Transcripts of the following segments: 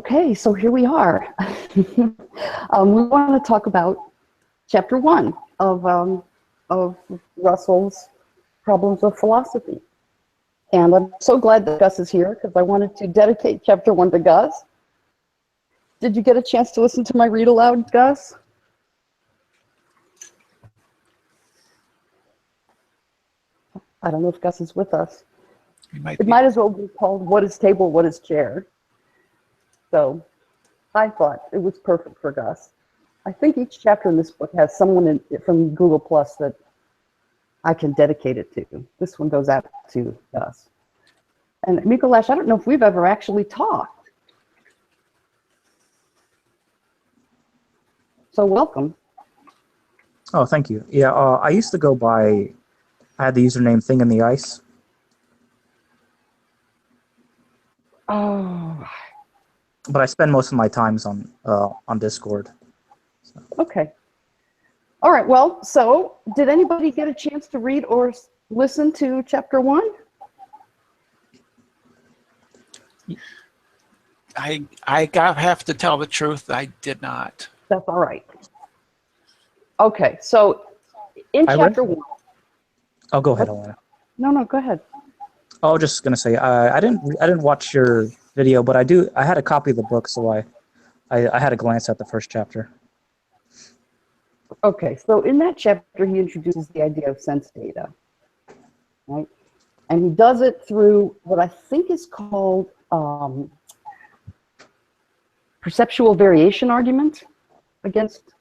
Okay, so here we are. We want to talk about chapter 1 of Russell's Problems of Philosophy. And I'm so glad that Gus is here because I wanted to dedicate chapter 1 to Gus. Did you get a chance to listen to my read aloud, Gus? I don't know if Gus is with us. It might as well be called What is Table, What is Chair? So I thought it was perfect for Gus. I think each chapter in this book has someone from Google Plus that I can dedicate it to. This one goes out to Gus. And Mikolash, I don't know if we've ever actually talked. So welcome. Oh, thank you. Yeah, I used to go by, I had the username Thing in the Ice. Oh. But I spend most of my times on Discord. So. Okay. All right, well, so did anybody get a chance to read or listen to chapter 1? I have to tell the truth, I did not. That's all right. Okay, so in chapter 1. Oh, go ahead, Elena. No, go ahead. Oh, I was just gonna say I didn't watch your video, but I had a copy of the book, so I had a glance at the first chapter. Okay, so in that chapter he introduces the idea of sense data, right? And he does it through what I think is called perceptual variation argument against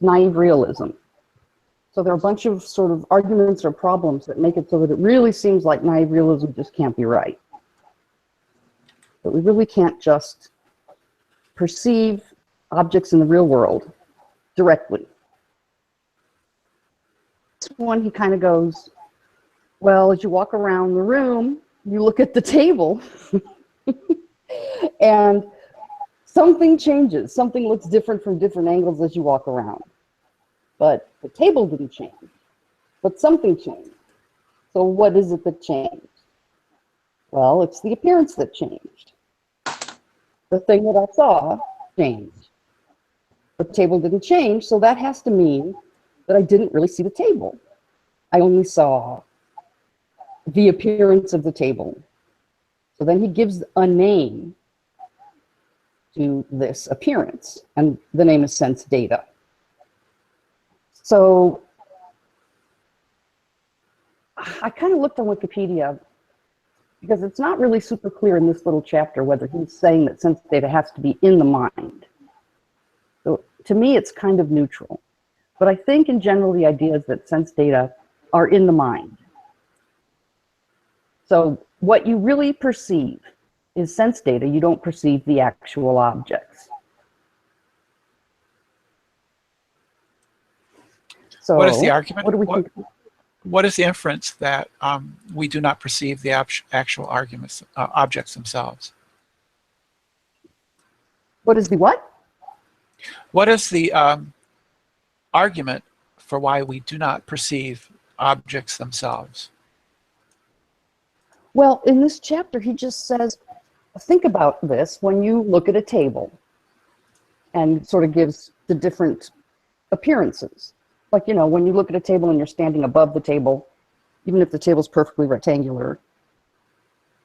naive realism. So there are a bunch of sort of arguments or problems that make it so that it really seems like naive realism just can't be right. That we really can't just perceive objects in the real world directly. This one, he kind of goes, well, as you walk around the room, you look at the table, and something changes. Something looks different from different angles as you walk around. But the table didn't change, but something changed. So what is it that changed? Well, it's the appearance that changed. The thing that I saw changed. The table didn't change, so that has to mean that I didn't really see the table. I only saw the appearance of the table. So then he gives a name to this appearance, and the name is sense data. So I kind of looked on Wikipedia because it's not really super clear in this little chapter whether he's saying that sense data has to be in the mind. So to me, it's kind of neutral. But I think in general, the idea is that sense data are in the mind. So what you really perceive is sense data. You don't perceive the actual objects. So what is the argument? What do we think? What is the inference that we do not perceive the actual arguments, objects themselves? What is the what? What is the argument for why we do not perceive objects themselves? Well, in this chapter, he just says, think about this when you look at a table, and sort of gives the different appearances. Like, you know, when you look at a table and you're standing above the table, even if the table's perfectly rectangular,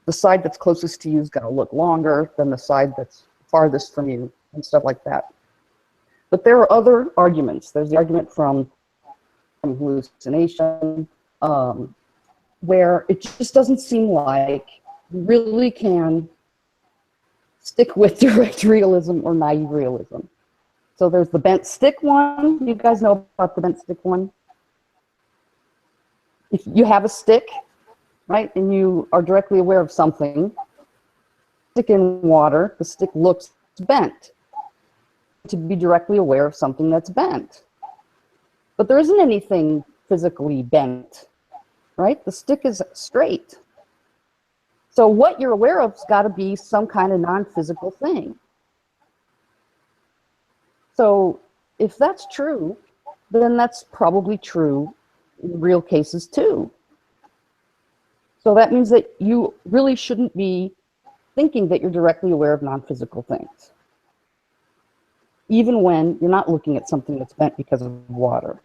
the side that's closest to you is going to look longer than the side that's farthest from you, and stuff like that. But there are other arguments. There's the argument from hallucination, where it just doesn't seem like you really can stick with direct realism or naive realism. So there's the bent stick one. You guys know about the bent stick one? If you have a stick, right, and you are directly aware of something, stick in water, the stick looks bent. To be directly aware of something that's bent. But there isn't anything physically bent, right? The stick is straight. So what you're aware of has got to be some kind of non-physical thing. So if that's true, then that's probably true in real cases too. So that means that you really shouldn't be thinking that you're directly aware of non-physical things, even when you're not looking at something that's bent because of water.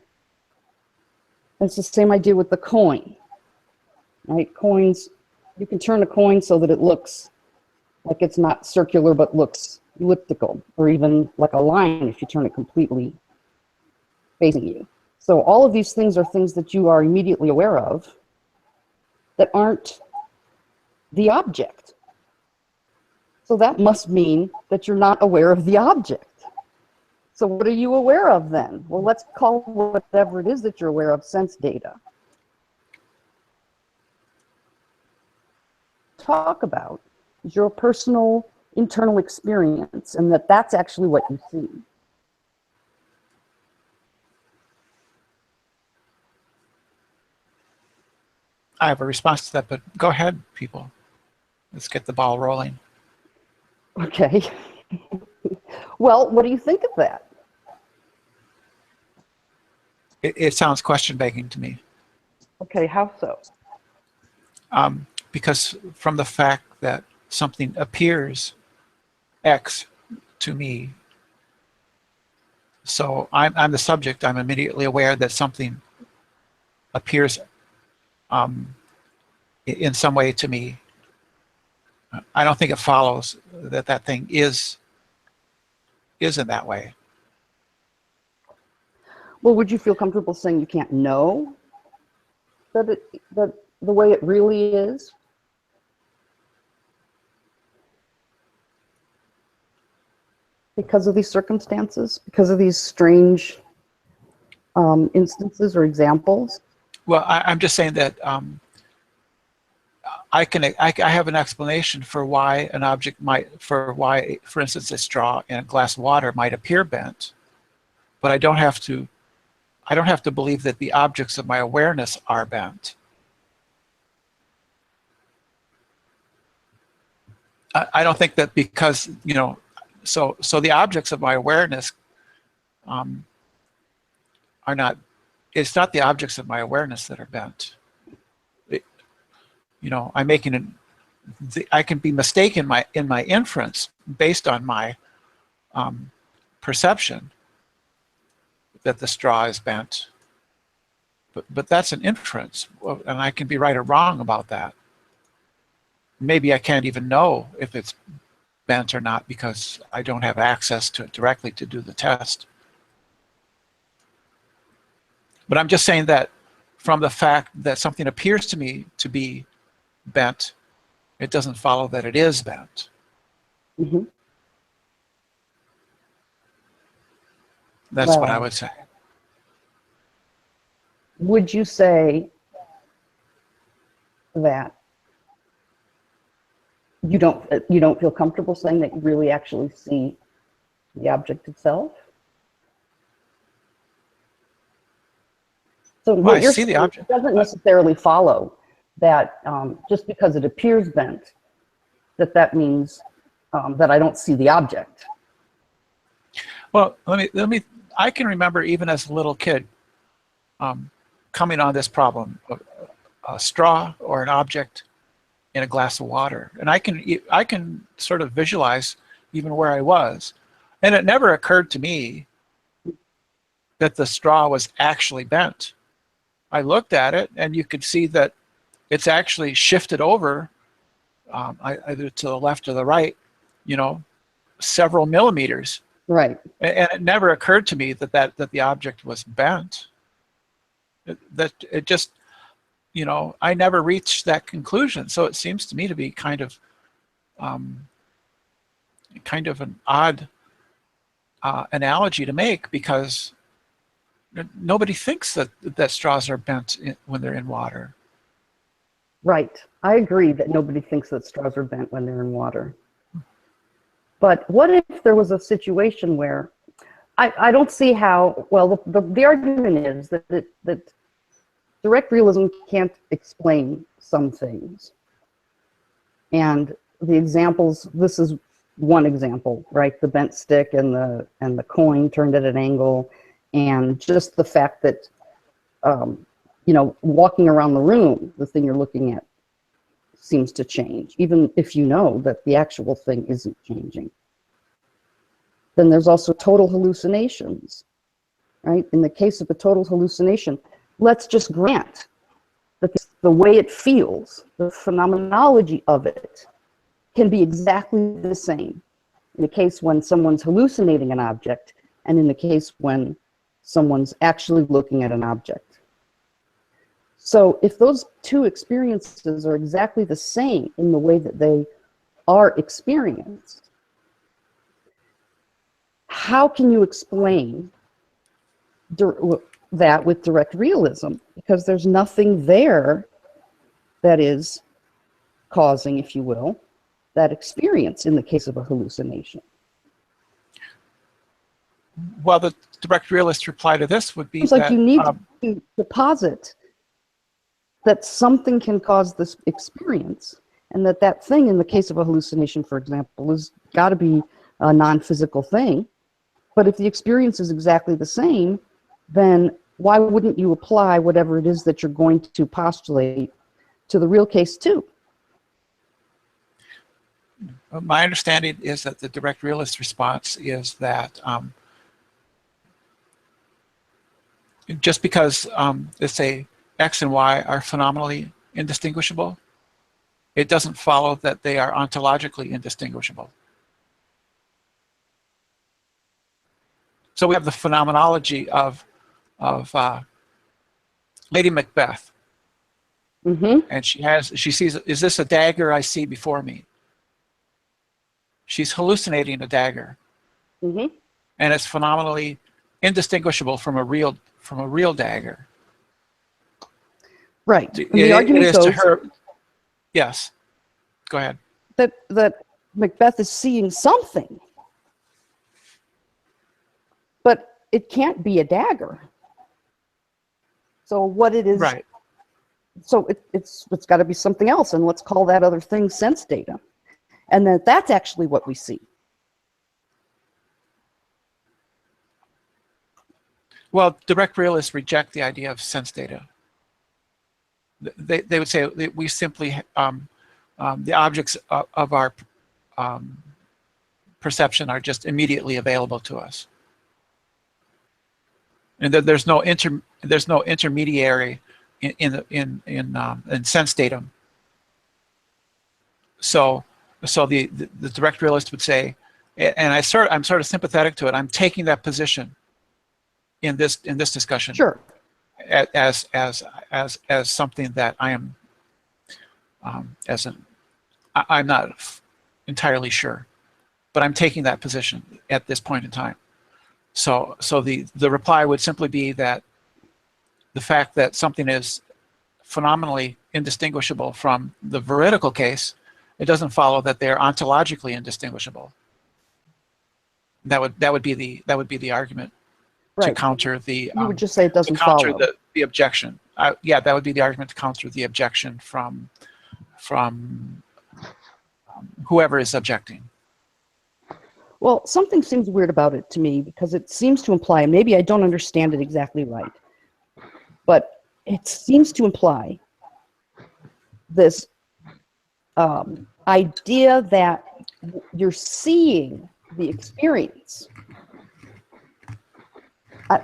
It's the same idea with the coin, right? Coins, you can turn a coin so that it looks like it's not circular but looks elliptical, or even like a line if you turn it completely facing you. So all of these things are things that you are immediately aware of that aren't the object. So that must mean that you're not aware of the object. So what are you aware of then? Well, let's call whatever it is that you're aware of sense data. Talk about is your personal internal experience, and that's actually what you see. I have a response to that, but go ahead, people. Let's get the ball rolling. Okay. Well, what do you think of that? It sounds question-begging to me. Okay, how so? Because from the fact that something appears X to me, so I'm the subject, I'm immediately aware that something appears in some way to me. I don't think it follows that that thing is in that way. Well, would you feel comfortable saying you can't know that the way it really is? Because of these circumstances, because of these strange instances or examples? Well, I'm just saying that I have an explanation for why an object might, for instance, a straw in a glass of water might appear bent, but I don't have to believe that the objects of my awareness are bent. I don't think that because, you know, so the objects of my awareness are not, it's not the objects of my awareness that are bent. You know, I'm making I can be mistaken in my inference based on my perception that the straw is bent, but that's an inference, and I can be right or wrong about that. Maybe I can't even know if it's bent or not because I don't have access to it directly to do the test. But I'm just saying that from the fact that something appears to me to be bent, it doesn't follow that it is bent. Mm-hmm. That's what I would say. Would you say that you don't feel comfortable saying that you really actually see the object itself? So Well, what you're I see the saying object. doesn't necessarily follow that just because it appears bent, that means that I don't see the object. Well, let me. I can remember even as a little kid coming on this problem of a straw or an object in a glass of water, and I can sort of visualize even where I was, and it never occurred to me that the straw was actually bent. I looked at it, and you could see that it's actually shifted over either to the left or the right, you know, several millimeters. Right. And it never occurred to me that the object was bent. It just, you know, I never reached that conclusion. So it seems to me to be kind of an odd analogy to make, because nobody thinks that straws are bent when they're in water. Right. I agree that nobody thinks that straws are bent when they're in water. But what if there was a situation where I don't see how, well, the argument is that direct realism can't explain some things. And the examples, this is one example, right? The bent stick and the coin turned at an angle, and just the fact that, you know, walking around the room, the thing you're looking at seems to change, even if you know that the actual thing isn't changing. Then there's also total hallucinations, right? In the case of a total hallucination, let's just grant that the way it feels, the phenomenology of it, can be exactly the same in the case when someone's hallucinating an object and in the case when someone's actually looking at an object. So if those two experiences are exactly the same in the way that they are experienced, how can you explain that with direct realism? Because there's nothing there that is causing, if you will, that experience in the case of a hallucination. Well, the direct realist reply to this would be It's that like you need to deposit that something can cause this experience, and that thing, in the case of a hallucination, for example, has got to be a non-physical thing. But if the experience is exactly the same, then why wouldn't you apply whatever it is that you're going to postulate to the real case too? my understanding is that the direct realist response is that just because, let's say, X and Y are phenomenally indistinguishable, it doesn't follow that they are ontologically indistinguishable. So we have the phenomenology of Lady Macbeth, and she sees, is this a dagger I see before me? She's hallucinating a dagger, and it's phenomenally indistinguishable from a real dagger. Right. The argument goes to her. Yes. Go ahead. That Macbeth is seeing something, but it can't be a dagger. So what it is, right? So it's got to be something else, and let's call that other thing sense data, and that's actually what we see. Well, direct realists reject the idea of sense data. They would say that we simply the objects of our perception are just immediately available to us, and that there's no intermediary in sense datum. So the direct realist would say, and I'm sort of sympathetic to it. I'm taking that position in this discussion. Sure. As something that I am I'm not entirely sure, but I'm taking that position at this point in time. So the reply would simply be that the fact that something is phenomenally indistinguishable from the veridical case, it doesn't follow that they're ontologically indistinguishable. That would be the argument. Right. To counter the you would just say it doesn't follow the objection. Yeah, that would be the argument to counter the objection from whoever is objecting. Well, something seems weird about it to me, because it seems to imply, and maybe I don't understand it exactly right, but it seems to imply this idea that you're seeing the experience.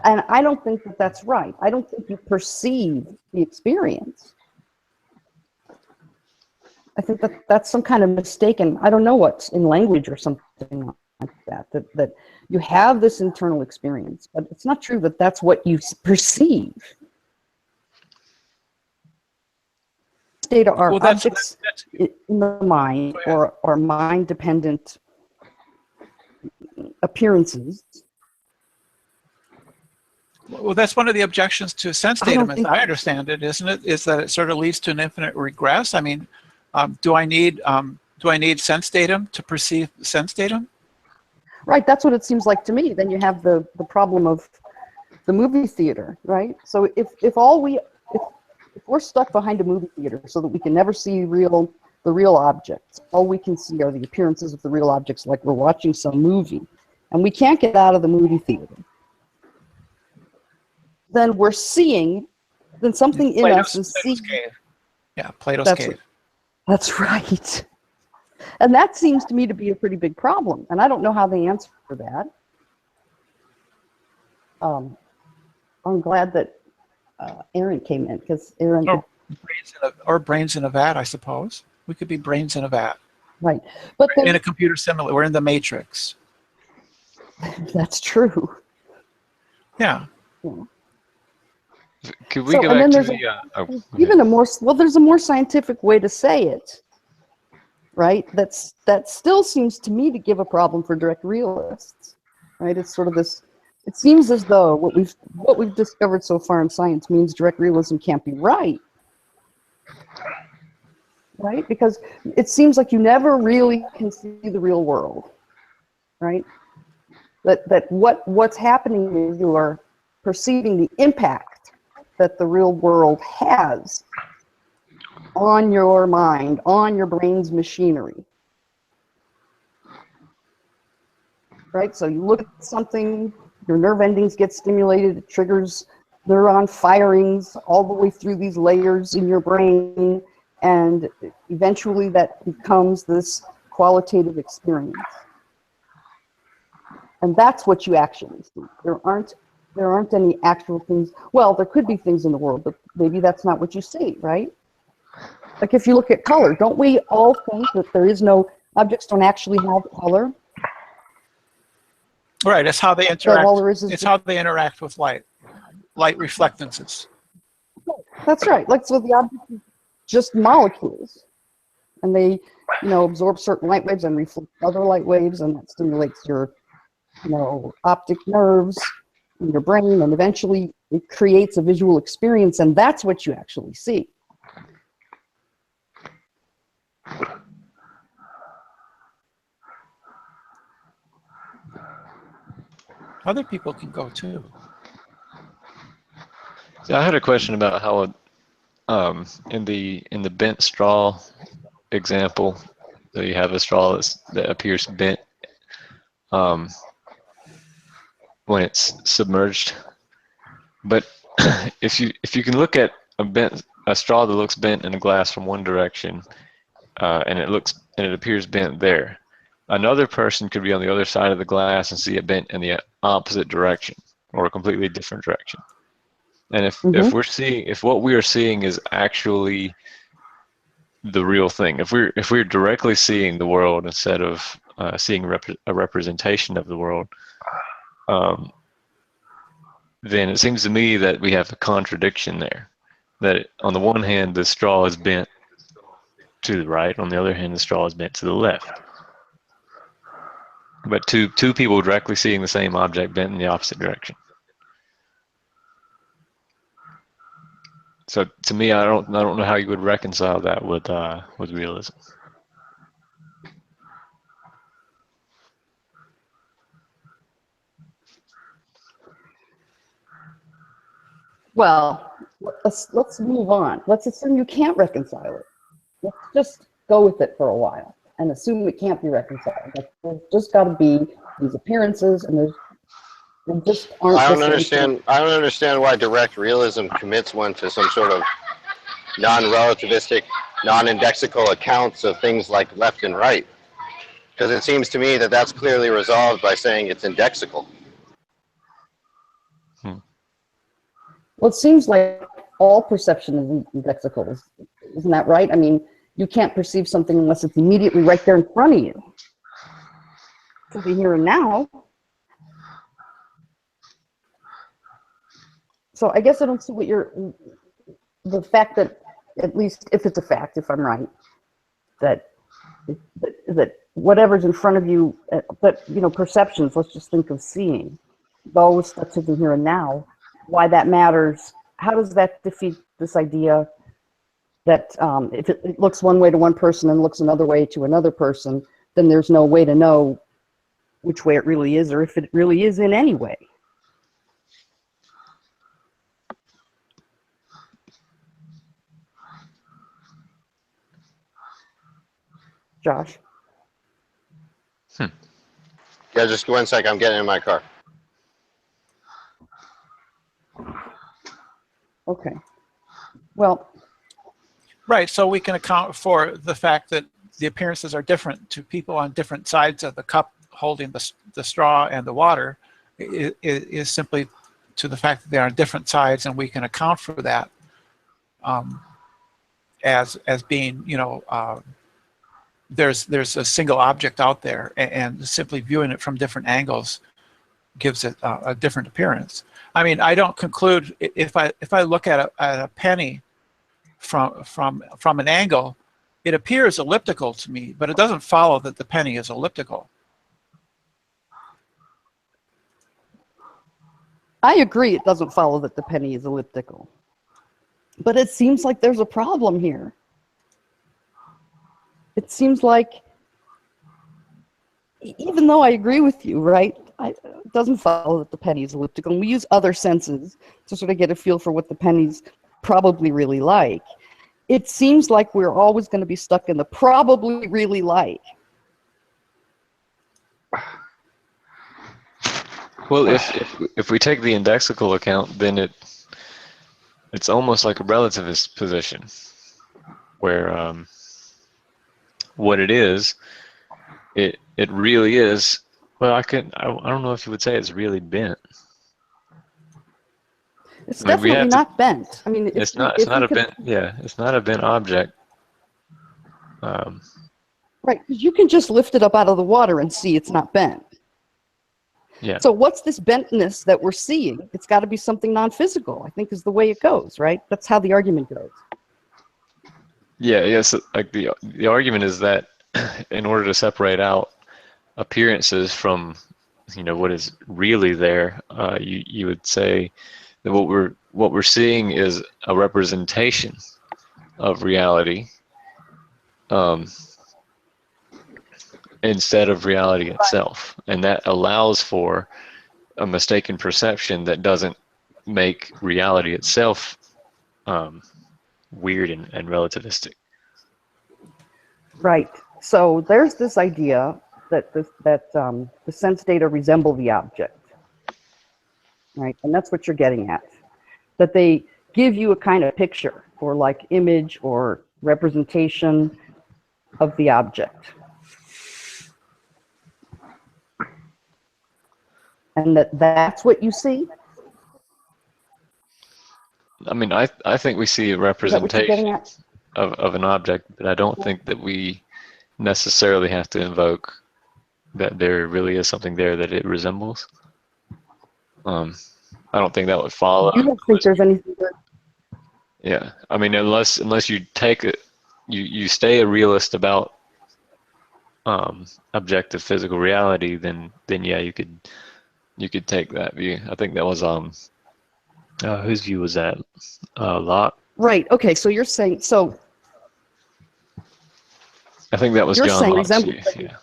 And I don't think that that's right. I don't think you perceive the experience. I think that that's some kind of mistaken, I don't know what's in language or something like that you have this internal experience, but it's not true that that's what you perceive. Data are objects in the mind, or mind-dependent appearances. Well, that's one of the objections to sense datum, as I understand it, isn't it? Is that it sort of leads to an infinite regress? I mean, do I need sense datum to perceive sense datum? Right, that's what it seems like to me. Then you have the problem of the movie theater, right? So if we're stuck behind a movie theater so that we can never see the real objects, all we can see are the appearances of the real objects, like we're watching some movie, and we can't get out of the movie theater, then we're seeing something in us and see. Cave. Yeah, Plato's cave. That's right. And that seems to me to be a pretty big problem. And I don't know how they answer that. I'm glad that Aaron came in, because Aaron... Or brains in a vat, I suppose. We could be brains in a vat. Right. But then, in a computer simulator. We're in the matrix. That's true. Yeah. Yeah. Could we go back to the... even a more... Well, there's a more scientific way to say it. Right? That still seems to me to give a problem for direct realists. Right? It's sort of this... It seems as though what we've discovered so far in science means direct realism can't be right. Right? Because it seems like you never really can see the real world. Right? That what's happening is you are perceiving the impact that the real world has on your mind, on your brain's machinery. Right? So you look at something, your nerve endings get stimulated, it triggers neuron firings all the way through these layers in your brain, and eventually that becomes this qualitative experience. And that's what you actually see. There aren't any actual things. Well, there could be things in the world, but maybe that's not what you see, right? Like if you look at color, don't we all think that there is no, objects don't actually have color? Right, it's how they interact. All there is it's how they interact with light reflectances. That's right. Like, so the object is just molecules, and they, absorb certain light waves and reflect other light waves, and that stimulates your, optic nerves in your brain, and eventually it creates a visual experience, and that's what you actually see. Other people can go too. So I had a question about how in the bent straw example, so you have a straw that appears bent when it's submerged. But if you can look at a straw that looks bent in a glass from one direction, and it appears bent there, another person could be on the other side of the glass and see it bent in the opposite direction or a completely different direction. And if what we are seeing is actually the real thing, if we're directly seeing the world instead of seeing a representation of the world, then it seems to me that we have a contradiction there. That on the one hand, the straw is bent to the right, on the other hand, the straw is bent to the left. But two people directly seeing the same object bent in the opposite direction. So to me, I don't know how you would reconcile that with realism. Well, let's move on. Let's assume you can't reconcile it. Let's just go with it for a while and assume it can't be reconciled. Like, there's just got to be these appearances, and there just aren't. I don't understand why direct realism commits one to some sort of non-relativistic, non-indexical accounts of things like left and right, because it seems to me that that's clearly resolved by saying it's indexical. Well, it seems like all perception is indexical. Isn't that right? I mean, you can't perceive something unless it's immediately right there in front of you. To the here and now. So I guess I don't see what the fact that, at least if it's a fact, if I'm right, that whatever's in front of you, but perceptions, let's just think of seeing, those that's in the here and now, why that matters, how does that defeat this idea that if it looks one way to one person and looks another way to another person, then there's no way to know which way it really is, or if it really is in any way. Josh? Yeah, just 1 sec. I'm getting in my car. Okay. Well, Right, so we can account for the fact that the appearances are different to people on different sides of the cup holding the straw and the water is simply to the fact that they're on different sides, and we can account for that as being, you know, there's a single object out there, and simply viewing it from different angles gives it a different appearance. I mean, I don't conclude if I look at a penny from an angle, it appears elliptical to me, but it doesn't follow that the penny is elliptical. I agree it doesn't follow that the penny is elliptical. But it seems like there's a problem here. It seems like, even though I agree with you, right, it doesn't follow that the penny is elliptical. And we use other senses to sort of get a feel for what the penny's probably really like. It seems like we're always going to be stuck in the probably really like. Well, if we take the indexical account, then it's almost like a relativist position, where what it is, it really is. Well, I don't know if you would say it's really bent. It's definitely not bent. I mean, it's not a bent. Yeah, it's not a bent object. Right, because you can just lift it up out of the water and see it's not bent. Yeah. So what's this bentness that we're seeing? It's got to be something non-physical, I think, is the way it goes, right? That's how the argument goes. Yeah. Yes. Like the argument is that in order to separate out appearances from, you know, what is really there, you would say that what we're seeing is a representation of reality, instead of reality itself, and that allows for a mistaken perception that doesn't make reality itself weird and relativistic. Right. So there's this idea that the sense data resemble the object, right? And that's what you're getting at. That they give you a kind of picture or like image or representation of the object. And that's what you see? I mean, I think we see a representation of an object, but I don't think that we necessarily have to invoke that there really is something there that it resembles. I don't think that would follow. You don't think there's anything there? Yeah, I mean, unless you take it, you stay a realist about objective physical reality, then yeah, you could take that view. I think that was whose view was that? Locke. Right. Okay. So you're saying so. I think that was John Locke's view. Yeah.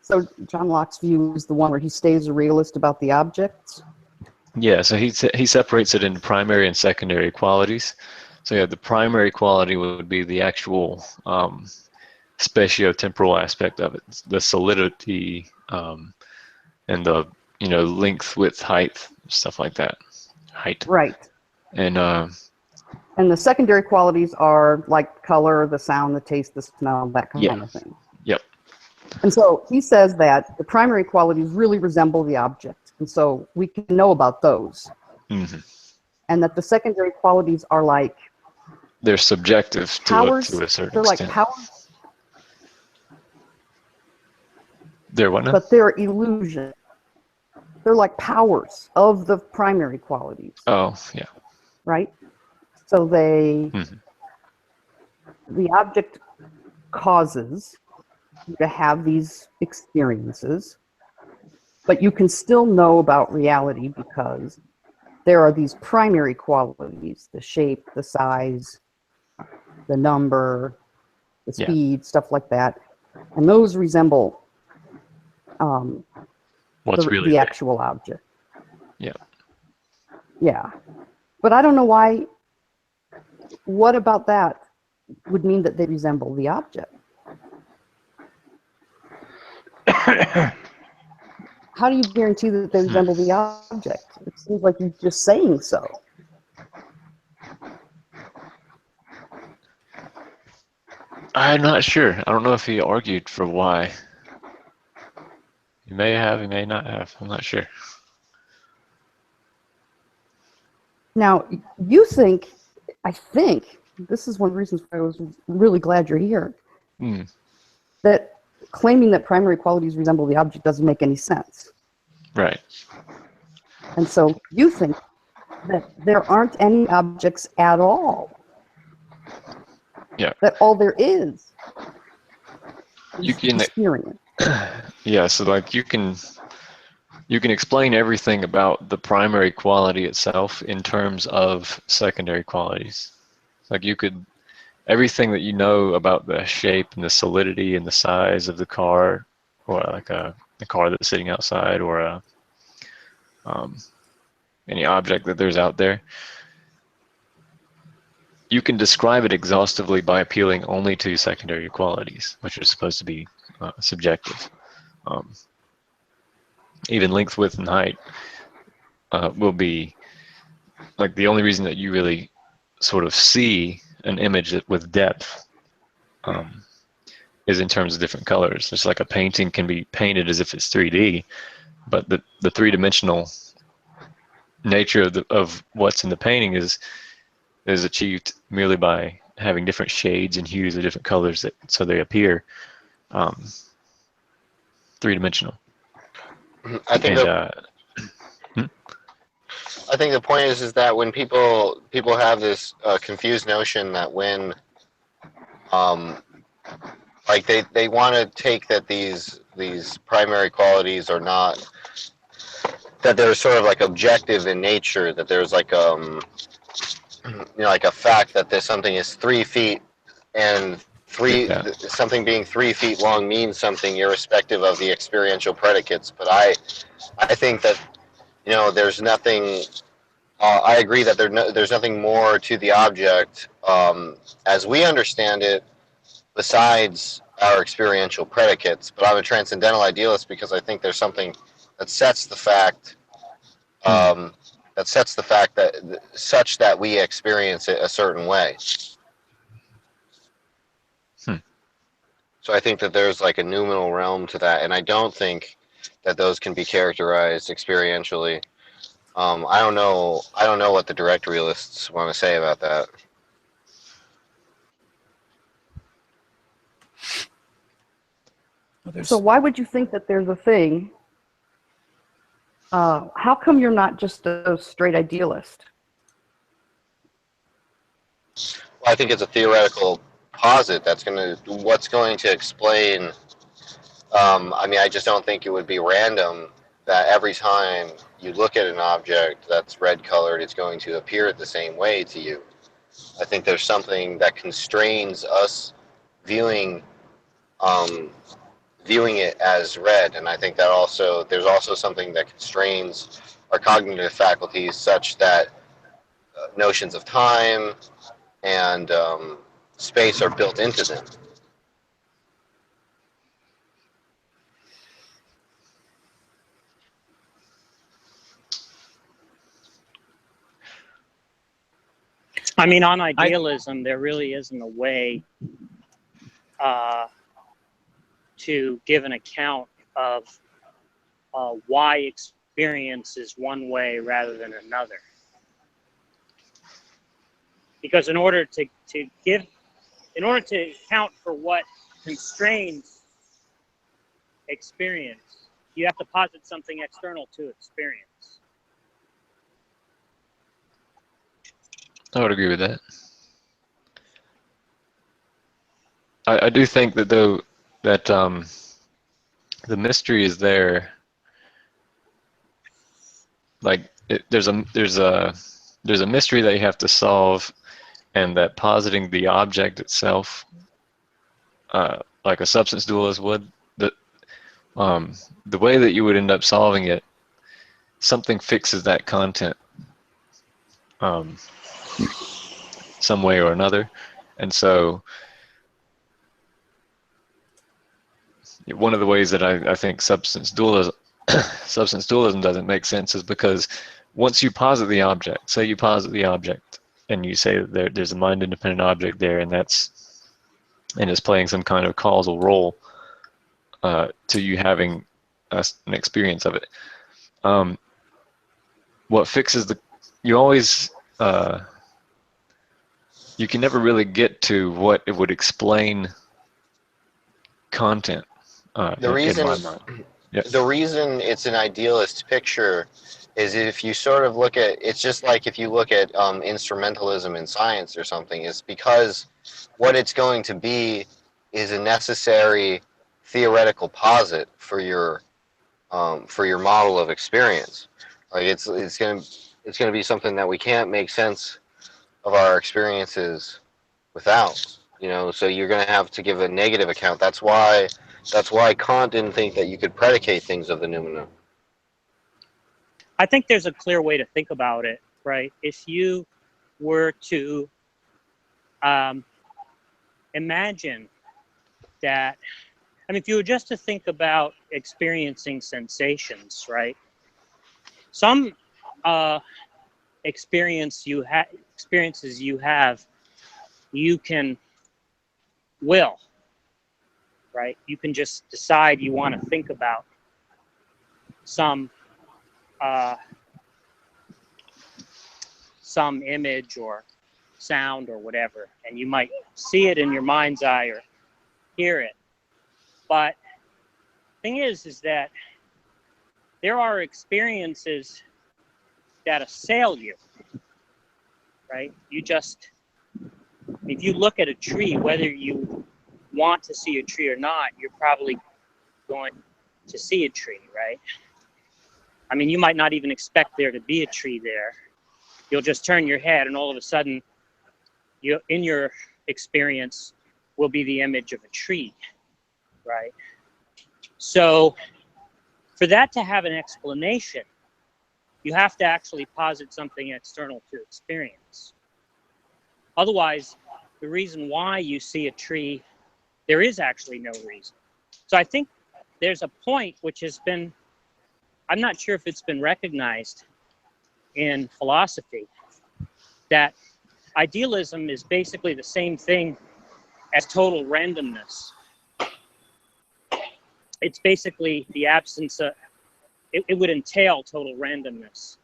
So John Locke's view is the one where he stays a realist about the objects. Yeah. So he separates it into primary and secondary qualities. So yeah, the primary quality would be the actual spatiotemporal aspect of it, the solidity, and the length, width, height, stuff like that. Height. Right. And the secondary qualities are like color, the sound, the taste, the smell, that kind of thing. Yep. And so he says that the primary qualities really resemble the object, and so we can know about those. Mm-hmm. And that the secondary qualities are like they're subjective powers, to a certain they're extent. like powers. They're what now? But they're illusion. They're like powers of the primary qualities. Oh, yeah. Right? So the object causes you to have these experiences, but you can still know about reality because there are these primary qualities, the shape, the size, the number, the speed, stuff like that. And those resemble what's really the actual object. Yeah. Yeah. But I don't know why. What about that would mean that they resemble the object? How do you guarantee that they resemble the object? It seems like you're just saying so. I'm not sure. I don't know if he argued for why. He may have, he may not have. I'm not sure. Now, you think, I think, this is one of the reasons why I was really glad you're here, that claiming that primary qualities resemble the object doesn't make any sense. Right. And so you think that there aren't any objects at all. Yeah. That all there is You can, experience. yeah, so like you can explain everything about the primary quality itself in terms of secondary qualities. Like you could, everything that you know about the shape and the solidity and the size of the car, or like a car that's sitting outside, or any object that there's out there, you can describe it exhaustively by appealing only to secondary qualities, which are supposed to be subjective. Even length, width, and height will be like the only reason that you really sort of see an image with depth is in terms of different colors. It's like a painting can be painted as if it's 3D, but the three-dimensional nature of what's in the painting is achieved merely by having different shades and hues of different colors so they appear three-dimensional. I think I think the point is that when people have this confused notion that when like they want to take that these primary qualities are not, that they're sort of like objective in nature, that there's like like a fact that there's something is 3 feet and something being 3 feet long means something irrespective of the experiential predicates. But I think that there's nothing. I agree that there's nothing more to the object as we understand it besides our experiential predicates. But I'm a transcendental idealist because I think there's something that sets the fact that such that we experience it a certain way. So I think that there's like a noumenal realm to that, and I don't think that those can be characterized experientially. I don't know what the direct realists want to say about that. So why would you think that there's a thing? How come you're not just a straight idealist? Well, I think it's a theoretical posit what's going to explain. I mean, I just don't think it would be random that every time you look at an object that's red colored, it's going to appear the same way to you. I think there's something that constrains us viewing it as red, and I think that there's also something that constrains our cognitive faculties, such that notions of time and space are built into them. I mean, on idealism, there really isn't a way to give an account of why experience is one way rather than another. Because in order to account for what constrains experience, you have to posit something external to experience. I would agree with that. I do think that though that the mystery is there. Like there's a mystery that you have to solve, and that positing the object itself, like a substance dualist would, the way that you would end up solving it, something fixes that content some way or another. And so one of the ways that I think substance dualism doesn't make sense is because once you posit the object, say you posit the object and you say that there's a mind-independent object there, and that's and is playing some kind of causal role to you having an experience of it. What fixes you always, you can never really get to what it would explain content The reason, in my mind. Yep. the reason it's an idealist picture is if you sort of look at, it's just like if you look at instrumentalism in science or something, it's because what it's going to be is a necessary theoretical posit for your model of experience. Like it's gonna be something that we can't make sense of our experiences without. You know, so you're gonna have to give a negative account. That's why Kant didn't think that you could predicate things of the noumena. I think there's a clear way to think about it, right? If you were to imagine that, I mean, if you were just to think about experiencing sensations, right? Some experiences you have, you can will, right? You can just decide you want to think about some image or sound or whatever, and you might see it in your mind's eye or hear it. But the thing is that there are experiences that assail you, right? You just, if you look at a tree, whether you want to see a tree or not, you're probably going to see a tree, right? I mean, you might not even expect there to be a tree there. You'll just turn your head and all of a sudden, in your experience will be the image of a tree, right? So for that to have an explanation, you have to actually posit something external to experience. Otherwise, the reason why you see a tree, there is actually no reason. So I think there's a point which has been, I'm not sure if it's been recognized in philosophy, that idealism is basically the same thing as total randomness. It's basically the absence of, it would entail total randomness.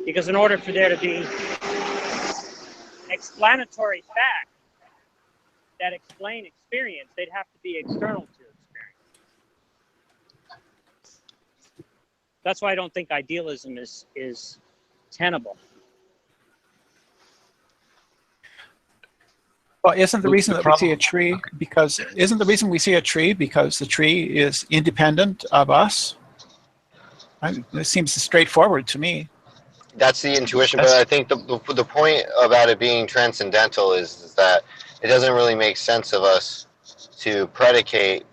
Because in order for there to be explanatory fact that explain experience, they'd have to be external to experience. That's why I don't think idealism is tenable. Well, isn't the reason that we see a tree because the tree is independent of us? It seems straightforward to me. That's the intuition, but I think the point about it being transcendental is that it doesn't really make sense of us to predicate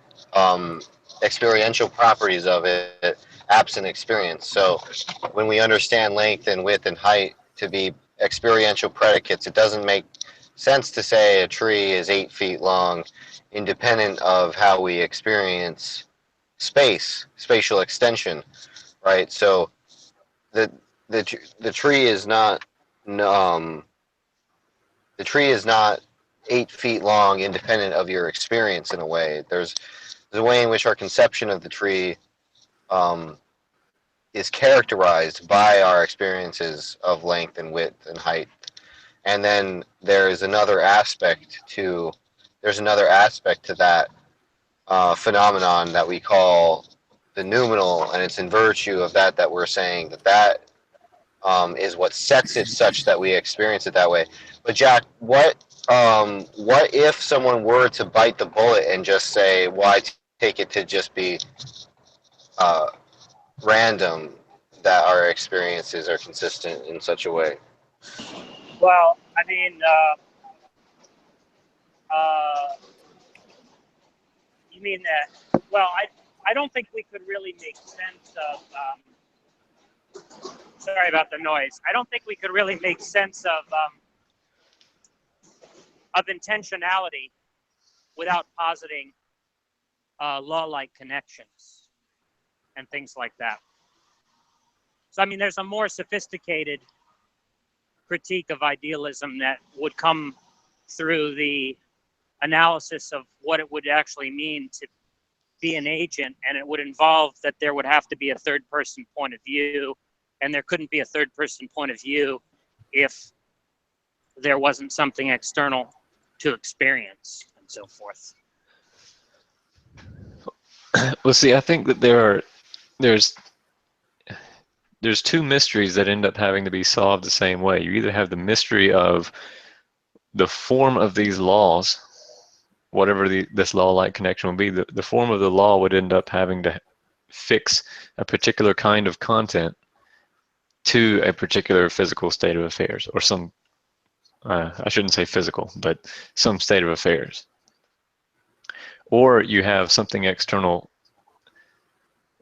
experiential properties of it absent experience. So when we understand length and width and height to be experiential predicates, it doesn't make sense to say a tree is 8 feet long, independent of how we experience spatial extension, right? So the tree is not the tree is not 8 feet long, independent of your experience. In a way, there's a way in which our conception of the tree is characterized by our experiences of length and width and height. And then there's another aspect to that phenomenon that we call the noumenal, and it's in virtue of that we're saying that is what sets it such that we experience it that way. But Jack, what if someone were to bite the bullet and just say, why take it to just be random, that our experiences are consistent in such a way? Well, I mean, you mean that, well, I don't think we could really make sense of, sorry about the noise. I don't think we could really make sense of intentionality without positing law-like connections and things like that. So, I mean, there's a more sophisticated critique of idealism that would come through the analysis of what it would actually mean to be an agent, and it would involve that there would have to be a third person point of view, and there couldn't be a third person point of view if there wasn't something external to experience and so forth. Well, see, I think that there's two mysteries that end up having to be solved the same way. You either have the mystery of the form of these laws, whatever this law-like connection would be, the form of the law would end up having to fix a particular kind of content to a particular physical state of affairs, or some, I shouldn't say physical, but some state of affairs. Or you have something external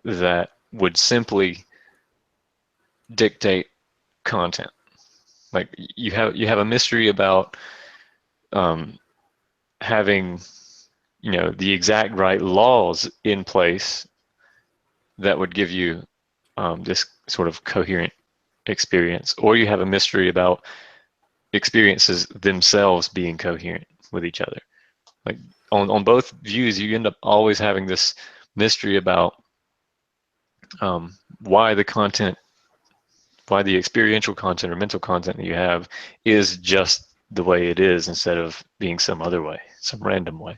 that would simply dictate content. Like you have a mystery about having, you know, the exact right laws in place that would give you this sort of coherent experience, or you have a mystery about experiences themselves being coherent with each other. Like on both views, you end up always having this mystery about why the experiential content or mental content that you have is just the way it is, instead of being some other way, some random way.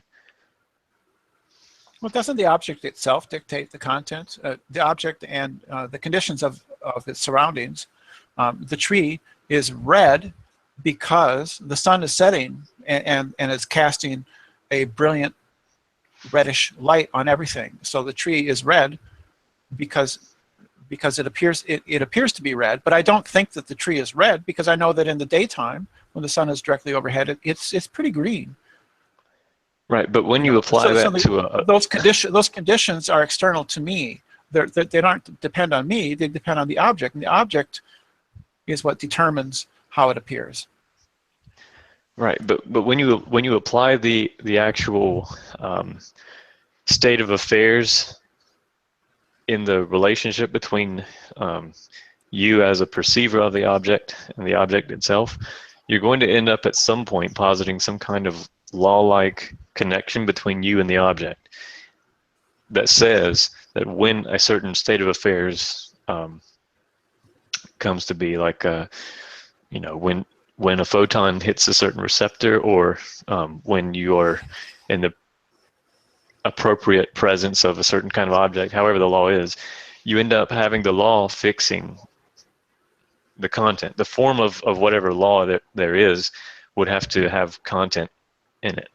Well, doesn't the object itself dictate the content? The object and the conditions of its surroundings. The tree is red because the sun is setting and is casting a brilliant reddish light on everything. So the tree is red because it appears to be red. But I don't think that the tree is red, because I know that in the daytime, when the sun is directly overhead, it's pretty green. Right, but when you apply those conditions are external to me. They don't depend on me. They depend on the object, and the object is what determines how it appears. Right, but when you apply the actual state of affairs in the relationship between you as a perceiver of the object and the object itself, you're going to end up at some point positing some kind of law-like connection between you and the object that says that when a certain state of affairs comes to be, like you know, when a photon hits a certain receptor, or when you are in the appropriate presence of a certain kind of object, however the law is, you end up having the law fixing the content. The form of whatever law that there is would have to have content in it.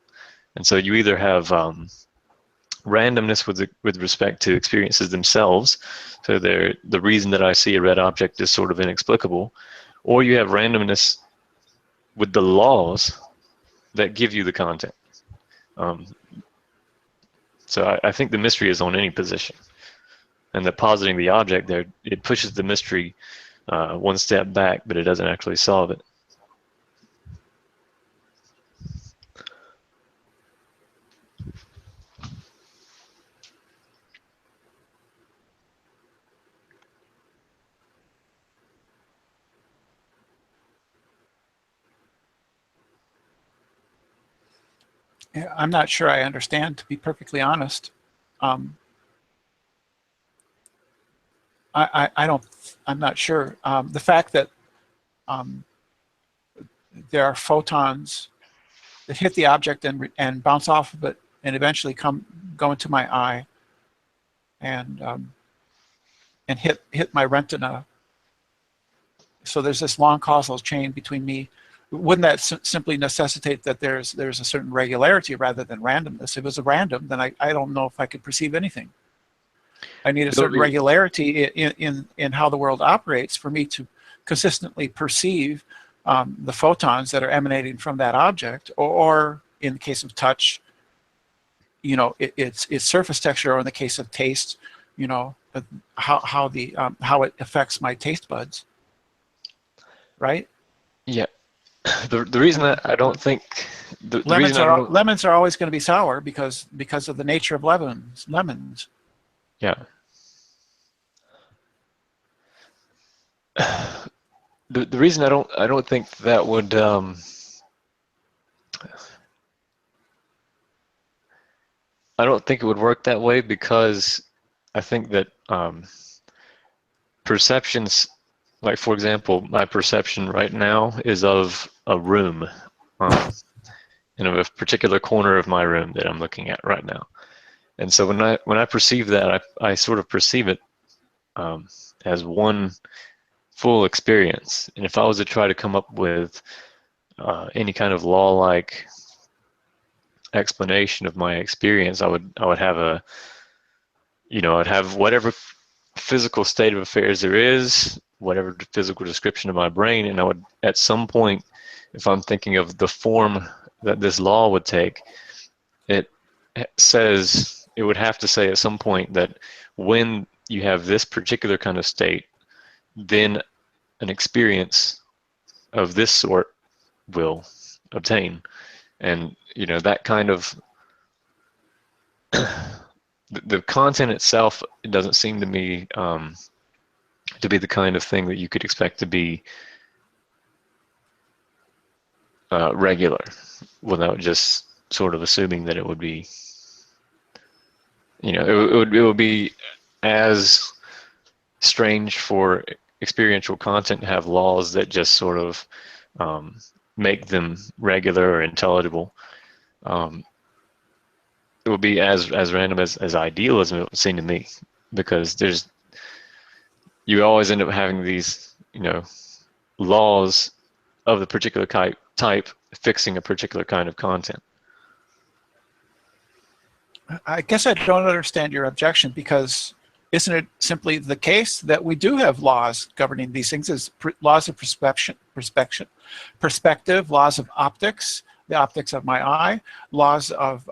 And so you either have randomness with respect to experiences themselves, so the reason that I see a red object is sort of inexplicable, or you have randomness with the laws that give you the content. So I think the mystery is on any position, and that positing the object there, it pushes the mystery one step back, but it doesn't actually solve it. I'm not sure I understand, to be perfectly honest. I'm not sure. The fact that there are photons that hit the object and bounce off of it and eventually go into my eye and hit my retina. So there's this long causal chain between me. Wouldn't that simply necessitate that there's a certain regularity rather than randomness? If it was a random, then I don't know if I could perceive anything. I need a certain regularity in how the world operates for me to consistently perceive the photons that are emanating from that object, or in the case of touch, you know, its surface texture, or in the case of taste, you know, how it affects my taste buds, right? Yeah. The reason that I don't think lemons are always going to be sour because of the nature of lemons. Yeah. The reason I don't think that would don't think it would work that way, because I think that perceptions, like for example, my perception right now is of a room, in a particular corner of my room that I'm looking at right now. And so when I perceive that, I sort of perceive it as one full experience. And if I was to try to come up with any kind of law-like explanation of my experience, I would have a, I'd have whatever physical state of affairs there is, whatever physical description of my brain, and I would, at some point, if I'm thinking of the form that this law would take, it would have to say at some point that when you have this particular kind of state, then an experience of this sort will obtain. And that kind of the content itself, it doesn't seem to me to be the kind of thing that you could expect to be regular, without just sort of assuming that it would be, it would be as strange for experiential content to have laws that just sort of make them regular or intelligible. It would be as random as idealism, it would seem to me, because you always end up having these laws of the particular type fixing a particular kind of content. I guess I don't understand your objection, because isn't it simply the case that we do have laws governing these things, as laws of perspective, laws of optics, the optics of my eye, laws of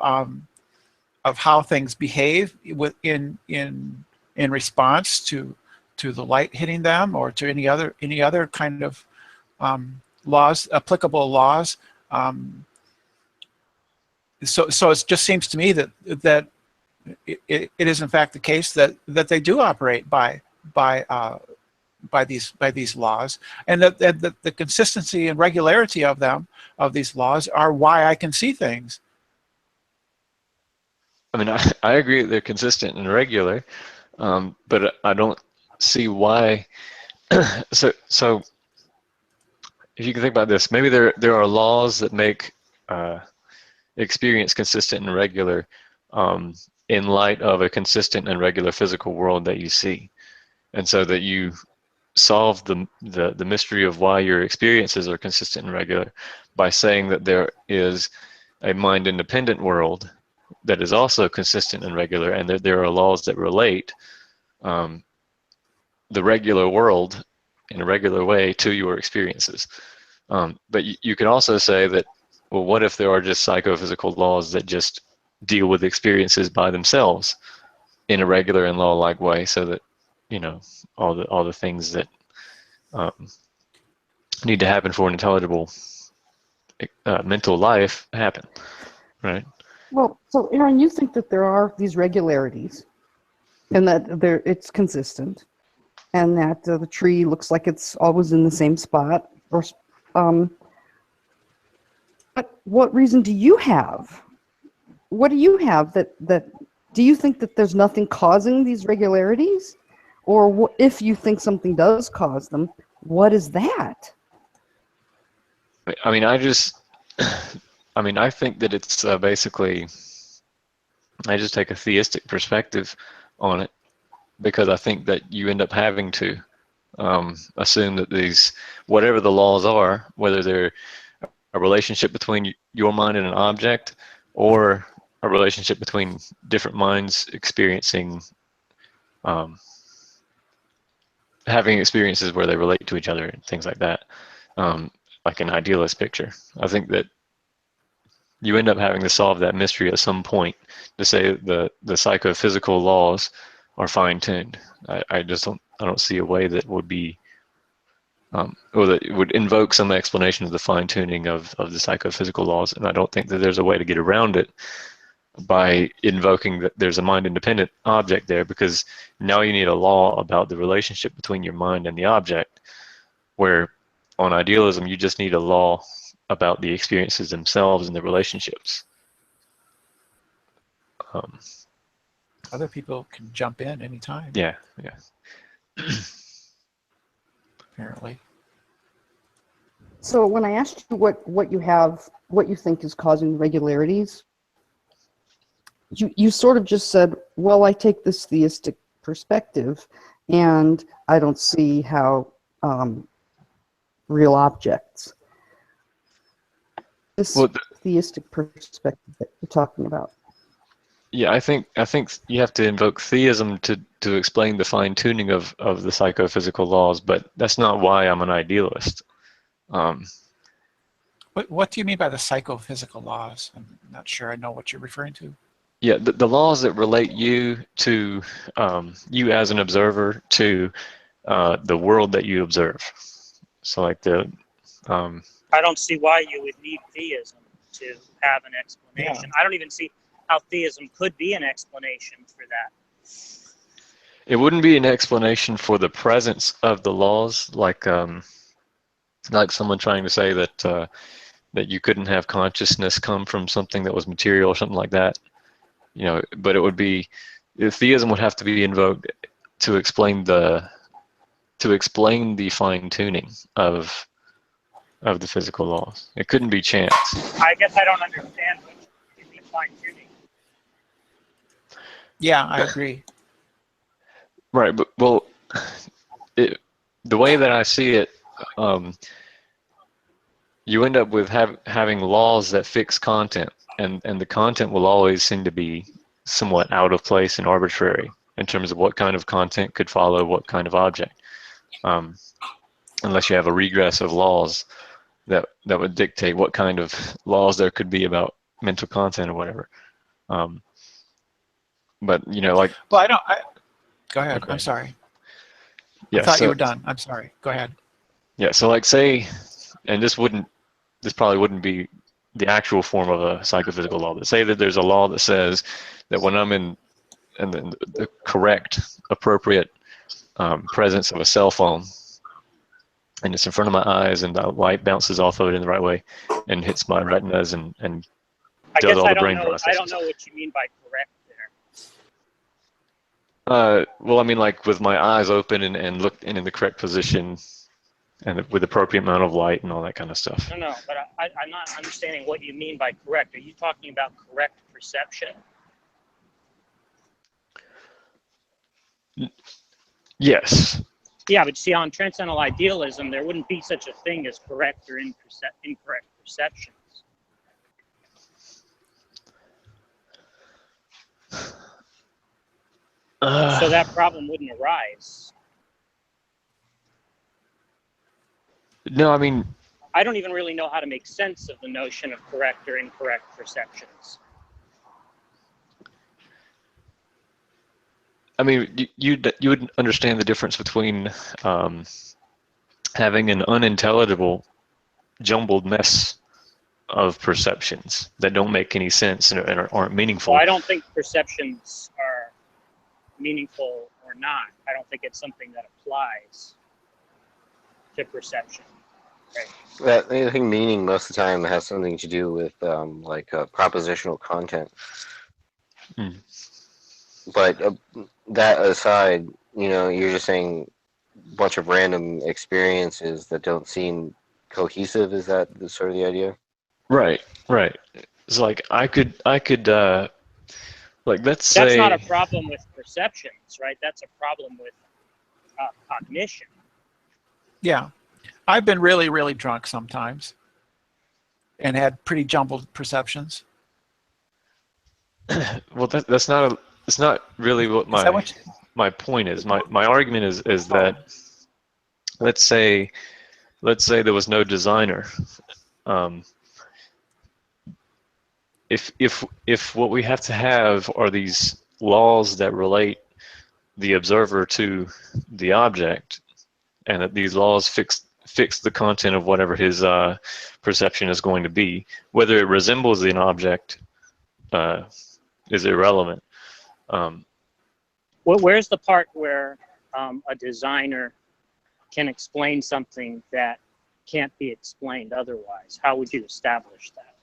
how things behave in response to the light hitting them, or to any other kind of laws, applicable laws. So it just seems to me that it is in fact the case that they do operate by these laws, and that the consistency and regularity of these laws are why I can see things. I mean, I agree that they're consistent and regular, but I don't see why. So if you can think about this, maybe there are laws that make experience consistent and regular in light of a consistent and regular physical world that you see, and so that you solve the mystery of why your experiences are consistent and regular by saying that there is a mind-independent world that is also consistent and regular, and that there are laws that relate the regular world in a regular way to your experiences. But you could also say that, well, what if there are just psychophysical laws that just deal with experiences by themselves in a regular and law-like way, so that all the things that need to happen for an intelligible mental life happen, right? Well, so Aaron, you think that there are these regularities, and that it's consistent, and that the tree looks like it's always in the same spot, or but what reason do you have? What do you have that do you think that there's nothing causing these regularities, or if you think something does cause them, what is that? I mean, I think that it's basically, I just take a theistic perspective on it, because I think that you end up having to assume that whatever the laws are, whether they're a relationship between your mind and an object, or a relationship between different minds experiencing, having experiences where they relate to each other and things like that, like an idealist picture. I think that you end up having to solve that mystery at some point, to say the psychophysical laws are fine-tuned. I don't see a way that would be, or that would invoke some explanation of the fine-tuning of the psychophysical laws, and I don't think that there's a way to get around it by invoking that there's a mind-independent object there, because now you need a law about the relationship between your mind and the object, where on idealism you just need a law about the experiences themselves and the relationships. Other people can jump in anytime. Yeah. Apparently. So when I asked you what you think is causing irregularities, you sort of just said, well, I take this theistic perspective, and I don't see how real objects. This theistic perspective that you're talking about. Yeah, I think you have to invoke theism to explain the fine tuning of the psychophysical laws, but that's not why I'm an idealist. What do you mean by the psychophysical laws? I'm not sure I know what you're referring to. Yeah, the laws that relate you to you as an observer to the world that you observe. So like I don't see why you would need theism to have an explanation. Yeah. I don't even see how theism could be an explanation for that. it wouldn't be an explanation for the presence of the laws, like someone trying to say that that you couldn't have consciousness come from something that was material or something like that. You know, but it would be, theism would have to be invoked to explain the fine tuning of the physical laws. It couldn't be chance. I guess I don't understand what you mean fine tuning. Yeah, I agree. Right, but well, the way that I see it, you end up with having laws that fix content, and the content will always seem to be somewhat out of place and arbitrary in terms of what kind of content could follow what kind of object, unless you have a regress of laws that would dictate what kind of laws there could be about mental content or whatever. But you know, like, Well, go ahead. Okay. I'm sorry. yeah, I thought so, you were done. I'm sorry. Go ahead. Yeah, so like say, and this probably wouldn't be the actual form of a psychophysical law, but say that there's a law that says that when I'm in the correct, appropriate presence of a cell phone, and it's in front of my eyes, and the light bounces off of it in the right way, and hits my retinas, and I does guess all I the don't brain know. processes. I don't know what you mean by correct there. Well, I mean, like with my eyes open and looked in the correct position, and with appropriate amount of light and all that kind of stuff. No, but I'm not understanding what you mean by correct. Are you talking about correct perception? Yes. Yeah, but see, on transcendental idealism, there wouldn't be such a thing as correct or incorrect perceptions. So that problem wouldn't arise. No, I mean, I don't even really know how to make sense of the notion of correct or incorrect perceptions. I mean, you would understand the difference between having an unintelligible, jumbled mess of perceptions that don't make any sense and aren't meaningful. Well, I don't think perceptions are meaningful or not. I don't think it's something that applies to perception. Right. I think meaning most of the time has something to do with like propositional content. Mm. But that aside, you know, you're just saying a bunch of random experiences that don't seem cohesive. Is that sort of the idea? Right. It's like I could like, let's say That's not a problem with perceptions, right? That's a problem with cognition. Yeah. I've been really, really drunk sometimes and had pretty jumbled perceptions. well, it's not really what my point is. My argument is that let's say there was no designer. If what we have to have are these laws that relate the observer to the object, and that these laws fix the content of whatever his perception is going to be, whether it resembles an object is irrelevant. Where's the part where a designer can explain something that can't be explained otherwise? How would you establish that?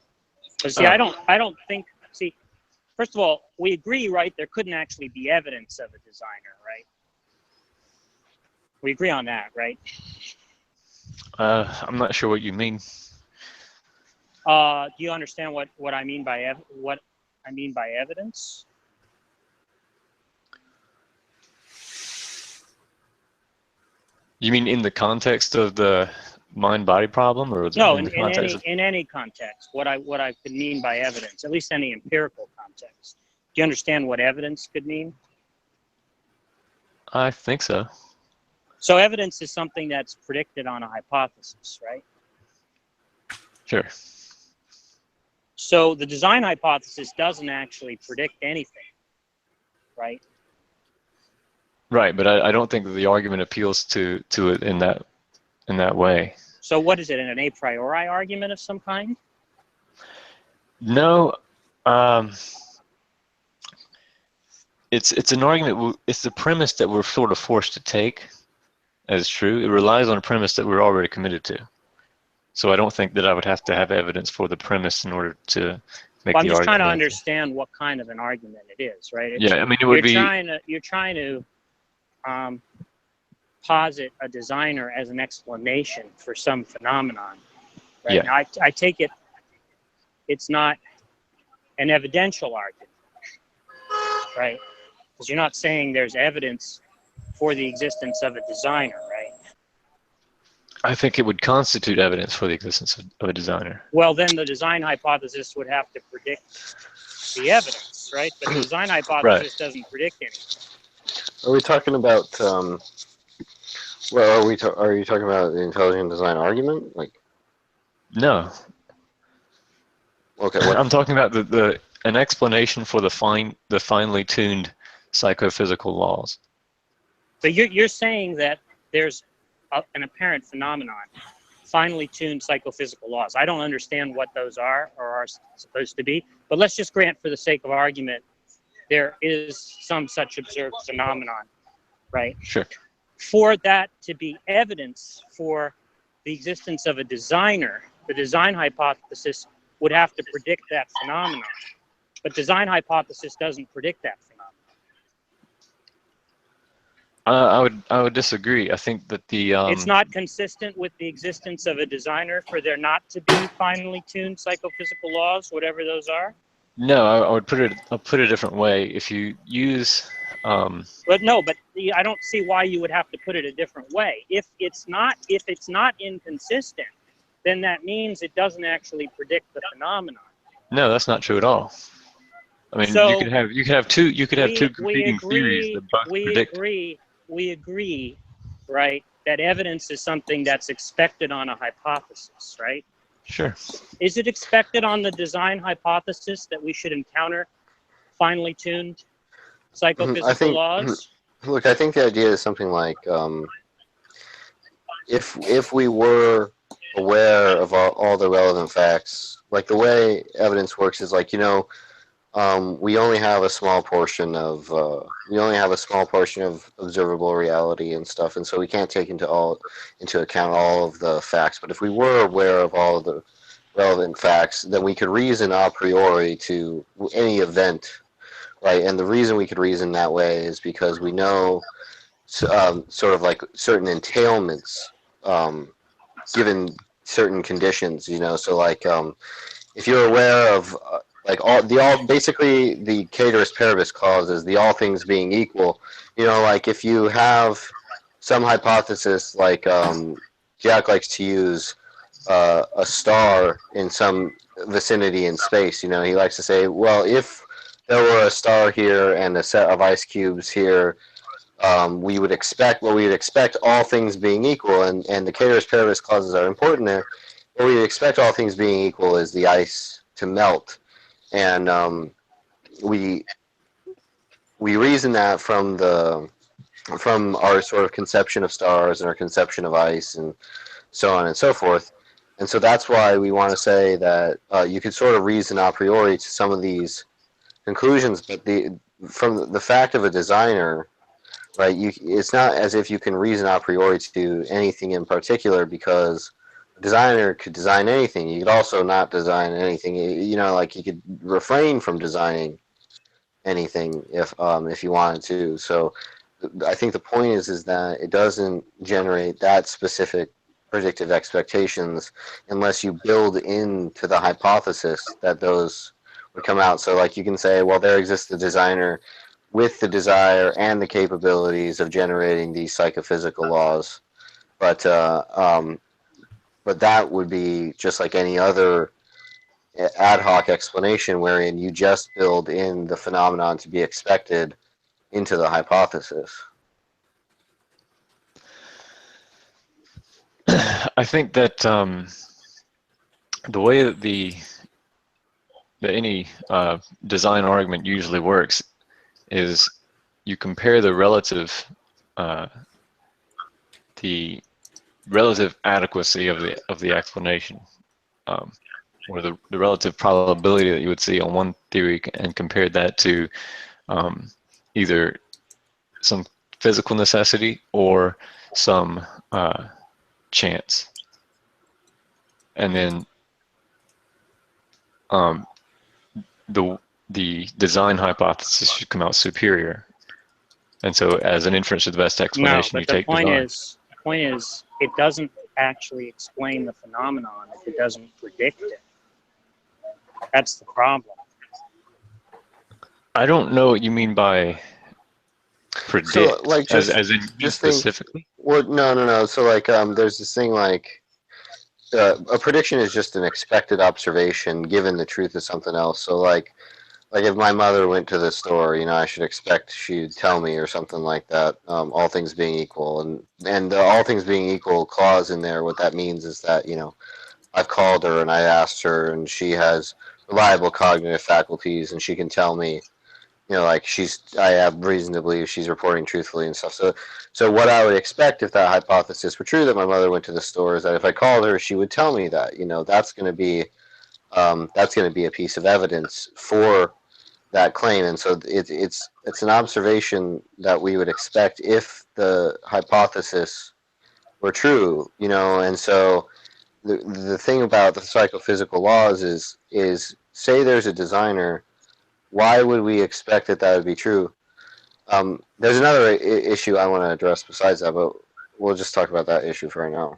Because see, I don't think. See, first of all, we agree, right? There couldn't actually be evidence of a designer, right? We agree on that, right? I'm not sure what you mean. Do you understand what I mean by evidence? You mean in the context of the mind-body problem, or No, in in the context of... any context, what I could mean by evidence, at least any empirical context. Do you understand what evidence could mean? I think so. So evidence is something that's predicted on a hypothesis, right? Sure. So the design hypothesis doesn't actually predict anything, right? Right, but I don't think that the argument appeals to it in that way. So what is it, an a priori argument of some kind? No, it's an argument. It's the premise that we're sort of forced to take as true. It relies on a premise that we're already committed to. So I don't think that I would have to have evidence for the premise in order to make Well, the argument. I'm just trying to understand what kind of an argument it is, right? Yeah, I mean, it would be... You're trying to posit a designer as an explanation for some phenomenon, right? Yeah. Now, I take it it's not an evidential argument, right? Because you're not saying there's evidence for the existence of a designer, right? I think it would constitute evidence for the existence of a designer. Well, then the design hypothesis would have to predict the evidence, right? But the design hypothesis doesn't predict anything. Are we talking about, well, are you talking about the intelligent design argument? Like, No. okay, I'm talking about an explanation for the finely tuned psychophysical laws. But you're saying that there's an apparent phenomenon, finely tuned psychophysical laws. I don't understand what those are or are supposed to be, but let's just grant for the sake of argument there is some such observed phenomenon, right? Sure. For that to be evidence for the existence of a designer, the design hypothesis would have to predict that phenomenon. But design hypothesis doesn't predict that phenomenon. I would disagree. I think that the it's not consistent with the existence of a designer for there not to be finely tuned psychophysical laws, whatever those are. No, I'll put it a different way. If you use But I don't see why you would have to put it a different way. If it's not inconsistent, then that means it doesn't actually predict the phenomenon. No, that's not true at all. I mean, So you could have two competing theories that both predict. We agree, right, that evidence is something that's expected on a hypothesis, right? Sure. Is it expected on the design hypothesis that we should encounter finely tuned psychophysical laws? Look, I think the idea is something like if we were aware of all the relevant facts, like the way evidence works is like, we only have a small portion of observable reality and stuff, and so we can't take into account all of the facts. But if we were aware of all of the relevant facts, then we could reason a priori to any event, right? And the reason we could reason that way is because we know sort of like certain entailments given certain conditions, So like if you're aware of basically the ceteris paribus clause is the all things being equal. Like if you have some hypothesis, like Jack likes to use a star in some vicinity in space. He likes to say, well, if there were a star here and a set of ice cubes here, we would expect all things being equal, and the ceteris paribus clauses are important there. What we expect all things being equal is the ice to melt. And we reason that from our sort of conception of stars and our conception of ice and so on and so forth. And so that's why we want to say that you could sort of reason a priori to some of these conclusions, but from the fact of a designer, right? It's not as if you can reason a priori to anything in particular, because designer could design anything. You could also not design anything. Like you could refrain from designing anything if you wanted to. So I think the point is that it doesn't generate that specific predictive expectations unless you build into the hypothesis that those would come out. So like you can say, well, there exists a designer with the desire and the capabilities of generating these psychophysical laws, but that would be just like any other ad hoc explanation wherein you just build in the phenomenon to be expected into the hypothesis. I think that the way that any design argument usually works is you compare the relative adequacy of the explanation, or the relative probability that you would see on one theory, and compare that to either some physical necessity or some chance, and then the design hypothesis should come out superior. And so, as an inference to the best explanation, no, you but take the design. point is, it doesn't actually explain the phenomenon if it doesn't predict it. That's the problem. I don't know what you mean by predict, So, like, just as in you specifically. Well, no. So like, there's this thing like, a prediction is just an expected observation given the truth of something else. So like if my mother went to the store, I should expect she'd tell me or something like that. All things being equal, and the all things being equal clause in there, what that means is that I've called her and I asked her, and she has reliable cognitive faculties, and she can tell me, like I have reason to believe she's reporting truthfully and stuff. So what I would expect if that hypothesis were true, that my mother went to the store, is that if I called her, she would tell me that. That's going to be a piece of evidence for that claim. And so it's an observation that we would expect if the hypothesis were true. And so the thing about the psychophysical laws is say there's a designer. Why would we expect that would be true? There's another issue I want to address besides that, but we'll just talk about that issue for right now.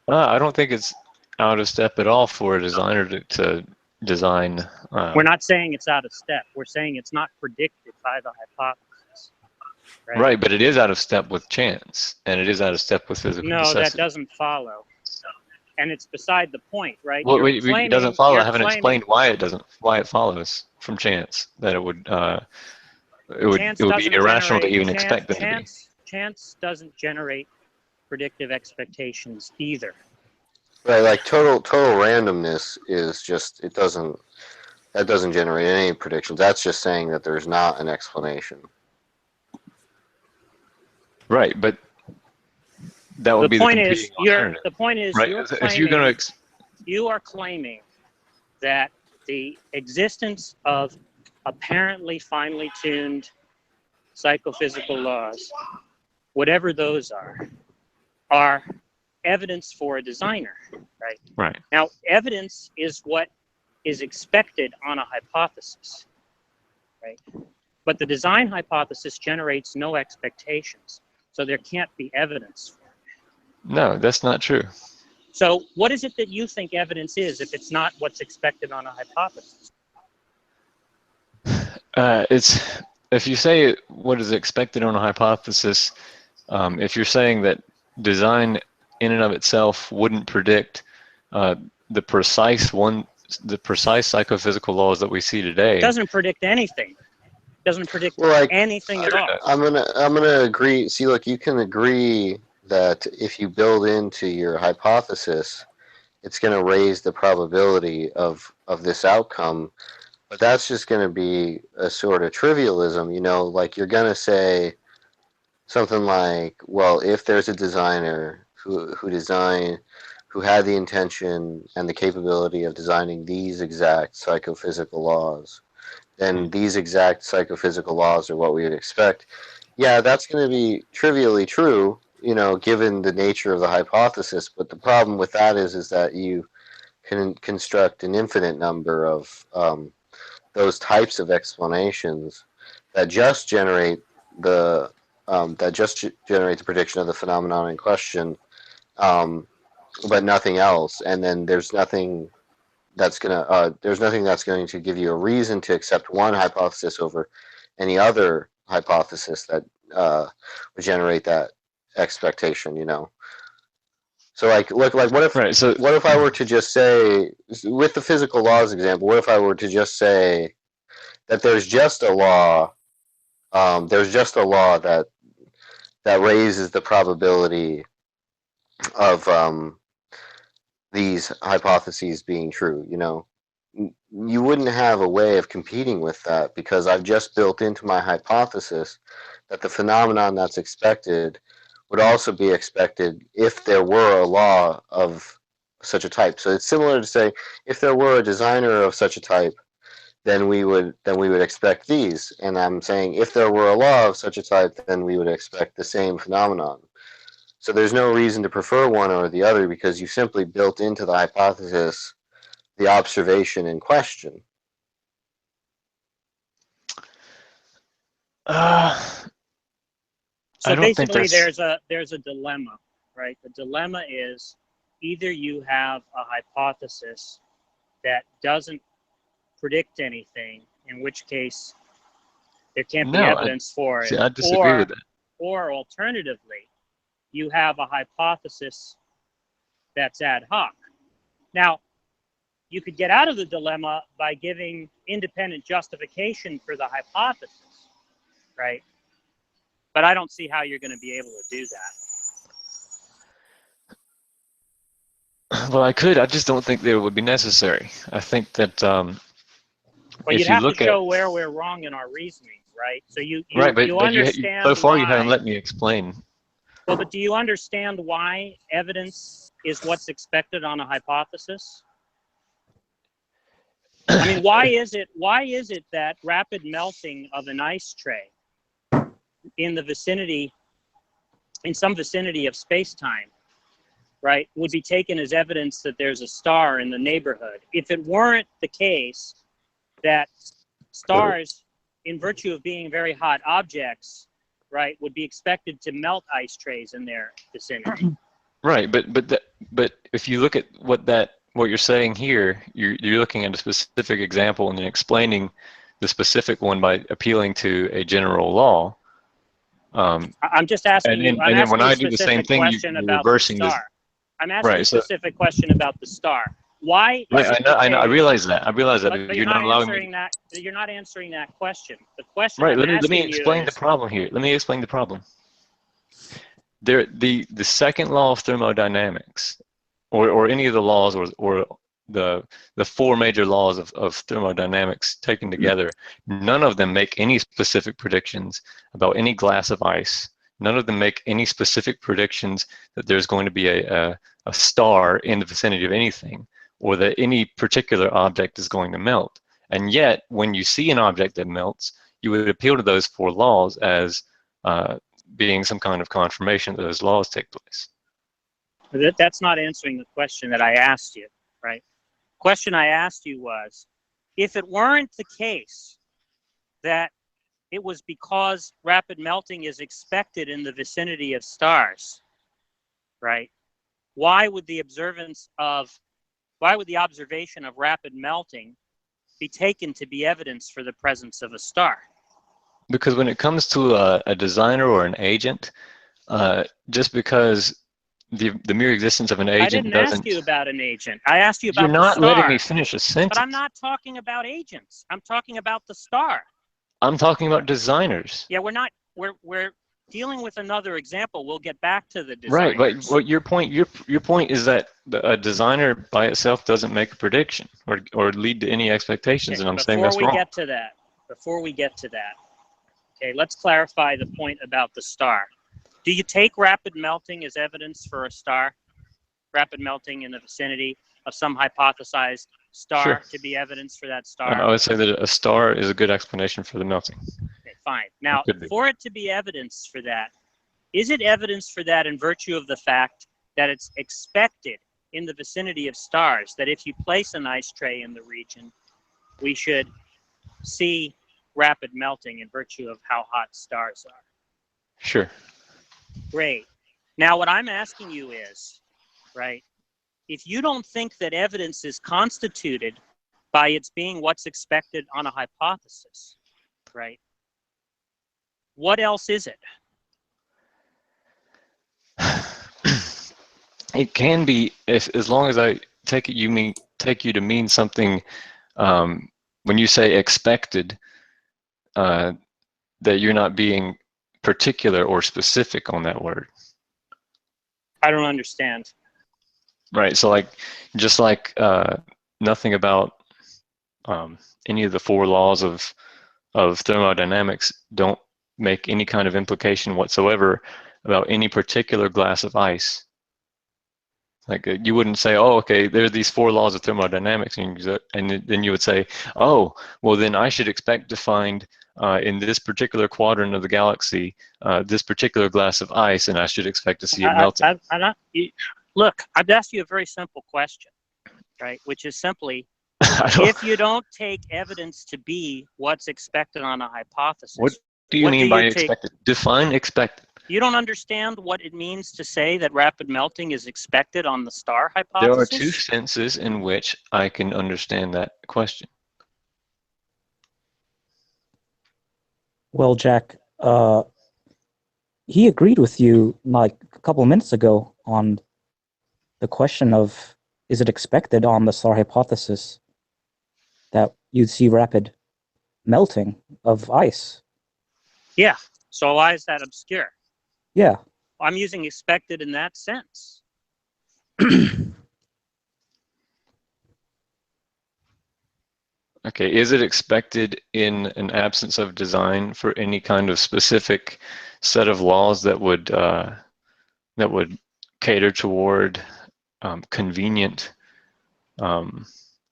I don't think it's out of step at all for a designer to design. We're not saying it's out of step. We're saying it's not predicted by the hypothesis. Right, but it is out of step with chance, and it is out of step with physical necessity. No, that doesn't follow. And it's beside the point, right? Well, it doesn't follow. I haven't explained why it follows from chance, that it would be irrational to even expect them to be. Chance doesn't generate predictive expectations either. Right, like total randomness is just that doesn't generate any predictions. That's just saying that there's not an explanation. Right, but that would be the competing alternative. The point is, right? If you're going to you are claiming that the existence of apparently finely tuned psychophysical laws, whatever those are evidence for a designer, right? Right. Now, evidence is what is expected on a hypothesis, right? But the design hypothesis generates no expectations, so there can't be evidence for it. No, that's not true. So what is it that you think evidence is if it's not what's expected on a hypothesis? It's if you say what is expected on a hypothesis, if you're saying that design in and of itself wouldn't predict the precise psychophysical laws that we see today. It doesn't predict anything. It doesn't predict anything at all. I'm gonna agree. See, look, you can agree that if you build into your hypothesis, it's going to raise the probability of this outcome, but that's just going to be a sort of trivialism, like you're going to say something like, well, if there's a designer who had the intention and the capability of designing these exact psychophysical laws, then these exact psychophysical laws are what we would expect. Yeah, that's going to be trivially true, given the nature of the hypothesis. But the problem with that is that you can construct an infinite number of those types of explanations that just generate the prediction of the phenomenon in question, but nothing else. And then there's nothing that's going to give you a reason to accept one hypothesis over any other hypothesis that would generate that expectation. You know. So like what if Right. So what if I were to just say, with the physical laws example, what if I were to just say that there's just a law that raises the probability of these hypotheses being true, you know? You wouldn't have a way of competing with that, because I've just built into my hypothesis that the phenomenon that's expected would also be expected if there were a law of such a type. So it's similar to say, if there were a designer of such a type, then we would expect these. And I'm saying, if there were a law of such a type, then we would expect the same phenomenon. So there's no reason to prefer one or the other, because you simply built into the hypothesis the observation in question. So I don't think basically, that's there's a dilemma, right? The dilemma is either you have a hypothesis that doesn't predict anything, in which case there can't be evidence for it. See, I disagree with that. Or alternatively, you have a hypothesis that's ad hoc. Now, you could get out of the dilemma by giving independent justification for the hypothesis, right? But I don't see how you're going to be able to do that. Well, I could. I just don't think that it would be necessary. I think that Well, if you'd you have look to show where we're wrong in our reasoning, right? So you but understand so far why, you haven't let me explain. Well, but do you understand why evidence is what's expected on a hypothesis? I mean, why is it that rapid melting of an ice tray in some vicinity of space-time, right, would be taken as evidence that there's a star in the neighborhood, if it weren't the case that stars, in virtue of being very hot objects, right, would be expected to melt ice trays in their vicinity? Right, but if you look at what you're saying here, you're looking at a specific example and then explaining the specific one by appealing to a general law. I'm just asking you. I'm then when asking I a do the same specific thing, question you're about the reversing this. star. I'm asking a Right, so specific question about the star. Why? right, is it I know, I the case- realize that. I realize that, But but you're you're not not allowing me. answering that. You're not answering that question. The question Right, I'm let me asking explain you the is, problem here. Let me explain the problem. The second law of thermodynamics, or any of the laws, or the four major laws of thermodynamics taken together, none of them make any specific predictions about any glass of ice. None of them make any specific predictions that there's going to be a star in the vicinity of anything, or that any particular object is going to melt. And yet, when you see an object that melts, you would appeal to those four laws as being some kind of confirmation that those laws take place. that's not answering the question that I asked you, right? The question I asked you was, if it weren't the case that it was because rapid melting is expected in the vicinity of stars, right? Why would the observation of rapid melting be taken to be evidence for the presence of a star? Because when it comes to a designer or an agent, just because the mere existence of an agent I didn't doesn't... ask you about an agent. I asked you You're about the not star. letting me finish a sentence. But I'm not talking about agents. I'm talking about the star. I'm talking about designers. Yeah, we're dealing with another example. We'll get back to the Right, designers. but what your point is that a designer by itself doesn't make a prediction or lead to any expectations, and I'm saying that's wrong. Before we get to that, okay, let's clarify the point about the star. Do you take rapid melting as evidence for a star? Rapid melting in the vicinity of some hypothesized star Sure. to be evidence for that star? I would say that a star is a good explanation for the melting. Okay, fine. Now, It could be. for it to be evidence for that, is it evidence for that in virtue of the fact that it's expected in the vicinity of stars that if you place an ice tray in the region, we should see rapid melting in virtue of how hot stars are. Sure. Great. Now, what I'm asking you is, right, if you don't think that evidence is constituted by its being what's expected on a hypothesis, right, what else is it? It can be, as long as I take it, take you to mean something. When you say expected, that you're not being particular or specific on that word. I don't understand. Right. So, like, just like nothing about any of the 4 laws of thermodynamics don't make any kind of implication whatsoever about any particular glass of ice. Like, you wouldn't say, oh, okay, there are these 4 laws of thermodynamics, and then you would say, oh, well, then I should expect to find in this particular quadrant of the galaxy this particular glass of ice, and I should expect to see it melting. Look, I've asked you a very simple question, right? Which is simply, if you don't take evidence to be what's expected on a hypothesis, what do you mean by expected? Define expected. You don't understand what it means to say that rapid melting is expected on the star hypothesis? There are 2 senses in which I can understand that question. Well, Jack, he agreed with you like a couple of minutes ago on the question of, is it expected on the star hypothesis that you'd see rapid melting of ice? Yeah. So why is that obscure? Yeah. I'm using expected in that sense. Okay, is it expected in an absence of design for any kind of specific set of laws that would cater toward convenient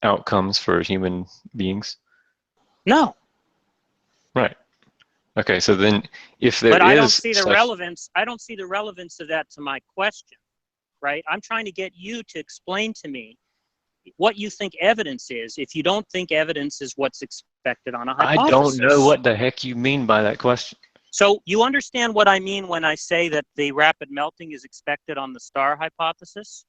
outcomes for human beings? No. Right. Okay, so then if there is, but I don't see the relevance. I don't see the relevance of that to my question, right? I'm trying to get you to explain to me what you think evidence is if you don't think evidence is what's expected on a hypothesis. I don't know what the heck you mean by that question. So you understand what I mean when I say that the rapid melting is expected on the star hypothesis?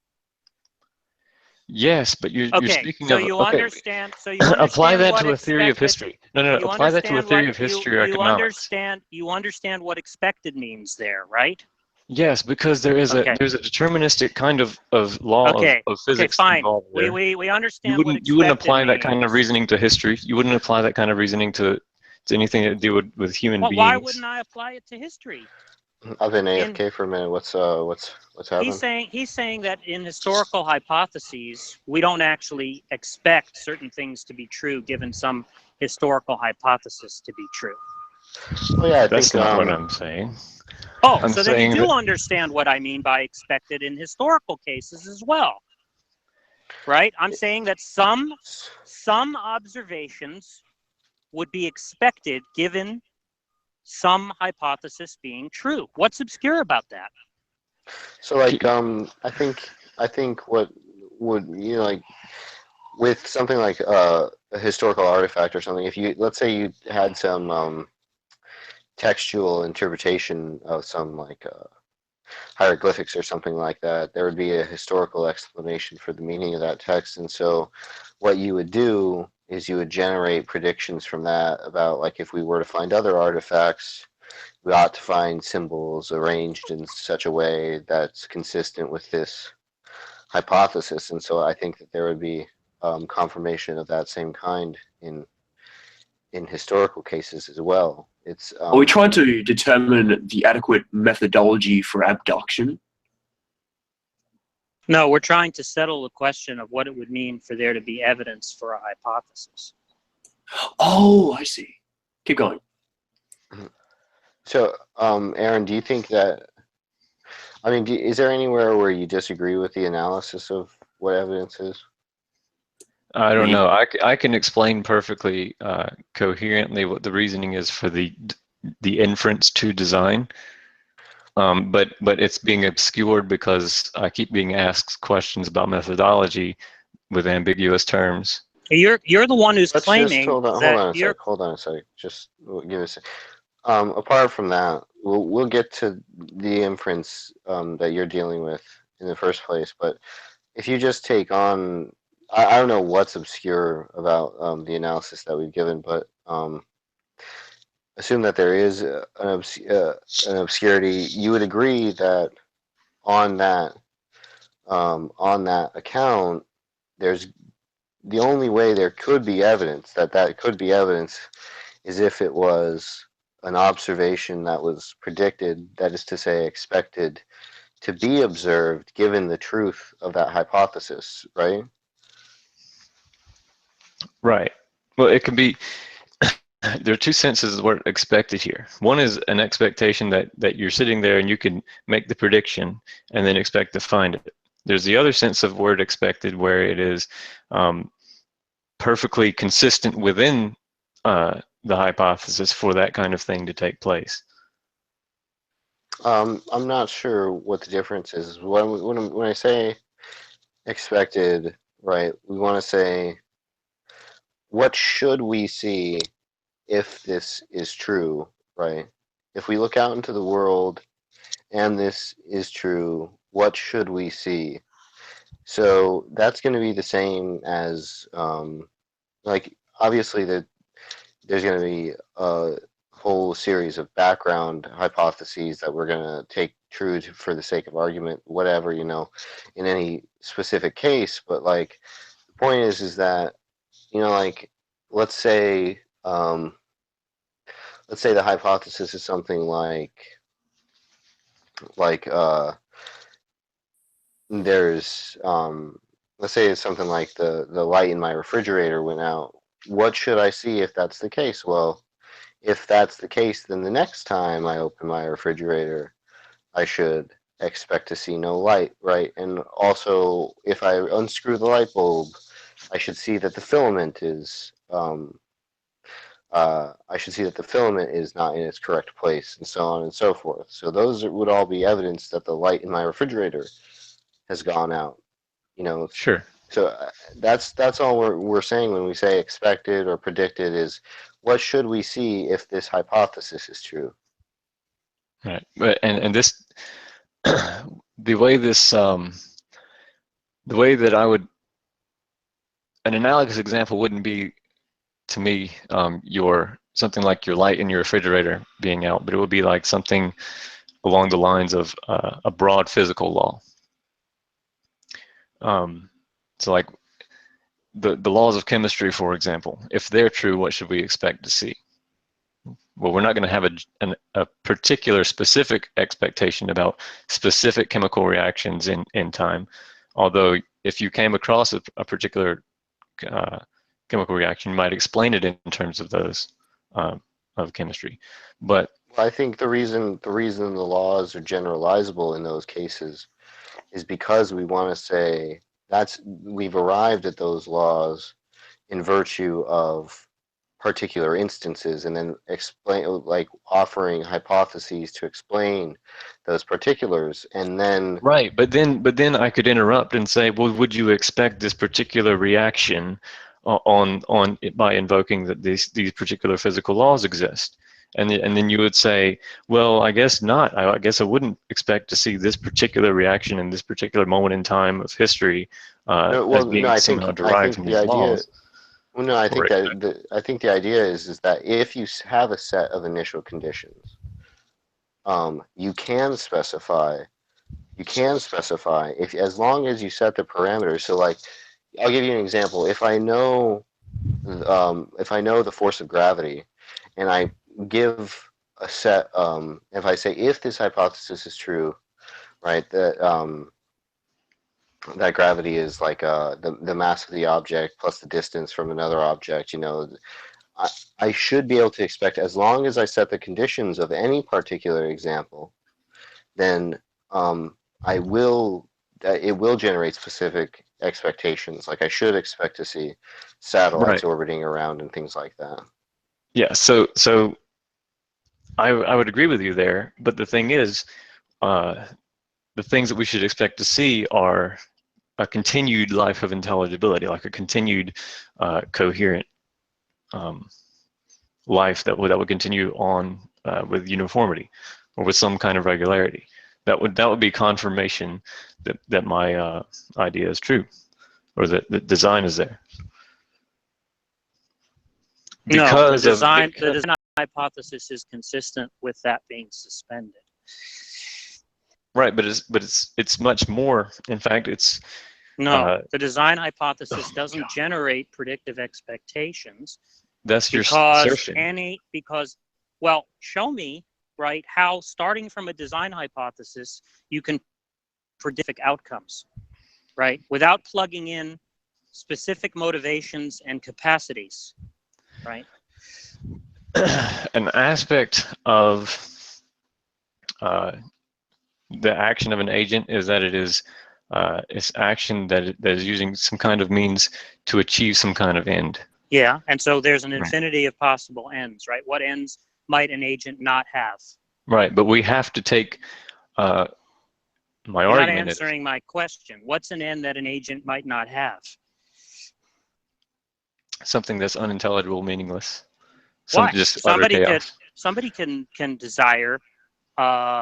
Yes, but you're speaking so of... you okay, understand. So you understand apply that what to a theory of history. No, apply that to a theory of history or economics. You understand what expected means there, right? Yes, because there's a deterministic kind of law of physics involved there. We understand you wouldn't apply that kind of reasoning to history. You wouldn't apply that kind of reasoning to anything to do with human beings. Why wouldn't I apply it to history? I've been AFK for a minute. What's happening? He's saying that in historical hypotheses, we don't actually expect certain things to be true given some historical hypothesis to be true. Well, yeah, that's not what I'm saying. Oh, so then you do understand what I mean by expected in historical cases as well, right? I'm saying that some observations would be expected given some hypothesis being true. What's obscure about that? So, like, I think what would, like, with something like a historical artifact or something, if you, let's say you had some textual interpretation of some, like, hieroglyphics or something like that, there would be a historical explanation for the meaning of that text. And so what you would do is you would generate predictions from that about, like, if we were to find other artifacts, we ought to find symbols arranged in such a way that's consistent with this hypothesis. And so I think that there would be confirmation of that same kind in historical cases as well. It's are we trying to determine the adequate methodology for abduction? No, we're trying to settle the question of what it would mean for there to be evidence for a hypothesis. Oh, I see. Keep going. So, Aaron, do you think that, I mean, is there anywhere where you disagree with the analysis of what evidence is? I don't know. I can explain perfectly coherently what the reasoning is for the inference to design, but it's being obscured because I keep being asked questions about methodology with ambiguous terms. You're the one who's Let's claiming just hold that on a you're. sec. Hold on a sec. Just give us. Apart from that, we'll get to the inference that you're dealing with in the first place. But if you just take on, I don't know what's obscure about the analysis that we've given, but assume that there is an obscurity. You would agree that on that account, there's the only way there could be evidence that could be evidence is if it was an observation that was predicted, that is to say, expected to be observed given the truth of that hypothesis, right? Right. Well, it can be. There are two senses of the word expected here. One is an expectation that you're sitting there and you can make the prediction and then expect to find it. There's the other sense of word expected where it is perfectly consistent within the hypothesis for that kind of thing to take place. I'm not sure what the difference is. When I say expected, right, we want to say, what should we see if this is true, right? If we look out into the world and this is true, what should we see? So that's going to be the same as, like, obviously there's going to be a whole series of background hypotheses that we're going to take true for the sake of argument, whatever, you know, in any specific case. But like, the point is that, you know, like, let's say the hypothesis is something like there's let's say it's something like the light in my refrigerator went out. What should I see if that's the case? Well, if that's the case, then the next time I open my refrigerator, I should expect to see no light, right? And also, if I unscrew the light bulb, I should see that the filament is not in its correct place, and so on and so forth. So those would all be evidence that the light in my refrigerator has gone out. You know, Sure. so that's all we're saying when we say expected or predicted is what should we see if this hypothesis is true. Right. But and this the way that I would, an analogous example wouldn't be to me your something like your light in your refrigerator being out, but it would be like something along the lines of a broad physical law. So like the laws of chemistry, for example, if they're true, what should we expect to see? Well, we're not going to have a particular specific expectation about specific chemical reactions in time. Although if you came across a particular chemical reaction, you might explain it in terms of those of chemistry. But I think the reason the laws are generalizable in those cases is because we want to say we've arrived at those laws in virtue of particular instances, and then explain, like offering hypotheses to explain those particulars, and then right. But then I could interrupt and say, well, would you expect this particular reaction on by invoking that these particular physical laws exist? And then you would say, well, I guess not. I guess I wouldn't expect to see this particular reaction in this particular moment in time of history as being somehow derived from these laws. Well, no, I think the idea is that if you have a set of initial conditions, you can specify if, as long as you set the parameters. So, like, I'll give you an example. If I know the force of gravity, and I give a set, if I say if this hypothesis is true, right, that gravity is like the mass of the object plus the distance from another object, you know, I should be able to expect, as long as I set the conditions of any particular example, then it will generate specific expectations. Like, I should expect to see satellites orbiting around and things like that. Yeah, so I would agree with you there, but the thing is, the things that we should expect to see are a continued life of intelligibility, like a continued coherent life that would continue on with uniformity or with some kind of regularity. That would be confirmation that my idea is true, or that the design is there. No, the design hypothesis is consistent with that being suspended. Right, but it's much more. In fact, it's no. The design hypothesis doesn't generate predictive expectations. That's your assertion. Well, show me, right, how starting from a design hypothesis you can predict outcomes, right, without plugging in specific motivations and capacities, right? An aspect of the action of an agent is that it is it's action that is using some kind of means to achieve some kind of end. Yeah, and so there's an infinity of possible ends, right? What ends might an agent not have? Right, but we have to take my You're argument. Not answering my question. What's an end that an agent might not have? Something that's unintelligible, meaningless. Why? Just somebody can desire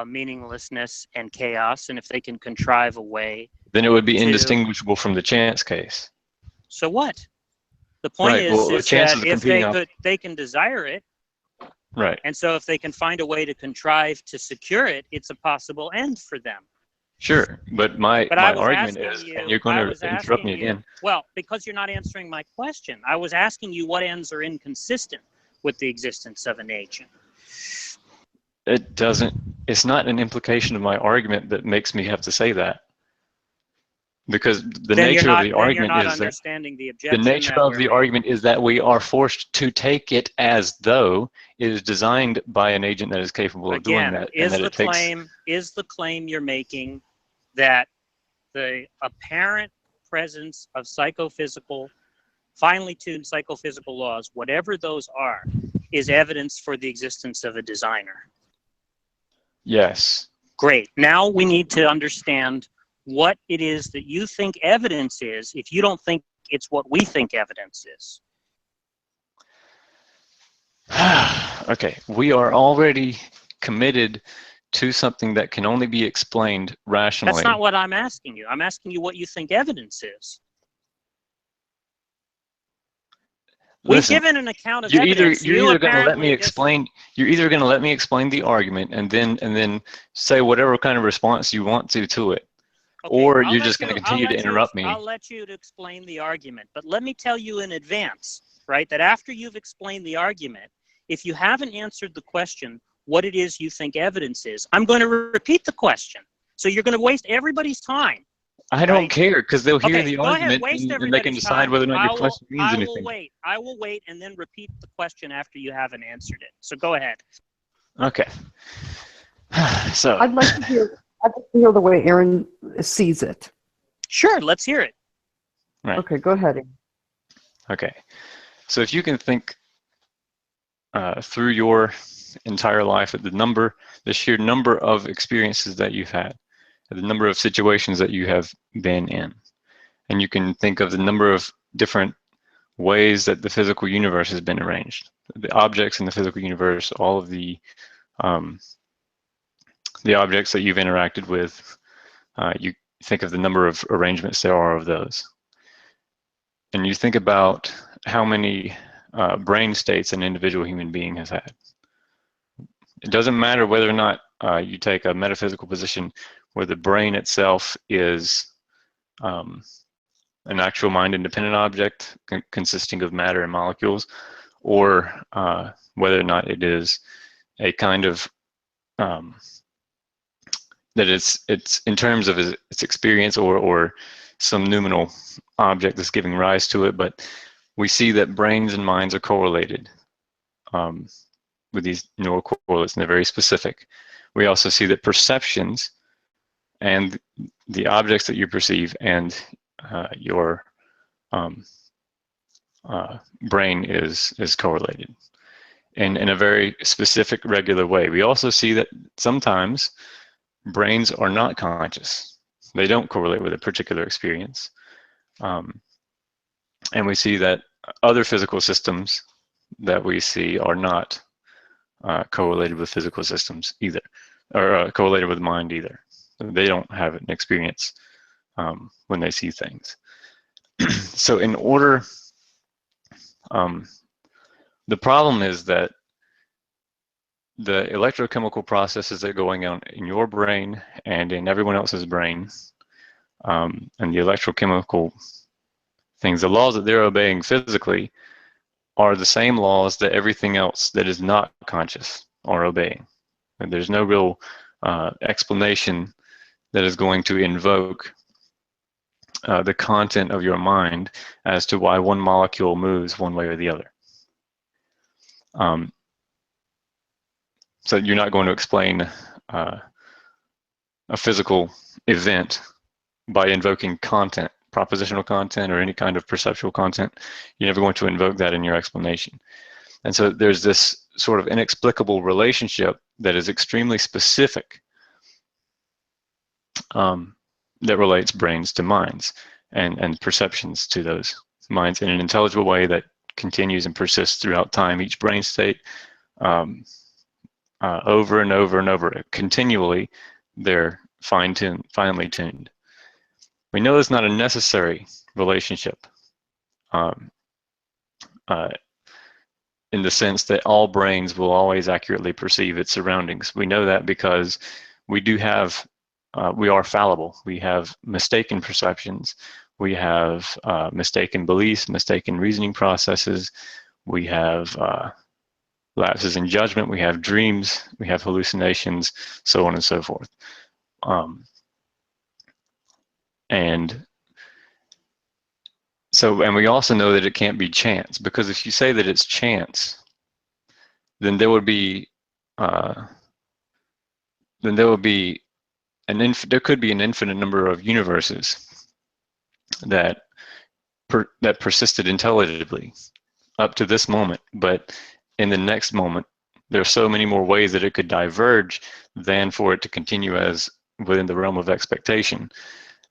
meaninglessness and chaos, and if they can contrive a way, then it would be indistinguishable from the chance case. So what? The point is that if they can desire it, right? And so if they can find a way to contrive to secure it, it's a possible end for them. Sure, but my argument is, and you're going to interrupt me again. Well, because you're not answering my question. I was asking you what ends are inconsistent with the existence of an agent. It doesn't. It's not an implication of my argument that makes me have to say that. Because the nature of the argument is that the nature of the argument is that we are forced to take it as though it is designed by an agent that is capable of doing that. Is the claim you're making that the apparent presence of finely tuned psychophysical laws, whatever those are, is evidence for the existence of a designer? Yes. Great. Now we need to understand what it is that you think evidence is if you don't think it's what we think evidence is. Okay, we are already committed to something that can only be explained rationally. That's not what I'm asking you. I'm asking you what you think evidence is. We've given an account of evidence. You're either going to let me explain. You're either going to let me explain the argument and then say whatever kind of response you want to it. Okay, or you're just going to continue to interrupt me. I'll let you to explain the argument, but let me tell you in advance, right, that after you've explained the argument, if you haven't answered the question, what it is you think evidence is, I'm going to repeat the question. So you're going to waste everybody's time. I don't care, because they'll hear the argument and they can decide whether or not your question means anything. I will wait and then repeat the question after you haven't answered it. So go ahead. Okay. So I'd like to hear the way Aaron sees it. Sure, let's hear it. Right. Okay, go ahead. Okay. So if you can think through your entire life at the sheer number of experiences that you've had, at the number of situations that you have been in, and you can think of the number of different ways that the physical universe has been arranged, the objects in the physical universe, all of the objects that you've interacted with, you think of the number of arrangements there are of those. And you think about how many brain states an individual human being has had. It doesn't matter whether or not you take a metaphysical position where the brain itself is an actual mind-independent object consisting of matter and molecules, or whether or not it is a kind of that it's in terms of its experience or some noumenal object that's giving rise to it. But we see that brains and minds are correlated with these neural correlates, and they're very specific. We also see that perceptions and the objects that you perceive and your brain is correlated in a very specific, regular way. We also see that sometimes brains are not conscious. They don't correlate with a particular experience. And we see that other physical systems that we see are not correlated with physical systems either, or correlated with mind either. They don't have an experience when they see things. So in order, the problem is that the electrochemical processes that are going on in your brain and in everyone else's brain, and the electrochemical things, the laws that they're obeying physically, are the same laws that everything else that is not conscious are obeying. And there's no real explanation that is going to invoke the content of your mind as to why one molecule moves one way or the other. So you're not going to explain a physical event by invoking content, propositional content, or any kind of perceptual content. You're never going to invoke that in your explanation. And so there's this sort of inexplicable relationship that is extremely specific that relates brains to minds and perceptions to those minds in an intelligible way that continues and persists throughout time. Each brain state, over and over and over, continually, they're finely tuned. We know it's not a necessary relationship in the sense that all brains will always accurately perceive its surroundings. We know that because we do have, we are fallible. We have mistaken perceptions. We have mistaken beliefs, mistaken reasoning processes. We have lapses in judgment. We have dreams. We have hallucinations, so on and so forth. And we also know that it can't be chance, because if you say that it's chance, then there would be there could be an infinite number of universes that persisted intelligibly up to this moment, but in the next moment there are so many more ways that it could diverge than for it to continue as within the realm of expectation,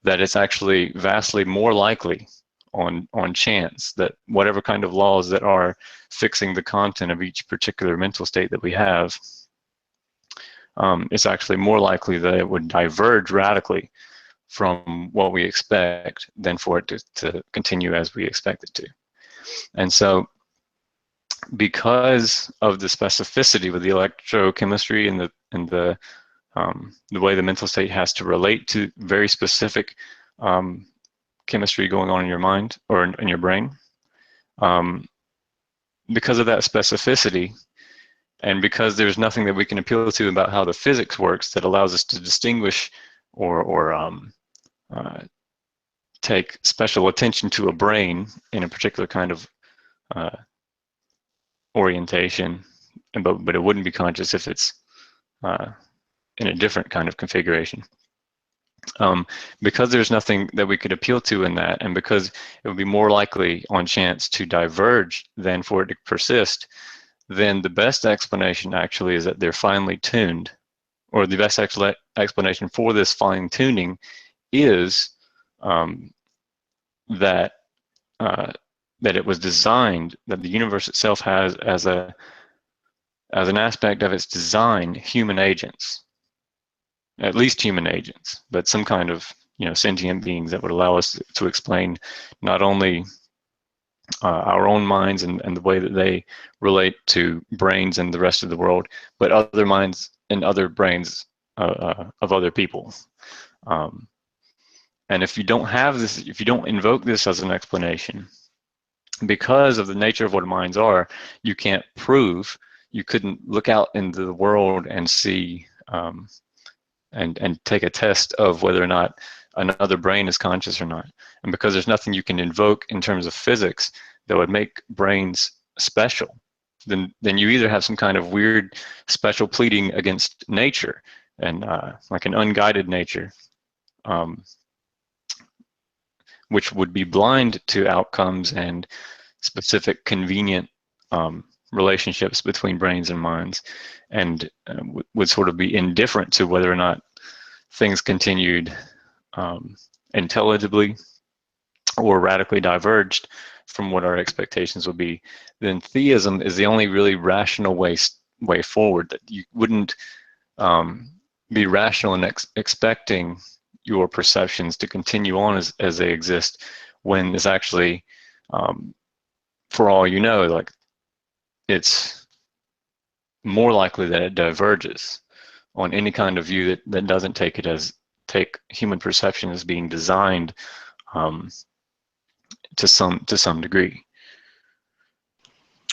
that it's actually vastly more likely on chance that whatever kind of laws that are fixing the content of each particular mental state that we have, it's actually more likely that it would diverge radically from what we expect than for it to continue as we expect it to. And so because of the specificity with the electrochemistry and the way the mental state has to relate to very specific chemistry going on in your mind or in your brain, because of that specificity, and because there's nothing that we can appeal to about how the physics works that allows us to distinguish or take special attention to a brain in a particular kind of orientation, but it wouldn't be conscious if it's in a different kind of configuration. Because there's nothing that we could appeal to in that, and because it would be more likely on chance to diverge than for it to persist, then the best explanation actually is that they're finely tuned, or the best explanation for this fine tuning is that it was designed, that the universe itself has as an aspect of its design human agents, at least human agents, but some kind of sentient beings that would allow us to explain not only our own minds and the way that they relate to brains and the rest of the world, but other minds and other brains of other people. And if you don't have this, if you don't invoke this as an explanation, because of the nature of what minds are, you can't prove, you couldn't look out into the world and see and take a test of whether or not another brain is conscious or not. And because there's nothing you can invoke in terms of physics that would make brains special, then you either have some kind of weird special pleading against nature, and like an unguided nature, which would be blind to outcomes and specific convenient relationships between brains and minds, and would sort of be indifferent to whether or not things continued intelligibly or radically diverged from what our expectations would be, then theism is the only really rational way forward. That you wouldn't be rational in expecting your perceptions to continue on as they exist, when it's actually, for all you know, like it's more likely that it diverges on any kind of view that doesn't take human perception as being designed to some degree.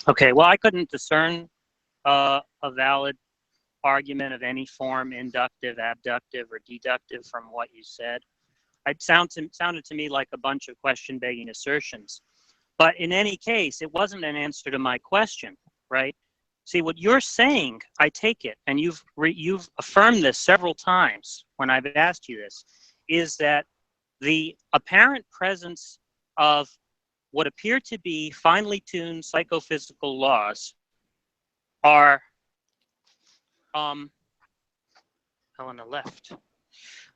Okay, well, I couldn't discern a valid argument of any form, inductive, abductive, or deductive, from what you said. It sounded to me like a bunch of question-begging assertions. But in any case, it wasn't an answer to my question, right? See, what you're saying, I take it, and you've affirmed this several times when I've asked you this, is that the apparent presence of what appear to be finely tuned psychophysical laws are, Helena left.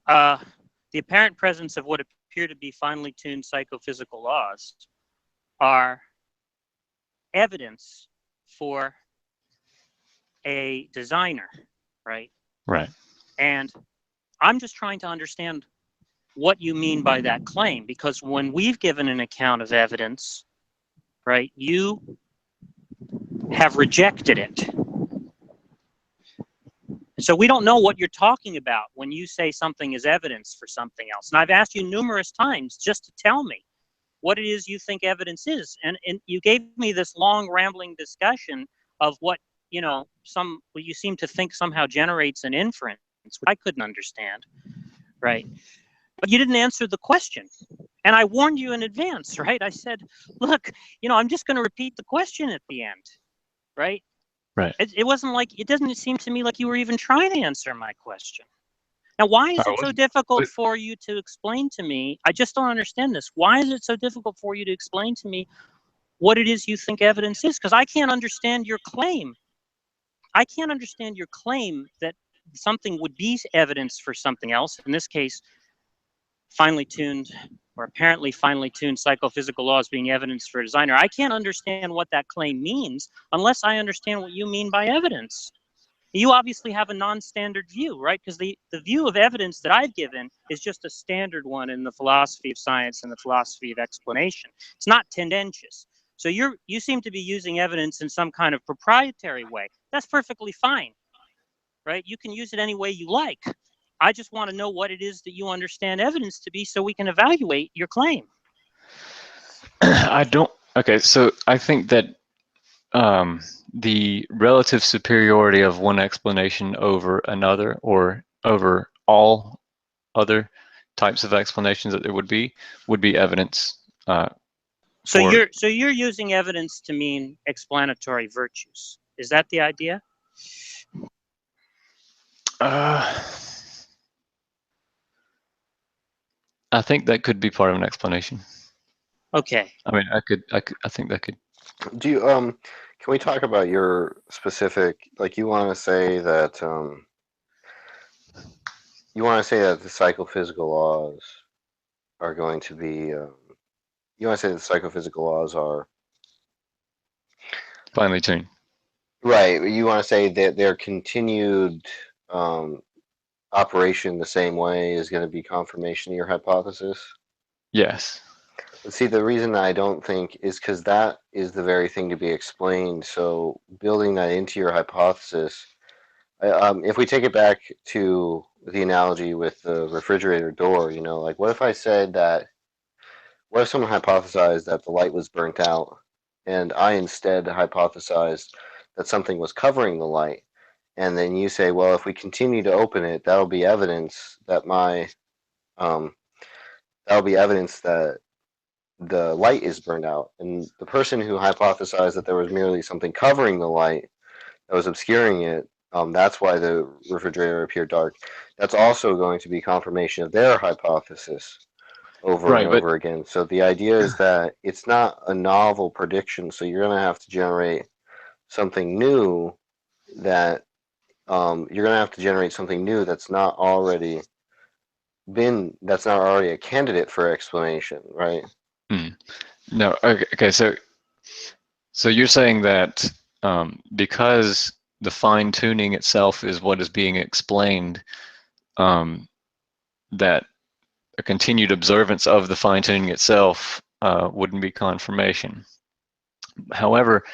The apparent presence of what appear to be finely tuned psychophysical laws are evidence for a designer, right? Right. And I'm just trying to understand what you mean by that claim, because when we've given an account of evidence, right, you have rejected it. So we don't know what you're talking about when you say something is evidence for something else. And I've asked you numerous times just to tell me what it is you think evidence is. And you gave me this long rambling discussion of what, what you seem to think somehow generates an inference, which I couldn't understand, right? But you didn't answer the question. And I warned you in advance, right? I said, look, I'm just going to repeat the question at the end, right? Right. It wasn't like, it doesn't seem to me like you were even trying to answer my question. Now, why is it so difficult for you to explain to me? I just don't understand this. Why is it so difficult for you to explain to me what it is you think evidence is? Because I can't understand your claim. I can't understand your claim that something would be evidence for something else. In this case, finely tuned or apparently finely tuned psychophysical laws being evidence for a designer. I can't understand what that claim means unless I understand what you mean by evidence. You obviously have a non-standard view, right? Because the view of evidence that I've given is just a standard one in the philosophy of science and the philosophy of explanation. It's not tendentious. So you seem to be using evidence in some kind of proprietary way. That's perfectly fine, right? You can use it any way you like. I just want to know what it is that you understand evidence to be so we can evaluate your claim. Okay, so I think that the relative superiority of one explanation over another, or over all other types of explanations that there would be evidence. So you're using evidence to mean explanatory virtues. Is that the idea? I think that could be part of an explanation. Okay. I mean, I think that could. Do you can we talk about your specific, like, you want to say that the psychophysical laws are going to be you want to say that the psychophysical laws are Finely tuned. right. You want to say that their continued operation the same way is going to be confirmation of your hypothesis? Yes. See, the reason I don't think is because that is the very thing to be explained. So building that into your hypothesis, if we take it back to the analogy with the refrigerator door, like, what if someone hypothesized that the light was burnt out, and I instead hypothesized that something was covering the light, and then you say, well, if we continue to open it, that'll be evidence that the light is burned out. And the person who hypothesized that there was merely something covering the light that was obscuring it, that's why the refrigerator appeared dark. That's also going to be confirmation of their hypothesis over and over again. So the idea is that it's not a novel prediction, so you're going to have to generate something new that's not already that's not already a candidate for explanation, right? No. Okay. So you're saying that because the fine tuning itself is what is being explained, that a continued observance of the fine tuning itself wouldn't be confirmation. However,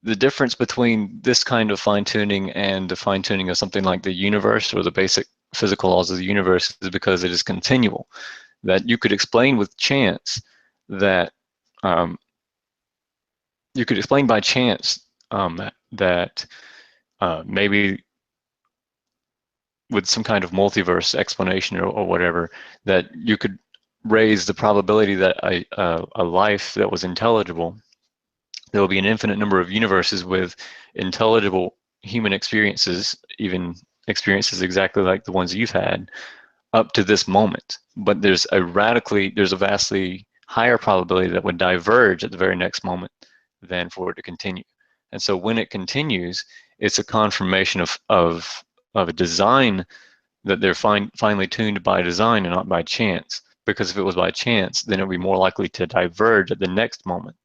the difference between this kind of fine tuning and the fine tuning of something like the universe or the basic physical laws of the universe is because it is continual. That you could explain with chance that you could explain by chance that maybe with some kind of multiverse explanation or whatever, that you could raise the probability that a life that was intelligible, there will be an infinite number of universes with intelligible human experiences, even experiences exactly like the ones you've had, up to this moment. But there's a vastly higher probability that would diverge at the very next moment than for it to continue. And so when it continues, it's a confirmation of a design that they're finely tuned by design and not by chance. Because if it was by chance, then it would be more likely to diverge at the next moment.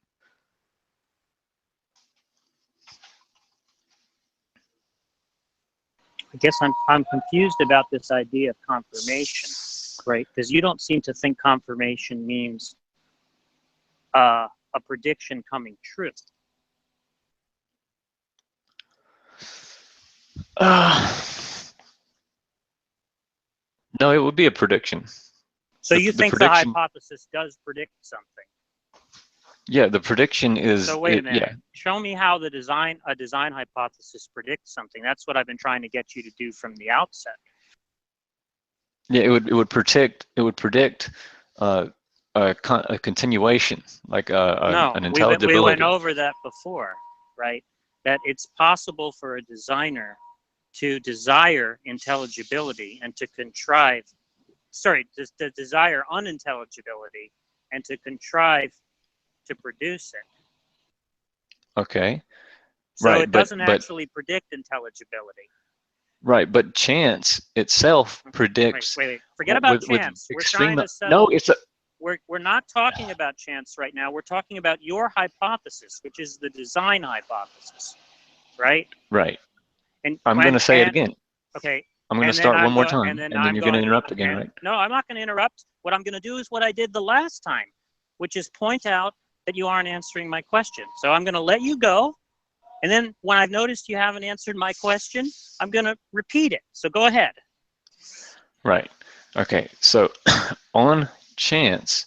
I guess I'm confused about this idea of confirmation, right? Because you don't seem to think confirmation means a prediction coming true. No, it would be a prediction. So you think the hypothesis does predict something? Yeah, the prediction is. So wait a minute. Yeah. Show me how a design hypothesis predicts something. That's what I've been trying to get you to do from the outset. Yeah, it would predict a continuation, like an intelligibility. We went over that before, right? That it's possible for a designer to desire intelligibility and to contrive, to desire unintelligibility and to contrive to produce it. Okay. So right, it doesn't actually predict intelligibility. Right, but chance itself predicts. Wait. Forget about chance. We're trying to settle. No, it's a. We're not talking about chance right now. We're talking about your hypothesis, which is the design hypothesis, right? Right. And I'm going to say it again. Okay. I'm going to start one more time, and then you're going to interrupt again, right? No, I'm not going to interrupt. What I'm going to do is what I did the last time, which is point out that you aren't answering my question. So I'm going to let you go, and then when I've noticed you haven't answered my question, I'm going to repeat it. So go ahead. Right. Okay. So on chance,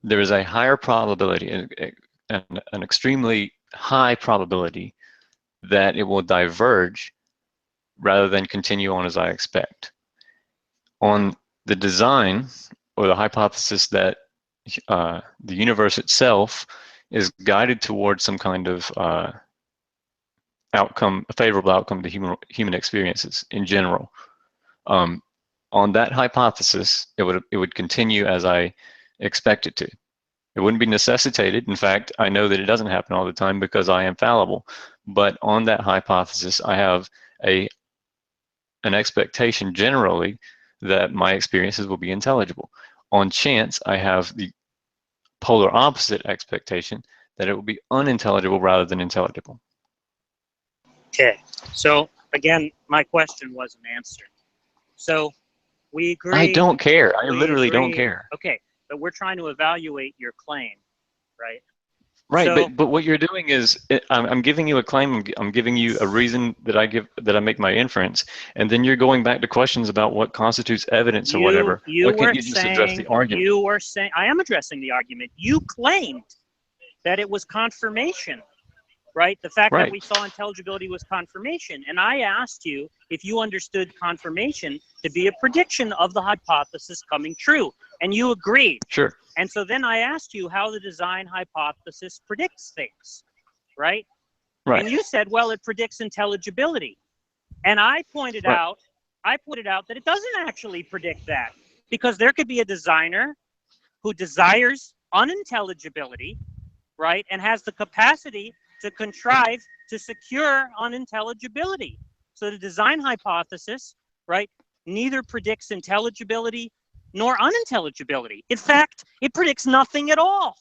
there is a higher probability, an extremely high probability that it will diverge rather than continue on as I expect. On the design or the hypothesis that the universe itself is guided towards some kind of outcome, a favorable outcome to human experiences in general. On that hypothesis, it would continue as I expect it to. It wouldn't be necessitated. In fact, I know that it doesn't happen all the time because I am fallible. But on that hypothesis, I have an expectation generally that my experiences will be intelligible. On chance, I have the polar opposite expectation that it will be unintelligible rather than intelligible. Okay. So again, my question wasn't answered. So we agree. I don't care. I literally don't care. Okay, but we're trying to evaluate your claim, right? Right, so, but what you're doing is I'm giving you a claim. I'm giving you a reason that I make my inference, and then you're going back to questions about what constitutes evidence or whatever. Why can't you just address the argument? You were saying I am addressing the argument. You claimed that it was confirmation, right? The fact that we saw intelligibility was confirmation, and I asked you if you understood confirmation to be a prediction of the hypothesis coming true, and you agreed. Sure. And so then I asked you how the design hypothesis predicts things, right? Right. And you said, well, it predicts intelligibility. And I pointed out that it doesn't actually predict that, because there could be a designer who desires unintelligibility, right, and has the capacity to contrive to secure unintelligibility. So the design hypothesis, right, neither predicts intelligibility nor unintelligibility. In fact, it predicts nothing at all,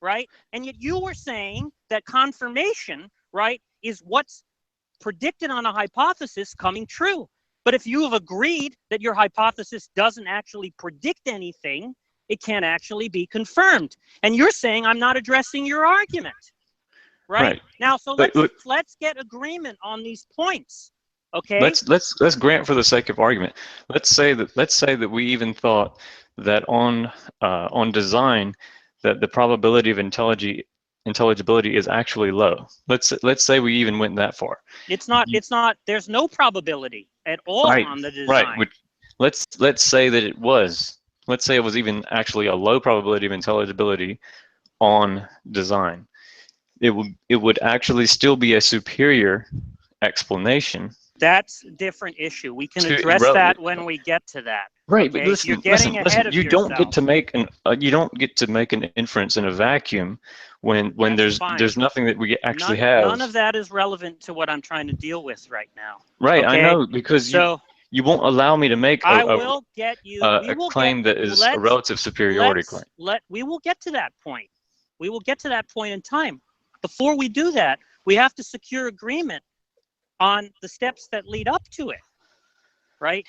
right? And yet you were saying that confirmation, right, is what's predicted on a hypothesis coming true. But if you have agreed that your hypothesis doesn't actually predict anything, it can't actually be confirmed. And you're saying I'm not addressing your argument, right? Now, so let's get agreement on these points, okay? Let's grant for the sake of argument. Let's say that we even thought that on design that the probability of intelligibility is actually low. Let's say we even went that far. It's not. There's no probability at all on the design. Right. Let's say that it was. Let's say it was even actually a low probability of intelligibility on design. It would actually still be a superior explanation. That's a different issue. We can address that when we get to that. Right, okay? but listen, you're getting ahead of you yourself. don't get to make an inference in a vacuum when there's nothing that we actually have. None of that is relevant to what I'm trying to deal with right now. Right, okay? I know, because you won't allow me to make a claim that is a relative superiority claim. We will get to that point. We will get to that point in time. Before we do that, we have to secure agreement on the steps that lead up to it, right?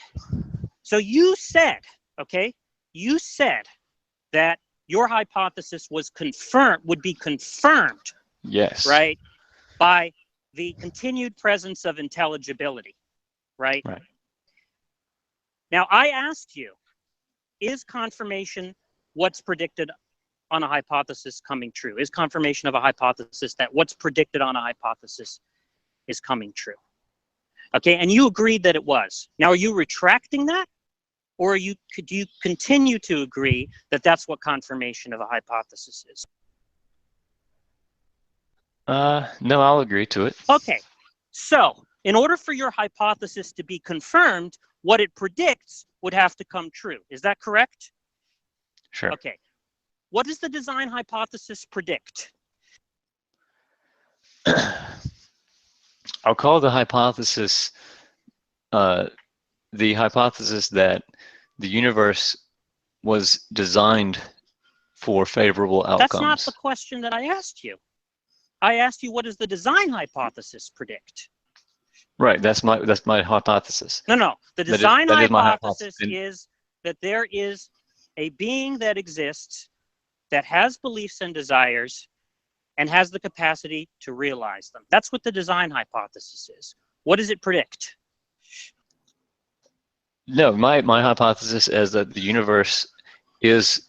So you said, okay, that your hypothesis would be confirmed. Yes. Right? By the continued presence of intelligibility, right? Right. Now, I asked you, is confirmation what's predicted on a hypothesis coming true? Is confirmation of a hypothesis that what's predicted on a hypothesis is coming true? Okay, and you agreed that it was. Now, are you retracting that? Or could you continue to agree that that's what confirmation of a hypothesis is? No, I'll agree to it. Okay, so in order for your hypothesis to be confirmed, what it predicts would have to come true. Is that correct? Sure. Okay. What does the design hypothesis predict? I'll call the hypothesis that the universe was designed for favorable outcomes. That's not the question that I asked you. I asked you, what does the design hypothesis predict? Right, that's my hypothesis. No. The design hypothesis is that there is a being that exists that has beliefs and desires and has the capacity to realize them. That's what the design hypothesis is. What does it predict? No, my hypothesis is that the universe is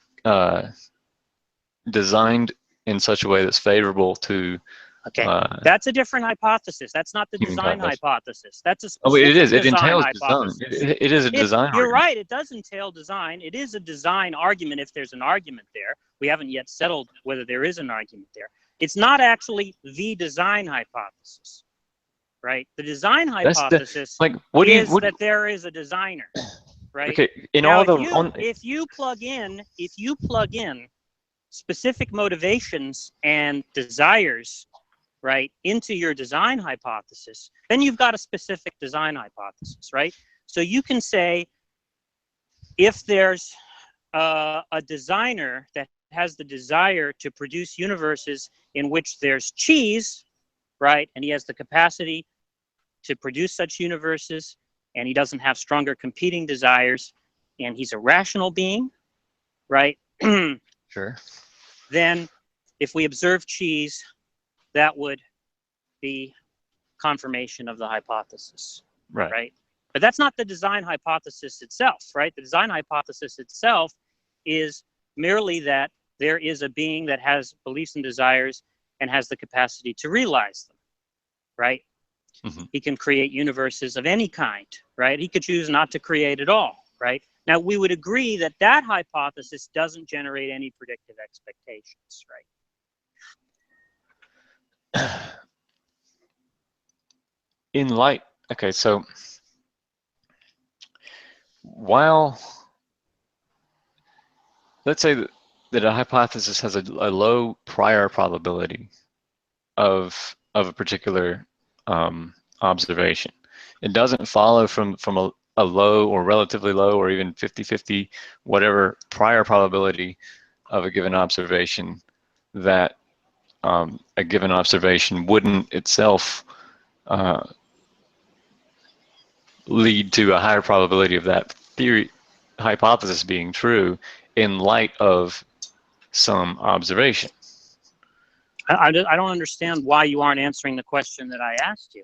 designed in such a way that's favorable to. Okay, that's a different hypothesis. That's not the design hypothesis. That's a specific it is. It entails hypothesis. design. It is a design. You're right. It does entail design. It is a design argument if there's an argument there. We haven't yet settled whether there is an argument there. It's not actually the design hypothesis, right? The design hypothesis is that there is a designer, right? Okay. If you plug in specific motivations and desires, right, into your design hypothesis, then you've got a specific design hypothesis, right? So you can say, if there's a designer that has the desire to produce universes in which there's cheese, right, and he has the capacity to produce such universes, and he doesn't have stronger competing desires, and he's a rational being, right? Sure. Then if we observe cheese, that would be confirmation of the hypothesis, right? But that's not the design hypothesis itself, right? The design hypothesis itself is merely that there is a being that has beliefs and desires and has the capacity to realize them, right? Mm-hmm. He can create universes of any kind, right? He could choose not to create at all, right? Now, we would agree that that hypothesis doesn't generate any predictive expectations, right? In light, okay, so while, let's say that a hypothesis has a low prior probability of a particular observation, it doesn't follow from a low or relatively low or even 50-50, whatever prior probability of a given observation, that a given observation wouldn't itself lead to a higher probability of that theory hypothesis being true in light of some observation. I don't understand why you aren't answering the question that I asked you.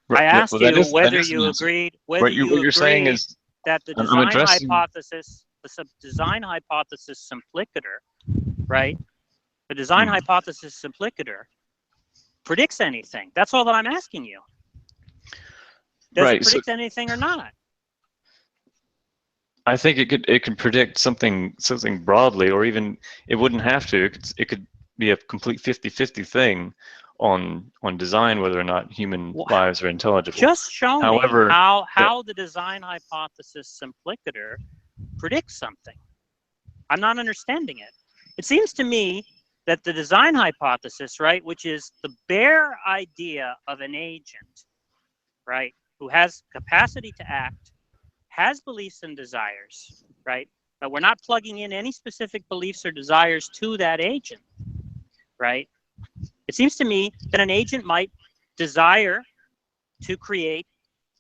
Right. I asked Well, you that whether is an you answer. agreed, What you're saying is, that the I'm design addressing- hypothesis, the design hypothesis simplicator, right? The design hypothesis simplicator predicts anything. That's all that I'm asking you. Does it predict anything or not? I think it could predict something broadly, or even it wouldn't have to. It could be a complete 50-50 thing on design, whether or not human lives are intelligible. Just show me how the design hypothesis simplicator predicts something. I'm not understanding it. It seems to me that the design hypothesis, right, which is the bare idea of an agent, right, who has capacity to act, has beliefs and desires, right? But we're not plugging in any specific beliefs or desires to that agent, right? It seems to me that an agent might desire to create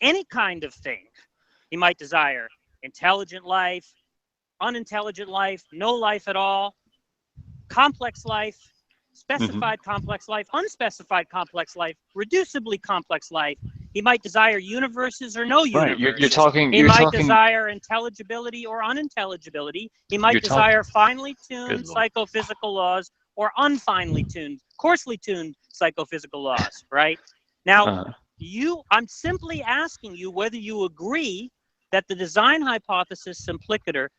any kind of thing. He might desire intelligent life, unintelligent life, no life at all, complex life, specified complex life, unspecified complex life, reducibly complex life. He might desire universes or no universes. Right. He might desire intelligibility or unintelligibility. He might desire finely tuned psychophysical laws or unfinely tuned, coarsely tuned psychophysical laws, right? Now, I'm simply asking you whether you agree that the design hypothesis simplicator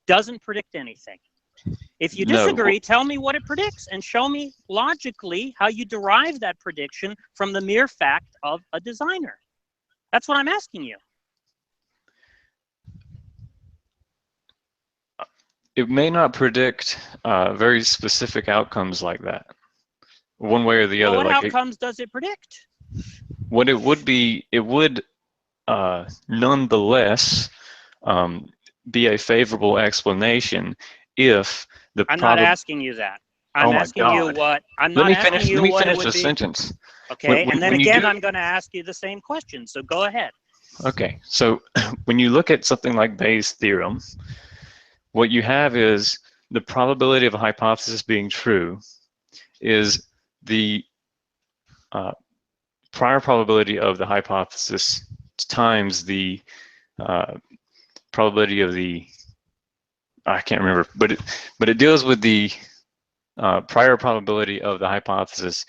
doesn't predict anything. If you disagree, tell me what it predicts and show me logically how you derive that prediction from the mere fact of a designer. That's what I'm asking you. It may not predict very specific outcomes like that, one way or the other. What outcomes does it predict? What it would be, it would nonetheless be a favorable explanation if the I'm not asking you that. I'm asking you what. I'm not asking you what it would be. Let me finish the sentence. Okay, and then again, I'm going to ask you the same question. So go ahead. Okay, so when you look at something like Bayes' theorem, what you have is the probability of a hypothesis being true is the prior probability of the hypothesis times the probability of the, I can't remember, but it deals with the prior probability of the hypothesis,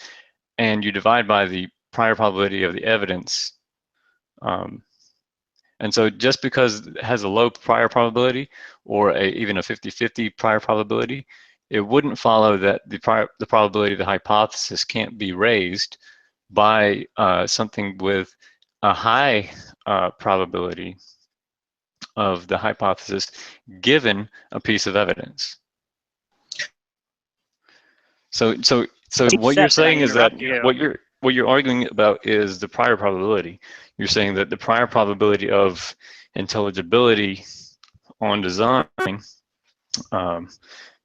and you divide by the prior probability of the evidence. And so just because it has a low prior probability or even a 50-50 prior probability, it wouldn't follow that the probability of the hypothesis can't be raised by something with a high probability of the hypothesis given a piece of evidence. So what you're saying is that what you're arguing about is the prior probability. You're saying that the prior probability of intelligibility on design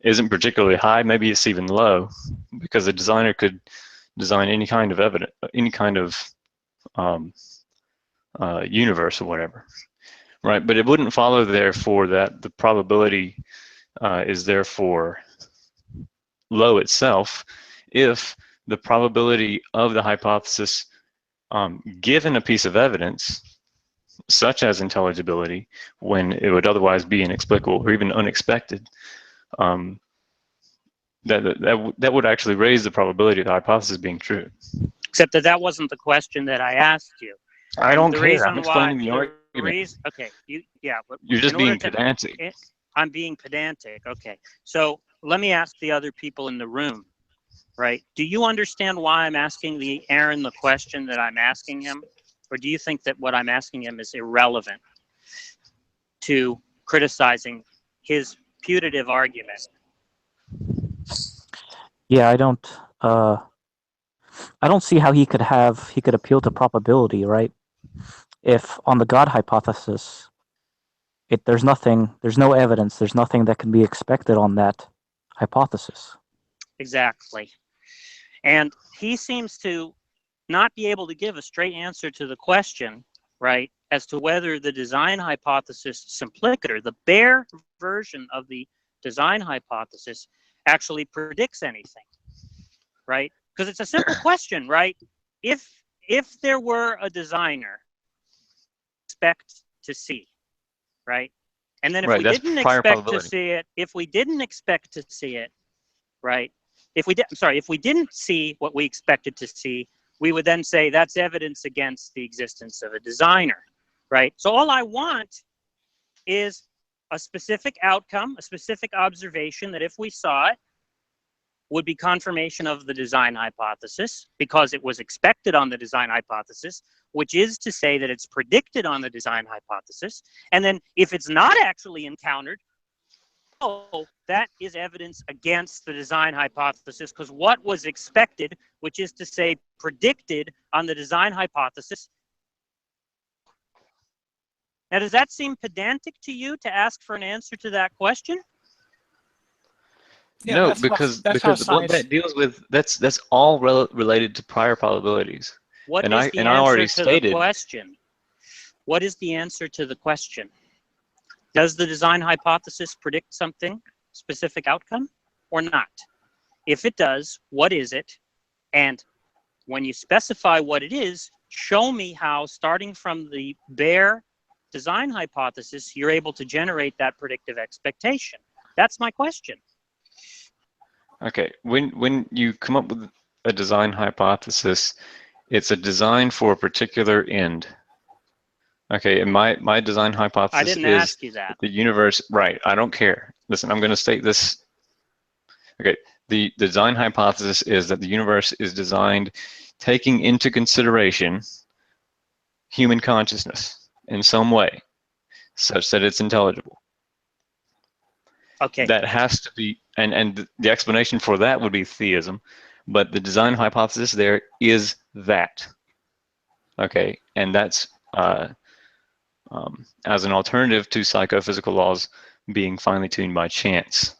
isn't particularly high. Maybe it's even low, because a designer could design any kind of evidence, any kind of universe or whatever, right? But it wouldn't follow, therefore, that the probability is therefore low itself if the probability of the hypothesis given a piece of evidence, such as intelligibility, when it would otherwise be inexplicable or even unexpected, that would actually raise the probability of the hypothesis being true. Except that wasn't the question that I asked you. I don't care. I'm explaining the argument. Okay, you're just being pedantic. I'm being pedantic. Okay, so let me ask the other people in the room. Right? Do you understand why I'm asking Aaron the question that I'm asking him? Or do you think that what I'm asking him is irrelevant to criticizing his putative argument? Yeah, I don't see how he could appeal to probability, right? if on the God hypothesis, there's no evidence, there's nothing that can be expected on that hypothesis. Exactly. And he seems to not be able to give a straight answer to the question, right, as to whether the design hypothesis simpliciter, the bare version of the design hypothesis, actually predicts anything, right? Because it's a simple question, right? If there were a designer, expect to see, right? And then if we didn't expect to see it, right? If we didn't see what we expected to see, we would then say that's evidence against the existence of a designer, right? So all I want is a specific outcome, a specific observation that if we saw it, would be confirmation of the design hypothesis because it was expected on the design hypothesis, which is to say that it's predicted on the design hypothesis. And then if it's not actually encountered, oh, that is evidence against the design hypothesis because what was expected, which is to say predicted on the design hypothesis. Now, does that seem pedantic to you to ask for an answer to that question? Yeah, no, because what that deals with, that's all related to prior probabilities. What is the answer to the question? What is the answer to the question? Does the design hypothesis predict something, specific outcome, or not? If it does, what is it? And when you specify what it is, show me how, starting from the bare design hypothesis, you're able to generate that predictive expectation. That's my question. Okay, when you come up with a design hypothesis, it's a design for a particular end. Okay, and my design hypothesis is the universe, right, I don't care. Listen, I'm going to state this. Okay, the design hypothesis is that the universe is designed taking into consideration human consciousness in some way, such that it's intelligible. Okay. That has to be, and the explanation for that would be theism, but the design hypothesis there is that. Okay, and that's as an alternative to psychophysical laws being finely tuned by chance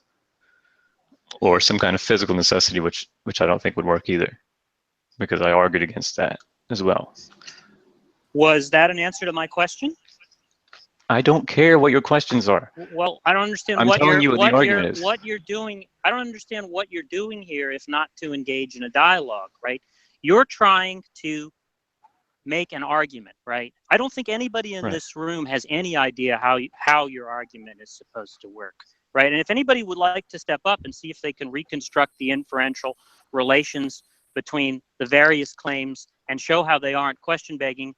or some kind of physical necessity, which I don't think would work either, because I argued against that as well. Was that an answer to my question? I don't care what your questions are. Well, I don't understand I'm telling you what the argument is. What you're doing. I don't understand what you're doing here if not to engage in a dialogue, right? You're trying to make an argument, right? I don't think anybody in this room has any idea how your argument is supposed to work, right? And if anybody would like to step up and see if they can reconstruct the inferential relations between the various claims and show how they aren't question begging,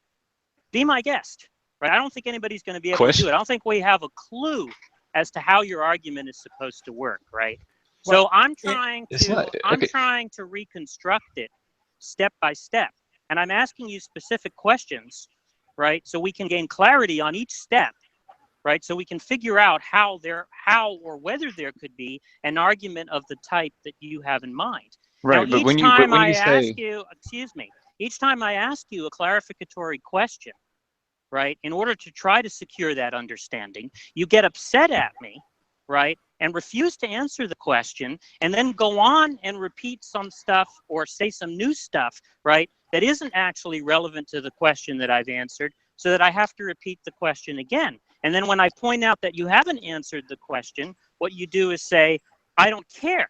be my guest. Right? I don't think anybody's going to be able to do it. I don't think we have a clue as to how your argument is supposed to work, right? Well, so I'm trying to reconstruct it step by step, and I'm asking you specific questions, right? So we can gain clarity on each step, right? So we can figure out how or whether there could be an argument of the type that you have in mind. Right. Now, but when you say, each time I ask you a clarificatory question, right, in order to try to secure that understanding, you get upset at me, right, and refuse to answer the question, and then go on and repeat some stuff or say some new stuff, right, that isn't actually relevant to the question that I've answered, so that I have to repeat the question again. And then when I point out that you haven't answered the question, what you do is say, I don't care.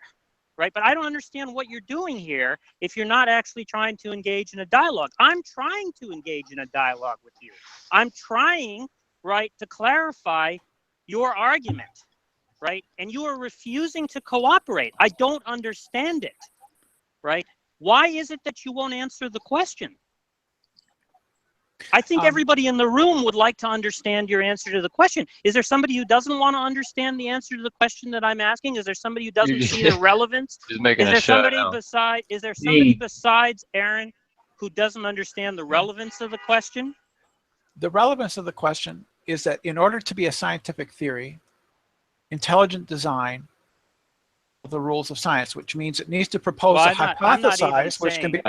Right? But I don't understand what you're doing here if you're not actually trying to engage in a dialogue. I'm trying to engage in a dialogue with you. I'm trying, right, to clarify your argument, right? And you are refusing to cooperate. I don't understand it, right? Why is it that you won't answer the question? I think everybody in the room would like to understand your answer to the question. Is there somebody who doesn't want to understand the answer to the question that I'm asking? Is there somebody who doesn't see the relevance? Is there somebody besides Aaron who doesn't understand the relevance of the question? The relevance of the question is that in order to be a scientific theory, intelligent design the rules of science, which means it needs to propose a hypothesis, which can be.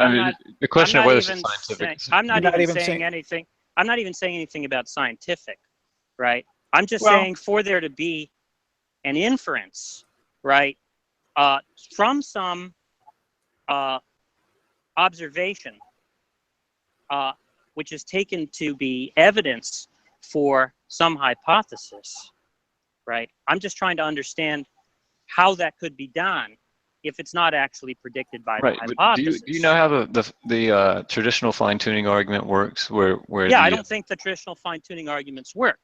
The question of whether it's scientific. I'm not even saying anything. I'm not even saying anything about scientific, right? I'm just Well- saying for there to be an inference, right, from some observation, which is taken to be evidence for some hypothesis, right? I'm just trying to understand how that could be done if it's not actually predicted by Right. the But hypothesis. do you know how the traditional fine-tuning argument works? Where Yeah, the, I don't think the traditional fine-tuning arguments work,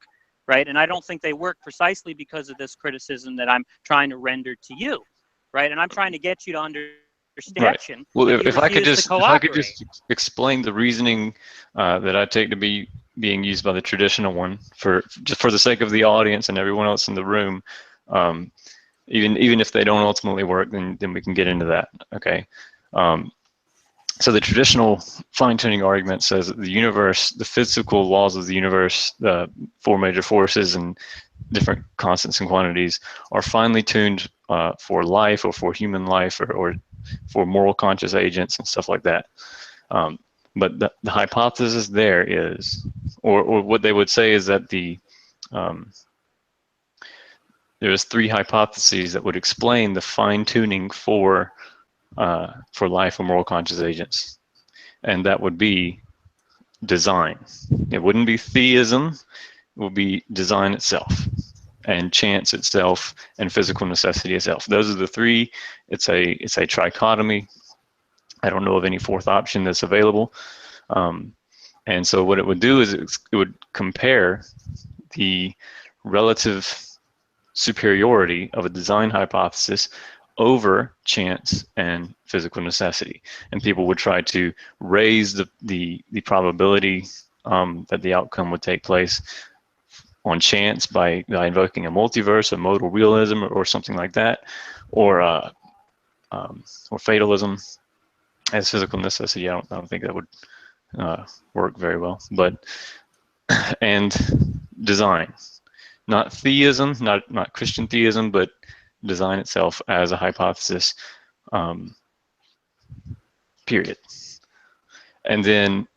right? And I don't think they work precisely because of this criticism that I'm trying to render to you, right? And I'm trying to get you to understand. Right. Well, but if I could refuse to just explain the reasoning that I take to be being used by the traditional one just for the sake of the audience and everyone else in the room, even if they don't ultimately work, then we can get into that. Okay. So the traditional fine-tuning argument says that the universe, the physical laws of the universe, the four major forces and different constants and quantities are finely tuned for life or for human life or for moral conscious agents and stuff like that. But the hypothesis there is, or what they would say is that there's three hypotheses that would explain the fine-tuning for life or moral conscious agents, and that would be design. It wouldn't be theism; it would be design itself, and chance itself, and physical necessity itself. Those are the three. It's a trichotomy. I don't know of any fourth option that's available. And so what it would do is it would compare the relative superiority of a design hypothesis over chance and physical necessity. And people would try to raise the probability that the outcome would take place on chance by invoking a multiverse, a modal realism, or something like that, or fatalism as physical necessity. I don't think that would work very well. But and design, not theism, not Christian theism, but design itself as a hypothesis. Period. And then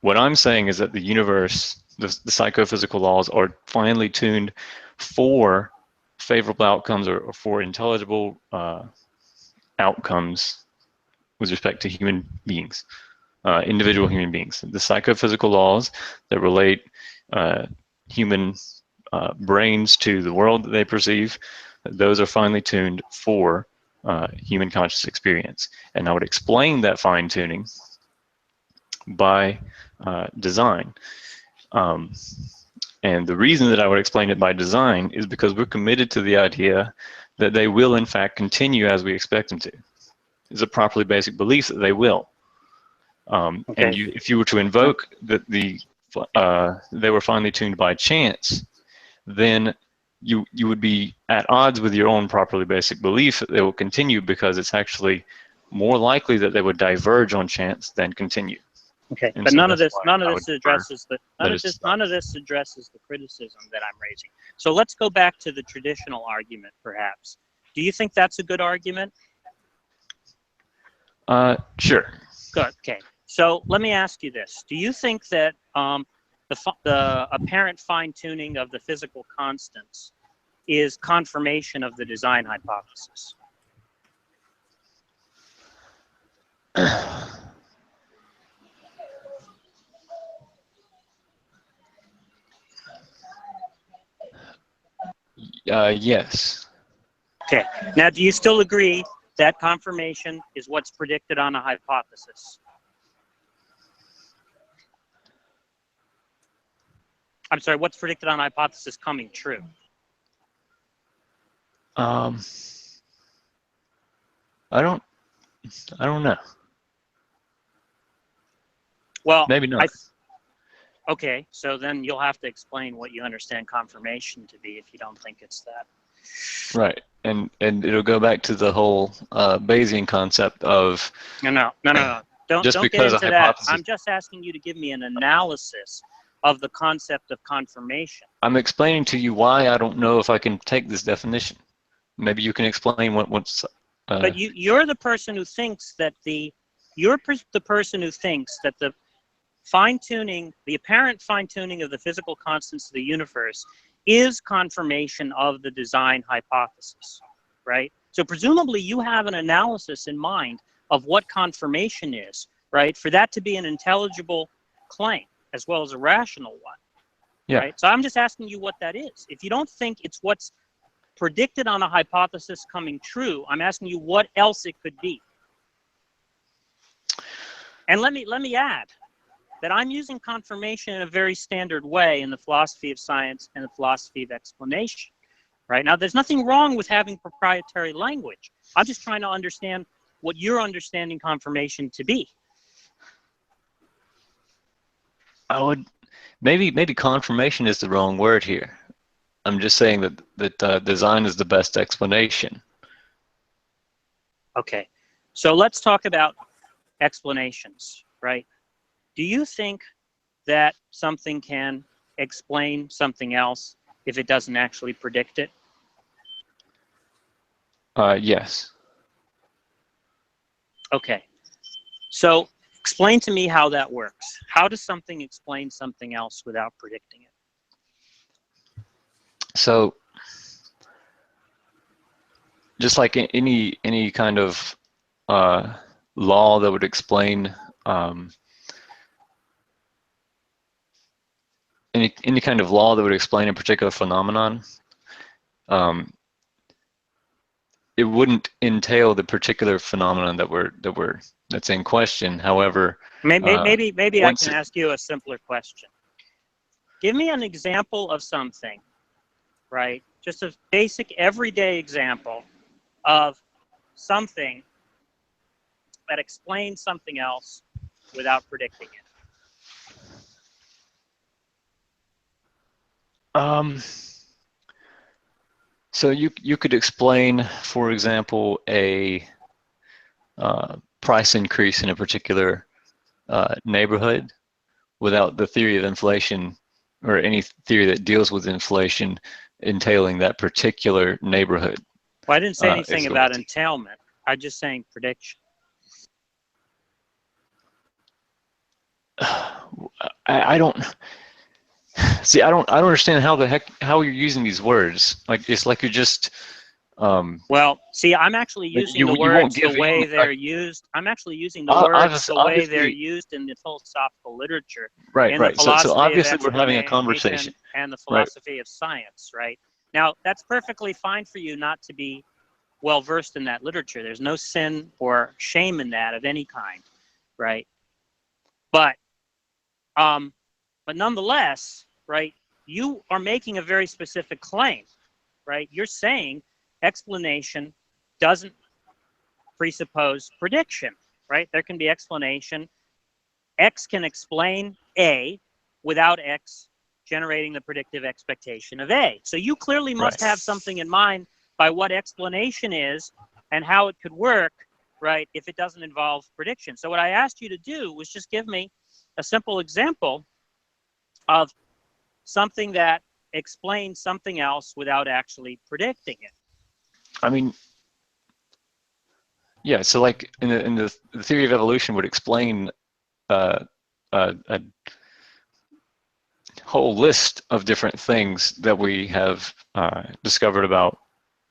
what I'm saying is that the universe, the psychophysical laws are finely tuned for favorable outcomes or for intelligible outcomes with respect to human beings, individual human beings. The psychophysical laws that relate human brains to the world that they perceive, those are finely tuned for human conscious experience. And I would explain that fine tuning by design. And the reason that I would explain it by design is because we're committed to the idea that they will in fact continue as we expect them to. It's a properly basic belief that they will. And if you were to invoke that they were finely tuned by chance, then you would be at odds with your own properly basic belief that they will continue, because it's actually more likely that they would diverge on chance than continue. Okay, And but so none of that's this why addresses the criticism that I'm raising. So let's go back to the traditional argument, perhaps. Do you think that's a good argument? Sure. Good. Okay. So let me ask you this: do you think that the apparent fine-tuning of the physical constants is confirmation of the design hypothesis? Yes. Okay. Now, do you still agree that confirmation is what's predicted on a hypothesis? I'm sorry, what's predicted on a hypothesis coming true? I don't know. Well, Maybe not. Okay, so then you'll have to explain what you understand confirmation to be if you don't think it's that. Right, and it'll go back to the whole Bayesian concept of No. Don't get into that. I'm just asking you to give me an analysis of the concept of confirmation. I'm explaining to you why I don't know if I can take this definition. Maybe you can explain what's. But you're the person who thinks that the fine-tuning, the apparent fine-tuning of the physical constants of the universe is confirmation of the design hypothesis, right? So presumably you have an analysis in mind of what confirmation is, right? For that to be an intelligible claim as well as a rational one, Yeah. right? So I'm just asking you what that is. If you don't think it's what's predicted on a hypothesis coming true, I'm asking you what else it could be. And let me add that I'm using confirmation in a very standard way in the philosophy of science and the philosophy of explanation, right? Now, there's nothing wrong with having proprietary language. I'm just trying to understand what you're understanding confirmation to be. I would maybe confirmation is the wrong word here. I'm just saying that design is the best explanation. Okay, so let's talk about explanations, right? Do you think that something can explain something else if it doesn't actually predict it? Yes. Okay, so explain to me how that works. How does something explain something else without predicting it? So, just like any kind of law that would explain any kind of law that would explain a particular phenomenon, it wouldn't entail the particular phenomenon that's in question. However, Maybe I can it, ask you a simpler question. Give me an example of something, right? Just a basic everyday example of something that explains something else without predicting it. So you could explain, for example, a price increase in a particular neighborhood without the theory of inflation or any theory that deals with inflation entailing that particular neighborhood. Well, I didn't say anything about entailment. I'm just saying prediction. I don't see. I don't understand how you're using these words. Like it's like you're just. Well, see, I'm actually using the words the way they're used. I'm actually using the words the way they're used in the philosophical literature. Right, in right. The philosophy so obviously of we're having a conversation. And the philosophy of science, right? Now, that's perfectly fine for you not to be well versed in that literature. There's no sin or shame in that of any kind, right? But nonetheless, right, you are making a very specific claim, right? You're saying explanation doesn't presuppose prediction, right? There can be explanation. X can explain A without X generating the predictive expectation of A. So you clearly must have something in mind by what explanation is and how it could work, right, if it doesn't involve prediction. So what I asked you to do was just give me a simple example of something that explains something else without actually predicting it. I mean, yeah. So, like in the theory of evolution would explain a whole list of different things that we have discovered about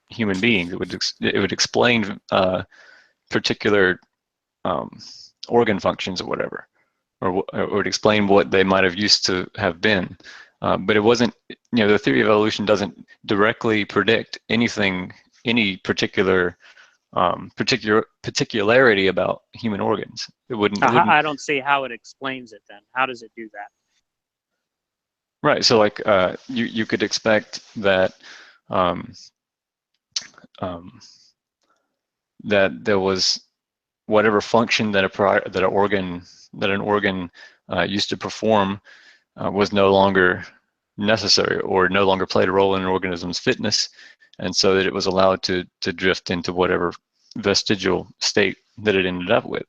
human beings. It would explain particular organ functions or whatever, or it would explain what they might have used to have been. But it wasn't. The theory of evolution doesn't directly predict anything, any particular particularity about human organs. It wouldn't. I don't see how it explains it then. How does it do that? Right. So, like, you could expect that that there was whatever function that an organ used to perform was no longer necessary or no longer played a role in an organism's fitness, and so that it was allowed to drift into whatever vestigial state that it ended up with,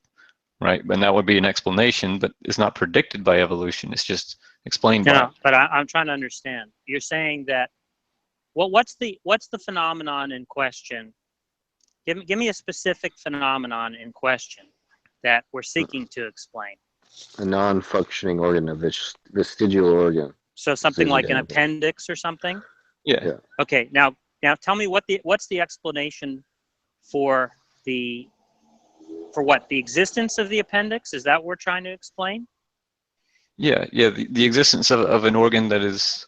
right? And that would be an explanation, but it's not predicted by evolution. It's just explained by. No, but I'm trying to understand. You're saying that. Well, what's the phenomenon in question? Give me a specific phenomenon in question that we're seeking to explain. A non-functioning organ, a vestigial organ. So something like an Example. appendix or something? Yeah. Yeah. Okay, now tell me what's the explanation for what? The existence of the appendix? Is that what we're trying to explain? Yeah. The existence of an organ that is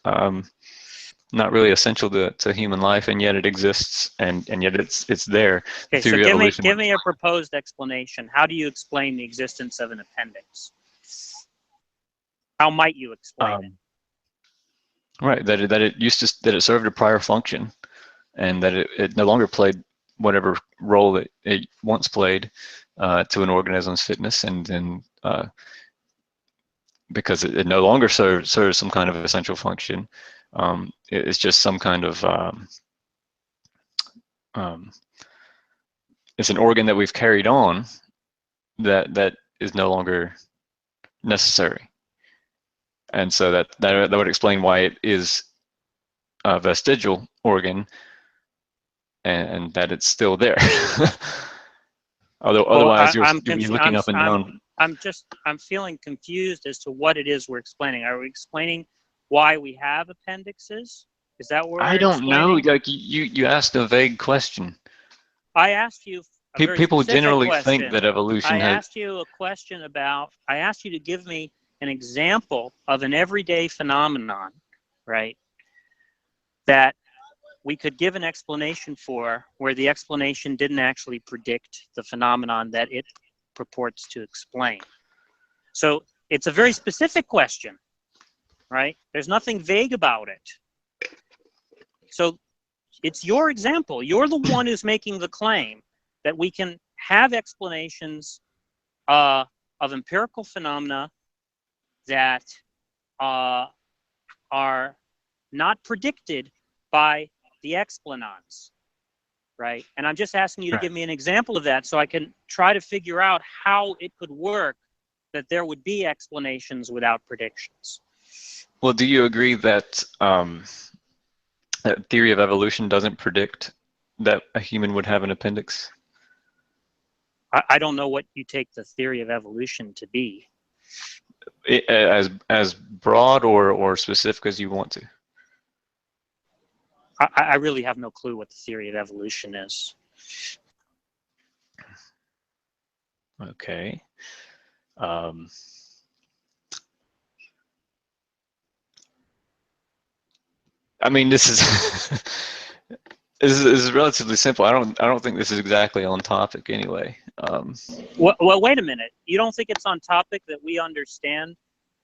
not really essential to human life, and yet it exists, and yet it's there. Okay, so Theory of evolution give me a proposed explanation. How do you explain the existence of an appendix? How might you explain it? Right, that it served a prior function, and that it no longer played whatever role it once played to an organism's fitness, and because it no longer serves some kind of essential function, it's just some kind of it's an organ that we've carried on that is no longer necessary, and so that would explain why it is a vestigial organ, and that it's still there. Although otherwise you'd be looking up and down. I'm feeling confused as to what it is we're explaining. Are we explaining why we have appendixes? Is that what we're I don't know. explaining? Like you asked a vague question. I asked you a very People specific generally question. think that evolution I has. asked you a question about. I asked you to give me an example of an everyday phenomenon, right? That we could give an explanation for, where the explanation didn't actually predict the phenomenon that it purports to explain. So it's a very specific question, right? There's nothing vague about it. So it's your example. You're the one who's making the claim that we can have explanations of empirical phenomena that are not predicted by the explanons, right? And I'm just asking you to give me an example of that so I can try to figure out how it could work that there would be explanations without predictions. Well, do you agree that that theory of evolution doesn't predict that a human would have an appendix? I don't know what you take the theory of evolution to be. As broad or specific as you want to. I really have no clue what the theory of evolution is. Okay. I mean, this is this is relatively simple. I don't think this is exactly on topic anyway. Well, wait a minute. You don't think it's on topic that we understand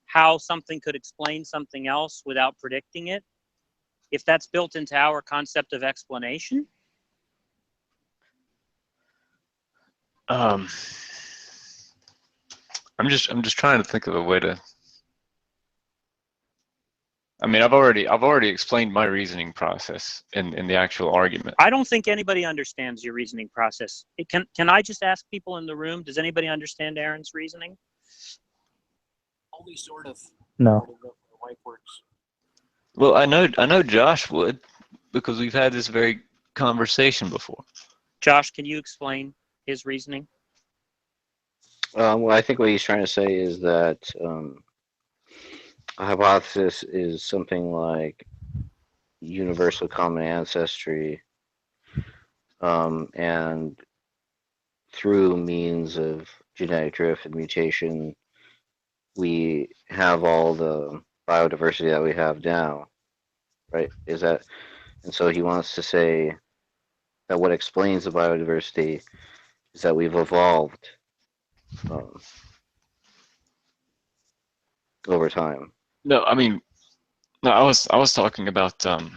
how something could explain something else without predicting it? If that's built into our concept of explanation? I'm just trying to think of a way to. I mean, I've already explained my reasoning process in the actual argument. I don't think anybody understands your reasoning process. Can I just ask people in the room, does anybody understand Aaron's reasoning? Only sort of. No. Wife works. Well, I know Josh would, because we've had this very conversation before. Josh, can you explain his reasoning? Well, I think what he's trying to say is that a hypothesis is something like universal common ancestry, and through means of genetic drift and mutation, we have all the biodiversity that we have now, right? And so he wants to say that what explains the biodiversity is that we've evolved over time. No, I mean, no, I was talking about the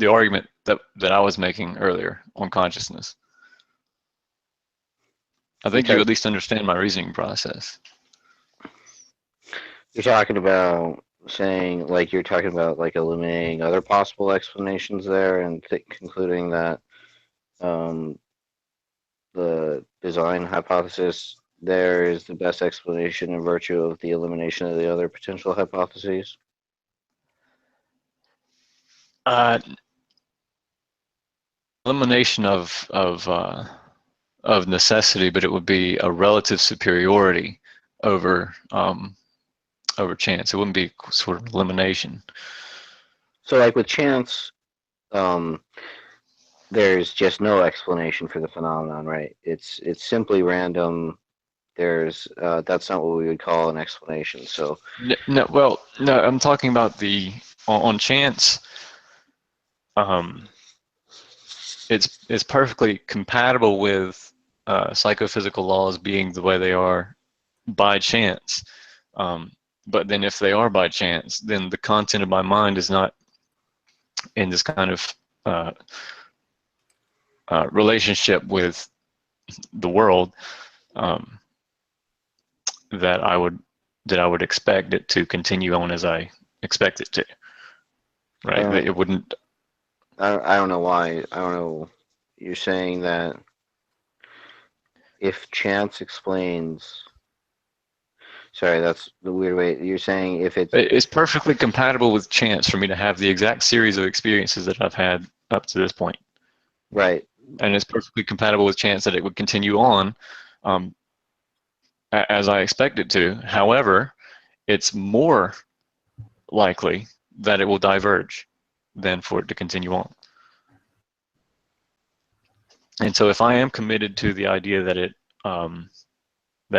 argument that I was making earlier on consciousness. I think you at least understand my reasoning process. You're talking about saying, like, you're talking about like eliminating other possible explanations there and concluding that the design hypothesis there is the best explanation in virtue of the elimination of the other potential hypotheses. Elimination of of necessity, but it would be a relative superiority over over chance. It wouldn't be sort of elimination. So like with chance, there's just no explanation for the phenomenon, right? It's simply random. There's that's not what we would call an explanation. So No, well, no, I'm talking about the on chance. It's perfectly compatible with psychophysical laws being the way they are by chance. But then if they are by chance, then the content of my mind is not in this kind of relationship with the world that I would expect it to continue on as I expect it to. Right? It wouldn't. I don't know why. I don't know. You're saying that if chance explains. Sorry, that's the weird way. You're saying if it's perfectly compatible with chance for me to have the exact series of experiences that I've had up to this point. Right. And it's perfectly compatible with chance that it would continue on as I expect it to. However, it's more likely that it will diverge than for it to continue on. And so if I am committed to the idea that it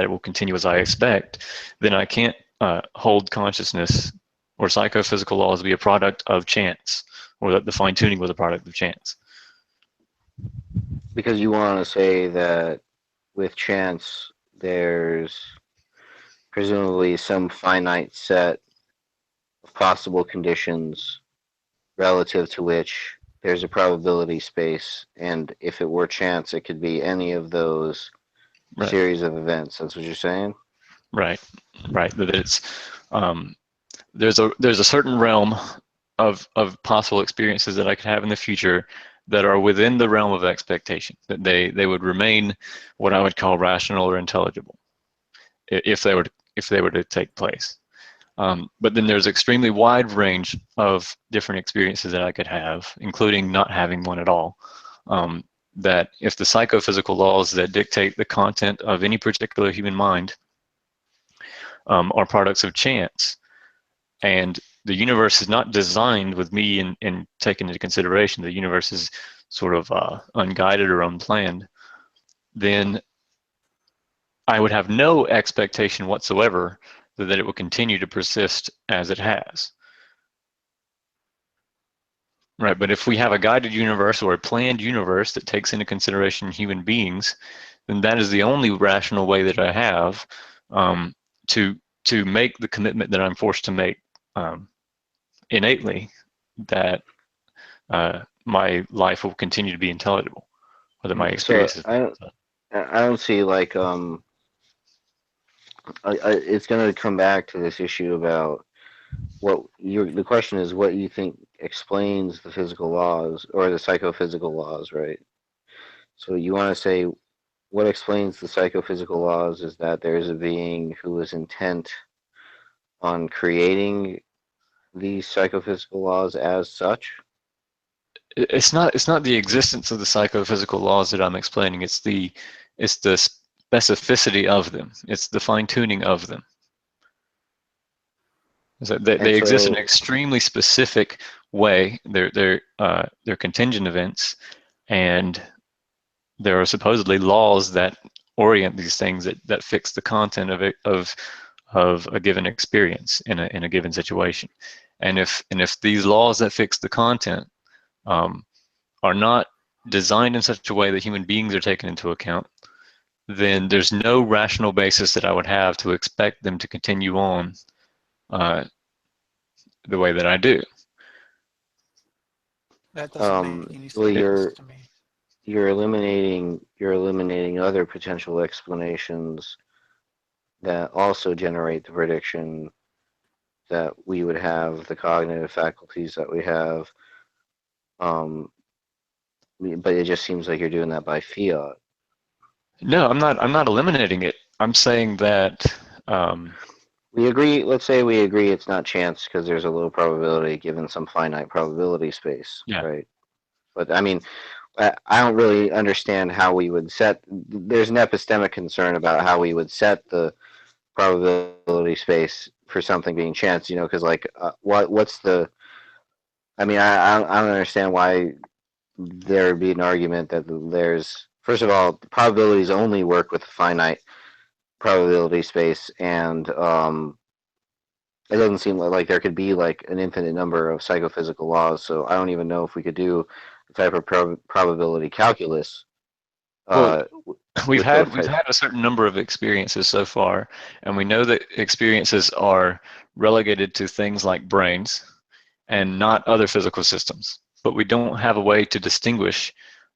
will continue as I expect, then I can't hold consciousness or psychophysical laws to be a product of chance, or that the fine-tuning was a product of chance. Because you want to say that with chance, there's presumably some finite set of possible conditions relative to which there's a probability space, and if it were chance, it could be any of those series of events. That's what you're saying? Right. That it's there's a certain realm of possible experiences that I could have in the future that are within the realm of expectation, that they would remain what I would call rational or intelligible if they were to take place. But then there's extremely wide range of different experiences that I could have, including not having one at all. That if the psychophysical laws that dictate the content of any particular human mind are products of chance, and the universe is not designed with me in taken into consideration, the universe is sort of unguided or unplanned, then I would have no expectation whatsoever that it will continue to persist as it has. Right, but if we have a guided universe or a planned universe that takes into consideration human beings, then that is the only rational way that I have to make the commitment that I'm forced to make innately, that my life will continue to be intelligible, whether my experiences. So I don't see like it's going to come back to this issue about the question is what you think explains the physical laws or the psychophysical laws, right? So you want to say what explains the psychophysical laws is that there is a being who is intent on creating these psychophysical laws as such? It's not the existence of the psychophysical laws that I'm explaining. It's the specificity of them. It's the fine-tuning of them. So they exist in an extremely specific way. They're contingent events, and there are supposedly laws that orient these things that fix the content of a given experience in a given situation. And if these laws that fix the content are not designed in such a way that human beings are taken into account, then there's no rational basis that I would have to expect them to continue on the way that I do. That doesn't make any sense well, to me. You're eliminating other potential explanations that also generate the prediction that we would have, the cognitive faculties that we have. But it just seems like you're doing that by fiat. No, I'm not eliminating it. I'm saying that we agree. Let's say we agree it's not chance because there's a low probability given some finite probability space, right? But I mean, I don't really understand how we would set. There's an epistemic concern about how we would set the probability space for something being chance. You know, because like, what's the? I mean, I don't understand why there would be an argument that there's. First of all, probabilities only work with a finite probability space, and it doesn't seem like there could be like an infinite number of psychophysical laws. So I don't even know if we could do a type of probability calculus. Well, we've with had those we've types. had a certain number of experiences so far, and we know that experiences are relegated to things like brains and not other physical systems. But we don't have a way to distinguish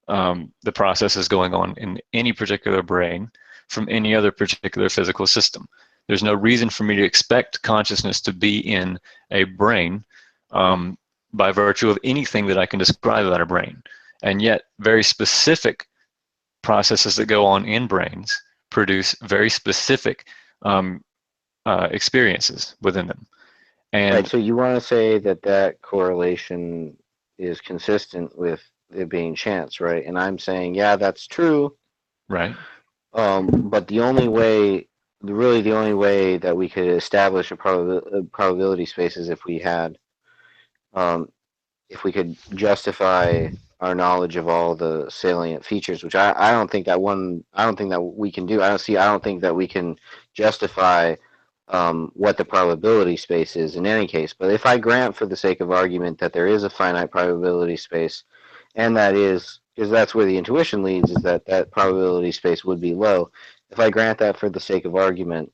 the processes going on in any particular brain from any other particular physical system. There's no reason for me to expect consciousness to be in a brain by virtue of anything that I can describe about a brain. And yet, very specific processes that go on in brains produce very specific experiences within them. And Right, so you want to say that that correlation is consistent with it being chance, right? And I'm saying, yeah, that's true. right. But the only way, really the only way that we could establish a probability space is if we had, if we could justify our knowledge of all the salient features, which I don't think that I don't think that we can do. I don't think that we can justify what the probability space is in any case. But if I grant for the sake of argument that there is a finite probability space, and that is, because that's where the intuition leads, is that that probability space would be low. If I grant that for the sake of argument,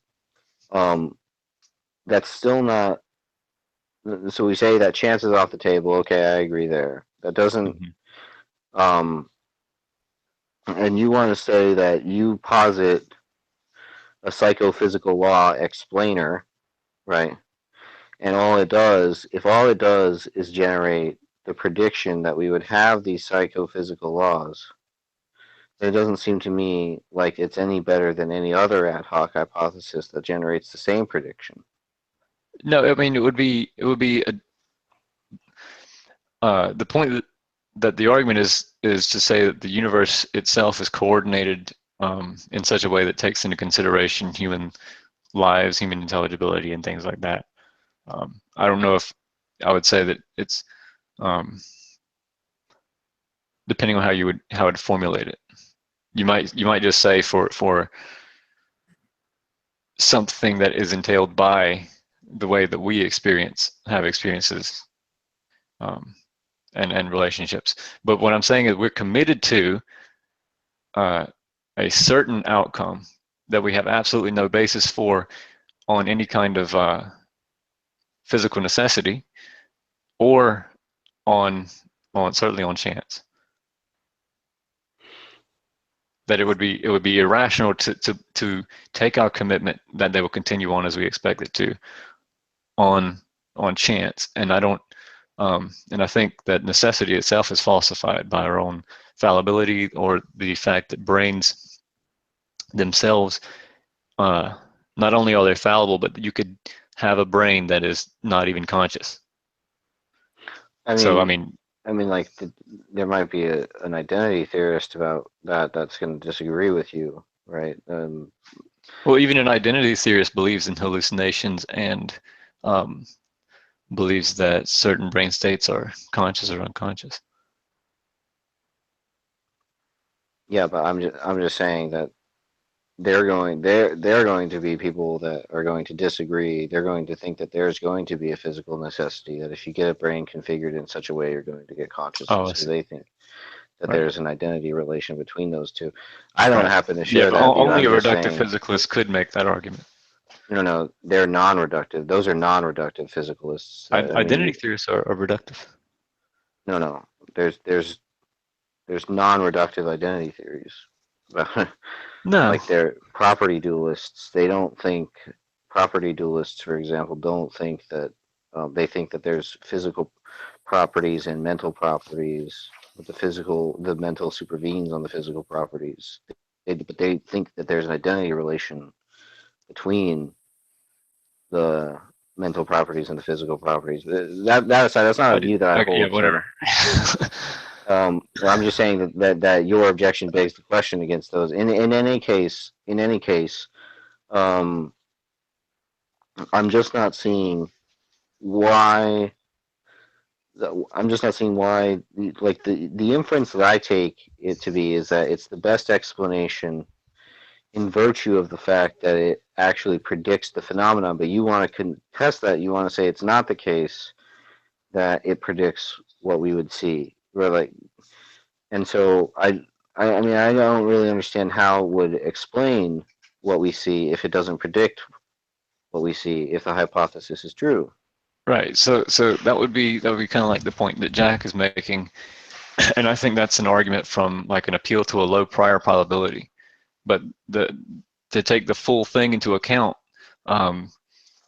that's still not, so we say that chance is off the table. Okay, I agree there. That doesn't, and you want to say that you posit a psychophysical law explainer, right? And all it does, if all it does is generate the prediction that we would have these psychophysical laws, it doesn't seem to me like it's any better than any other ad hoc hypothesis that generates the same prediction. No, I mean it would be the point that the argument is to say that the universe itself is coordinated in such a way that takes into consideration human lives, human intelligibility, and things like that. I don't know if I would say that it's depending on how you would formulate it. You might just say for something that is entailed by the way that we have experiences and relationships. But what I'm saying is we're committed to a certain outcome that we have absolutely no basis for on any kind of physical necessity or on certainly on chance. That it would be irrational to take our commitment that they will continue on as we expect it to on chance. And I don't and I think that necessity itself is falsified by our own fallibility, or the fact that brains themselves, not only are they fallible, but you could have a brain that is not even conscious. I mean, like there might be an identity theorist about that's going to disagree with you, right? Well, even an identity theorist believes in hallucinations and believes that certain brain states are conscious or unconscious. Yeah, but I'm just saying that they're going to be people that are going to disagree. They're going to think that there's going to be a physical necessity, that if you get a brain configured in such a way, you're going to get consciousness. So they think that there's an identity relation between those two. I don't happen to share that view. Only a reductive physicalist could make that argument. No, they're non-reductive. Those are non-reductive physicalists. Identity theorists are reductive. No. There's non-reductive identity theories. No. Like they're property dualists. They don't think, property dualists, for example, don't think that, they think that there's physical properties and mental properties, but the mental supervenes on the physical properties. But they think that there's an identity relation between the mental properties and the physical properties. That aside, that's not a view that I hold. Yeah, whatever. Well, I'm just saying that your objection begs the question against those. In any case, I'm just not seeing why. I'm just not seeing why. Like the inference that I take it to be is that it's the best explanation in virtue of the fact that it actually predicts the phenomenon. But you want to contest that. You want to say it's not the case that it predicts what we would see. Or like, and so I mean, I don't really understand how it would explain what we see if it doesn't predict what we see if the hypothesis is true. Right. So that would be kind of like the point that Jack is making, and I think that's an argument from like an appeal to a low prior probability. But to take the full thing into account, a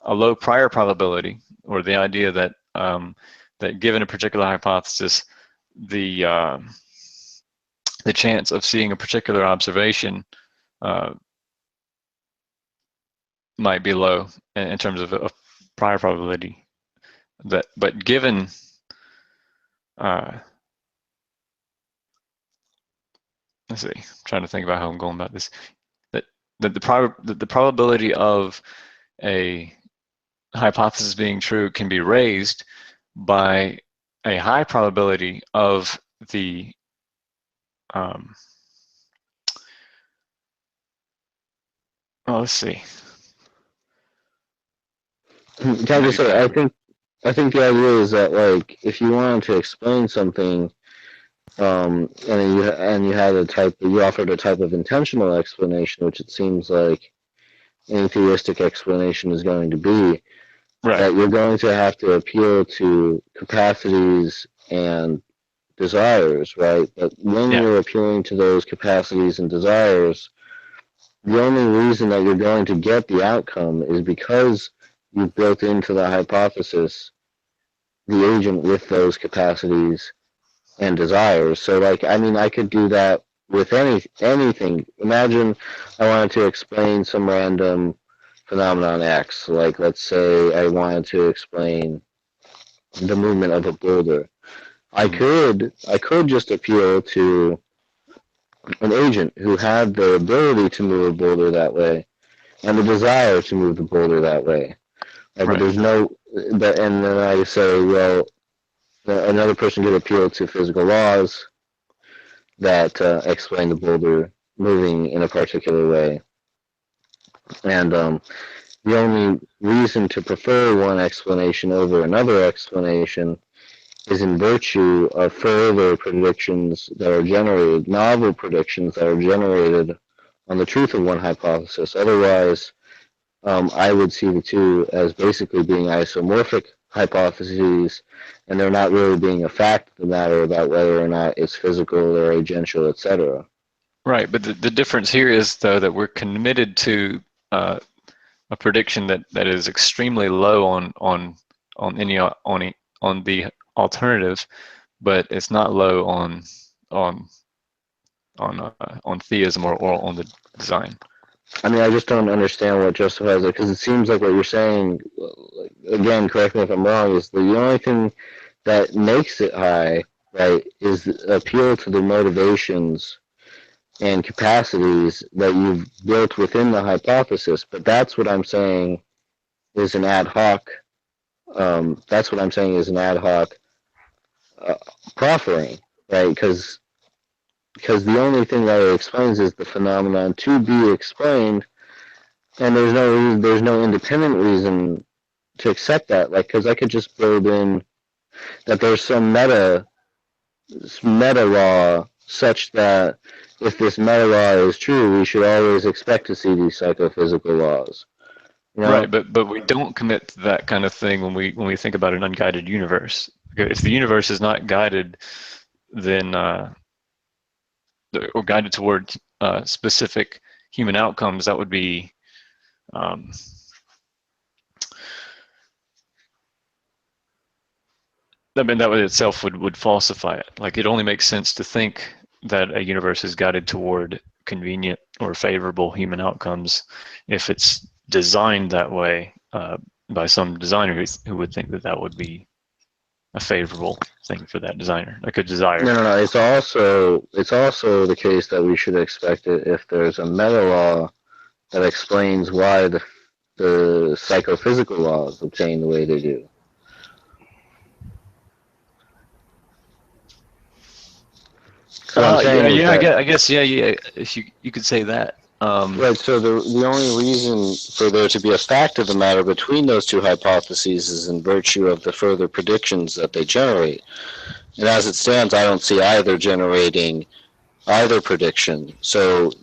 low prior probability, or the idea that that given a particular hypothesis, the chance of seeing a particular observation might be low in terms of a prior probability. But given let's see, I'm trying to think about how I'm going about this. That the probability of a hypothesis being true can be raised by a high probability of the well, let's see. I think the idea is that, like, if you wanted to explain something, and you had you offered a type of intentional explanation, which it seems like any theistic explanation is going to be, Right. that you're going to have to appeal to capacities and desires, right? But when you're appealing to those capacities and desires, the only reason that you're going to get the outcome is because you've built into the hypothesis the agent with those capacities and desires. So, like, I mean, I could do that with anything. Imagine I wanted to explain some random phenomenon X. Like, let's say I wanted to explain the movement of a boulder. I could just appeal to an agent who had the ability to move a boulder that way and the desire to move the boulder that way. Like, Right. there's no, and then I say, well, another person could appeal to physical laws that explain the boulder moving in a particular way. And the only reason to prefer one explanation over another explanation is in virtue of further predictions that are generated, novel predictions that are generated on the truth of one hypothesis. Otherwise, I would see the two as basically being isomorphic hypotheses, and they're not really being a fact of the matter about whether or not it's physical or agential, etc. Right, but the difference here is, though, that we're committed to a prediction that is extremely low on the alternative, but it's not low on theism or on the design. I mean, I just don't understand what justifies it, because it seems like what you're saying, again, correct me if I'm wrong, is the only thing that makes it high, right, is the appeal to the motivations and capacities that you've built within the hypothesis. But that's what I'm saying is an ad hoc. That's what I'm saying is an ad hoc proffering, right? Because the only thing that it explains is the phenomenon to be explained, and there's no independent reason to accept that. Like, because I could just build in that there's some meta law such that if this meta law is true, we should always expect to see these psychophysical laws. You know? Right, but we don't commit to that kind of thing when we think about an unguided universe. If the universe is not guided, then or guided toward specific human outcomes, that would be I mean, that would itself would falsify it. Like, it only makes sense to think that a universe is guided toward convenient or favorable human outcomes if it's designed that way by some designer who would think that would be a favorable thing for that designer, like a desire. No. It's also the case that we should expect it if there's a meta law that explains why the psychophysical laws obtain the way they do. So what I'm saying is that, I guess, if you could say that. Right, so the only reason for there to be a fact of the matter between those two hypotheses is in virtue of the further predictions that they generate. And as it stands, I don't see either generating either prediction. So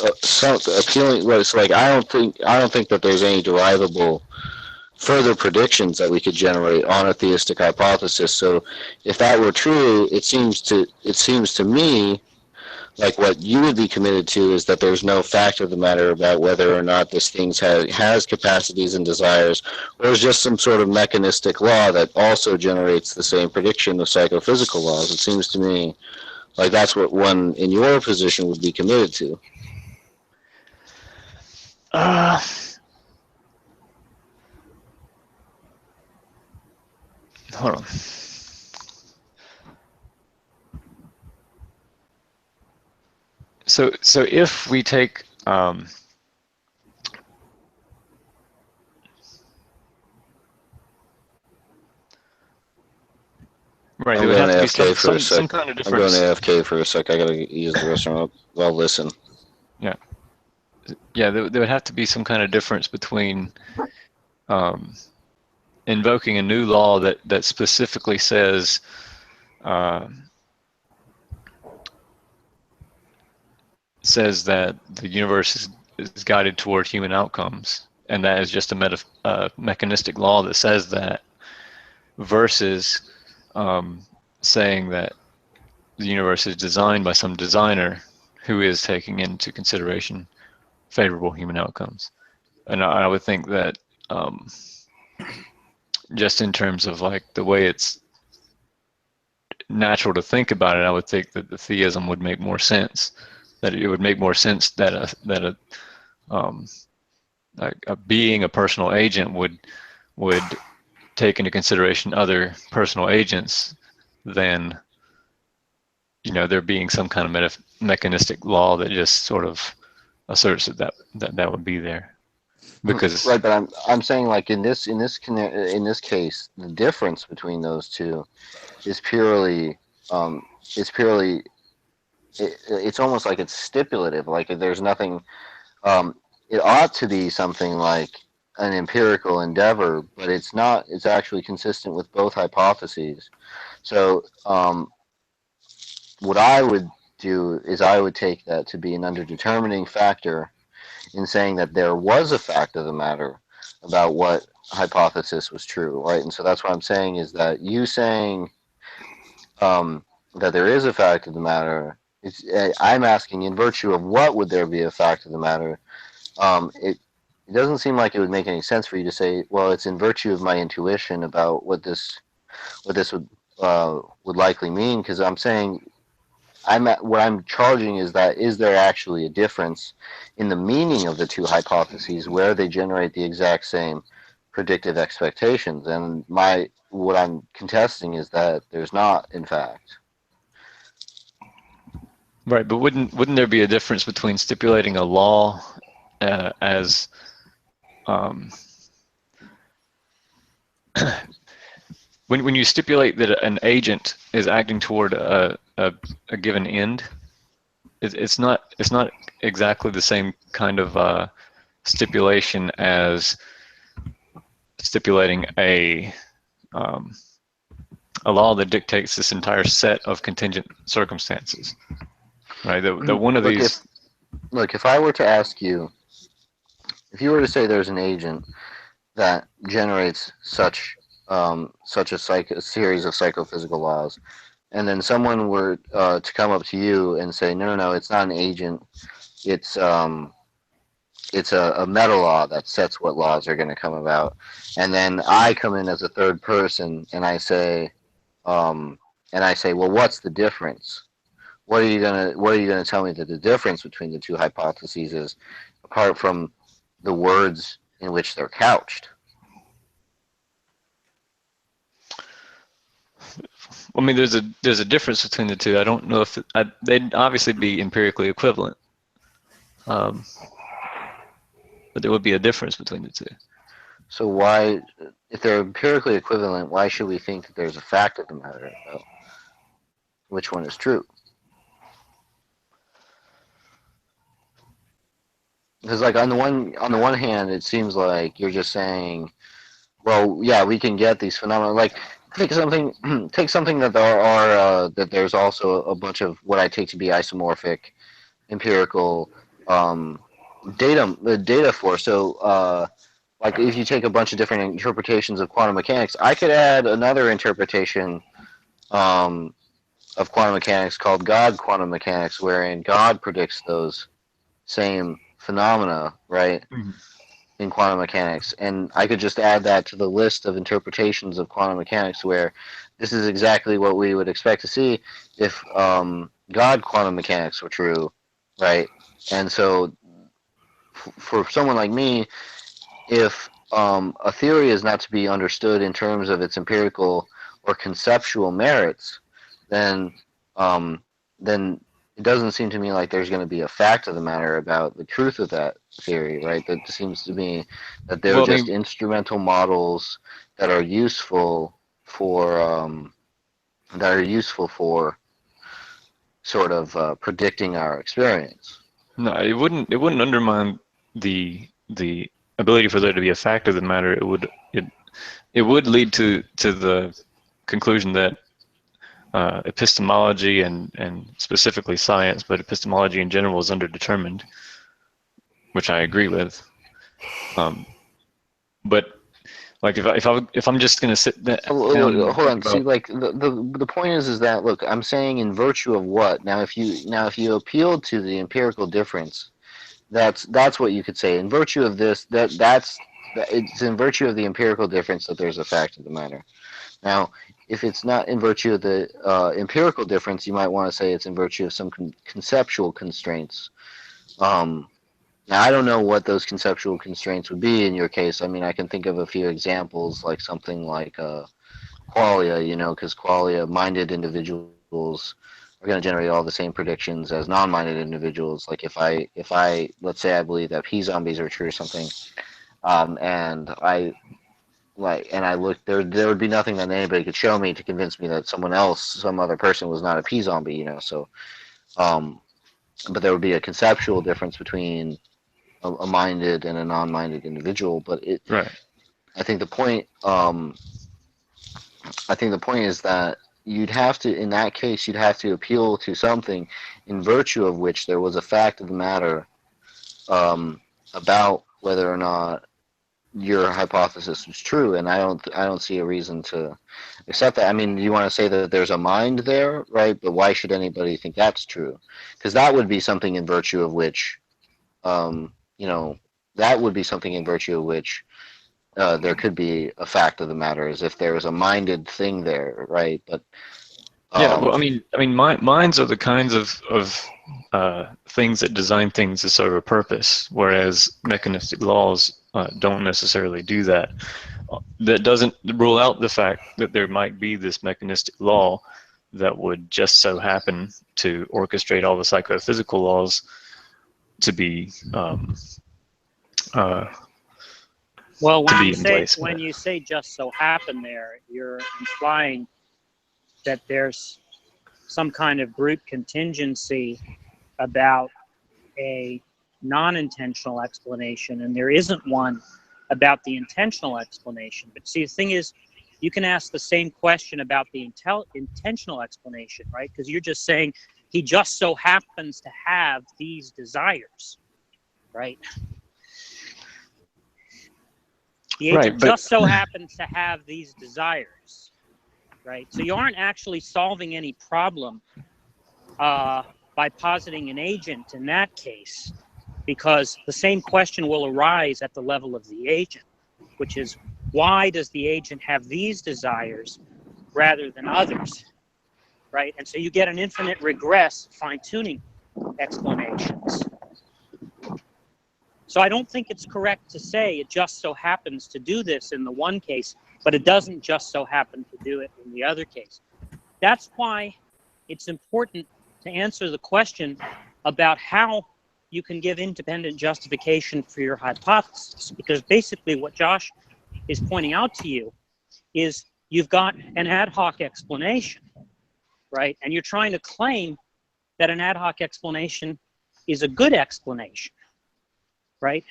appealing, well, it's like I don't think that there's any derivable further predictions that we could generate on a theistic hypothesis. So if that were true, it seems to me like what you would be committed to is that there's no fact of the matter about whether or not this thing has capacities and desires, or is just some sort of mechanistic law that also generates the same prediction of psychophysical laws. It seems to me like that's what one in your position would be committed to. Hold on. So if we take right, there would have to be some kind of difference. I'm going to AFK for a sec. I gotta use the restroom. Well, listen. Yeah, there would have to be some kind of difference between invoking a new law that specifically says that the universe is guided toward human outcomes, and that is just a mechanistic law that says that, versus saying that the universe is designed by some designer who is taking into consideration favorable human outcomes. And I would think that just in terms of like the way it's natural to think about it, I would think that the theism would make more sense. That it would make more sense that a being, a personal agent would take into consideration other personal agents than, you know, there being some kind of mechanistic law that just sort of asserts that would be there. Because right, but I'm saying like in this case, the difference between those two is purely it's almost like it's stipulative. Like there's nothing. It ought to be something like an empirical endeavor, but it's not. It's actually consistent with both hypotheses. So what I would do is I would take that to be an underdetermining factor in saying that there was a fact of the matter about what hypothesis was true, right? And so that's what I'm saying is that you saying that there is a fact of the matter, I'm asking in virtue of what would there be a fact of the matter. It doesn't seem like it would make any sense for you to say, well, it's in virtue of my intuition about what this would likely mean, because I'm saying what I'm charging is that is there actually a difference in the meaning of the two hypotheses where they generate the exact same predictive expectations, and what I'm contesting is that there's not, in fact. Right, but wouldn't there be a difference between stipulating a law as when you stipulate that an agent is acting toward a given end, it's not exactly the same kind of stipulation as stipulating a law that dictates this entire set of contingent circumstances, right? That one of these. Look, if I were to ask you, if you were to say there's an agent that generates such a series of psychophysical laws, and then someone were to come up to you and say, no, it's not an agent, it's a meta law that sets what laws are going to come about, and then I come in as a third person and I say, well, what's the difference? What are you gonna tell me that the difference between the two hypotheses is, apart from the words in which they're couched? I mean, there's a difference between the two. I don't know if they'd obviously be empirically equivalent, but there would be a difference between the two. So why, if they're empirically equivalent, why should we think that there's a fact of the matter about which one is true? Because like on the one hand, it seems like you're just saying, well, yeah, we can get these phenomena. Like take something that there are that there's also a bunch of what I take to be isomorphic, empirical data for. So like if you take a bunch of different interpretations of quantum mechanics, I could add another interpretation of quantum mechanics called God quantum mechanics, wherein God predicts those same phenomena, right? Mm-hmm. In quantum mechanics, and I could just add that to the list of interpretations of quantum mechanics where this is exactly what we would expect to see if God quantum mechanics were true, right? And so for someone like me, if a theory is not to be understood in terms of its empirical or conceptual merits, then it doesn't seem to me like there's going to be a fact of the matter about the truth of that theory, right? That seems to me that they're just instrumental models that are useful for sort of predicting our experience. No, it wouldn't undermine the ability for there to be a fact of the matter. It would lead to the conclusion that epistemology and specifically science, but epistemology in general is underdetermined, which I agree with. But like if I'm just going to sit down, hold on. See, like the point is that look, I'm saying in virtue of what? Now if you appeal to the empirical difference, that's what you could say. In virtue of this, it's in virtue of the empirical difference that there's a fact of the matter. Now, if it's not in virtue of the empirical difference, you might want to say it's in virtue of some conceptual constraints. Now, I don't know what those conceptual constraints would be in your case. I mean, I can think of a few examples, like something like qualia, because qualia-minded individuals are going to generate all the same predictions as non-minded individuals. Like if I let's say I believe that p-zombies are true or something, and I looked, there would be nothing that anybody could show me to convince me that some other person was not a p-zombie, So, but there would be a conceptual difference between a minded and a non-minded individual. But right. I think the point is that in that case, you'd have to appeal to something in virtue of which there was a fact of the matter about whether or not your hypothesis was true, and I don't see a reason to accept that. I mean, you want to say that there's a mind there, right? But why should anybody think that's true? Because that would be something in virtue of which, there could be a fact of the matter, as if there was a minded thing there, right? But yeah, well, I mean, minds are the kinds of things that design things to serve a purpose, whereas mechanistic laws don't necessarily do that. That doesn't rule out the fact that there might be this mechanistic law that would just so happen to orchestrate all the psychophysical laws to be well, when you say just so happen there, you're implying that there's some kind of group contingency about a non-intentional explanation, and there isn't one about the intentional explanation. But see, the thing is, you can ask the same question about the intentional explanation, right? Because you're just saying he just so happens to have these desires, right? The agent just so happens to have these desires, right? So you aren't actually solving any problem by positing an agent in that case, because the same question will arise at the level of the agent, which is, why does the agent have these desires rather than others, right? And so you get an infinite regress fine-tuning explanations. So I don't think it's correct to say it just so happens to do this in the one case but it doesn't just so happen to do it in the other case. That's why it's important to answer the question about how you can give independent justification for your hypothesis, because basically what Josh is pointing out to you is you've got an ad hoc explanation, right? And you're trying to claim that an ad hoc explanation is a good explanation, right?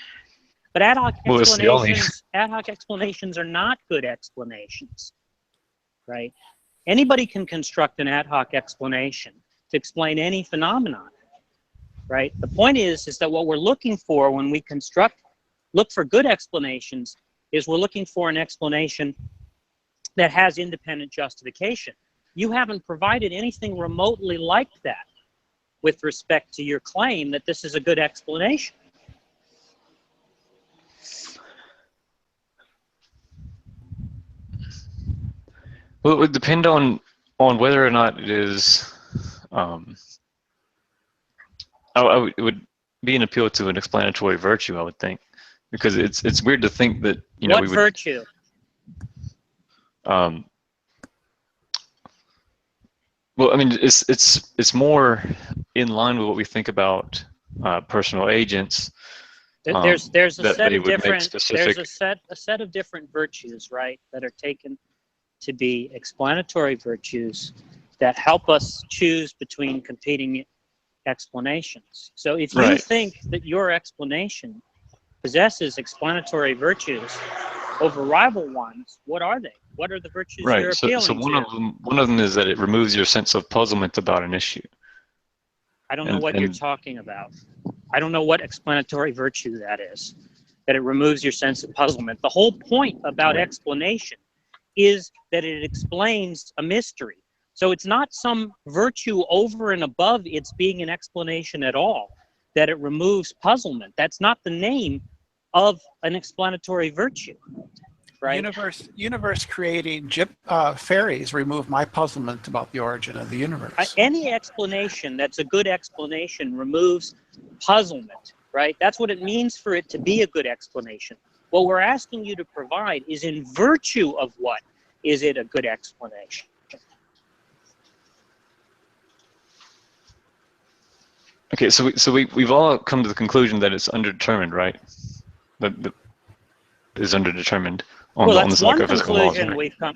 But ad hoc explanations are not good explanations, right? Anybody can construct an ad hoc explanation to explain any phenomenon, right? The point is that what we're looking for when we look for good explanations is we're looking for an explanation that has independent justification. You haven't provided anything remotely like that with respect to your claim that this is a good explanation. Well, it would depend on whether or not it is. It would be an appeal to an explanatory virtue, I would think, because it's weird to think that we would. What virtue? Well, I mean, it's more in line with what we think about personal agents. There's a set of different a set of different virtues, right, that are taken to be explanatory virtues that help us choose between competing explanations. So if you think that your explanation possesses explanatory virtues over rival ones, what are they? What are the virtues you're appealing so to? one of them is that it removes your sense of puzzlement about an issue. I don't know what you're talking about. I don't know what explanatory virtue that is, that it removes your sense of puzzlement. The whole point about explanation is that it explains a mystery. So it's not some virtue over and above its being an explanation at all, that it removes puzzlement. That's not the name of an explanatory virtue, right? Universe creating fairies remove my puzzlement about the origin of the universe. Any explanation that's a good explanation removes puzzlement, right? That's what it means for it to be a good explanation. What we're asking you to provide is in virtue of what is it a good explanation. Okay, so we've all come to the conclusion that it's underdetermined, right? That is underdetermined on the psychophysical laws.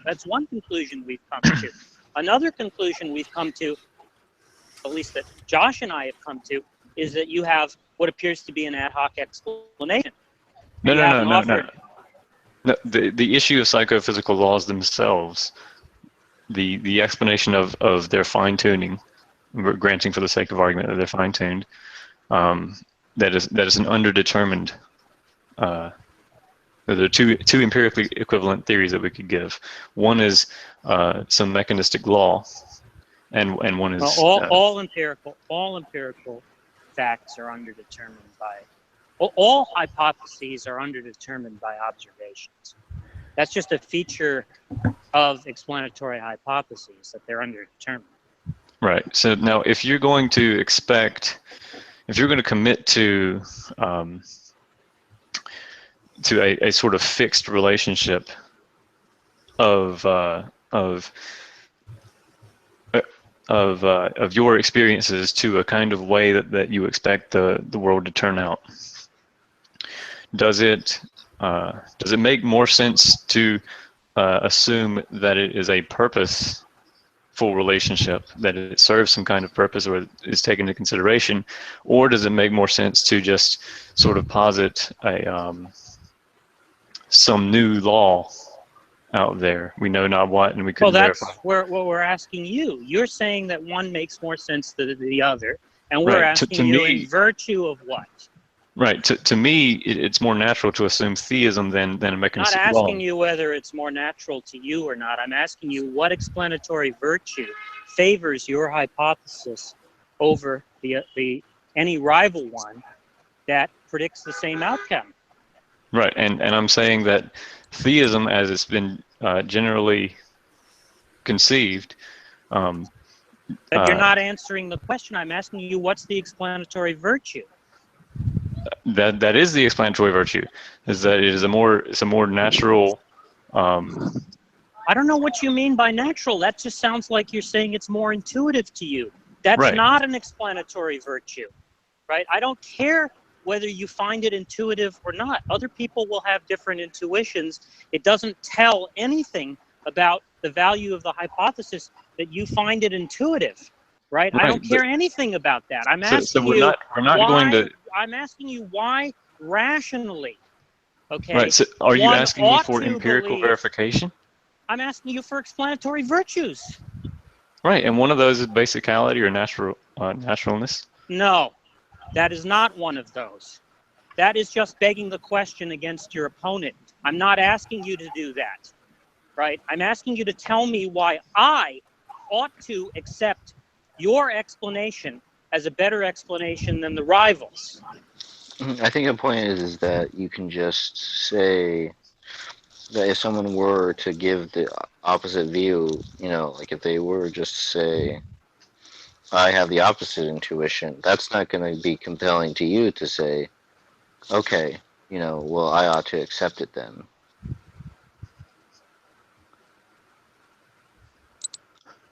That's one conclusion we've come to. Another conclusion we've come to, at least that Josh and I have come to, is that you have what appears to be an ad hoc explanation. No. The issue of psychophysical laws themselves, the explanation of their fine-tuning, we're granting for the sake of argument that they're fine-tuned, that is an underdetermined. There are two empirically equivalent theories that we could give. One is some mechanistic law, and one is all empirical facts are underdetermined by. All hypotheses are underdetermined by observations. That's just a feature of explanatory hypotheses, that they're underdetermined. Right. So now, if you're going to commit to a sort of fixed relationship of your experiences to a kind of way that you expect the world to turn out, does it make more sense to assume that it is a purposeful relationship, that it serves some kind of purpose or is taken into consideration, or does it make more sense to just sort of posit some new law out there, we know not what, and we couldn't verify? Well, that's what we're asking you. You're saying that one makes more sense than the other, and we're asking you in virtue of what? Right. To me, it's more natural to assume theism than a mechanistic law. I'm not asking you whether it's more natural to you or not. I'm asking you what explanatory virtue favors your hypothesis over any rival one that predicts the same outcome. Right. And I'm saying that theism, as it's been generally conceived, but you're not answering the question. I'm asking you, what's the explanatory virtue? That is the explanatory virtue, is that it's a more natural I don't know what you mean by natural. That just sounds like you're saying it's more intuitive to you. That's Right. not an explanatory virtue, right? I don't care whether you find it intuitive or not. Other people will have different intuitions. It doesn't tell anything about the value of the hypothesis that you find it intuitive, right? I don't care anything about that. I'm asking so we're you not why, going to. I'm asking you why rationally, okay? Right. So are you one asking me ought for to empirical believe- verification? I'm asking you for explanatory virtues. Right. And one of those is basicality or naturalness. No, that is not one of those. That is just begging the question against your opponent. I'm not asking you to do that, right? I'm asking you to tell me why I ought to accept your explanation as a better explanation than the rivals. I think the point is that you can just say that if someone were to give the opposite view, you know, like if they were just to say, I have the opposite intuition, that's not going to be compelling to you to say, okay, you know, well, I ought to accept it then.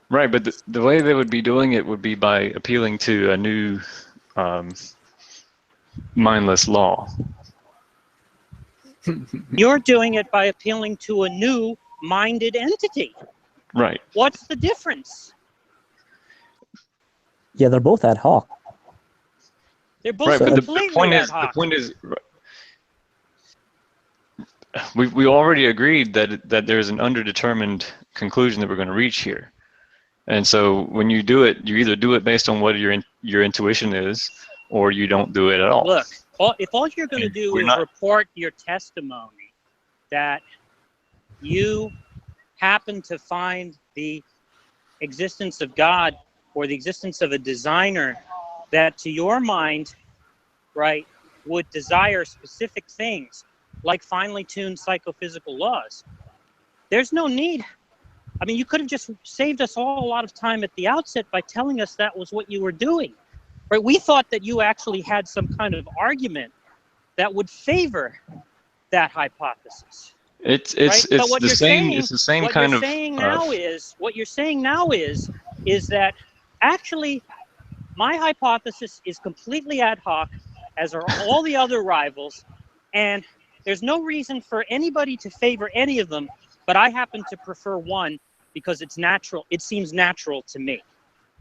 Right. But the way they would be doing it would be by appealing to a new mindless law. You're doing it by appealing to a new minded entity. Right. What's the difference? Yeah, they're both ad hoc. They're both Right. But the completely point ad is, hoc. we already agreed that there's an underdetermined conclusion that we're going to reach here. And so when you do it, you either do it based on what your intuition is, or you don't do it at all. Look, if all you're going to do is report your testimony that you happen to find the existence of God or the existence of a designer that to your mind, right, would desire specific things like finely tuned psychophysical laws, there's no need. I mean, you could have just saved us all a lot of time at the outset by telling us that was what you were doing. Right? We thought that you actually had some kind of argument that would favor that hypothesis. It's But the same. It's the same kind of. What you're saying now is that actually my hypothesis is completely ad hoc, as are all the other rivals, and there's no reason for anybody to favor any of them, but I happen to prefer one because it's natural. It seems natural to me.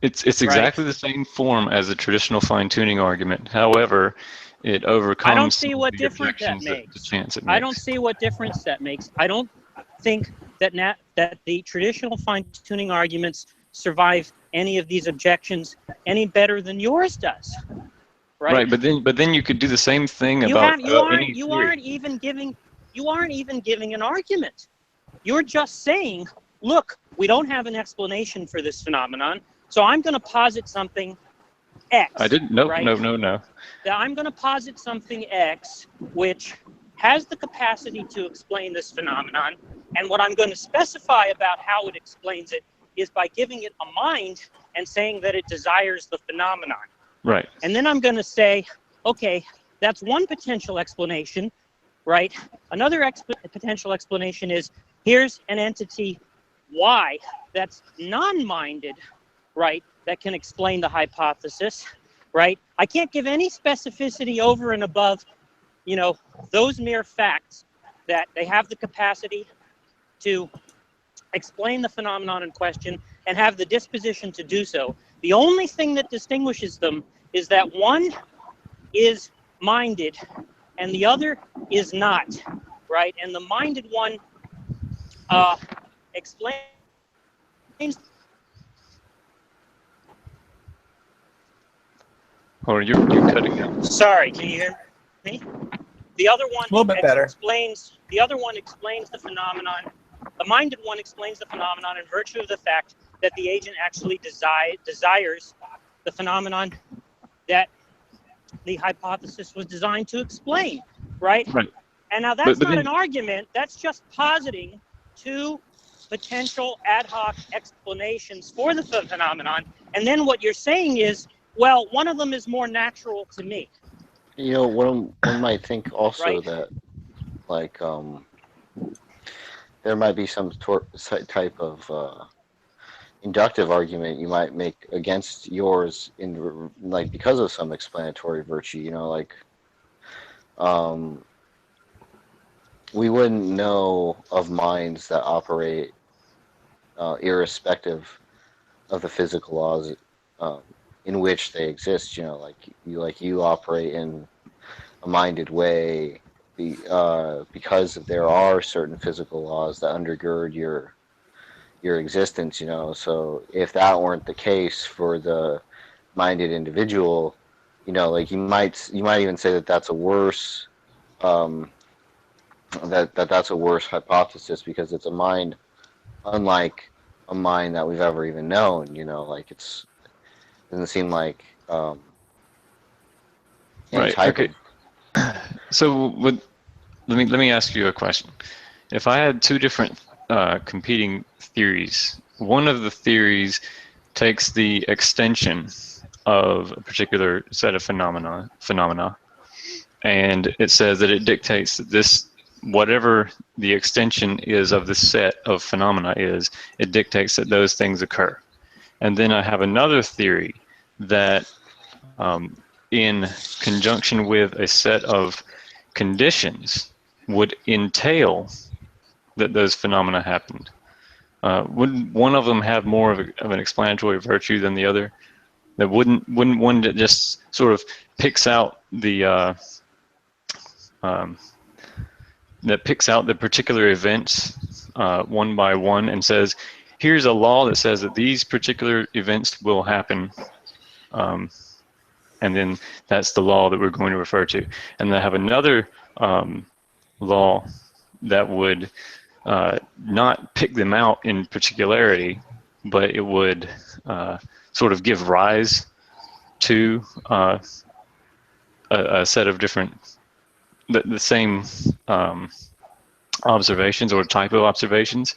It's exactly the same form as a traditional fine-tuning argument. However, it overcomes. I don't see what difference that makes. I don't see what difference that makes. I don't think that the traditional fine-tuning arguments survive any of these objections any better than yours does. Right. But then you could do the same thing you aren't even giving an argument. You're just saying, look, we don't have an explanation for this phenomenon, so I'm going to posit something X. I didn't. No. Right? No. I'm going to posit something X, which has the capacity to explain this phenomenon, and what I'm going to specify about how it explains it is by giving it a mind and saying that it desires the phenomenon. Right. And then I'm going to say, okay, that's one potential explanation, right? Another potential explanation is here's an entity Y that's non-minded, right, that can explain the hypothesis, right? I can't give any specificity over and above, you know, those mere facts that they have the capacity to explain the phenomenon in question and have the disposition to do so. The only thing that distinguishes them is that one is minded and the other is not, right? And the minded one explains. Or you're cutting out. Sorry, can you hear me? The other one A little bit better. explains. The other one explains the phenomenon. The minded one explains the phenomenon in virtue of the fact that the agent actually desires the phenomenon that the hypothesis was designed to explain, right? Right. And now that's not an argument. That's just positing two potential ad hoc explanations for the phenomenon. And then what you're saying is, well, one of them is more natural to me. You know, one might think also Right. that, like, there might be some type of inductive argument you might make against yours in like because of some explanatory virtue. You know, like we wouldn't know of minds that operate irrespective of the physical laws in which they exist. You know, like you operate in a minded way because there are certain physical laws that undergird your existence. You know, so if that weren't the case for the minded individual, you know, like you might even say that that's a worse that's a worse hypothesis because it's a mind unlike a mind that we've ever even known. You know, like it doesn't seem like any Right. type Okay. So let me ask you a question. If I had two different competing theories, one of the theories takes the extension of a particular set of phenomena, and it says that it dictates that this, whatever the extension is of the set of phenomena is, it dictates that those things occur. And then I have another theory that in conjunction with a set of conditions would entail that those phenomena happened. Wouldn't one of them have more of an explanatory virtue than the other? That wouldn't one that just sort of picks out the particular events one by one and says, here's a law that says that these particular events will happen, and then that's the law that we're going to refer to. And they have another law that would not pick them out in particularity, but it would sort of give rise to a set of different, the same observations or type of observations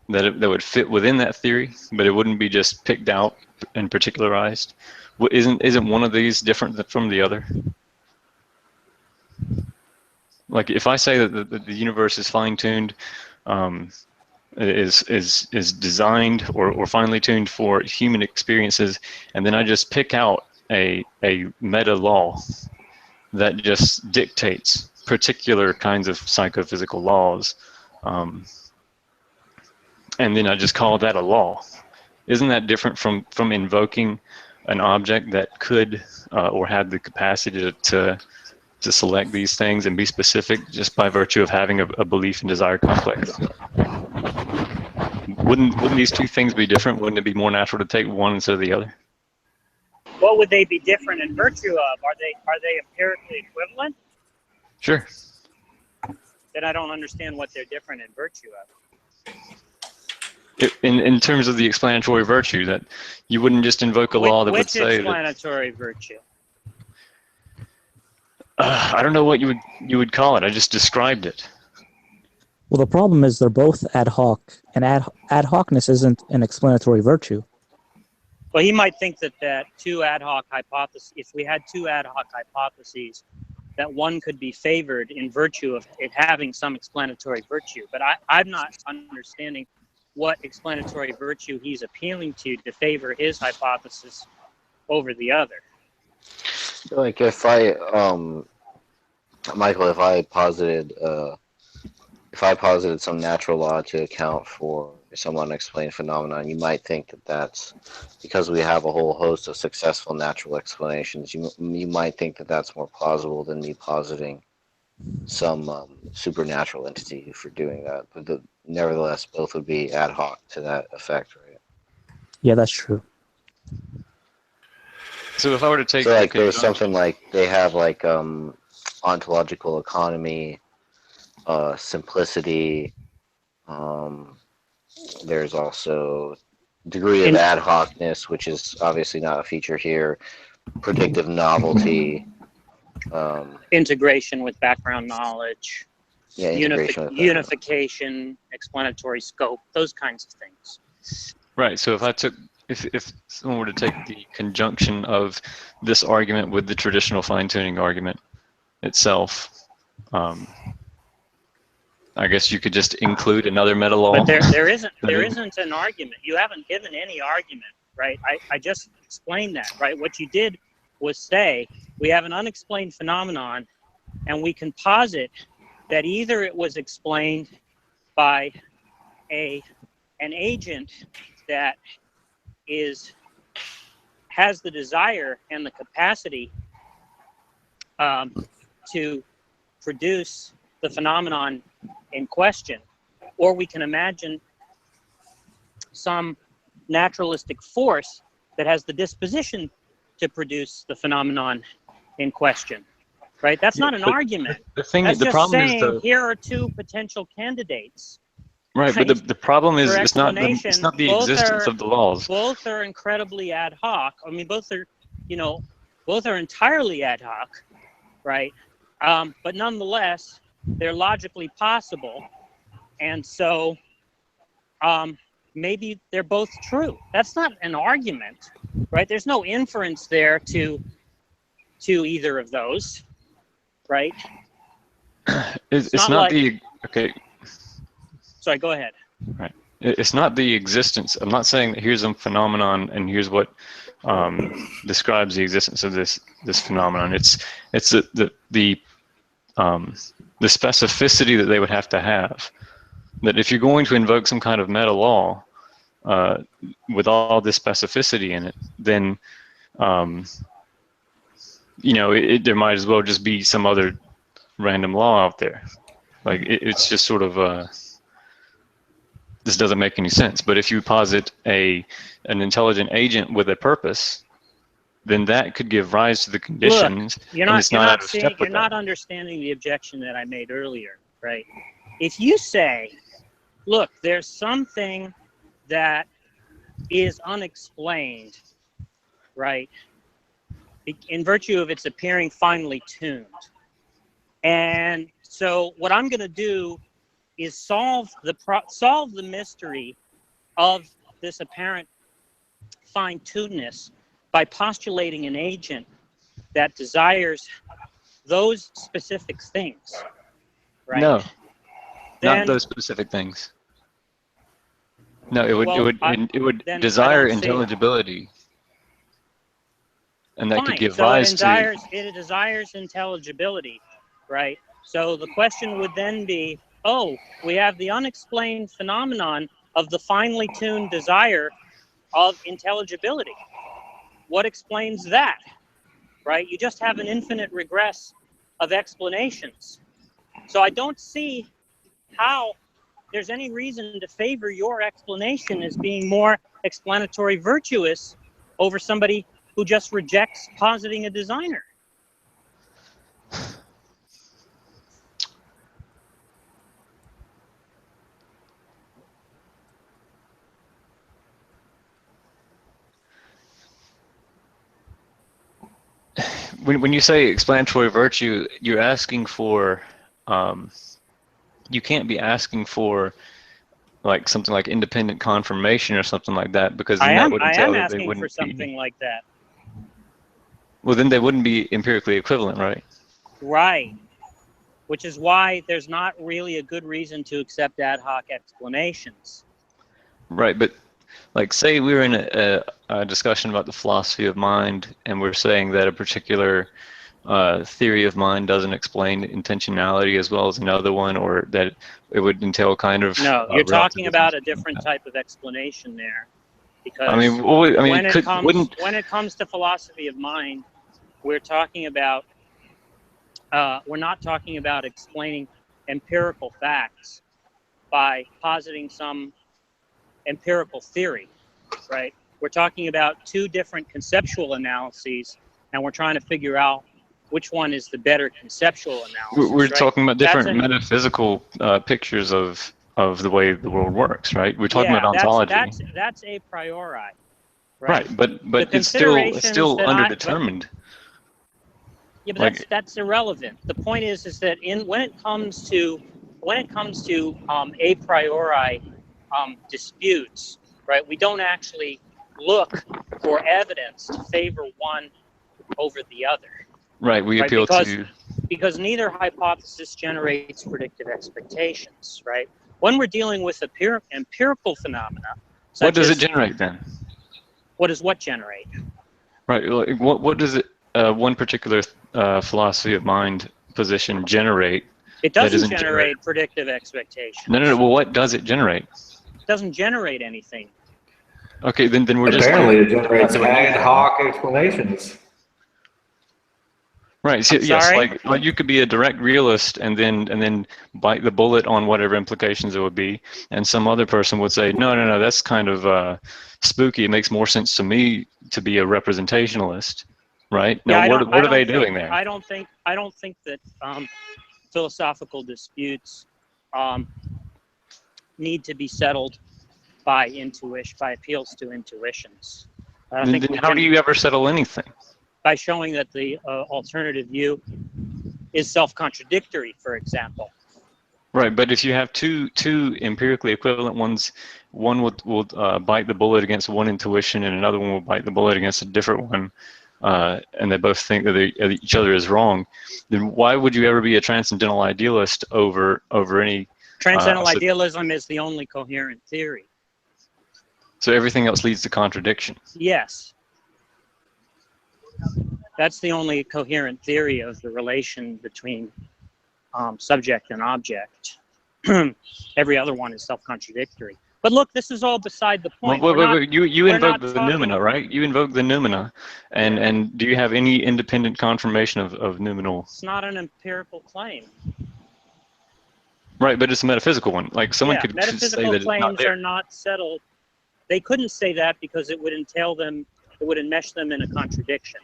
that would fit within that theory, but it wouldn't be just picked out and particularized. Isn't one of these different from the other? Like if I say that the universe is fine-tuned, is designed or finely tuned for human experiences, and then I just pick out a meta law that just dictates particular kinds of psychophysical laws, and then I just call that a law. Isn't that different from invoking an object that could or had the capacity to select these things and be specific just by virtue of having a belief and desire complex? Wouldn't these two things be different? Wouldn't it be more natural to take one instead of the other? What would they be different in virtue of? Are they empirically equivalent? Sure. Then I don't understand what they're different in virtue of. In terms of the explanatory virtue, that you wouldn't just invoke a law that would say which explanatory virtue? I don't know what you would call it. I just described it. Well, the problem is they're both ad hoc, and ad hocness isn't an explanatory virtue. Well, he might think that two ad hoc hypotheses, if we had two ad hoc hypotheses, that one could be favored in virtue of it having some explanatory virtue. But I'm not understanding what explanatory virtue he's appealing to favor his hypothesis over the other. like if I Michael, if I posited some natural law to account for some unexplained phenomenon, you might think that that's because we have a whole host of successful natural explanations. You might think that that's more plausible than me positing some supernatural entity for doing that. But nevertheless, both would be ad hoc to that effect, right? Yeah, that's true. So if I were to take, so like there's something like they have like ontological economy, simplicity. There's also degree of ad hocness, which is obviously not a feature here. Predictive novelty. Integration with background knowledge. Yeah, unification, explanatory scope, those kinds of things. Right. So if someone were to take the conjunction of this argument with the traditional fine-tuning argument itself, I guess you could just include another meta law. But there isn't an argument. You haven't given any argument, right? I just explained that, right? What you did was say we have an unexplained phenomenon, and we can posit that either it was explained by an agent that has the desire and the capacity to produce the phenomenon in question, or we can imagine some naturalistic force that has the disposition to produce the phenomenon in question, right? That's not an argument. That's just problem saying is here are two potential candidates. Right, but the problem is For it's not the existence of the laws. Both are incredibly ad hoc. I mean, both are entirely ad hoc, right? But nonetheless, they're logically possible, and so maybe they're both true. That's not an argument, right? There's no inference there to either of those, right? It's not like, okay. Sorry, go ahead. Right. It's not the existence. I'm not saying that here's a phenomenon and here's what describes the existence of this phenomenon. It's the specificity that they would have to have. That if you're going to invoke some kind of meta law with all this specificity in it, then there might as well just be some other random law out there. Like it's just sort of this doesn't make any sense. But if you posit an intelligent agent with a purpose, then that could give rise to the conditions. Look, you're not understanding the objection that I made earlier, right? If you say, look, there's something that is unexplained, right, in virtue of its appearing finely tuned. And so what I'm going to do is solve the mystery of this apparent fine-tunedness by postulating an agent that desires those specific things, right? No, not those specific things. No, it would desire intelligibility, and that could give rise to. It desires intelligibility, right? So the question would then be, oh, we have the unexplained phenomenon of the finely tuned desire of intelligibility. What explains that, right? You just have an infinite regress of explanations. So I don't see how there's any reason to favor your explanation as being more explanatory virtuous over somebody who just rejects positing a designer. When you say explanatory virtue, you're asking for, you can't be asking for like something like independent confirmation or something like that, because then that would entail that they wouldn't for something like that. Well, then they wouldn't be empirically equivalent, right? Right. Which is why there's not really a good reason to accept ad hoc explanations. Right, but like say we were in a discussion about the philosophy of mind, and we're saying that a particular theory of mind doesn't explain intentionality as well as another one, or that it would entail kind of. No, you're talking about a different type of explanation there, because when it comes to philosophy of mind, we're talking about we're not talking about explaining empirical facts by positing some empirical theory, right? We're talking about two different conceptual analyses, and we're trying to figure out which one is the better conceptual analysis. We're talking about different metaphysical pictures of the way the world works, right? We're talking about ontology. That's a priori, right? But it's still underdetermined. Yeah, but that's irrelevant. The point is that when it comes to a priori disputes, right? We don't actually look for evidence to favor one over the other. Right. We appeal to because neither hypothesis generates predictive expectations, right? When we're dealing with empirical phenomena, What does as, it generate then? What does what generate? Right. Like, what does it? One particular philosophy of mind position generate? It doesn't generate predictive expectations. No. Well, what does it generate? It doesn't generate anything. Okay, then we're apparently just it generates ad hoc explanations. Right. So, I'm yes, sorry? like you could be a direct realist and then bite the bullet on whatever implications it would be, and some other person would say, no, that's kind of spooky. It makes more sense to me to be a representationalist, right? Now, Yeah, what are they doing there? I don't think that philosophical disputes need to be settled by appeals to intuitions. Then how do you ever settle anything? By showing that the alternative view is self-contradictory, for example. Right, but if you have two empirically equivalent ones, one will bite the bullet against one intuition, and another one will bite the bullet against a different one, and they both think that each other is wrong, then why would you ever be a transcendental idealist over any? Transcendental idealism is the only coherent theory. So everything else leads to contradiction. Yes. That's the only coherent theory of the relation between subject and object. Every other one is self-contradictory. But look, this is all beside the point. Wait. You invoke the noumena, right? You invoke the noumena. And do you have any independent confirmation of noumenal? It's not an empirical claim. Right, but it's a metaphysical one. Like someone could say that it's not there. Metaphysical claims are not settled. They couldn't say that because it would entail them, it would enmesh them in a contradiction.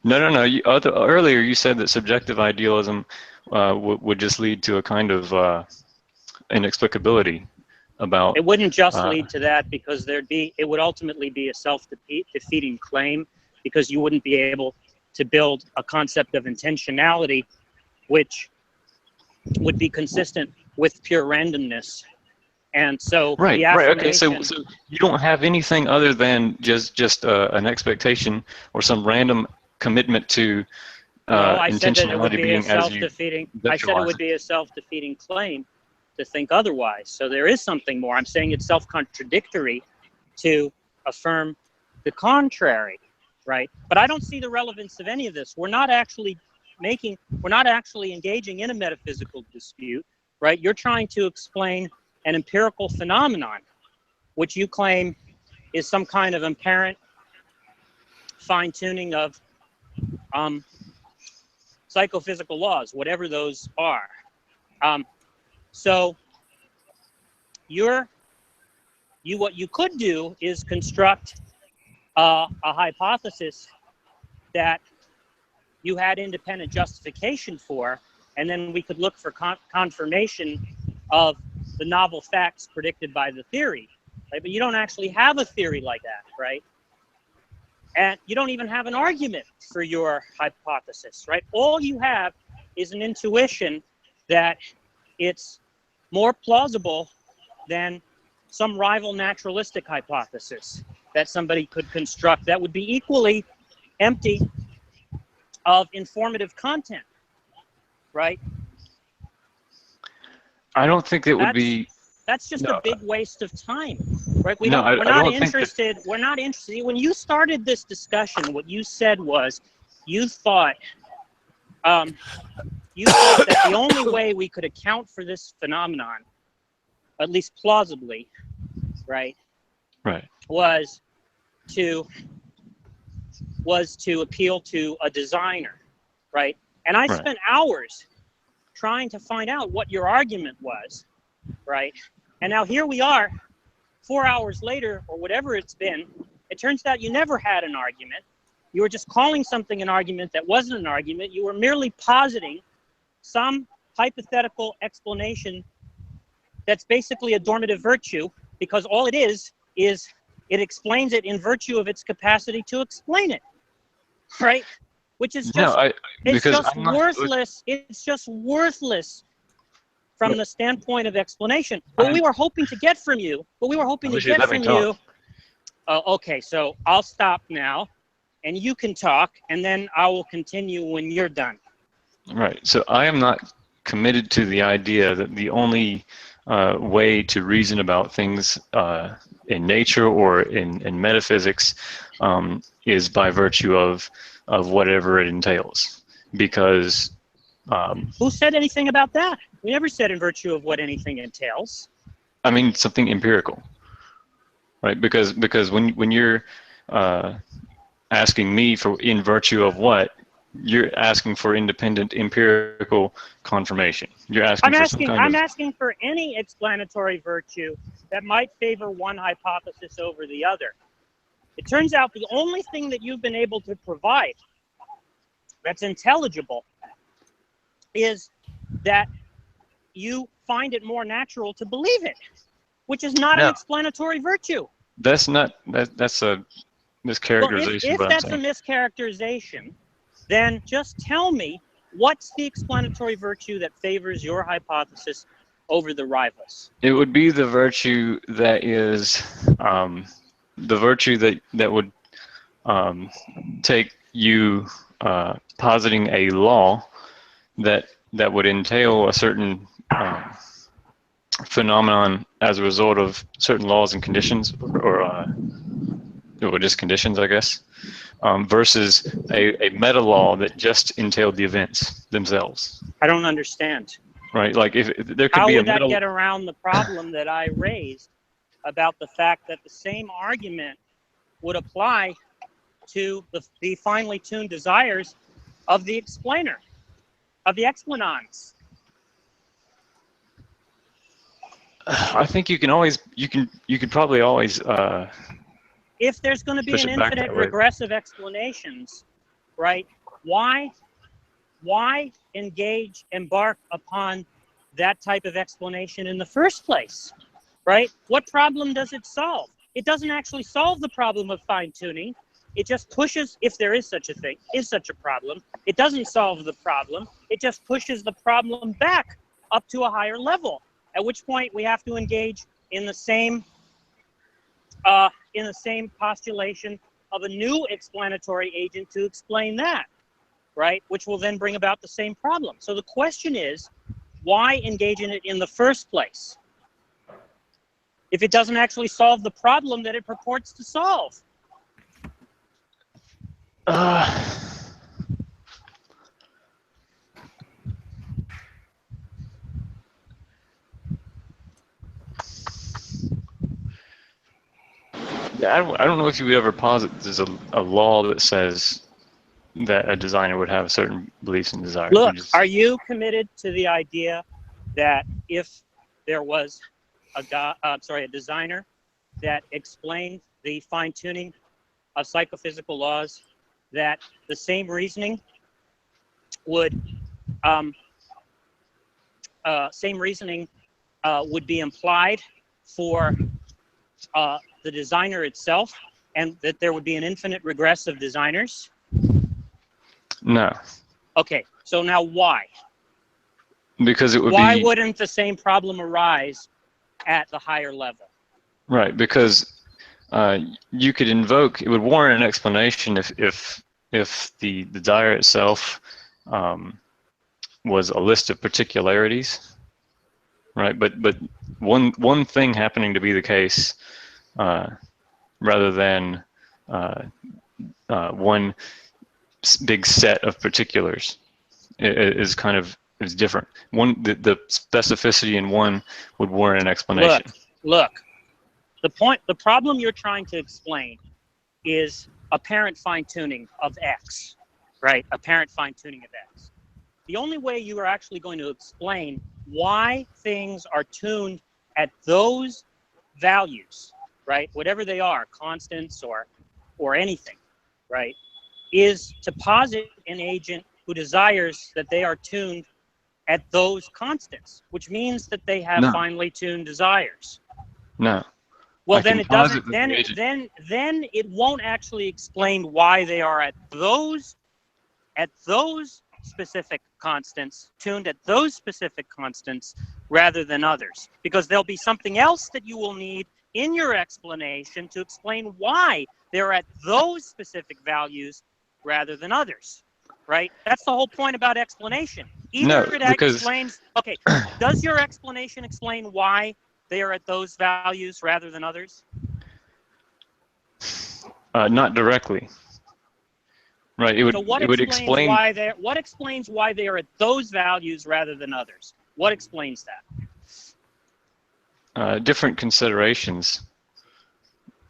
No. Earlier you said that subjective idealism would just lead to a kind of inexplicability about. It wouldn't just lead to that, because it would ultimately be a self-defeating claim, because you wouldn't be able to build a concept of intentionality which would be consistent with pure randomness. And so right. Okay. So affirmation, you don't have anything other than just an expectation or some random commitment to I said that it would intentionality be a being as you self-defeating. I said it would be a self-defeating claim to think otherwise. So there is something more. I'm saying it's self-contradictory to affirm the contrary, right? But I don't see the relevance of any of this. We're not actually engaging in a metaphysical dispute, right? You're trying to explain an empirical phenomenon, which you claim is some kind of apparent fine-tuning of psychophysical laws, whatever those are. So what you could do is construct a hypothesis that you had independent justification for, and then we could look for confirmation of the novel facts predicted by the theory, right? But you don't actually have a theory like that, right? And you don't even have an argument for your hypothesis, right? All you have is an intuition that it's more plausible than some rival naturalistic hypothesis that somebody could construct that would be equally empty of informative content, right? I don't think it would be. That's just a big waste of time, right? We're not interested. We're not interested. When you started this discussion, what you said was, you thought that the only way we could account for this phenomenon, at least plausibly, right, was to appeal to a designer, right? And I spent hours trying to find out what your argument was, right? And now here we are, 4 hours later, or whatever it's been. It turns out you never had an argument. You were just calling something an argument that wasn't an argument. You were merely positing some hypothetical explanation that's basically a dormitive virtue, because all it is it explains it in virtue of its capacity to explain it, right? Which is just, worthless. It's just worthless from the standpoint of explanation. What we were hoping to get from you, okay, so I'll stop now, and you can talk, and then I will continue when you're done. Right. So I am not committed to the idea that the only way to reason about things in nature or in metaphysics is by virtue of whatever it entails. Because Who said anything about that? We never said in virtue of what anything entails. I mean something empirical, right? Because when you're asking me for in virtue of what, you're asking for independent empirical confirmation. You're asking for some kind of... I'm asking for any explanatory virtue that might favor one hypothesis over the other. It turns out the only thing that you've been able to provide that's intelligible is that you find it more natural to believe it, which is not an explanatory virtue. That's not, that's a mischaracterization. Well, if that's a mischaracterization, then just tell me what's the explanatory virtue that favors your hypothesis over the rivals. It would be the virtue that is the virtue that would take you positing a law that would entail a certain phenomenon as a result of certain laws and conditions, or just conditions, I guess. Versus a meta law that just entailed the events themselves. I don't understand. Right, like if there could How be would a meta... that get around the problem that I raised about the fact that the same argument would apply to the finely tuned desires of the explainer, of the explanans? I think you could probably always if there's going to be an infinite regressive explanations, right? Why embark upon that type of explanation in the first place, right? What problem does it solve? It doesn't actually solve the problem of fine-tuning. It just pushes, if there is such a thing, is such a problem. It doesn't solve the problem. It just pushes the problem back up to a higher level, at which point we have to engage in the same postulation of a new explanatory agent to explain that, right? Which will then bring about the same problem. So the question is, why engage in it in the first place if it doesn't actually solve the problem that it purports to solve? I don't know if you would ever posit there's a law that says that a designer would have certain beliefs and desires. Look, are you committed to the idea that if there was a designer that explained the fine-tuning of psychophysical laws, that the same reasoning would be implied for the designer itself, and that there would be an infinite regress of designers? No. Okay, so now why? Because it would Why wouldn't the same problem arise at the higher level? Right, because you could invoke, it would warrant an explanation if the desire itself was a list of particularities, right? But one thing happening to be the case, rather than one big set of particulars, is different. The specificity in one would warrant an explanation. Look. The problem you're trying to explain is apparent fine-tuning of X, right? Apparent fine-tuning of X. The only way you are actually going to explain why things are tuned at those values, right? Whatever they are, constants or anything, right? Is to posit an agent who desires that they are tuned at those constants, which means that they have finely tuned desires. No. Well, then it doesn't. Then it won't actually explain why they are at those specific constants, tuned at those specific constants, rather than others, because there'll be something else that you will need in your explanation to explain why they're at those specific values rather than others. right? That's the whole point about explanation. Either No, it because explains, okay, does your explanation explain why they are at those values rather than others? not directly. Right. It would So what it would explains explain why they are at those values rather than others? What explains that? different considerations.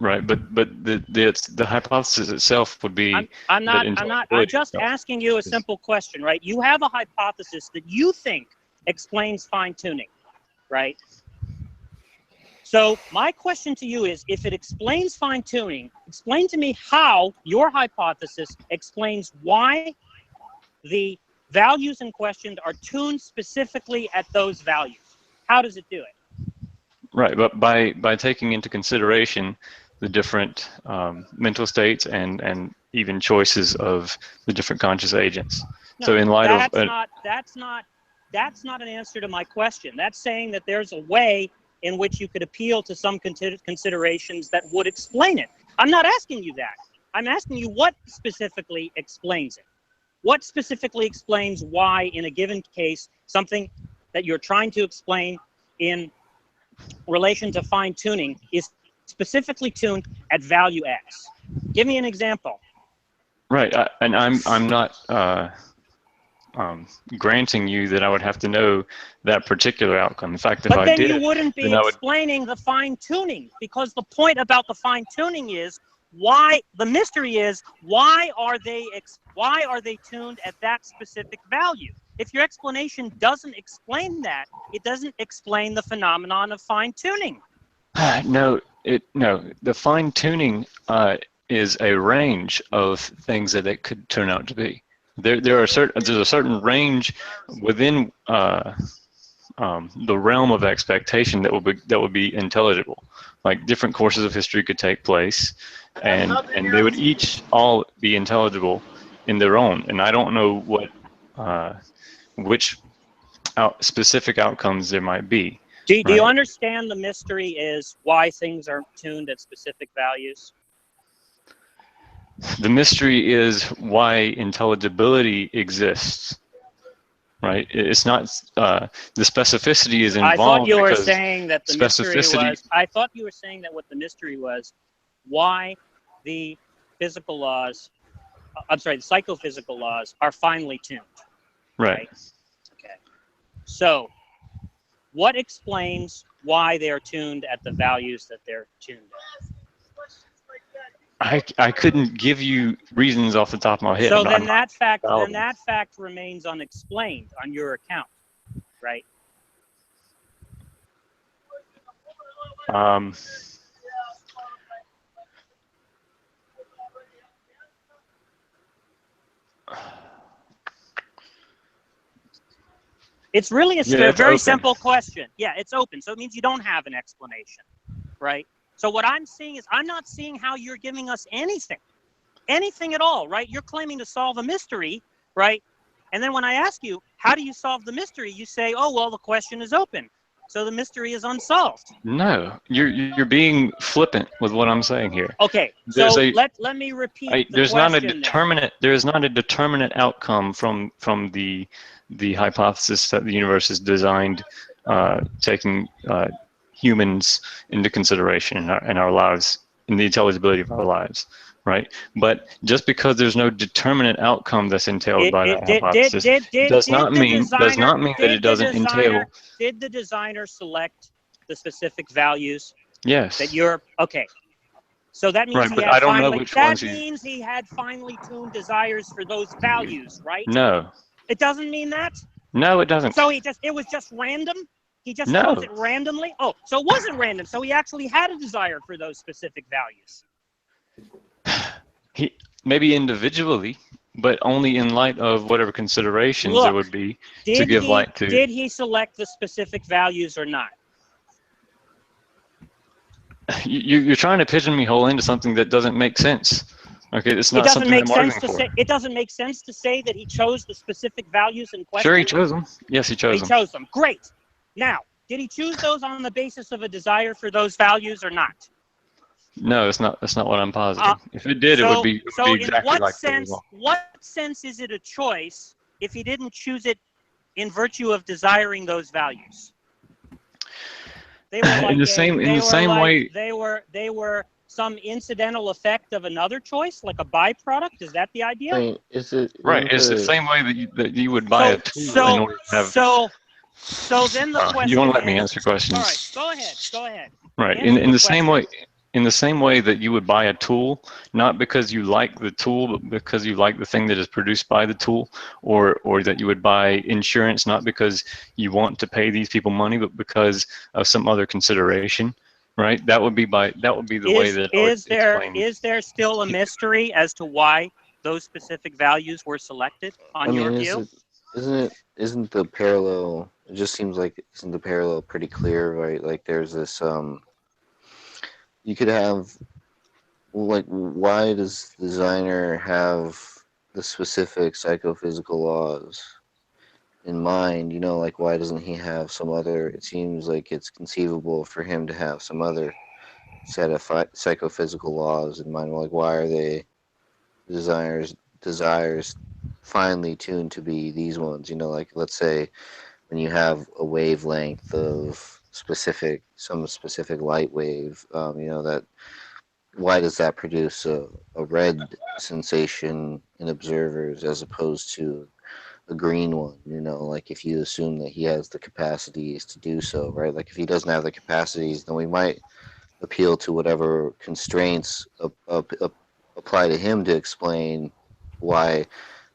Right, but the hypothesis itself would be I'm just asking you a simple question, right? You have a hypothesis that you think explains fine-tuning, right? So my question to you is, if it explains fine-tuning, explain to me how your hypothesis explains why the values in question are tuned specifically at those values. How does it do it? Right, but by taking into consideration the different mental states and even choices of the different conscious agents. No, so in light of that's not an answer to my question. That's saying that there's a way in which you could appeal to some considerations that would explain it. I'm not asking you that. I'm asking you what specifically explains it. What specifically explains why, in a given case, something that you're trying to explain in relation to fine-tuning is specifically tuned at value X? Give me an example. Right, and I'm not granting you that I would have to know that particular outcome. In fact, if I did, but then you wouldn't be explaining the fine-tuning, because the point about the fine-tuning is why the mystery is why are they tuned at that specific value? If your explanation doesn't explain that, it doesn't explain the phenomenon of fine-tuning. No, the fine-tuning is a range of things that it could turn out to be. There's a certain range within the realm of expectation that would be intelligible. Like different courses of history could take place, and they would all be intelligible in their own. And I don't know which specific outcomes there might be. Do you understand the mystery is why things are tuned at specific values? The mystery is why intelligibility exists, right? It's not the specificity is involved. I thought you were saying that the mystery specificity was. I thought you were saying that what the mystery was, why the physical laws, the psychophysical laws are finely tuned. Right. Okay. So, what explains why they are tuned at the values that they're tuned at? I couldn't give you reasons off the top of my head. So then that fact remains unexplained on your account, right? It's really a very simple question. Yeah, it's open, so it means you don't have an explanation, right? So what I'm seeing is I'm not seeing how you're giving us anything at all, right? You're claiming to solve a mystery, right? And then when I ask you, how do you solve the mystery? You say, oh, well, the question is open. So the mystery is unsolved. No, you're being flippant with what I'm saying here. Okay, so let me repeat there's not a determinate outcome from the hypothesis that the universe is designed taking humans into consideration in our lives, in the intelligibility of our lives, right? But just because there's no determinate outcome that's entailed by that hypothesis does not mean that it doesn't entail. Did the designer select the specific values? Yes. That you're okay. So that means he had finely tuned desires for those values, right? No. It doesn't mean that? No, it doesn't. So it was just random? He just chose it randomly? Oh, so it wasn't random. So he actually had a desire for those specific values. He maybe individually, but only in light of whatever considerations there would be to give light to. Did he select the specific values or not? You're trying to pigeonhole into something that doesn't make sense. Okay, it's not something I'm arguing for. It doesn't make sense to say that he chose the specific values in question. Sure, he chose them. Yes, he chose them. He chose them. Great. Now, did he choose those on the basis of a desire for those values or not? No, that's not what I'm positing. If it did, it would be exactly like that. What what sense is it a choice if he didn't choose it in virtue of desiring those values? They were like they were some incidental effect of another choice, like a byproduct. Is that the idea? I mean, Right. It's the same way that you would buy a tool in order to have. So then the question you want to let is, me answer questions? All right, go ahead. Go ahead. Right. Answer In the same way. question. In the same way that you would buy a tool, not because you like the tool, but because you like the thing that is produced by the tool, or that you would buy insurance, not because you want to pay these people money, but because of some other consideration, right? That would be the way that is there still a mystery as to why those specific values were selected on your view? Isn't the parallel? It just seems like isn't the parallel pretty clear, right? Like there's this you could have, like, why does the designer have the specific psychophysical laws in mind? You know, like, why doesn't he have some other, it seems like it's conceivable for him to have some other set of psychophysical laws in mind. Like, why are they desires finely tuned to be these ones? You know, like, let's say when you have a wavelength of some specific light wave, you know, that why does that produce a red sensation in observers as opposed to a green one? You know, like if you assume that he has the capacities to do so, right? Like if he doesn't have the capacities, then we might appeal to whatever constraints apply to him to explain why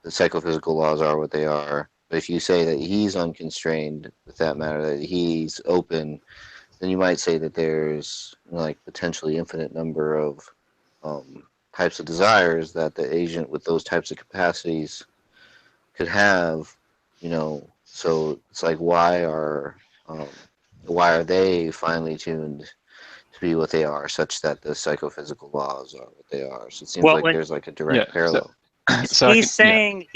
the psychophysical laws are what they are. But if you say that he's unconstrained with that matter, that he's open, then you might say that there's, you know, like potentially infinite number of types of desires that the agent with those types of capacities could have. You know, so it's like why are they finely tuned to be what they are, such that the psychophysical laws are what they are? So it seems like there's like a direct parallel. He's saying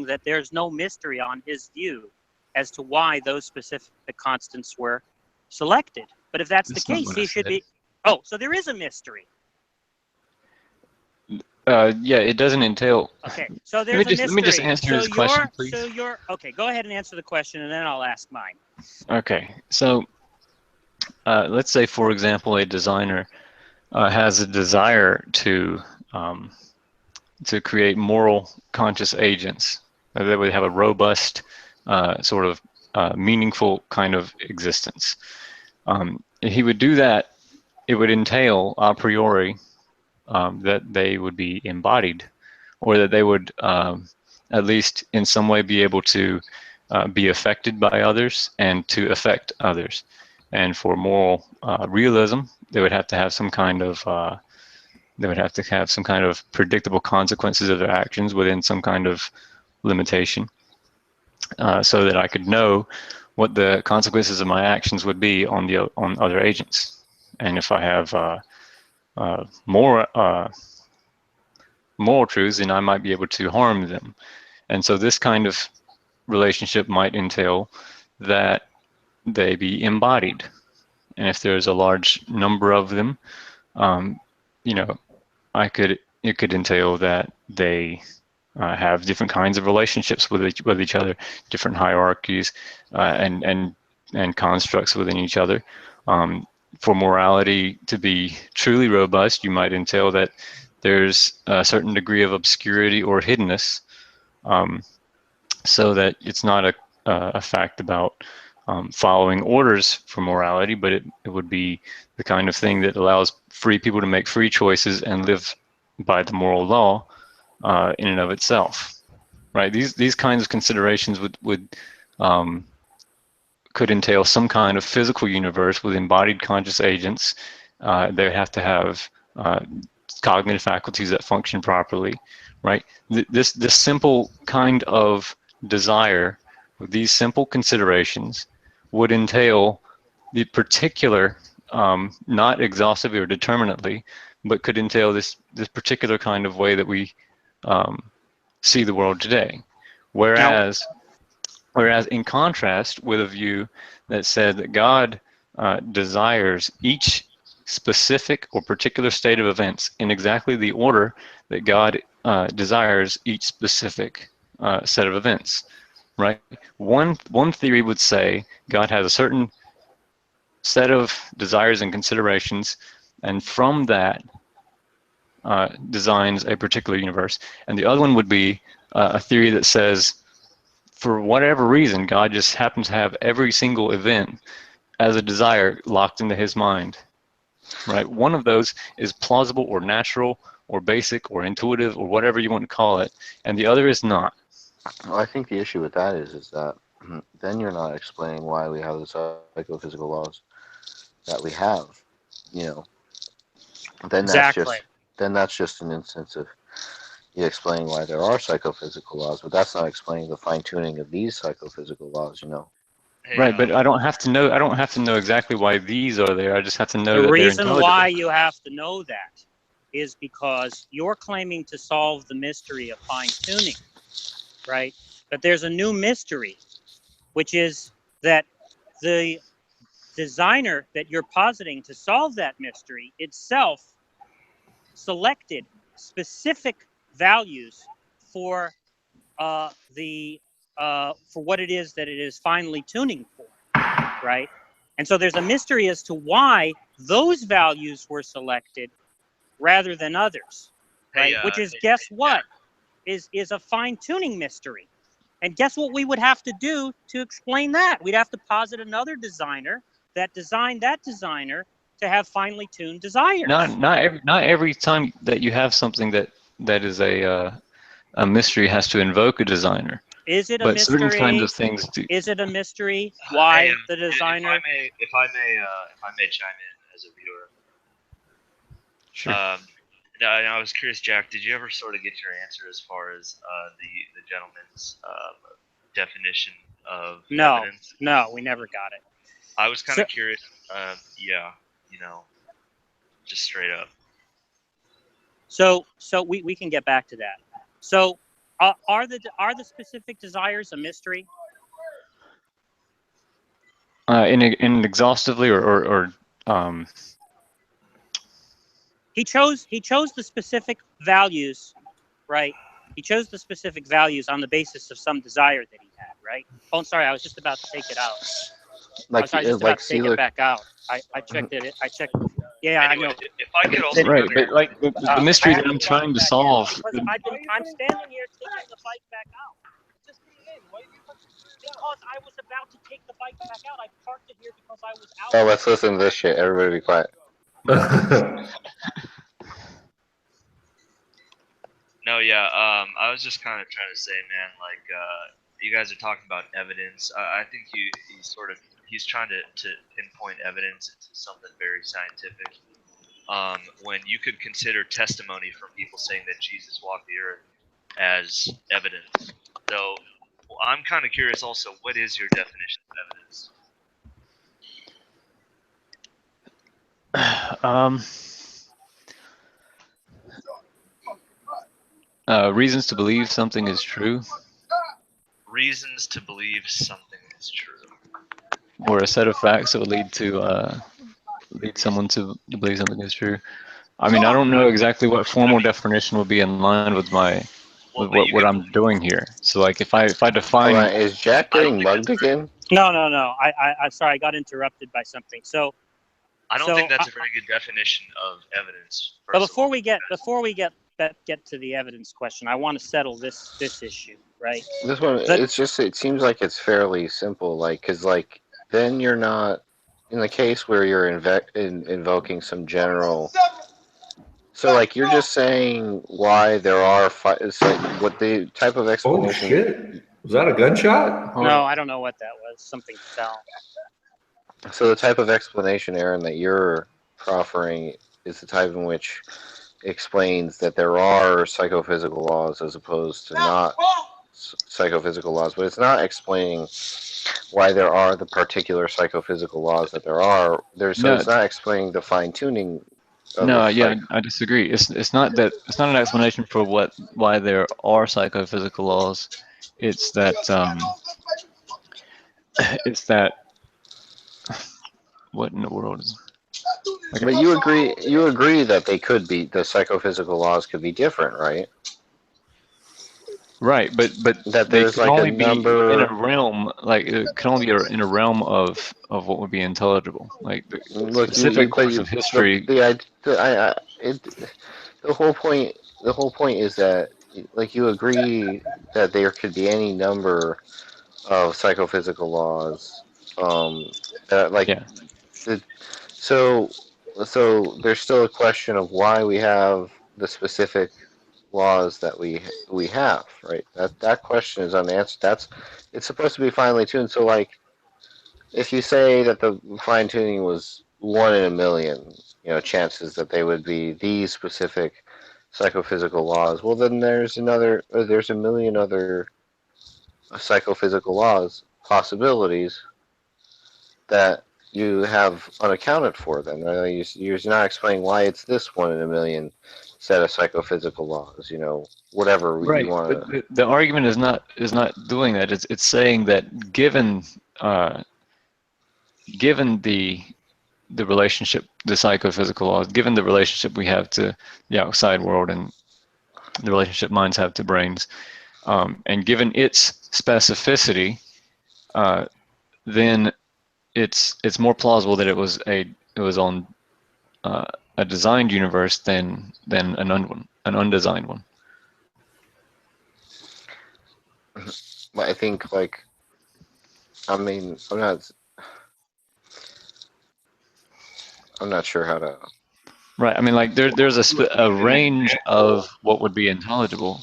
that there's no mystery on his view as to why those specific constants were selected. But if that's the case, he should be. Oh, so there is a mystery. Yeah, it doesn't entail. Okay, so there's a mystery. Let me just answer his question, please. Okay, go ahead and answer the question, and then I'll ask mine. Okay, so let's say, for example, a designer has a desire to create moral conscious agents that would have a robust sort of meaningful kind of existence. If he would do that, it would entail a priori that they would be embodied, or that they would at least in some way be able to be affected by others and to affect others. And for moral realism, they would have to have some kind of predictable consequences of their actions within some kind of limitation, so that I could know what the consequences of my actions would be on other agents. And if I have moral truths, then I might be able to harm them. And so this kind of relationship might entail that they be embodied. And if there's a large number of them, you know, it could entail that they have different kinds of relationships with each other, different hierarchies and constructs within each other. For morality to be truly robust, you might entail that there's a certain degree of obscurity or hiddenness, so that it's not a fact about following orders for morality, but it would be the kind of thing that allows free people to make free choices and live by the moral law in and of itself, right? These kinds of considerations could entail some kind of physical universe with embodied conscious agents. They have to have cognitive faculties that function properly, right? This simple kind of desire with these simple considerations would entail the particular, not exhaustively or determinately, but could entail this particular kind of way that we see the world today. Whereas in contrast with a view that said that God desires each specific or particular state of events in exactly the order that God desires each specific set of events, right? One theory would say God has a certain set of desires and considerations, and from that designs a particular universe. And the other one would be a theory that says, for whatever reason, God just happens to have every single event as a desire locked into his mind, right? One of those is plausible or natural or basic or intuitive or whatever you want to call it, and the other is not. Well, I think the issue with that is that then you're not explaining why we have the psychophysical laws that we have, you know. Then Exactly. that's just an instance of you explaining why there are psychophysical laws, but that's not explaining the fine tuning of these psychophysical laws, you know. Hey, Right, but I don't have to know exactly why these are there. I just have to know The that they're reason intelligible. why you have to know that is because you're claiming to solve the mystery of fine tuning, right? But there's a new mystery, which is that the designer that you're positing to solve that mystery itself selected specific values for for what it is that it is finely tuning for, right? And so there's a mystery as to why those values were selected rather than others, right? Which is, guess what? Is a fine-tuning mystery. And guess what we would have to do to explain that? We'd have to posit another designer that designed that designer to have finely tuned desires. Not every time that you have something that is a mystery has to invoke a designer. Is it a but mystery? Certain kinds of things do. Is it a mystery why Hey, the designer? If I may chime in as a viewer. Sure. No, I was curious, Jack. Did you ever sort of get your answer as far as the gentleman's definition of evidence? No, we never got it. I was kind of curious. Yeah, you know, just straight up. So we can get back to that. So are the specific desires a mystery? In exhaustively or He chose the specific values, right? He chose the specific values on the basis of some desire that he had, right? Oh, I'm sorry, I was just about to take it out. Like, I was just about to take it back out. I checked it. I checked. Yeah, anyway, I know. If I could also right, but like the mystery that I'm trying to solve. I'm standing here taking the bike back out. Just get in. Because I was about to take the bike back out. I parked it here because I was out. Oh, let's listen to this shit. Everybody be quiet. No, yeah. I was just kind of trying to say, man, like, you guys are talking about evidence. I think he's trying to pinpoint evidence into something very scientific. When you could consider testimony from people saying that Jesus walked the earth as evidence. So I'm kind of curious also, what is your definition of evidence? Reasons to believe something is true. Reasons to believe something is true. Or a set of facts that would lead someone to believe something is true. I mean, I don't know exactly what formal definition would be in line with what I'm doing here. So, like, if I define, Hold on, is Jack getting mugged again? No. I'm sorry, I got interrupted by something. So I don't think that's a very good definition of evidence. But before we get to the evidence question, I want to settle this issue, right? This one, it seems like it's fairly simple, like, because, like, then you're not, in the case where you're invoking some general, so, like, you're just saying why there are, it's like, what the type of explanation. Oh, shit. Was that a gunshot? No, I don't know what that was. Something fell. So the type of explanation, Aaron, that you're proffering is the type in which explains that there are psychophysical laws as opposed to not psychophysical laws, but it's not explaining why there are the particular psychophysical laws that there are. It's not explaining the fine-tuning. I disagree. It's not an explanation for why there are psychophysical laws. It's that what in the world is? But you agree that they could be, the psychophysical laws could be different, right? Right, but That they there's can like a only be number. in a realm, like it can only be in a realm of what would be intelligible, like the Look, specific but parts of history. the whole point is that, like, you agree that there could be any number of psychophysical laws, that, like, Yeah. so there's still a question of why we have the specific laws that we have, right? That question is unanswered. It's supposed to be finely tuned. So, like, if you say that the fine tuning was 1 in a million, chances that they would be these specific psychophysical laws, well, then there's a million other psychophysical laws, possibilities that you have unaccounted for. Then you're not explaining why it's this 1 in a million set of psychophysical laws. Whatever Right, you want but to. the argument is not doing that. It's saying that given the relationship, the psychophysical laws, given the relationship we have to the outside world and the relationship minds have to brains, and given its specificity, then it's more plausible that it was on a designed universe than an undesigned one. But I think, like, I mean, I'm not sure how to. Right. I mean, like there's a range of what would be intelligible.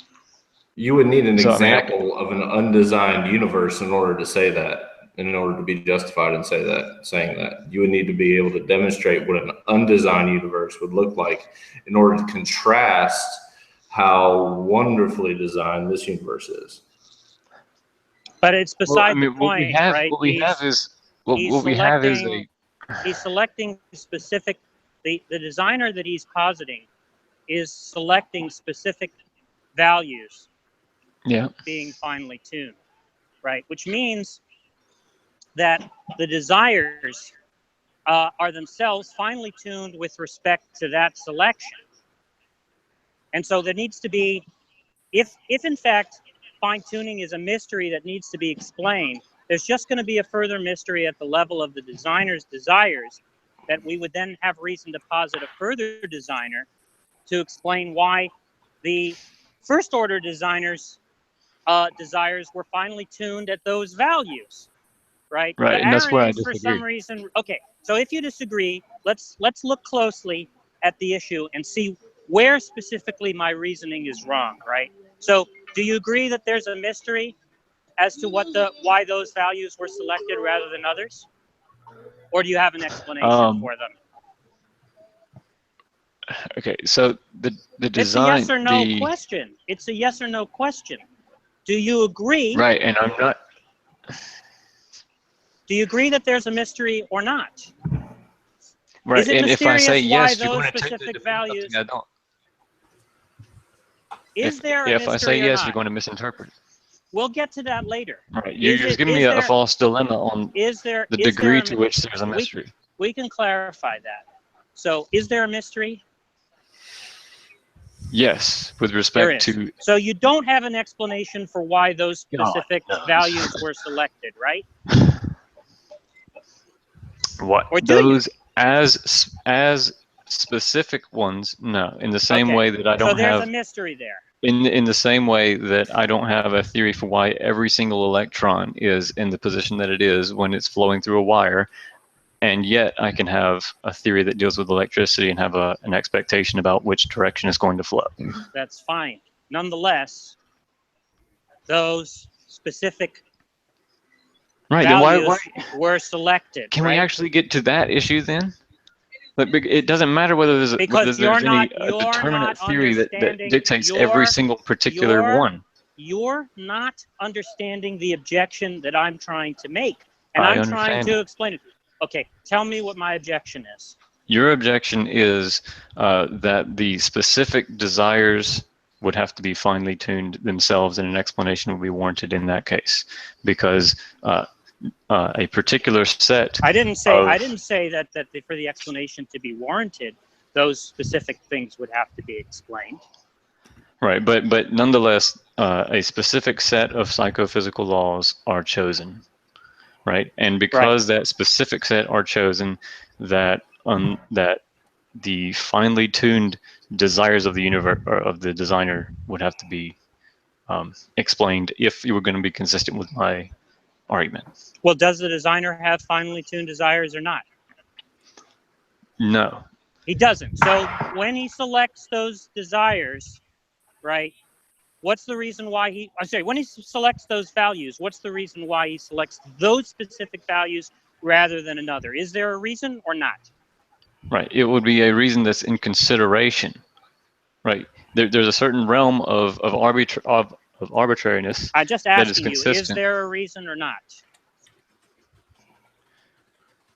You would need an So, I mean, example of an undesigned universe in order to say that, and in order to be justified in saying that. You would need to be able to demonstrate what an undesigned universe would look like in order to contrast how wonderfully designed this universe is. But it's beside the point, what we have, right? What we have is he's selecting specific. The designer that he's positing is selecting specific values. Yeah. Being finely tuned, right? Which means that the desires are themselves finely tuned with respect to that selection. And so there needs to be, if in fact fine tuning is a mystery that needs to be explained, there's just going to be a further mystery at the level of the designer's desires that we would then have reason to posit a further designer to explain why the first order designers desires were finely tuned at those values, right? Right, The and that's where I irony is, for some disagree. reason, okay, so if you disagree, let's look closely at the issue and see where specifically my reasoning is wrong, right? So do you agree that there's a mystery as to why those values were selected rather than others? Or do you have an explanation for them? Okay, so the design. It's a yes or no question. It's a yes or no question. Do you agree? Right, and I'm not. Do you agree that there's a mystery or not? Right, Is it and if I say mysterious yes, why you're those going to take specific values? I don't. Is there a If I say mystery or yes, not? you're going to misinterpret it. We'll get to that later. Right, you're just giving me a false dilemma on the degree to which there's a mystery. We can clarify that. So, is there a mystery? Yes, with respect to. So you don't have an explanation for why those specific values were selected, right? What? Or do those as specific ones? No. In the same way that I don't have. So there's a mystery there. In the same way that I don't have a theory for why every single electron is in the position that it is when it's flowing through a wire, and yet I can have a theory that deals with electricity and have an expectation about which direction it's going to flow. That's fine. Nonetheless, those specific values were selected. Can we actually get to that issue then? But it doesn't matter whether there's any determinate theory that dictates every single particular one. You're not understanding the objection that I'm trying to make, and I'm trying to explain it. Okay, tell me what my objection is. Your objection is that the specific desires would have to be finely tuned themselves, and an explanation would be warranted in that case, because a particular set. I didn't say that for the explanation to be warranted, those specific things would have to be explained. Right, but nonetheless, a specific set of psychophysical laws are chosen, right? And because that specific set are chosen, that that the finely tuned desires of the universe or of the designer would have to be explained if you were going to be consistent with my argument. Well, does the designer have finely tuned desires or not? No. He doesn't. So when he selects those desires, right, what's the reason why he, I'm sorry, when he selects those values, what's the reason why he selects those specific values rather than another? Is there a reason or not? Right. It would be a reason that's in consideration. Right. There's a certain realm of arbitrariness. I just that is asking you, is consistent. there a reason or not?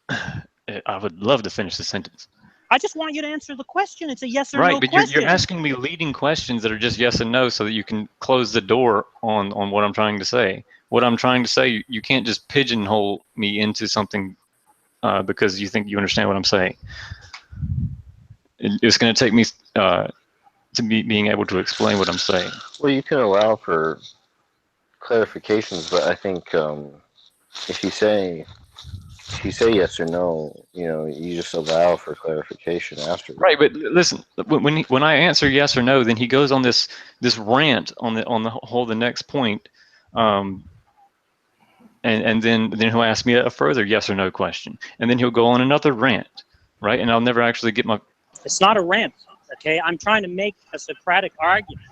I would love to finish the sentence. I just want you to answer the question. It's a yes or Right, no but question. you're asking me leading questions that are just yes and no so that you can close the door on what I'm trying to say. What I'm trying to say, you can't just pigeonhole me into something because you think you understand what I'm saying. It's going to take me to being able to explain what I'm saying. Well, you can allow for clarifications, but I think if you say yes or no, you just allow for clarification after. Right, but listen, when I answer yes or no, then he goes on this rant on the next point, and then he'll ask me a further yes or no question, and then he'll go on another rant, right? And I'll never actually get my. It's not a rant, okay? I'm trying to make a Socratic argument.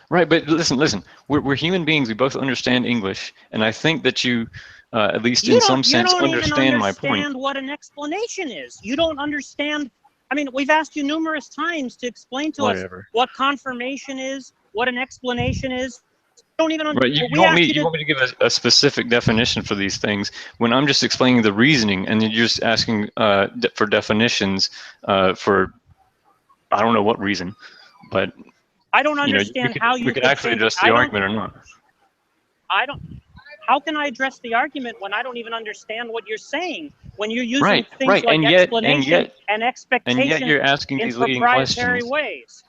Right, but listen. We're human beings. We both understand English, and I think that you, at least in some sense, understand my point. You don't even understand what an explanation is. You don't understand. I mean, we've asked you numerous times to explain to us what confirmation is, what an explanation is. You don't even understand. Right, you want me to give a specific definition for these things when I'm just explaining the reasoning, and you're just asking for definitions for I don't know what reason, but. I don't understand how you we could actually address the argument or not. How can I address the argument when I don't even understand what you're saying? When you're using things like and explanation and expectation and yet you're asking in these leading proprietary questions. ways.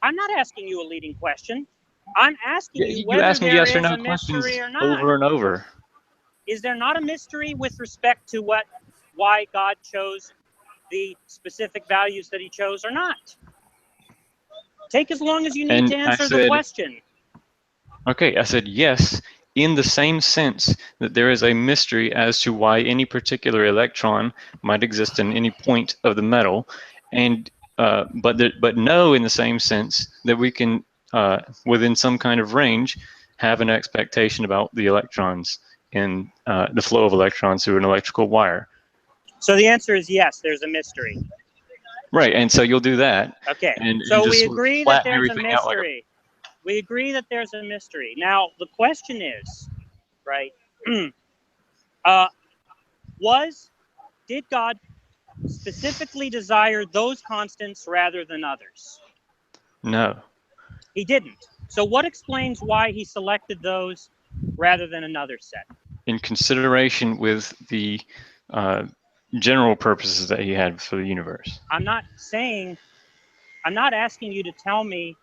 I'm not asking you a leading question. I'm asking you whether ask me there yes is or no a questions mystery or not. over and over. Is there not a mystery with respect to why God chose the specific values that he chose or not? Take as long as you need to answer the question. Okay, I said yes, in the same sense that there is a mystery as to why any particular electron might exist in any point of the metal, and but no, in the same sense that we can, within some kind of range, have an expectation about the electrons in the flow of electrons through an electrical wire. So the answer is yes, there's a mystery. Right, and so you'll do that. Okay, and so we agree that there's a mystery. We agree that there's a mystery. Now, the question is, right, did God specifically desire those constants rather than others? No. He didn't. So what explains why he selected those rather than another set? In consideration with the general purposes that he had for the universe. I'm not asking you to tell me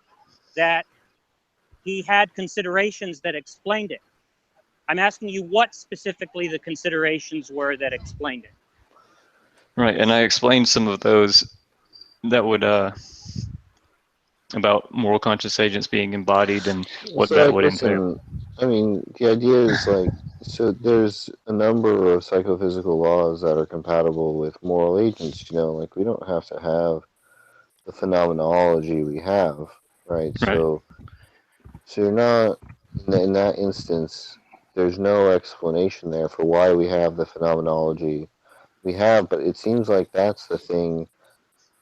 that he had considerations that explained it. I'm asking you what specifically the considerations were that explained it. Right, and I explained some of those that would about moral conscious agents being embodied and what that would entail. I mean, the idea is so there's a number of psychophysical laws that are compatible with moral agents, we don't have to have the phenomenology we have, right? So you're not, in that instance, there's no explanation there for why we have the phenomenology we have, but it seems like that's the thing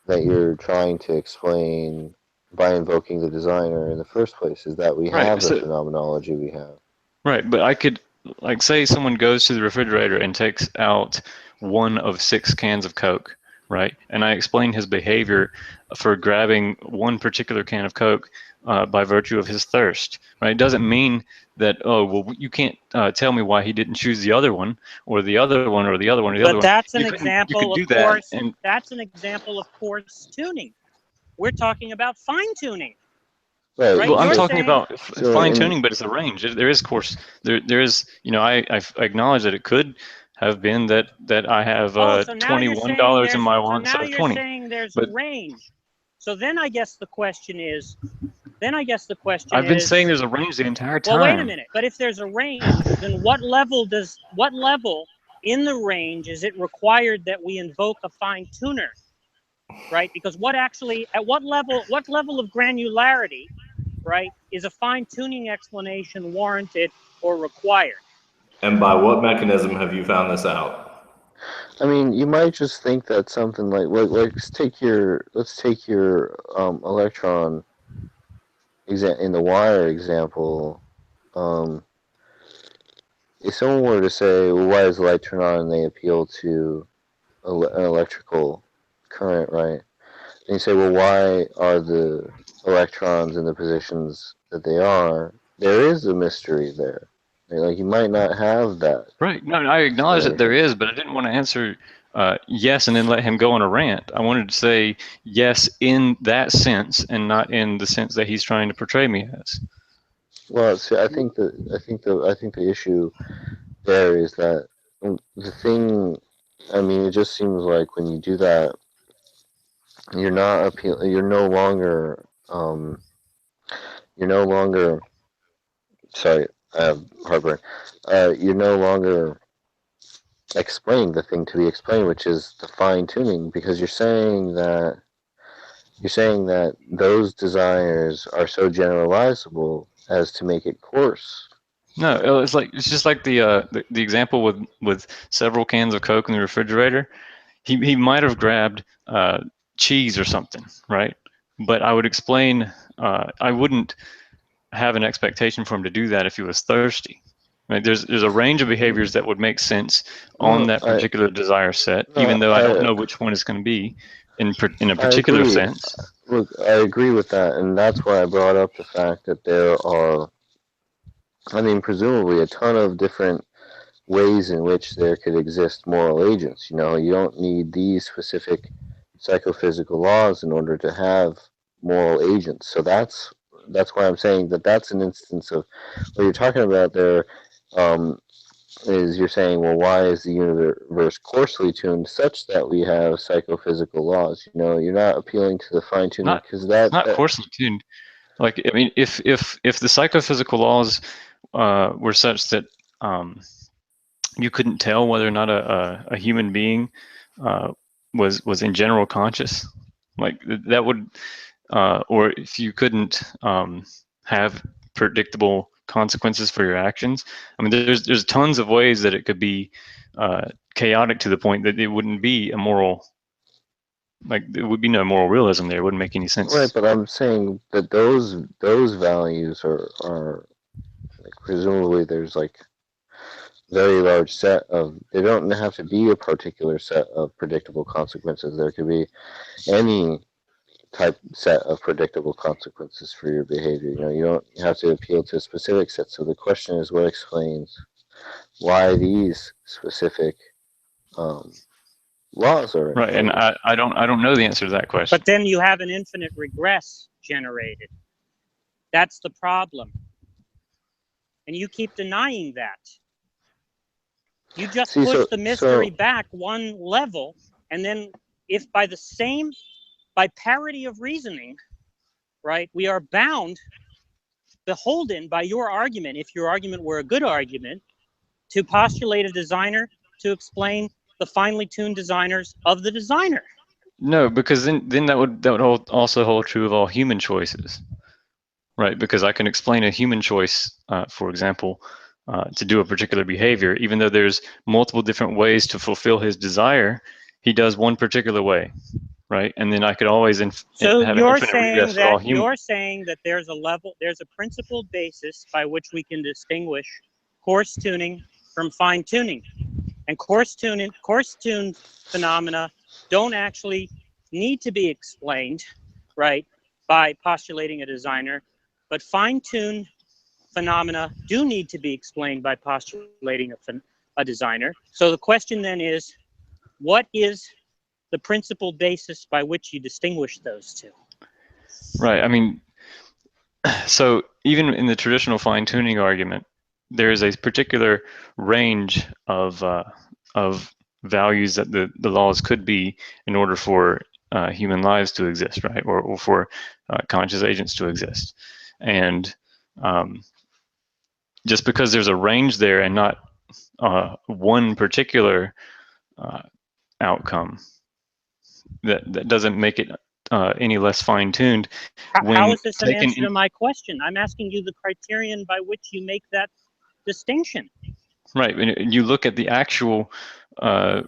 that you're trying to explain by invoking the designer in the first place, is that we have the phenomenology we have. Right, but I could, say someone goes to the refrigerator and takes out 1 of 6 cans of Coke, right? And I explain his behavior for grabbing one particular can of Coke by virtue of his thirst, right? It doesn't mean that, you can't tell me why he didn't choose the other one, or the other one, or the other one, or the other one. But that's an example of coarse, that's an example of coarse tuning. We're talking about fine tuning. Right, Well, I'm you're talking saying- about So fine in- tuning, but it's a range. There is course. There is. You know, I acknowledge that it could have been that I have Oh, so now you're saying $21 in my so wants now of you're 20. saying there's But- a range. So then I guess the question is, I've been saying there's a range the entire time. well, wait a minute. But if there's a range, then what level in the range is it required that we invoke a fine tuner? Right? Because at what level of granularity, right, is a fine tuning explanation warranted or required? And by what mechanism have you found this out? I mean, you might just think that something like let's take your electron in the wire example. If someone were to say, well, why does the light turn on, and they appeal to an electrical current, right? And you say, well, why are the electrons in the positions that they are? There is a mystery there. Like, you might not have that. Right. No, I acknowledge that there is, but I didn't want to answer yes and then let him go on a rant. I wanted to say yes in that sense and not in the sense that he's trying to portray me as. Well, see, I think the issue there is that the thing. I mean, it just seems like when you do that, you're not You're no longer. You're no longer. Sorry, I have heartburn. You're no longer explaining the thing to be explained, which is the fine tuning, because you're saying that those desires are so generalizable as to make it coarse. No, it's just like the example with several cans of Coke in the refrigerator. He might have grabbed cheese or something, right? But I would explain. I wouldn't have an expectation for him to do that if he was thirsty. Right? There's a range of behaviors that would make sense on that particular desire set, even though I don't know which one it's going to be in a particular sense. Look, I agree with that, and that's why I brought up the fact that there are, I mean, presumably a ton of different ways in which there could exist moral agents. You know, you don't need these specific psychophysical laws in order to have moral agents. So that's why I'm saying that that's an instance of what you're talking about there. Is you're saying, well, why is the universe coarsely tuned such that we have psychophysical laws? You know, you're not appealing to the fine tuning because that's not coarsely tuned. Like, I mean, if the psychophysical laws were such that you couldn't tell whether or not a human being was in general conscious, like that would, or if you couldn't have predictable consequences for your actions. I mean, there's tons of ways that it could be chaotic to the point that it wouldn't be a moral. Like, there would be no moral realism there. It wouldn't make any sense. right. But I'm saying that those values are like, presumably there's like very large set of. They don't have to be a particular set of predictable consequences. There could be any type set of predictable consequences for your behavior. You know, you don't have to appeal to a specific set. So the question is, what explains why these specific laws are right? And I don't know the answer to that question. But then you have an infinite regress generated. That's the problem, and you keep denying that. You just push the mystery back one level, and then if by parity of reasoning, right, we are beholden by your argument, if your argument were a good argument, to postulate a designer to explain the finely tuned designers of the designer. No, because then that would also hold true of all human choices, right? Because I can explain a human choice, for example, to do a particular behavior, even though there's multiple different ways to fulfill his desire. He does one particular way, right? And then I could always have an infinite regress for all humans. You're saying that there's a principled basis by which we can distinguish coarse tuning from fine tuning, and coarse tuned phenomena don't actually need to be explained, right, by postulating a designer, but fine tuned phenomena do need to be explained by postulating a designer. So the question then is, what is the principal basis by which you distinguish those two? Right. I mean, So even in the traditional fine-tuning argument, there is a particular range of values that the laws could be in order for human lives to exist, right, or for conscious agents to exist. And just because there's a range there and not one particular outcome, that doesn't make it any less fine-tuned. How is this an answer to my question? I'm asking you the criterion by which you make that distinction. Right. And you look at the actual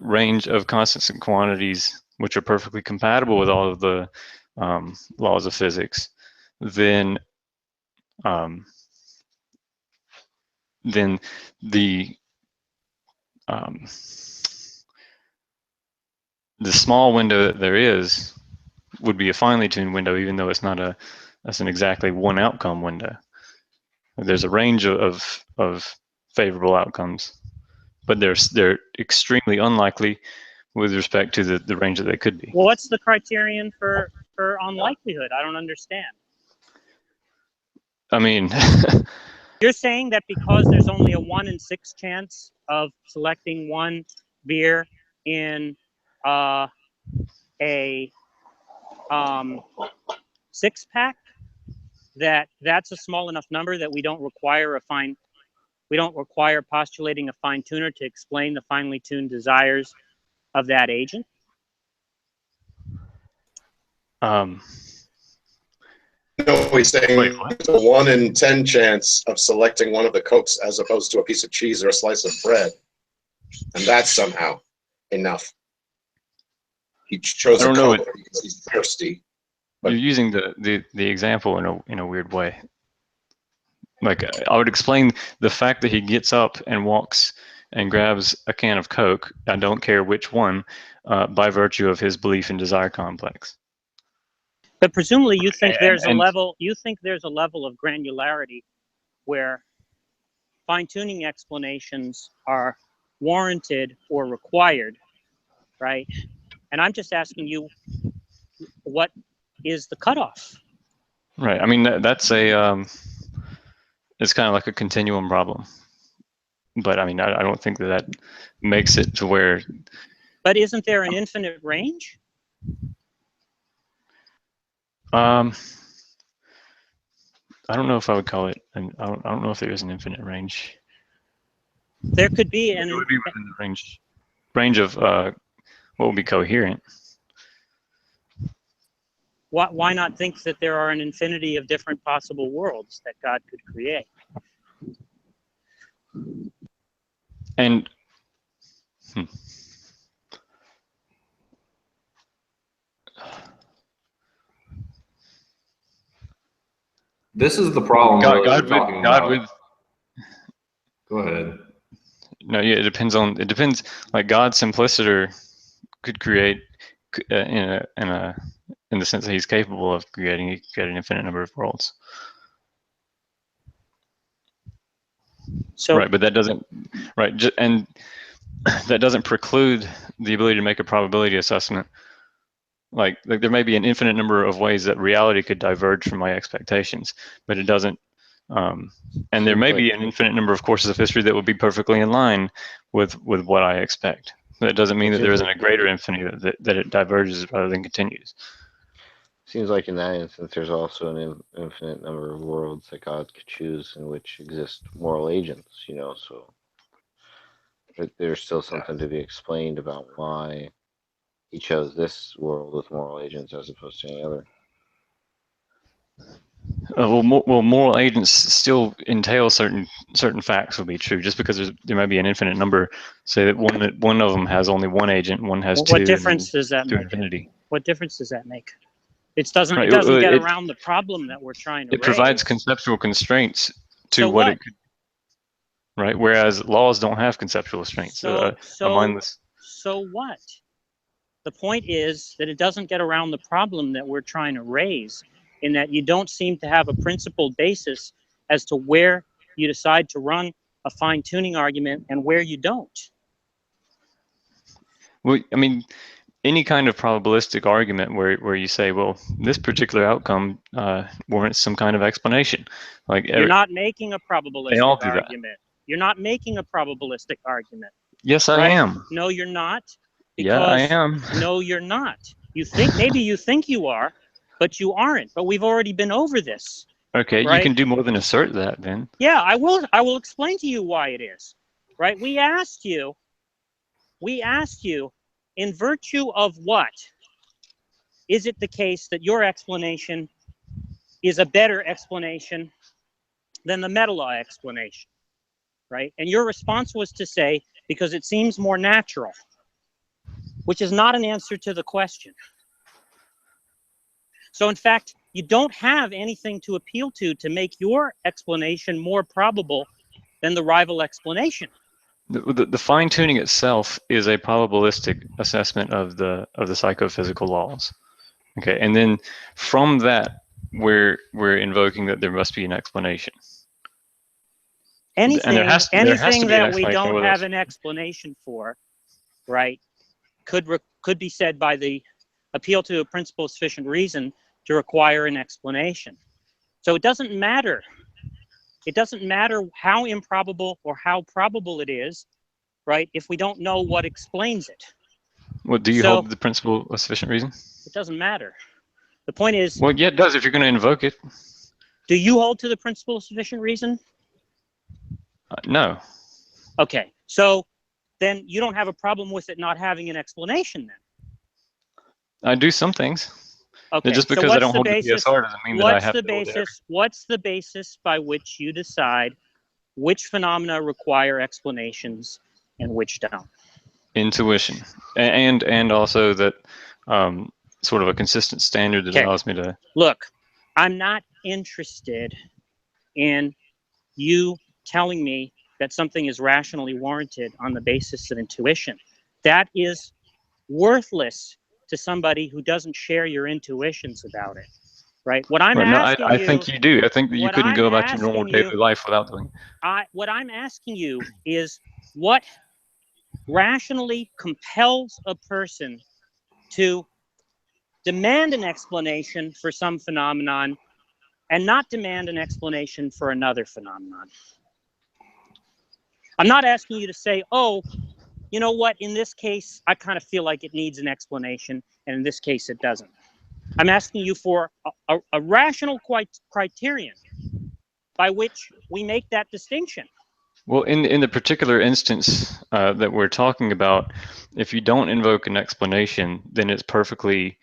range of constants and quantities, which are perfectly compatible with all of the laws of physics, then the small window that there is would be a finely tuned window, even though it's not that's an exactly one outcome window. There's a range of favorable outcomes, but they're extremely unlikely with respect to the range that they could be. Well, what's the criterion for unlikelihood? I don't understand. I mean, you're saying that because there's only a 1 in 6 chance of selecting one beer in a 6-pack, that's a small enough number that we don't require postulating a fine tuner to explain the finely tuned desires of that agent? No, he's saying there's a 1 in 10 chance of selecting one of the Cokes as opposed to a piece of cheese or a slice of bread. And that's somehow enough. He chose a Coke because he's thirsty. You're using the example in a weird way. Like, I would explain the fact that he gets up and walks and grabs a can of Coke, I don't care which one, by virtue of his belief in desire complex. But presumably you think there's a level of granularity where fine-tuning explanations are warranted or required, right? And I'm just asking you, what is the cutoff? Right. I mean, that's it's kind of like a continuum problem. But I mean, I don't think that makes it to where. But isn't there an infinite range? I don't know if I would call it, and I don't know if there is an infinite range. There could be it would be within the range of what would be coherent. Why not think that there are an infinity of different possible worlds that God could create? And this is the problem. Go ahead. No, yeah, it depends. Like, God's simpliciter could create in the sense that he's capable of creating. He could create an infinite number of worlds. So right, but that doesn't and that doesn't preclude the ability to make a probability assessment. Like there may be an infinite number of ways that reality could diverge from my expectations, but it doesn't. And there may be an infinite number of courses of history that would be perfectly in line with what I expect. That doesn't mean that there isn't a greater infinity that it diverges rather than continues. Seems like in that instance, there's also an infinite number of worlds that God could choose in which exist moral agents, so there's still something to be explained about why he chose this world with moral agents as opposed to any other. Well, moral agents still entail certain facts will be true. Just because there may be an infinite number, say that one of them has only one agent, one has two. What difference does that make? Infinity. What difference does that make? It doesn't get around the problem that we're trying to raise. It provides conceptual constraints to what it could. Right, whereas laws don't have conceptual constraints. So what? The point is that it doesn't get around the problem that we're trying to raise, in that you don't seem to have a principled basis as to where you decide to run a fine-tuning argument and where you don't. Well, I mean, any kind of probabilistic argument where you say, well, this particular outcome warrants some kind of explanation. Like You're not making a they all probabilistic do that. argument. You're not making a probabilistic argument. Yes, I Right? am. No, you're not. Yeah, I Because am. no, you're not. You think maybe you think you are, but you aren't. But we've already been over this. Okay, you Right? can do more than assert that, then. Yeah, I will. I will explain to you why it is. Right? We asked you, in virtue of what is it the case that your explanation is a better explanation than the meta-law explanation? Right? And your response was to say, because it seems more natural, which is not an answer to the question. So in fact, you don't have anything to appeal to make your explanation more probable than the rival explanation. The fine-tuning itself is a probabilistic assessment of the psychophysical laws. Okay, and then from that, we're invoking that there must be an explanation. Anything, and there has to anything be an that we explanation don't with have us. an explanation for, right, could be said by the appeal to a principle of sufficient reason to require an explanation. So it doesn't matter. It doesn't matter how improbable or how probable it is, right, if we don't know what explains it. Well, do you So- hold the principle of sufficient reason? It doesn't matter. The point is, Well, yeah, it does if you're going to invoke it. do you hold to the principle of sufficient reason? No. Okay, so then you don't have a problem with it not having an explanation then. I do some things. Okay, Just so because I what's don't the hold basis? the PSR doesn't mean that I have to hold it. What's the basis by which you decide which phenomena require explanations and which don't? Intuition, and also that sort of a consistent standard that Okay. allows me to. Look, I'm not interested in you telling me that something is rationally warranted on the basis of intuition. That is worthless to somebody who doesn't share your intuitions about it, right? What I'm Right, no, asking I think you do. I think that you what couldn't I'm go about your normal asking you- daily life without doing it. what I'm asking you is what rationally compels a person to demand an explanation for some phenomenon and not demand an explanation for another phenomenon. I'm not asking you to say, oh, you know what, in this case, I kind of feel like it needs an explanation, and in this case, it doesn't. I'm asking you for a rational criterion by which we make that distinction. Well, in the particular instance that we're talking about, if you don't invoke an explanation, then it's perfectly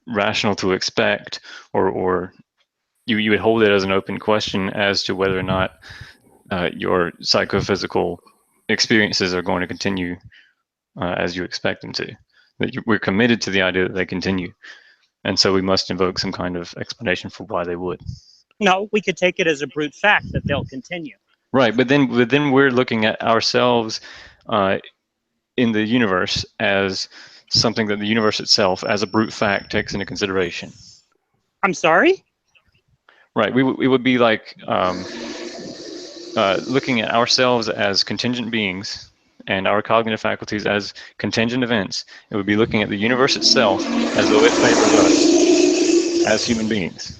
rational to expect, or you would hold it as an open question as to whether or not your psychophysical experiences are going to continue as you expect them to. That we're committed to the idea that they continue, and so we must invoke some kind of explanation for why they would. No, we could take it as a brute fact that they'll continue. Right, but then we're looking at ourselves in the universe as something that the universe itself, as a brute fact, takes into consideration. I'm sorry? Right, we would be like looking at ourselves as contingent beings and our cognitive faculties as contingent events. It would be looking at the universe itself as though it favors us as human beings.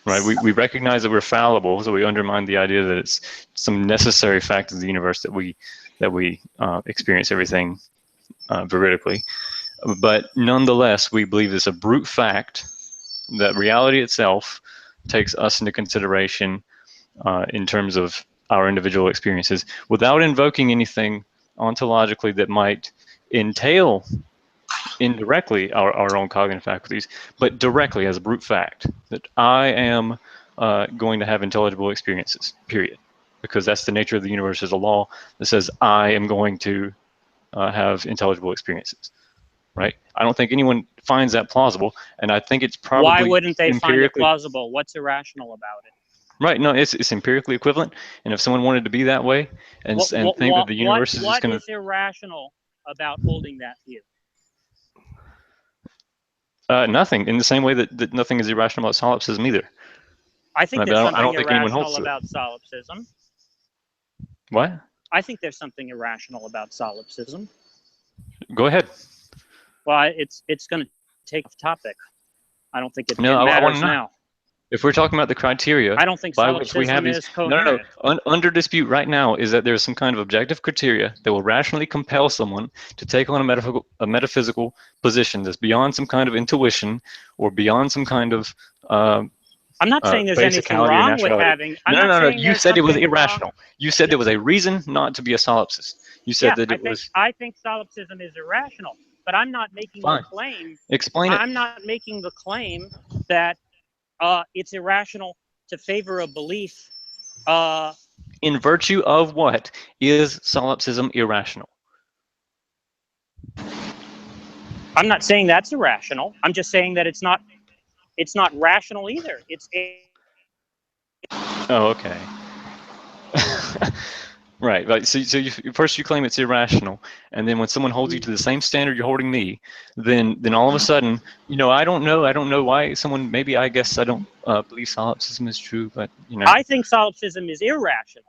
Right, we recognize that we're fallible, so we undermine the idea that it's some necessary fact of the universe that we experience everything veridically. But nonetheless, we believe it's a brute fact that reality itself takes us into consideration in terms of our individual experiences without invoking anything ontologically that might entail indirectly our own cognitive faculties, but directly as a brute fact that I am going to have intelligible experiences, period. Because that's the nature of the universe, as a law that says I am going to have intelligible experiences, right? I don't think anyone finds that plausible, and I think it's probably Why wouldn't they find it empirically plausible? What's irrational about it? right. No, it's empirically equivalent, and if someone wanted to be that way and think that the universe is just going to What is irrational about holding that view? nothing, in the same way that nothing is irrational about solipsism either. I think Right, there's but I don't something think anyone holds irrational to it. about solipsism. What? I think there's something irrational about solipsism. Go ahead. Well, it's going to take the topic. I don't think it No, I want matters to know. now. If we're talking about the criteria I don't think by which we have solipsism these, is coherent. Under dispute right now is that there's some kind of objective criteria that will rationally compel someone to take on a metaphysical position that's beyond some kind of intuition or beyond some kind of I'm not saying there's anything wrong with having. No. You said it was irrational. You said there was a reason not to be a solipsist. You said that it was. I think solipsism is irrational, but I'm not making the claim. Explain it. I'm not making the claim that it's irrational to favor a belief. In virtue of what is solipsism irrational? I'm not saying that's irrational. I'm just saying that it's not rational either. Oh, okay. Right. So first you claim it's irrational, and then when someone holds you to the same standard you're holding me, then all of a sudden, I don't know why someone, maybe I guess I don't believe solipsism is true, but I think solipsism is irrational.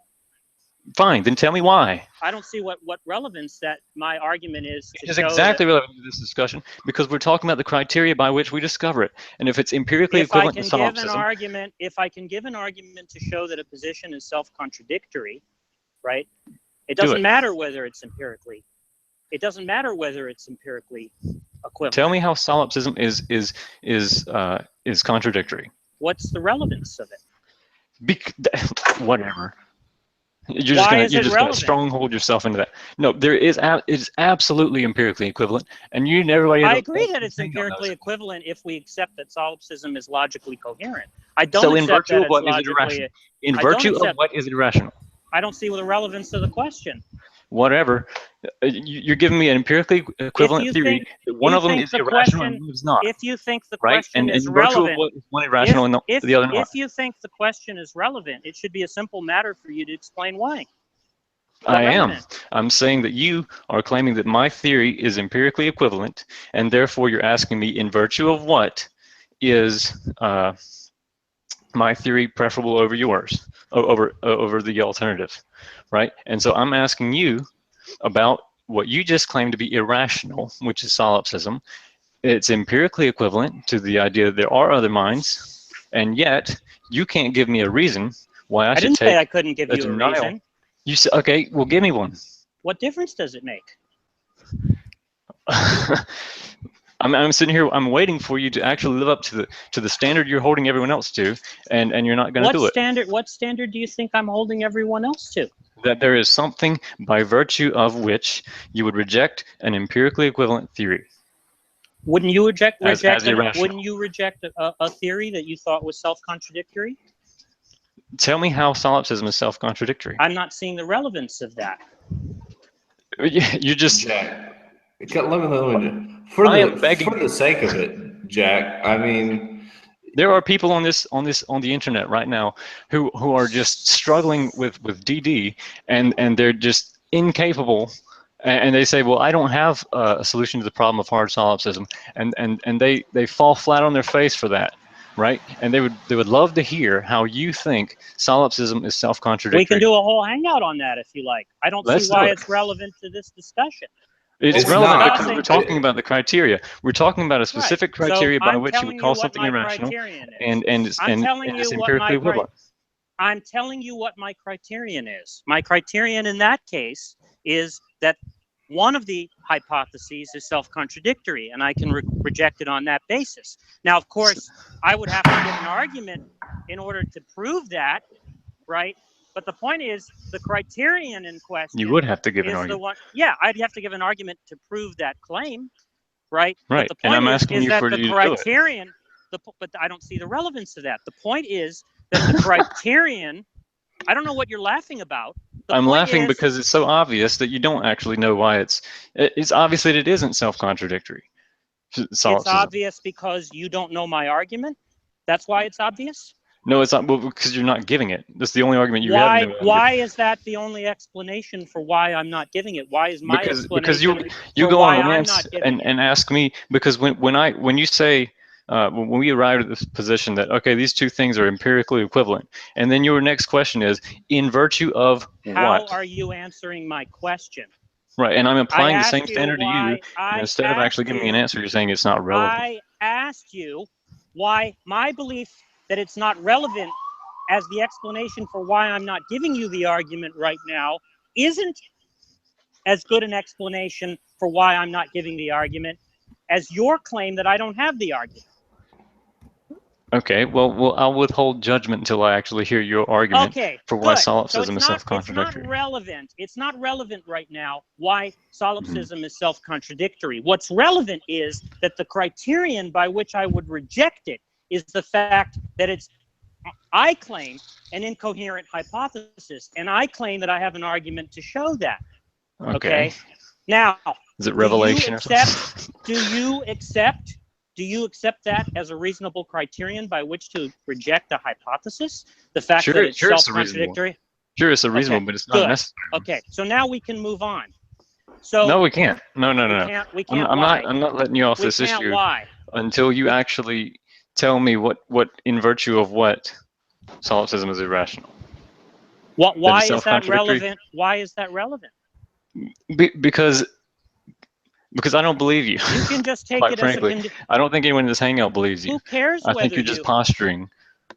Fine, then tell me why. I don't see what relevance that my argument is. It is exactly relevant to this discussion because we're talking about the criteria by which we discover it, and if it's empirically equivalent to solipsism. If I can give an argument to show that a position is self-contradictory, right? It doesn't matter whether it's empirically. It doesn't matter whether it's empirically equivalent. Tell me how solipsism is contradictory. What's the relevance of it? Whatever. You're just gonna stronghold yourself into that. No, it is absolutely empirically equivalent, and everybody. I agree that it's empirically equivalent if we accept that solipsism is logically coherent. I don't accept that it's logically. In virtue of what is it irrational? I don't see the relevance of the question. Whatever. You're giving me an empirically equivalent theory. One of them is irrational and one is not. If you think the question is relevant, one irrational and the other not. If you think the question is relevant, it should be a simple matter for you to explain why. I'm saying that you are claiming that my theory is empirically equivalent, and therefore you're asking me in virtue of what is my theory preferable over yours, over the alternative, right? And so I'm asking you about what you just claimed to be irrational, which is solipsism. It's empirically equivalent to the idea that there are other minds, and yet you can't give me a reason why I should take. I didn't say I couldn't give you a reason. You said, okay, well, give me one. What difference does it make? I'm sitting here. I'm waiting for you to actually live up to the standard you're holding everyone else to, and you're not going to do it. What standard do you think I'm holding everyone else to? That there is something by virtue of which you would reject an empirically equivalent theory. Wouldn't you reject a theory that you thought was self-contradictory? Tell me how solipsism is self-contradictory. I'm not seeing the relevance of that. You just. Jack, for the sake of it, Jack. I mean, there are people on the internet right now who are just struggling with DD, and they're just incapable. And they say, well, I don't have a solution to the problem of hard solipsism, and they fall flat on their face for that. Right, and they would love to hear how you think solipsism is self-contradictory. We can do a whole hangout on that if you like. I don't see why it's relevant to this discussion. It's relevant because we're talking about the criteria. We're talking about a specific criteria by which you would call something irrational, and it's empirically equivalent. I'm telling you what my criterion is. My criterion in that case is that one of the hypotheses is self-contradictory, and I can reject it on that basis. Now, of course, I would have to give an argument in order to prove that, right? But the point is, the criterion in question. You would have to give an argument. I'd have to give an argument to prove that claim, right? Right. But the point and I'm asking you for the criterion. But I don't see the relevance of that. The point is that the criterion. I don't know what you're laughing about. I'm laughing because it's so obvious that you don't actually know why it's obvious that it isn't self-contradictory. It's obvious because you don't know my argument. That's why it's obvious. No, it's not because you're not giving it. That's the only argument you have. Why is that the only explanation for why I'm not giving it? Why is my explanation? Because you go on rants and ask me, because when you say when we arrived at this position that okay, these two things are empirically equivalent, and then your next question is in virtue of what? How are you answering my question? Right, and I'm applying the asked same you standard to you, why- and I instead of actually asked giving me an you- answer, you're saying it's not relevant. I asked you why my belief that it's not relevant as the explanation for why I'm not giving you the argument right now isn't as good an explanation for why I'm not giving the argument as your claim that I don't have the argument. Okay, well, I'll withhold judgment until I actually hear your argument Okay, for why good. So solipsism is it's self-contradictory. not relevant. It's not relevant right now why solipsism is self-contradictory. What's relevant is that the criterion by which I would reject it is the fact that it's, I claim, an incoherent hypothesis, and I claim that I have an argument to show that. Okay. Now, Is it revelation or something? do you accept that as a reasonable criterion by which to reject a hypothesis? The fact that it's self-contradictory? Sure, it's a reasonable, Okay, but it's not good. necessary. Okay, so now we can move on. So No, we can't. No. We can't. I'm why? not letting you off We this can't. issue Why? until you actually tell me what in virtue of what solipsism is irrational. Why is that relevant? Why is that relevant? Because I don't believe you. You can just take Quite it frankly, as a I don't think anyone in this hangout believes you. Who cares I think whether you're just posturing.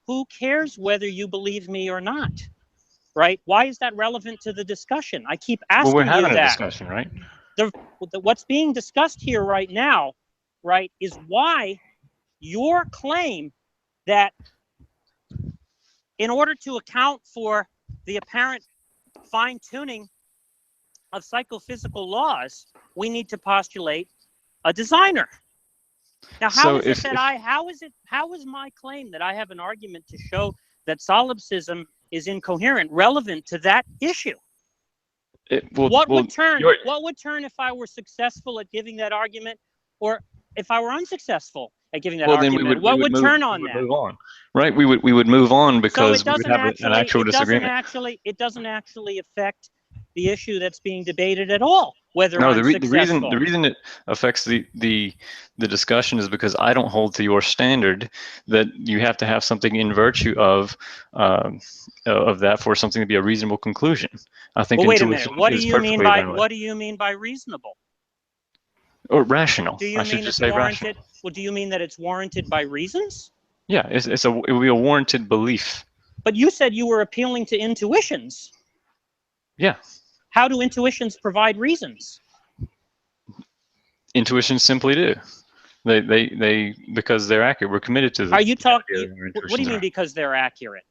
Who cares whether you believe me or not? Right? Why is that relevant to the discussion? I keep asking Well, we're you having that. a discussion, right? What's being discussed here right now, right, is why your claim that in order to account for the apparent fine-tuning of psychophysical laws, we need to postulate a designer. Now, how is my claim that I have an argument to show that solipsism is incoherent relevant to that issue? What would turn if I were successful at giving that argument, or if I were unsuccessful at giving that argument? What would turn on that? Move on, right? We would move on because So we would have an actual disagreement. It doesn't actually affect the issue that's being debated at all. Whether No, I'm the reason it affects the discussion is because I don't hold to your standard that you have to have something in virtue of that for something to be a reasonable conclusion. I think. Well, wait a minute. What do you mean by reasonable? Or rational? Do you mean it's warranted? Well, do you mean that it's warranted by reasons? Yeah, it would be a warranted belief. But you said you were appealing to intuitions. Yeah. How do intuitions provide reasons? Intuitions simply do. They because they're accurate. We're committed to them. Are you talking? What do you mean because they're accurate?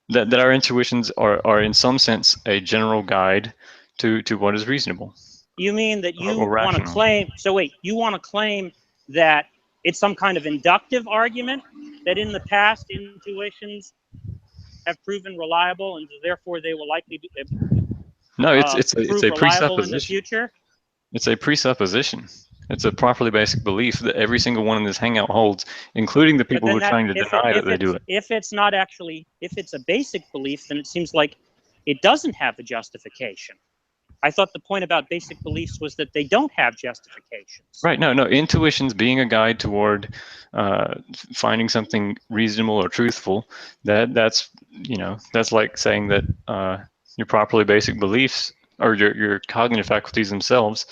That our intuitions are in some sense a general guide to what is reasonable. You mean that you want to claim? So wait, you want to claim that it's some kind of inductive argument that in the past intuitions have proven reliable, and therefore they will likely be. No, it's a presupposition. In the future? It's a presupposition. It's a properly basic belief that every single one in this hangout holds, including the people who are trying to deny that they do it. If it's a basic belief, then it seems like it doesn't have a justification. I thought the point about basic beliefs was that they don't have justifications. Right. No. Intuitions being a guide toward finding something reasonable or truthful. That's like saying that your properly basic beliefs or your cognitive faculties themselves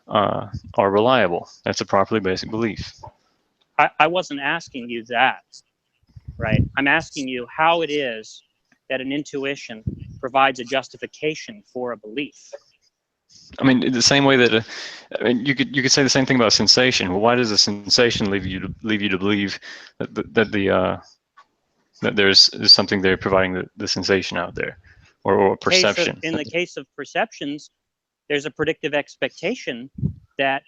are reliable. That's a properly basic belief. I wasn't asking you that, right? I'm asking you how it is that an intuition provides a justification for a belief. I mean, the same way that you could say the same thing about sensation. Well, why does a sensation leave you to believe that there's something there providing the sensation out there, or perception? In the case of perceptions, there's a predictive expectation that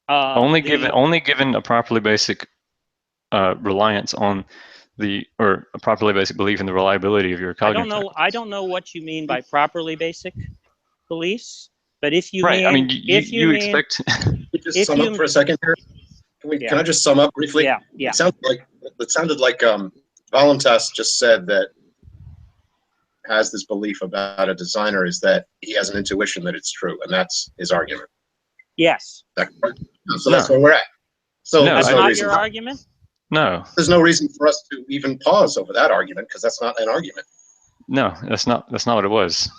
only given a properly basic reliance on or a properly basic belief in the reliability of your cognitive. I don't know what you mean by properly basic beliefs. But if you right, mean, you expect. Just sum up for a second here. Can I just sum up briefly? Yeah. It sounded like Valentas just said that has this belief about a designer is that he has an intuition that it's true, and that's his argument. Yes. So that's where we're at. So that's not your argument? No. There's no reason for us to even pause over that argument because that's not an argument. No, that's not what it was.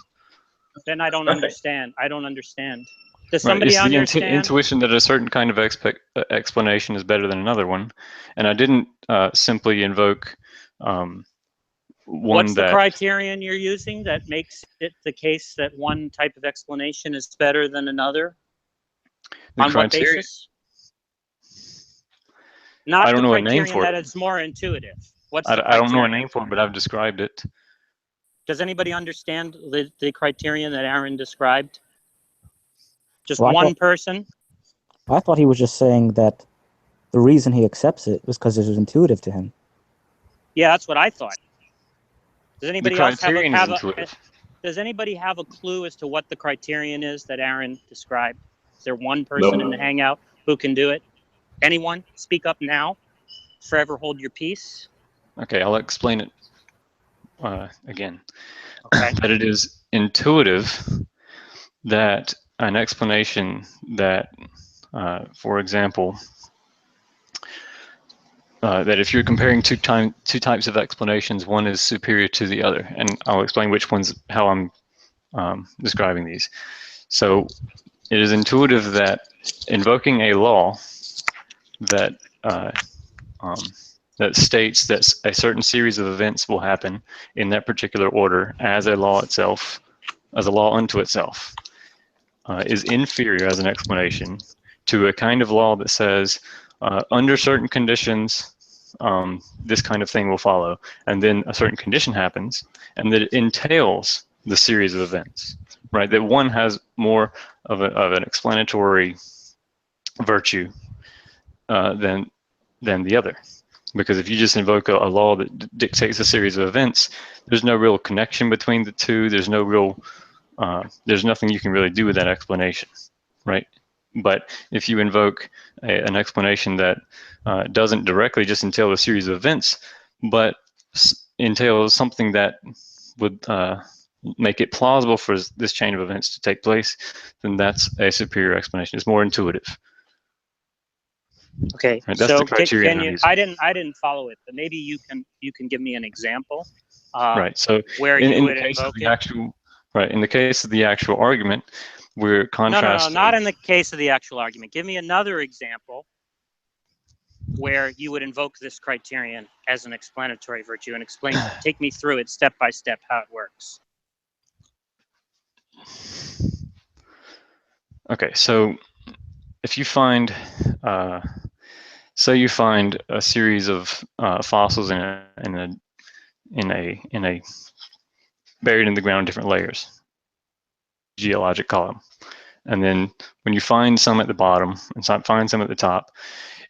Then I don't understand. I don't understand. Does Right, somebody it's the understand? intuition that a certain kind of explanation is better than another one, and I didn't simply invoke one What's the that criterion you're using that makes it the case that one type of explanation is better than another? the On what criteria. basis? Not I don't the know a name criterion for that it. it's more intuitive. What's I the don't know a criterion? name for it, but I've described it. Does anybody understand the criterion that Aaron described? Just Well, one person? I thought he was just saying that the reason he accepts it was because it is intuitive to him. Yeah, that's what I thought. Does The anybody else criterion is intuitive. does anybody have a clue as to what the criterion is that Aaron described? Is there one person in the Hangout who can do it? Anyone? Speak up now. Forever hold your peace. Okay, I'll explain it again. Okay. That it is intuitive that an explanation that, for example, that if you're comparing two types of explanations, one is superior to the other, and I'll explain which ones, how I'm describing these. So it is intuitive that invoking a law that that states that a certain series of events will happen in that particular order as a law itself, as a law unto itself, is inferior as an explanation to a kind of law that says under certain conditions this kind of thing will follow, and then a certain condition happens, and that it entails the series of events, right? That one has more of an explanatory virtue than the other. Because if you just invoke a law that dictates a series of events, there's no real connection between the two. There's no real, there's nothing you can really do with that explanation, right? But if you invoke an explanation that doesn't directly just entail a series of events, but entails something that would make it plausible for this chain of events to take place, then that's a superior explanation. It's more intuitive. Okay. Right, that's So the criterion can I'm you? using. I didn't follow it, but maybe you can give me an example. Right. So where in you the would case of invoke the it. actual, right, in the case of the actual argument, we're No, contrasting. not in the case of the actual argument. Give me another example where you would invoke this criterion as an explanatory virtue and explain, take me through it step by step how it works. Okay, so if you find, say you find a series of fossils in a buried in the ground, different layers, geologic column, and then when you find some at the bottom and find some at the top,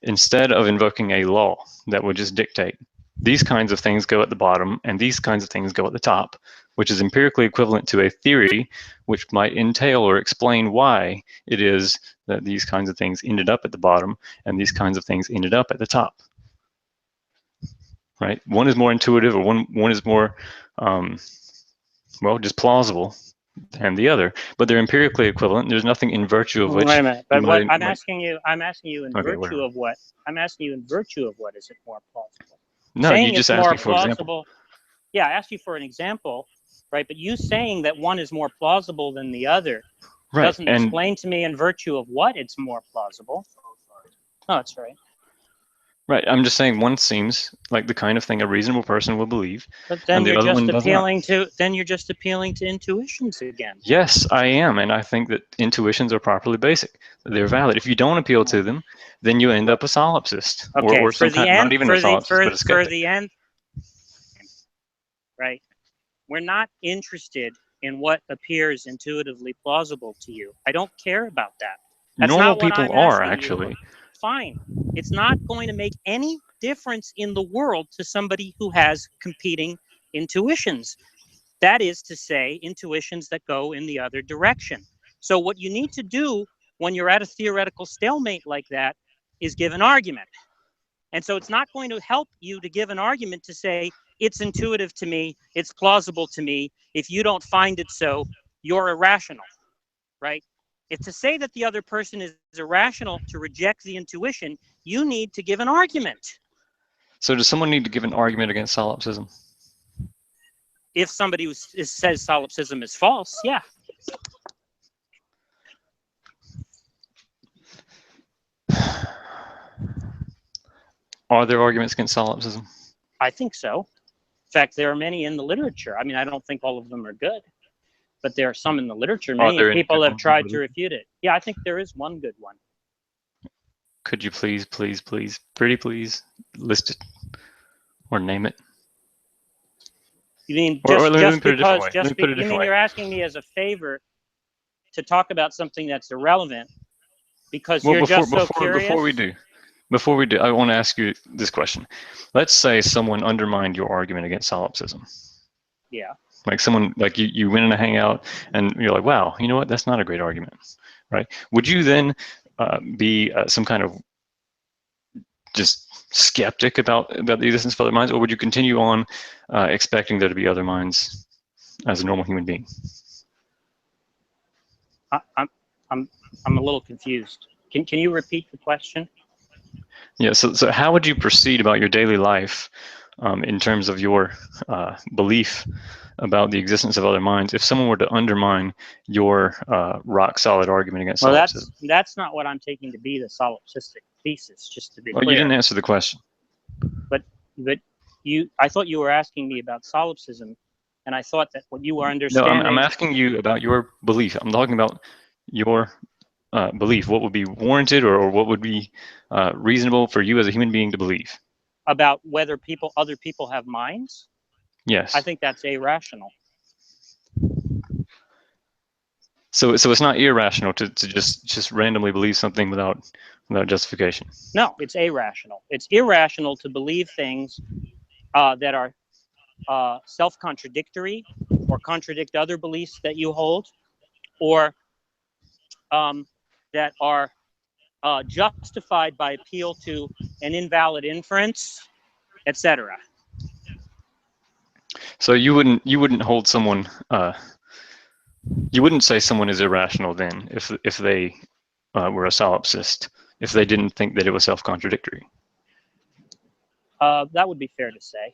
instead of invoking a law that would just dictate these kinds of things go at the bottom and these kinds of things go at the top, which is empirically equivalent to a theory which might entail or explain why it is that these kinds of things ended up at the bottom and these kinds of things ended up at the top. Right? One is more intuitive, or one is more, well, just plausible than the other, but they're empirically equivalent. There's nothing in virtue of which. Wait a minute, but what I'm might, asking you in okay, virtue whatever. of what? I'm asking you in virtue of what is it more plausible? No, Saying you just it's asked more me for an example. plausible. Yeah, I asked you for an example, right? But you saying that one is more plausible than the other doesn't explain to me in virtue of what it's more plausible. Oh, that's right. Right, I'm just saying one seems like the kind of thing a reasonable person will believe, But then and the you're other just one does not. appealing to intuitions again. Yes, I am, and I think that intuitions are properly basic. They're valid. If you don't appeal to them, then you end up a solipsist, Okay, or some kind, not even a solipsist, but a skeptic. for the end, right? We're not interested in what appears intuitively plausible to you. I don't care about that. That's Normal not what people I'm are, asking actually. you. Fine. It's not going to make any difference in the world to somebody who has competing intuitions. That is to say, intuitions that go in the other direction. So what you need to do when you're at a theoretical stalemate like that is give an argument. And so it's not going to help you to give an argument to say, it's intuitive to me, it's plausible to me. If you don't find it so, you're irrational, right? If to say that the other person is irrational to reject the intuition, you need to give an argument. So does someone need to give an argument against solipsism? If somebody says solipsism is false, yeah. Are there arguments against solipsism? I think so. In fact, there are many in the literature. I mean, I don't think all of them are good, but there are some in the literature. Many people have tried to refute it. Yeah, I think there is one good one. Could you please, pretty please list it or name it? You mean Or just, let me just put it a different because, way. just Let me put it a you different mean way. you're asking me as a favor to talk about something that's irrelevant because Well, you're just so curious? Before we do, I want to ask you this question. Let's say someone undermined your argument against solipsism. Yeah. Like someone, like you went in a hangout and you're like, wow, you know what? That's not a great argument, right? Would you then be some kind of just skeptic about the existence of other minds, or would you continue on expecting there to be other minds as a normal human being? I'm a little confused. Can you repeat the question? Yeah. So how would you proceed about your daily life in terms of your belief about the existence of other minds if someone were to undermine your rock solid argument against solipsism? Well, that's not what I'm taking to be the solipsistic thesis, just to be Well, clear. you didn't answer the question. But I thought you were asking me about solipsism, and I thought that what you were understanding. No, I'm asking you about your belief. I'm talking about your belief. What would be warranted, or what would be reasonable for you as a human being to believe? About whether other people have minds? Yes. I think that's irrational. So it's not irrational to just randomly believe something without justification. No, it's irrational. It's irrational to believe things that are self-contradictory or contradict other beliefs that you hold, or that are justified by appeal to an invalid inference, etc. So you wouldn't hold someone. You wouldn't say someone is irrational then if they were a solipsist, if they didn't think that it was self-contradictory. That would be fair to say.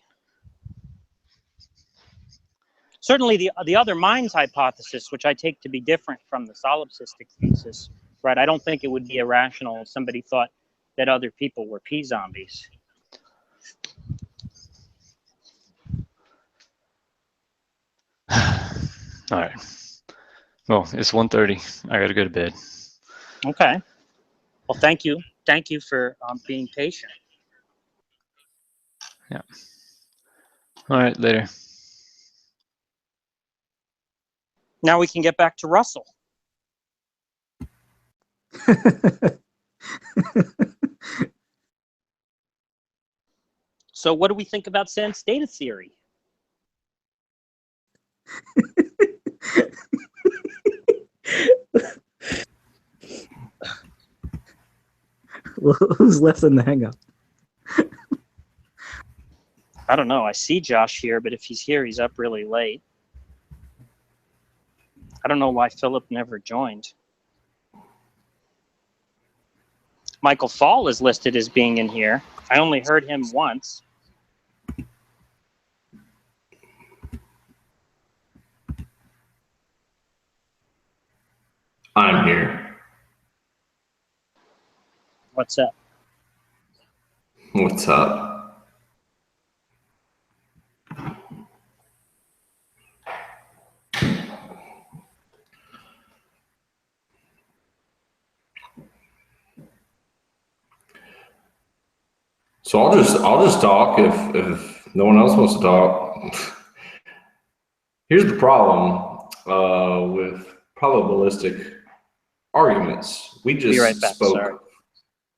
Certainly, the other minds hypothesis, which I take to be different from the solipsistic thesis, right? I don't think it would be irrational if somebody thought that other people were pea zombies. All right. Well, it's 1:30. I got to go to bed. Okay. Well, thank you. Thank you for being patient. Yeah. All right. Later. Now we can get back to Russell. So what do we think about sense data theory? Who's left in the hangout? I don't know. I see Josh here, but if he's here, he's up really late. I don't know why Philip never joined. Michael Fall is listed as being in here. I only heard him once. I'm here. What's up? What's up? So I'll just talk if no one else wants to talk. Here's the problem with probabilistic arguments. We just Be right back, spoke. sorry.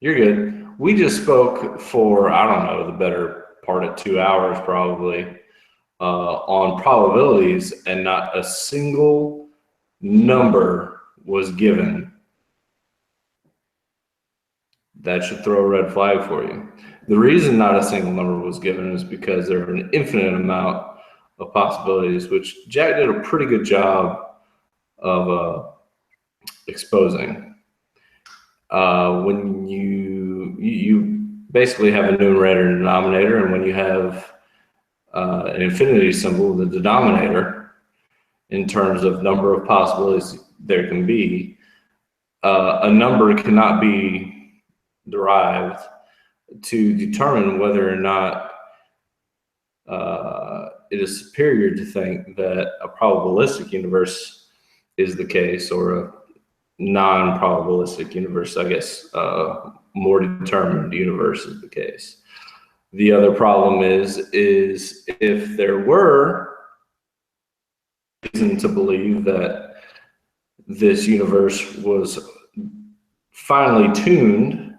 You're good. We just spoke for, I don't know, the better part of 2 hours probably on probabilities, and not a single number was given. That should throw a red flag for you. The reason not a single number was given is because there are an infinite amount of possibilities, which Jack did a pretty good job of exposing. When you basically have a numerator and denominator, and when you have an infinity symbol, the denominator, in terms of number of possibilities there can be. A number cannot be derived to determine whether or not it is superior to think that a probabilistic universe is the case, or a non-probabilistic universe, I guess, more determined universe is the case. The other problem is if there were reason to believe that this universe was finely tuned,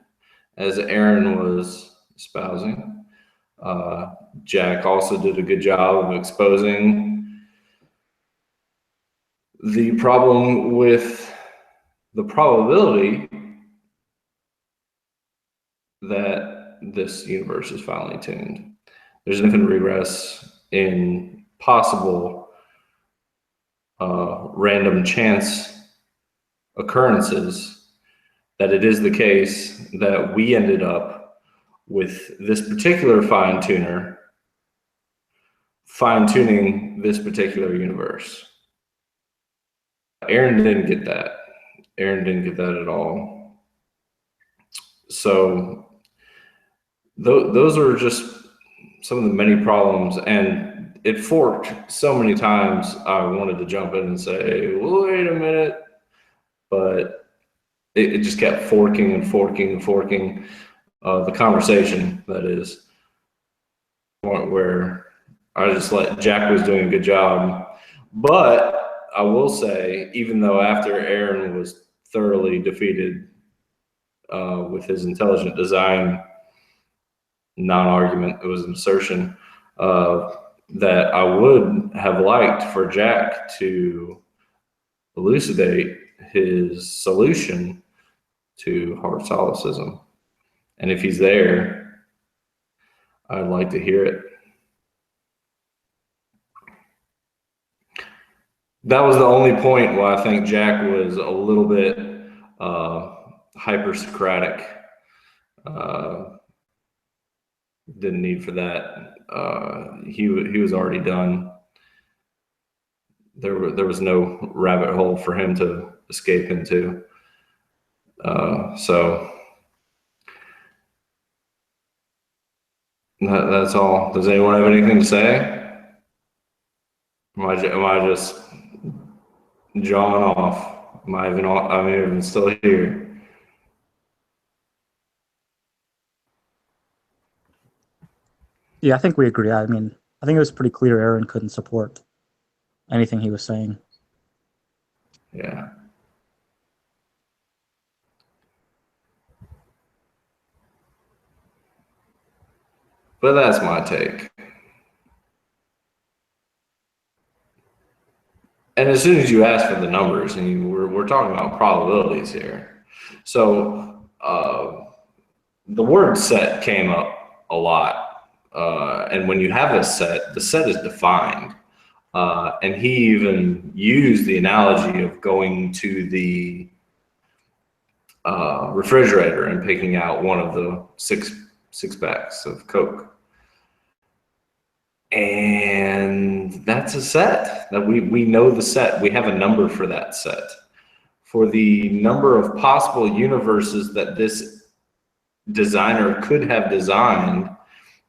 as Aaron was espousing, Jack also did a good job of exposing the problem with the probability that this universe is finely tuned. There's infinite regress in possible random chance occurrences, that it is the case that we ended up with this particular fine-tuner fine-tuning this particular universe. Aaron didn't get that. Aaron didn't get that at all. So those are just some of the many problems, and it forked so many times I wanted to jump in and say, wait a minute, but it just kept forking and forking and forking the conversation, that is, point where I just let Jack was doing a good job. But I will say, even though after Aaron was thoroughly defeated with his intelligent design non-argument, it was an assertion, that I would have liked for Jack to elucidate his solution to hard solipsism. And if he's there, I'd like to hear it. That was the only point where I think Jack was a little bit hyper-Socratic. Didn't need for that. He was already done. There was no rabbit hole for him to escape into. So that's all. Does anyone have anything to say? Am I just jawing off? Am I even still here? Yeah, I think we agree. I mean, I think it was pretty clear Aaron couldn't support anything he was saying. Yeah. But that's my take. And as soon as you ask for the numbers, and we're talking about probabilities here. So the word set came up a lot. And when you have a set, the set is defined. And he even used the analogy of going to the refrigerator and picking out one of the six packs of Coke. And that's a set that we know the set. We have a number for that set. For the number of possible universes that this designer could have designed,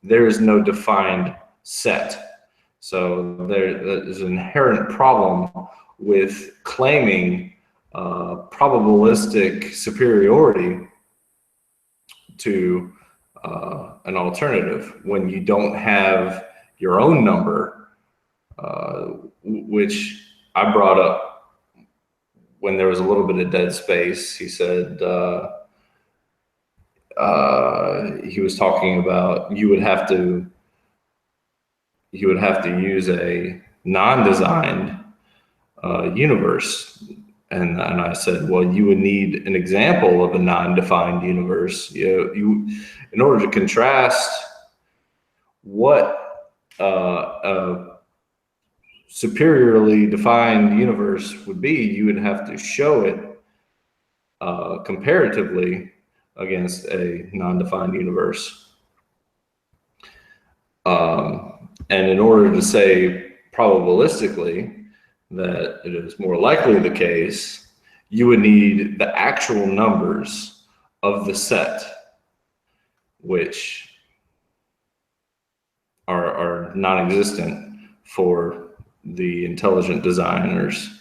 there is no defined set. So there's an inherent problem with claiming probabilistic superiority to an alternative when you don't have your own number, which I brought up when there was a little bit of dead space. He said he was talking about you would have to use a non-designed universe, and I said, well, you would need an example of a non-defined universe. You in order to contrast what a superiorly defined universe would be, you would have to show it comparatively against a non-defined universe. And in order to say probabilistically that it is more likely the case, you would need the actual numbers of the set, which are non-existent for the intelligent designers.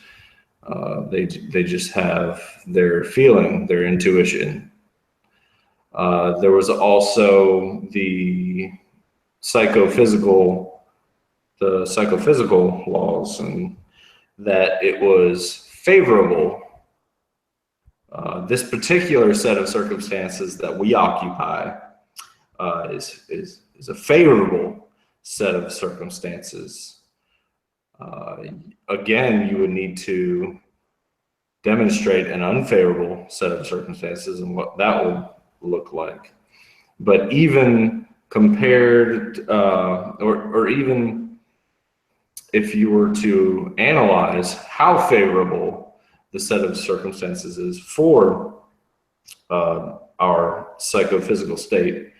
They just have their feeling, their intuition. There was also the psychophysical laws, and that it was favorable. This particular set of circumstances that we occupy is a favorable set of circumstances. Again, you would need to demonstrate an unfavorable set of circumstances and what that would look like. But even compared, or even if you were to analyze how favorable the set of circumstances is for our psychophysical state,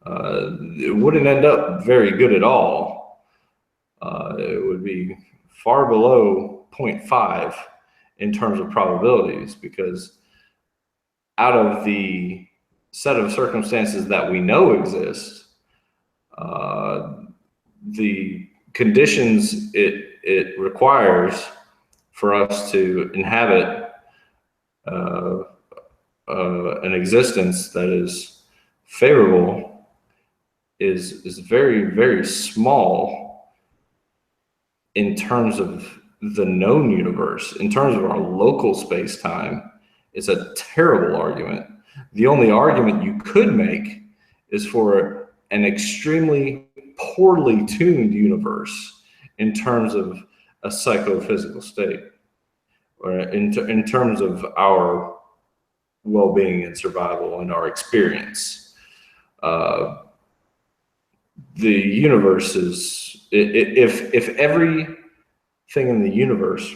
it wouldn't end up very good at all. It would be far below 0.5 in terms of probabilities, because out of the set of circumstances that we know exist, the conditions it requires for us to inhabit an existence that is favorable is very, very small in terms of the known universe. In terms of our local space-time, it's a terrible argument. The only argument you could make is for an extremely poorly tuned universe in terms of a psychophysical state, or in terms of our well-being and survival and our experience. The universe is, if everything in the universe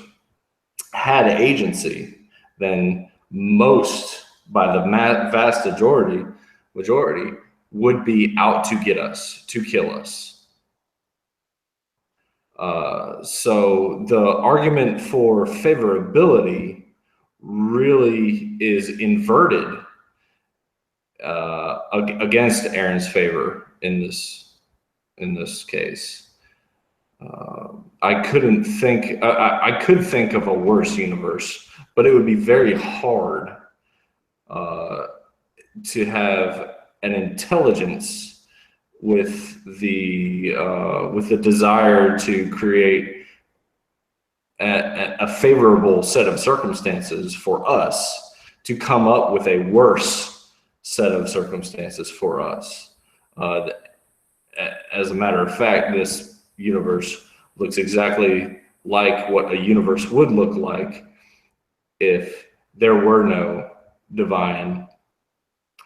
had agency, then most, by the vast majority, would be out to get us, to kill us. So the argument for favorability really is inverted against Aaron's favor in this case. I could think of a worse universe, but it would be very hard to have an intelligence with the desire to create a favorable set of circumstances for us to come up with a worse set of circumstances for us. As a matter of fact, this universe looks exactly like what a universe would look like if there were no divine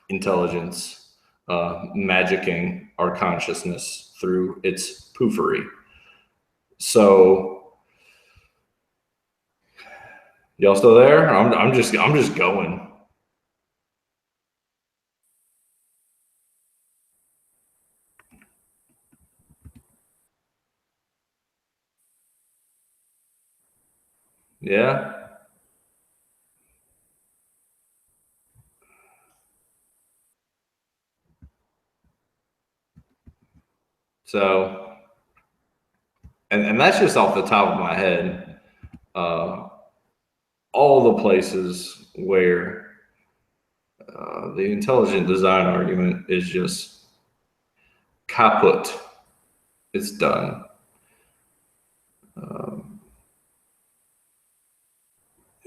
intelligence magicking our consciousness through its poofery. So, y'all still there? I'm just going. Yeah. So, and that's just off the top of my head. All the places where the intelligent design argument is just kaput. It's done.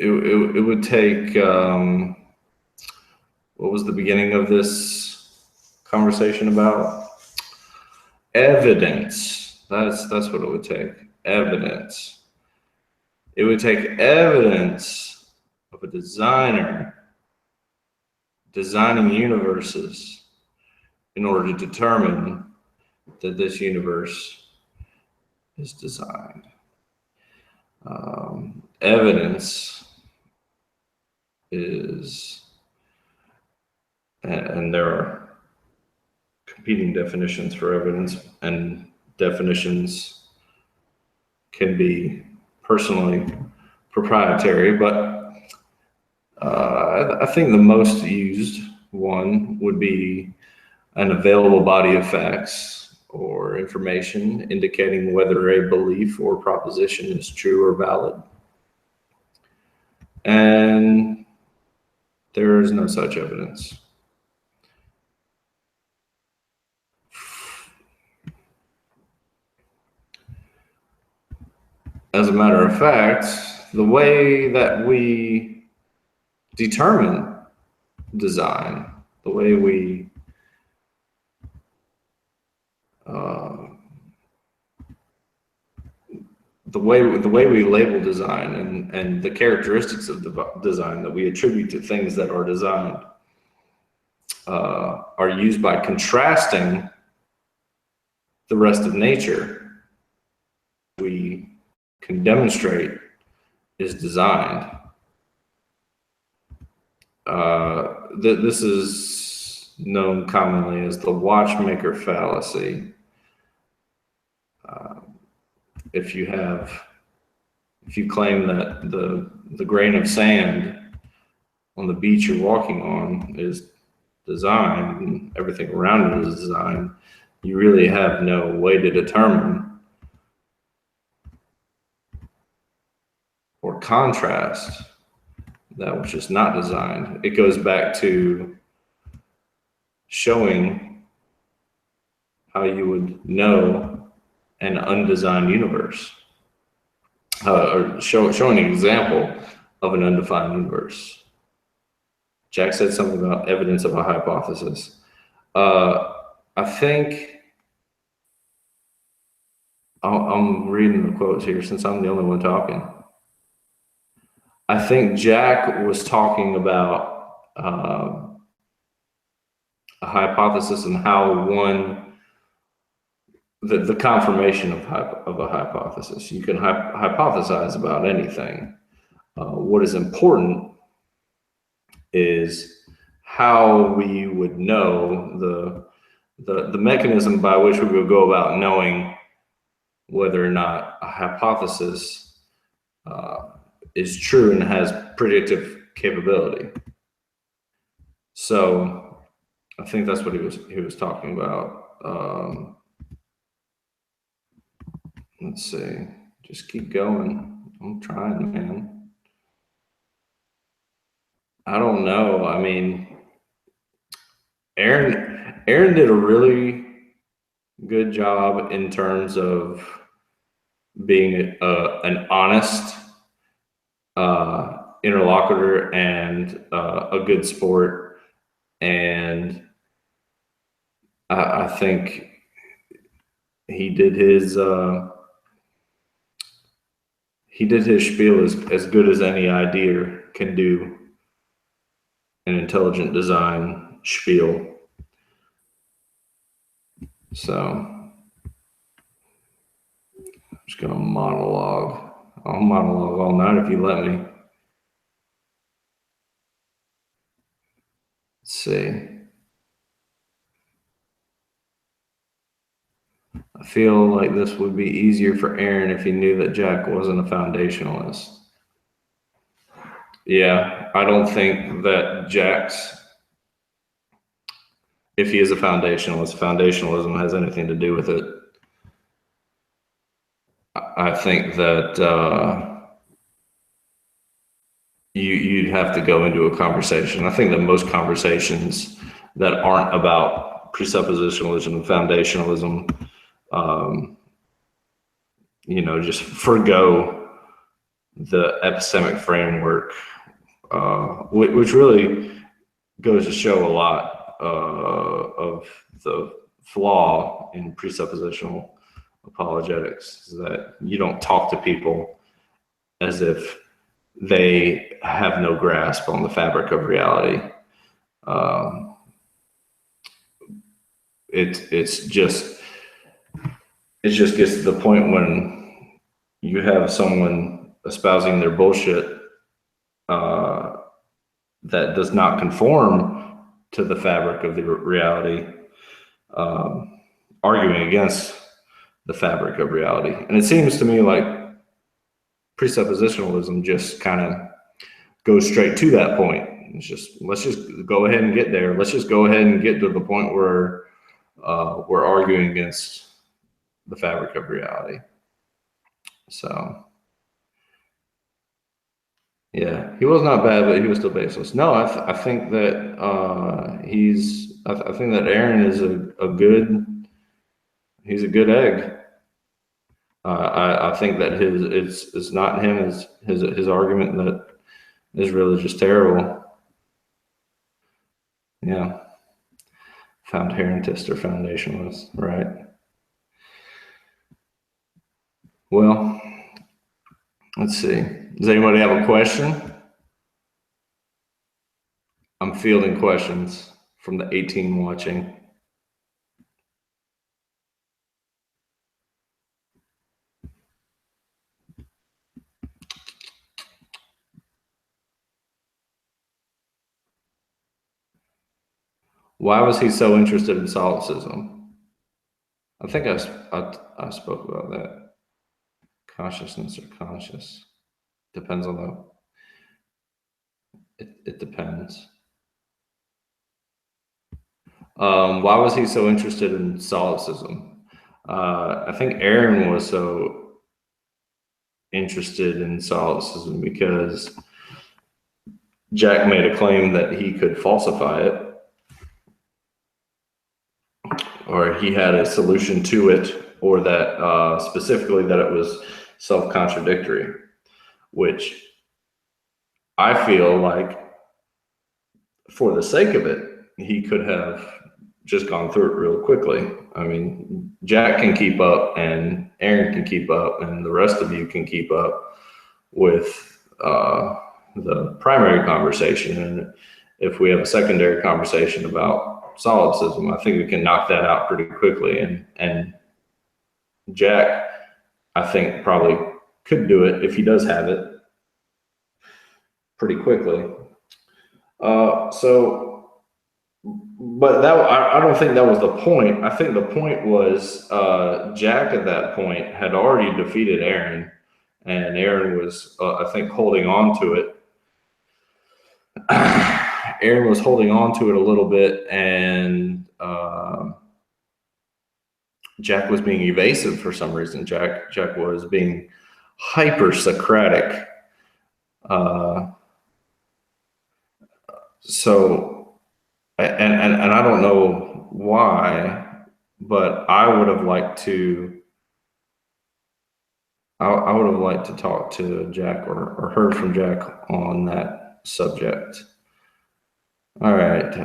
It would take, what was the beginning of this conversation about? Evidence. That's what it would take. Evidence. It would take evidence of a designer designing universes in order to determine that this universe is designed. Evidence is, and there are competing definitions for evidence, and definitions can be personally proprietary, but I think the most used one would be an available body of facts or information indicating whether a belief or proposition is true or valid. And there is no such evidence. As a matter of fact, the way that we determine design, the way we the way we label design and the characteristics of design that we attribute to things that are designed are used by contrasting the rest of nature. We can demonstrate is designed. This is known commonly as the watchmaker fallacy. If you claim that the grain of sand on the beach you're walking on is designed and everything around it is designed, you really have no way to determine or contrast that which is not designed. It goes back to showing how you would know an undesigned universe, or showing an example of an undefined universe. Jack said something about evidence of a hypothesis. I think I'm reading the quotes here since I'm the only one talking. I think Jack was talking about a hypothesis and how the confirmation of a hypothesis. You can hypothesize about anything. What is important is how we would know the mechanism by which we would go about knowing whether or not a hypothesis is true and has predictive capability. So I think that's what he was talking about. Let's see, just keep going. I'm trying, man. I don't know. I mean, Aaron did a really good job in terms of being an honest interlocutor and a good sport. And I think he did his spiel as good as any idea can do an intelligent design spiel. So I'm just gonna monologue. I'll monologue all night if you let me. Let's see. I feel like this would be easier for Aaron if he knew that Jack wasn't a foundationalist. Yeah, I don't think that if he is a foundationalist, foundationalism has anything to do with it. I think that you'd have to go into a conversation. I think that most conversations that aren't about presuppositionalism and foundationalism, just forgo the epistemic framework, which really goes to show a lot of the flaw in presuppositional apologetics, is that you don't talk to people as if they have no grasp on the fabric of reality. It just gets to the point when you have someone espousing their bullshit that does not conform to the fabric of the reality, arguing against the fabric of reality. And it seems to me like presuppositionalism just kind of goes straight to that point. It's just, let's just go ahead and get there. Let's just go ahead and get to the point where we're arguing against the fabric of reality. So, yeah, he was not bad, but he was still baseless. No, I think that I think that Aaron is he's a good egg. I think that it's not him, his argument that is really just terrible. Yeah. Found herentist or foundationalist, right? Well, let's see. Does anybody have a question? I'm fielding questions from the 18 watching. Why was he so interested in solipsism? I think I spoke about that. Consciousness or conscious. Depends on it depends. Why was he so interested in solipsism? I think Aaron was so interested in solipsism because Jack made a claim that he could falsify it, or he had a solution to it, or that specifically that it was self-contradictory, which I feel like for the sake of it, he could have just gone through it real quickly. I mean, Jack can keep up and Aaron can keep up and the rest of you can keep up with the primary conversation. And if we have a secondary conversation about solipsism, I think we can knock that out pretty quickly. And Jack, I think, probably could do it if he does have it pretty quickly. But I don't think that was the point. I think the point was Jack at that point had already defeated Aaron, and Aaron was, I think, holding on to it. Aaron was holding on to it a little bit, and Jack was being evasive for some reason. Jack was being hyper-Socratic. And I don't know why, but I would have liked to talk to Jack or heard from Jack on that subject. All right.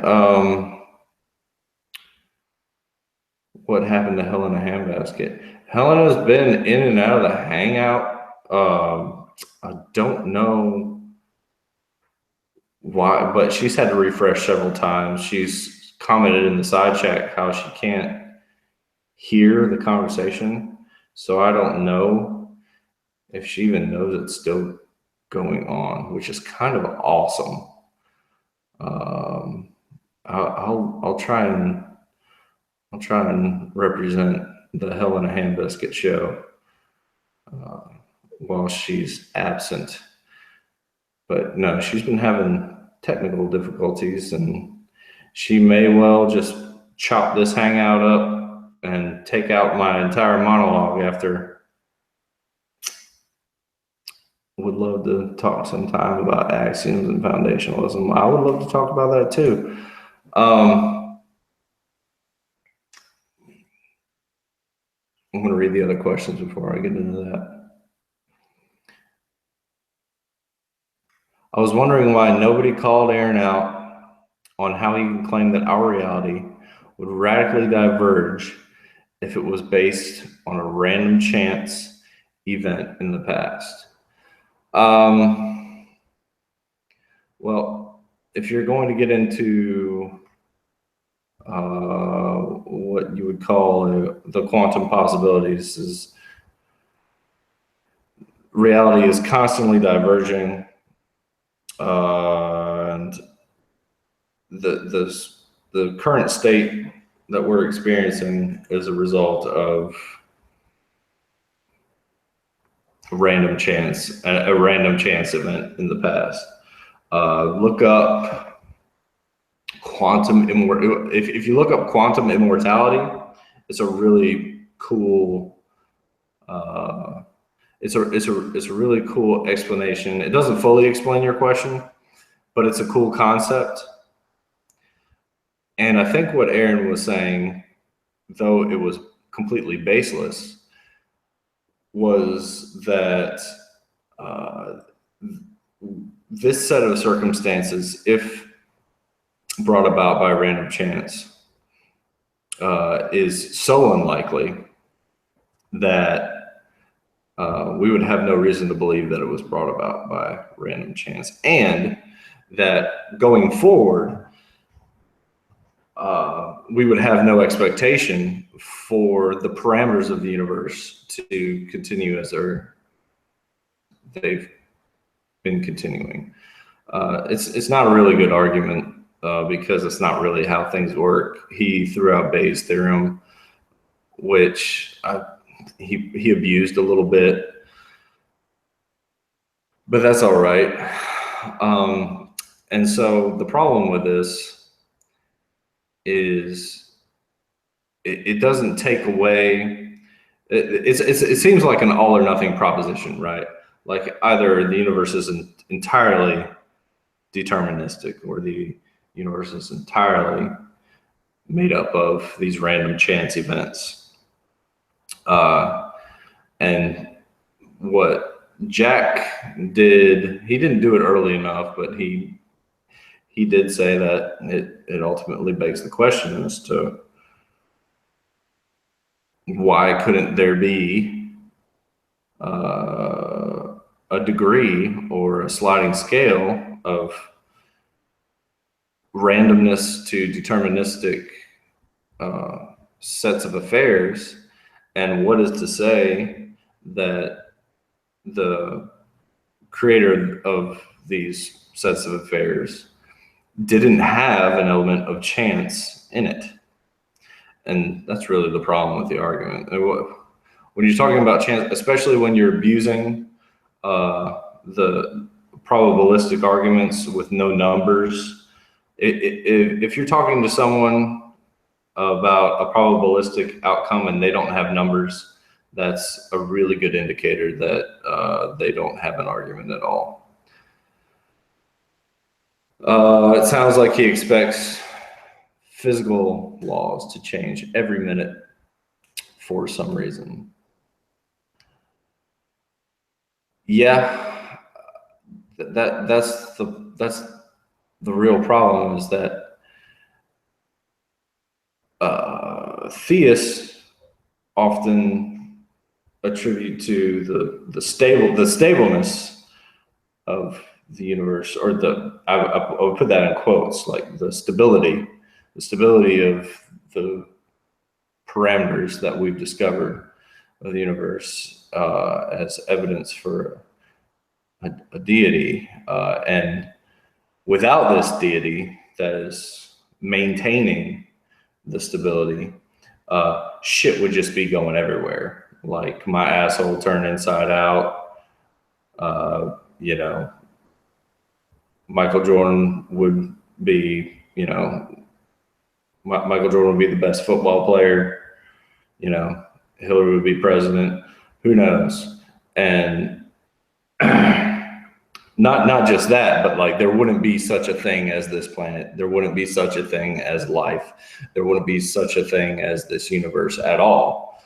What happened to Helena Handbasket? Helena's been in and out of the Hangout. I don't know why, but she's had to refresh several times. She's commented in the side chat how she can't hear the conversation. So I don't know if she even knows it's still going on, which is kind of awesome. I'll try and represent the Helena Handbasket show while she's absent. But no, she's been having technical difficulties, and she may well just chop this Hangout up and take out my entire monologue after. Would love to talk sometime about axioms and foundationalism. I would love to talk about that too. I'm going to read the other questions before I get into that. I was wondering why nobody called Aaron out on how he can claim that our reality would radically diverge if it was based on a random chance event in the past. Well, if you're going to get into what you would call the quantum possibilities, is reality is constantly diverging, and the current state that we're experiencing is a result of a random chance event in the past. Look up quantum immortality. If you look up quantum immortality, it's a really cool. It's a really cool explanation. It doesn't fully explain your question, but it's a cool concept. And I think what Aaron was saying, though it was completely baseless, was that this set of circumstances, if brought about by random chance, is so unlikely that we would have no reason to believe that it was brought about by random chance, and that going forward, we would have no expectation for the parameters of the universe to continue as they've been continuing. It's not a really good argument because it's not really how things work. He threw out Bayes' theorem, which he abused a little bit, but that's all right. And so the problem with this is it doesn't take away. It seems like an all or nothing proposition, right? Like either the universe is entirely deterministic, or the universe is entirely made up of these random chance events. And what Jack did, he didn't do it early enough, but he did say that it ultimately begs the question as to why couldn't there be a degree or a sliding scale of randomness to deterministic sets of affairs, and what is to say that the creator of these sets of affairs didn't have an element of chance in it? And that's really the problem with the argument. When you're talking about chance, especially when you're abusing the probabilistic arguments with no numbers, if you're talking to someone about a probabilistic outcome and they don't have numbers, that's a really good indicator that they don't have an argument at all. It sounds like he expects physical laws to change every minute for some reason. Yeah, that's the real problem, is that theists often attribute to the stableness of the universe, or I would put that in quotes, like the stability of the parameters that we've discovered of the universe as evidence for a deity, and without this deity that is maintaining the stability, shit would just be going everywhere. Like my asshole turned inside out. Michael Jordan would be, Michael Jordan would be the best football player. Hillary would be president. Who knows? And not just that, but like there wouldn't be such a thing as this planet. There wouldn't be such a thing as life. There wouldn't be such a thing as this universe at all.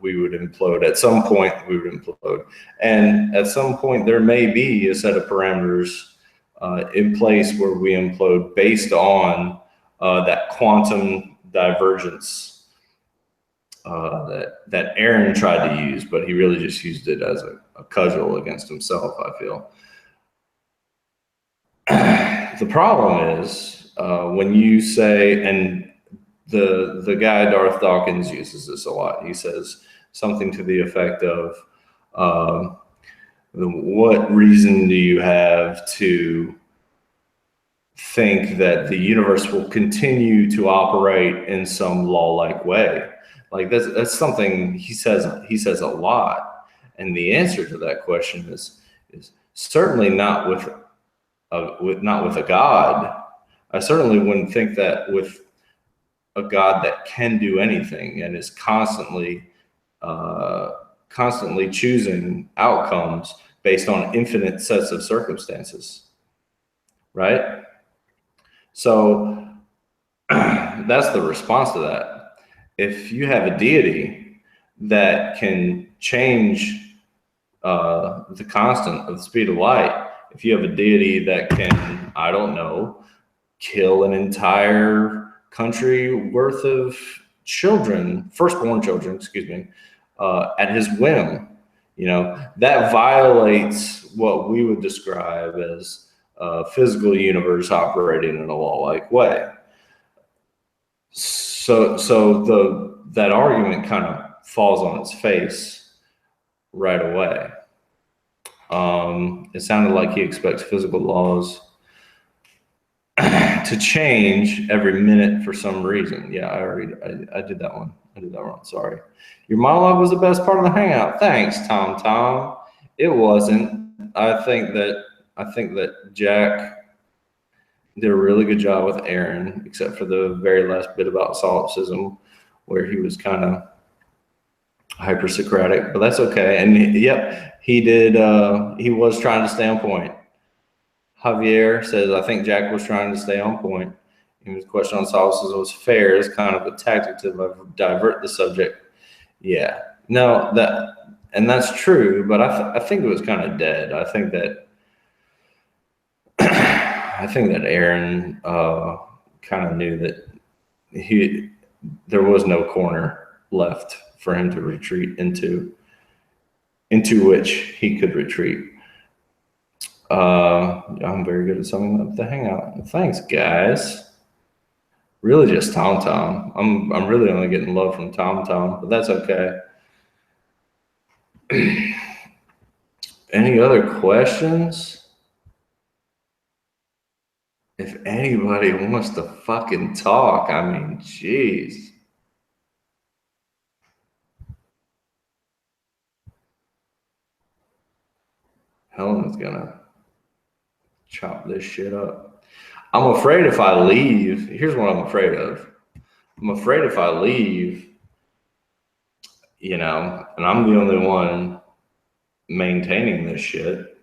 We would implode. At some point, we would implode. And at some point, there may be a set of parameters in place where we implode based on that quantum divergence that Aaron tried to use, but he really just used it as a cudgel against himself, I feel. The problem is when you say, and the guy Darth Dawkins uses this a lot, he says something to the effect of, what reason do you have to think that the universe will continue to operate in some law-like way? Like that's something he says a lot. And the answer to that question is certainly not with a God. I certainly wouldn't think that with a God that can do anything and is constantly choosing outcomes based on infinite sets of circumstances, right? So that's the response to that. If you have a deity that can change the constant of the speed of light, if you have a deity that can, I don't know, kill an entire country worth of children, firstborn children, excuse me, at his whim, you know, that violates what we would describe as a physical universe operating in a law-like way. So that argument kind of falls on its face right away. It sounded like he expects physical laws to change every minute for some reason. Yeah, I did that one. I did that wrong. Sorry. Your monologue was the best part of the hangout. Thanks, Tom. It wasn't. I think that Jack did a really good job with Aaron, except for the very last bit about solipsism, where he was kind of hyper-Socratic, but that's okay. And yep, he did. He was trying to stay on point. Javier says, I think Jack was trying to stay on point. His question on solipsism was fair. It's kind of a tactic to divert the subject. Yeah, no, that's true, but I think it was kind of dead. I think that Aaron kind of knew that there was no corner left for him to retreat into which he could retreat. I'm very good at summing up the hangout. Thanks, guys. Really just Tom. I'm really only getting love from Tom, but that's okay. Any other questions? If anybody wants to fucking talk, I mean, jeez. Helen's gonna chop this shit up. I'm afraid if I leave, here's what I'm afraid of. I'm afraid if I leave, you know, and I'm the only one maintaining this shit,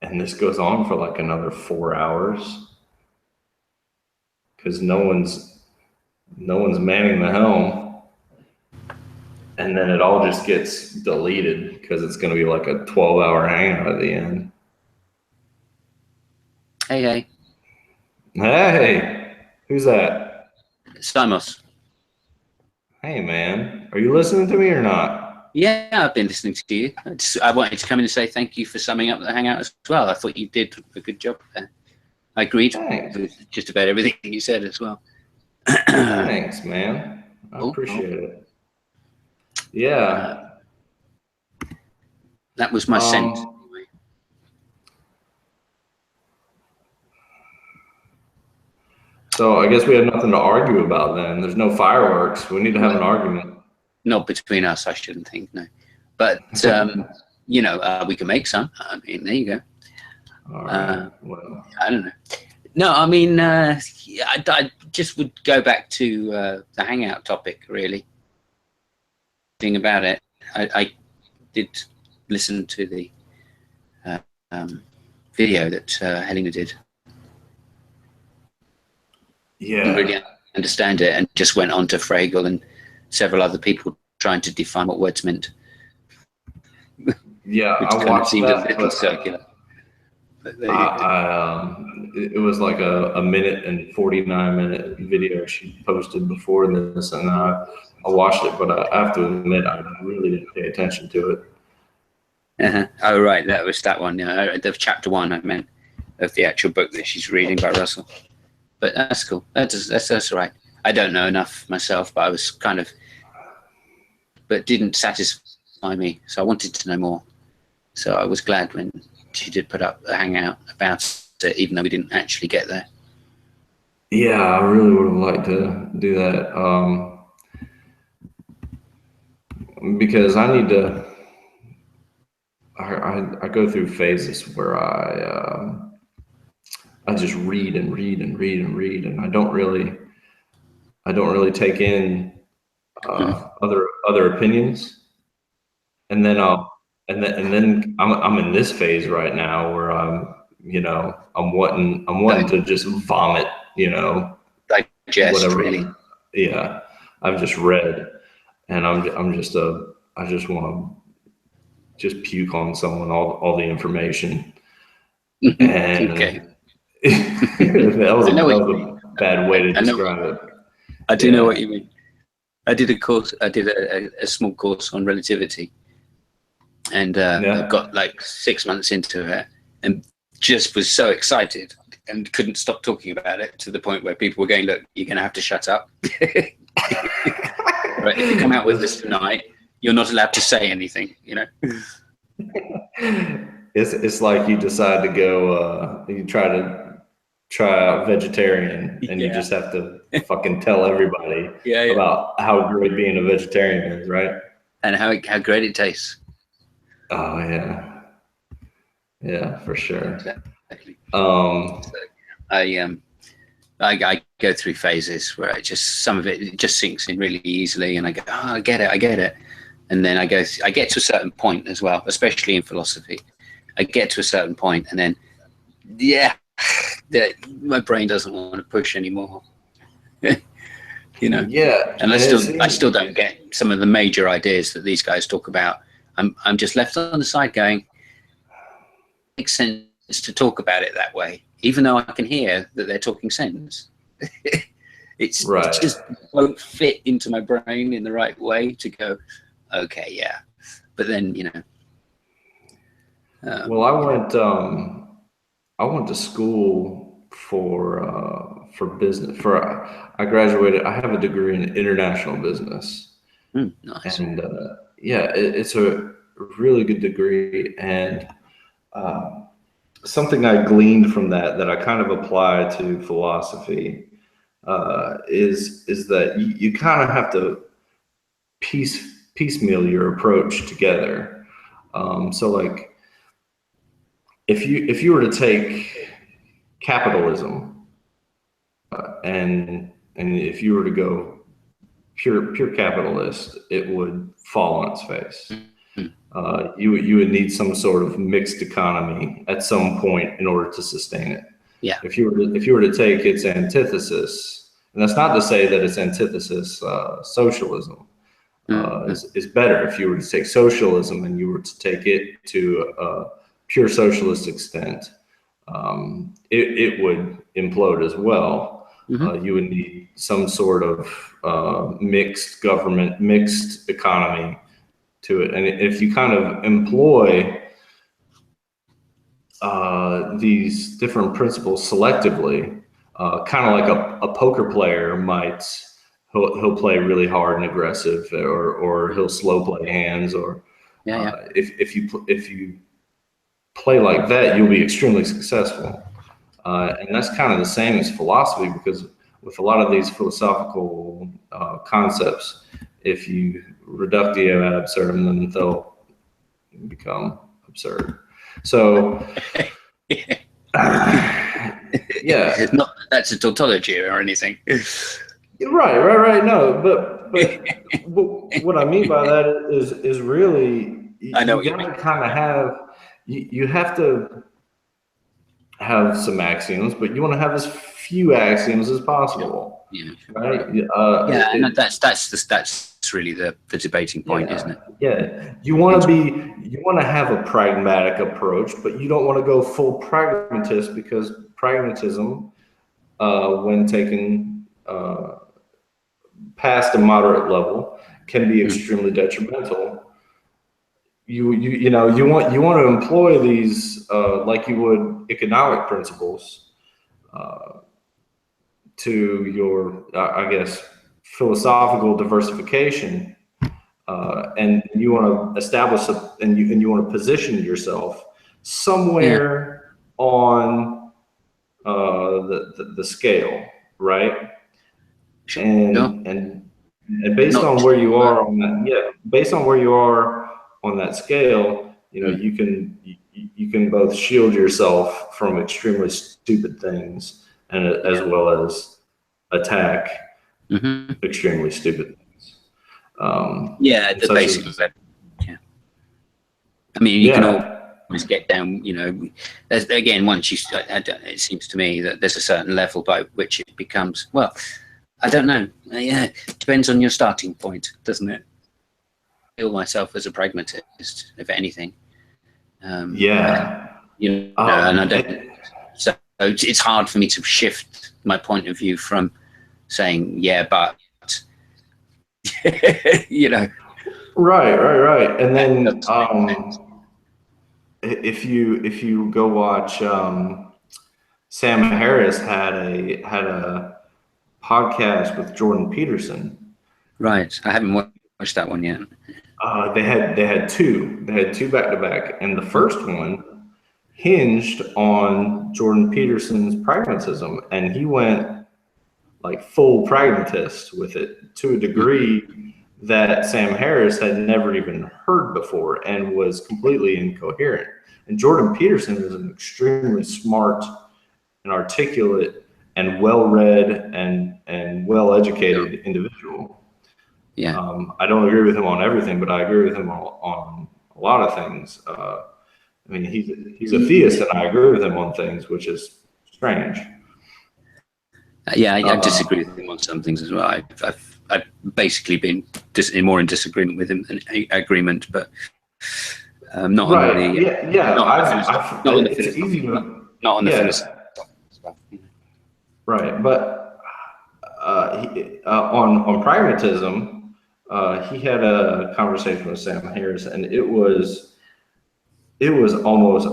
and this goes on for like another 4 hours, because no one's manning the helm, and then it all just gets deleted because it's going to be like a 12-hour hangout at the end. Hey. Hey, who's that? Simos. Hey, man. Are you listening to me or not? Yeah, I've been listening to you. I wanted to come in and say thank you for summing up the hangout as well. I thought you did a good job there. I agreed with just about everything you said as well. Thanks, man. I appreciate it. Yeah. That was my sense. So I guess we have nothing to argue about then. There's no fireworks. We need to have an argument. Not between us, I shouldn't think, no. But, you know, we can make some. I mean, there you go. All right. Well, I don't know. No, I mean, I just would go back to the hangout topic, really. Thing about it, I did listen to the video that Helena did. Yeah. Didn't really understand it, and just went on to Frege and several other people trying to define what words meant. Yeah, I watched seemed that. A little circular. It was like a minute and 49-minute video she posted before this, and I watched it, but I have to admit I really didn't pay attention to it. Oh, right, that was that one. Yeah, the chapter 1 I meant of the actual book that she's reading by Russell. But that's cool. That's all right. I don't know enough myself, but I was kind of, but didn't satisfy me. So I wanted to know more. So I was glad when she did put up a hangout about it, even though we didn't actually get there. Yeah, I really would have liked to do that. Because I need to I go through phases where I just read and read and read and read, and I don't really take in other opinions, and then I'm in this phase right now where I'm wanting to just vomit, digest, whatever. really. Yeah, I've just read, and I just want to just puke on someone all the information. And Okay. that was a bad way to describe it. I do know what you mean. I did a small course on relativity, and I got like 6 months into it, and just was so excited and couldn't stop talking about it, to the point where people were going, "Look, you're going to have to shut up. Right, if you come out with this tonight, you're not allowed to say anything." It's like you decide to go. You try out vegetarian, and you just have to fucking tell everybody about how great being a vegetarian is, right? And how great it tastes. Oh yeah, for sure. Exactly. I go through phases where some of it just sinks in really easily, and I go, "Oh, I get it," and then I get to a certain point as well, especially in philosophy. I get to a certain point, and then my brain doesn't want to push anymore. Yeah, and I still don't get some of the major ideas that these guys talk about. I'm just left on the side going, it makes sense to talk about it that way, even though I can hear that they're talking sense. It just won't fit into my brain in the right way to go, okay, yeah. But then, well, I went to school for business. I graduated. I have a degree in international business. Nice. And it's a really good degree. And something I gleaned from that I kind of apply to philosophy is that you kind of have to piecemeal your approach together. So like, if you were to take capitalism and if you were to go pure capitalist, it would fall on its face. You would need some sort of mixed economy at some point in order to sustain it. Yeah. If you were to take its antithesis, and that's not to say that its antithesis, socialism, is better. If you were to take socialism and you were to take it to a pure socialist extent, it would implode as well. You would need some sort of mixed government, mixed economy to it. And if you kind of employ these different principles selectively, kind of like a poker player might, he'll play really hard and aggressive, or he'll slow play hands, or if you play like that, you'll be extremely successful. And that's kind of the same as philosophy, because with a lot of these philosophical concepts, if you reductio ad absurdum, then they'll become absurd. So, It's not that's a tautology or anything. Right. No, but what I mean by that is really, I know you gotta kind of have, you have to have some axioms, but you want to have as few axioms as possible. Yeah. Right. And that's really the debating point, isn't it? Yeah. You want to have a pragmatic approach, but you don't want to go full pragmatist, because pragmatism, when taken past a moderate level, can be extremely detrimental. You want to employ these like you would economic principles to your I guess philosophical diversification, and you want to establish and you want to position yourself somewhere on the scale, right? And based on where you are on that, based on where you are on that scale, You know, you can both shield yourself from extremely stupid things and as well as attack extremely stupid things. Yeah, the basic level. Yeah. I mean, you can always get down, you know, again, once you, it seems to me that there's a certain level by which it becomes, well, I don't know. Yeah, depends on your starting point, doesn't it? I feel myself as a pragmatist, if anything. You know, and I don't. So it's hard for me to shift my point of view from saying, yeah, but, you know. Right. And then if you go watch, Sam Harris had a podcast with Jordan Peterson. Right, I haven't watched that one yet. They had two back to back, and the first one hinged on Jordan Peterson's pragmatism, and he went like full pragmatist with it to a degree that Sam Harris had never even heard before and was completely incoherent. And Jordan Peterson is an extremely smart and articulate and well-read and well-educated individual. Yeah. I don't agree with him on everything, but I agree with him on a lot of things. I mean, he's a theist, and I agree with him on things, which is strange. Yeah, I disagree with him on some things as well. I've basically been more in disagreement with him than agreement, but not on the not on the philosophical stuff. Right, but on pragmatism, he had a conversation with Sam Harris, and it was almost,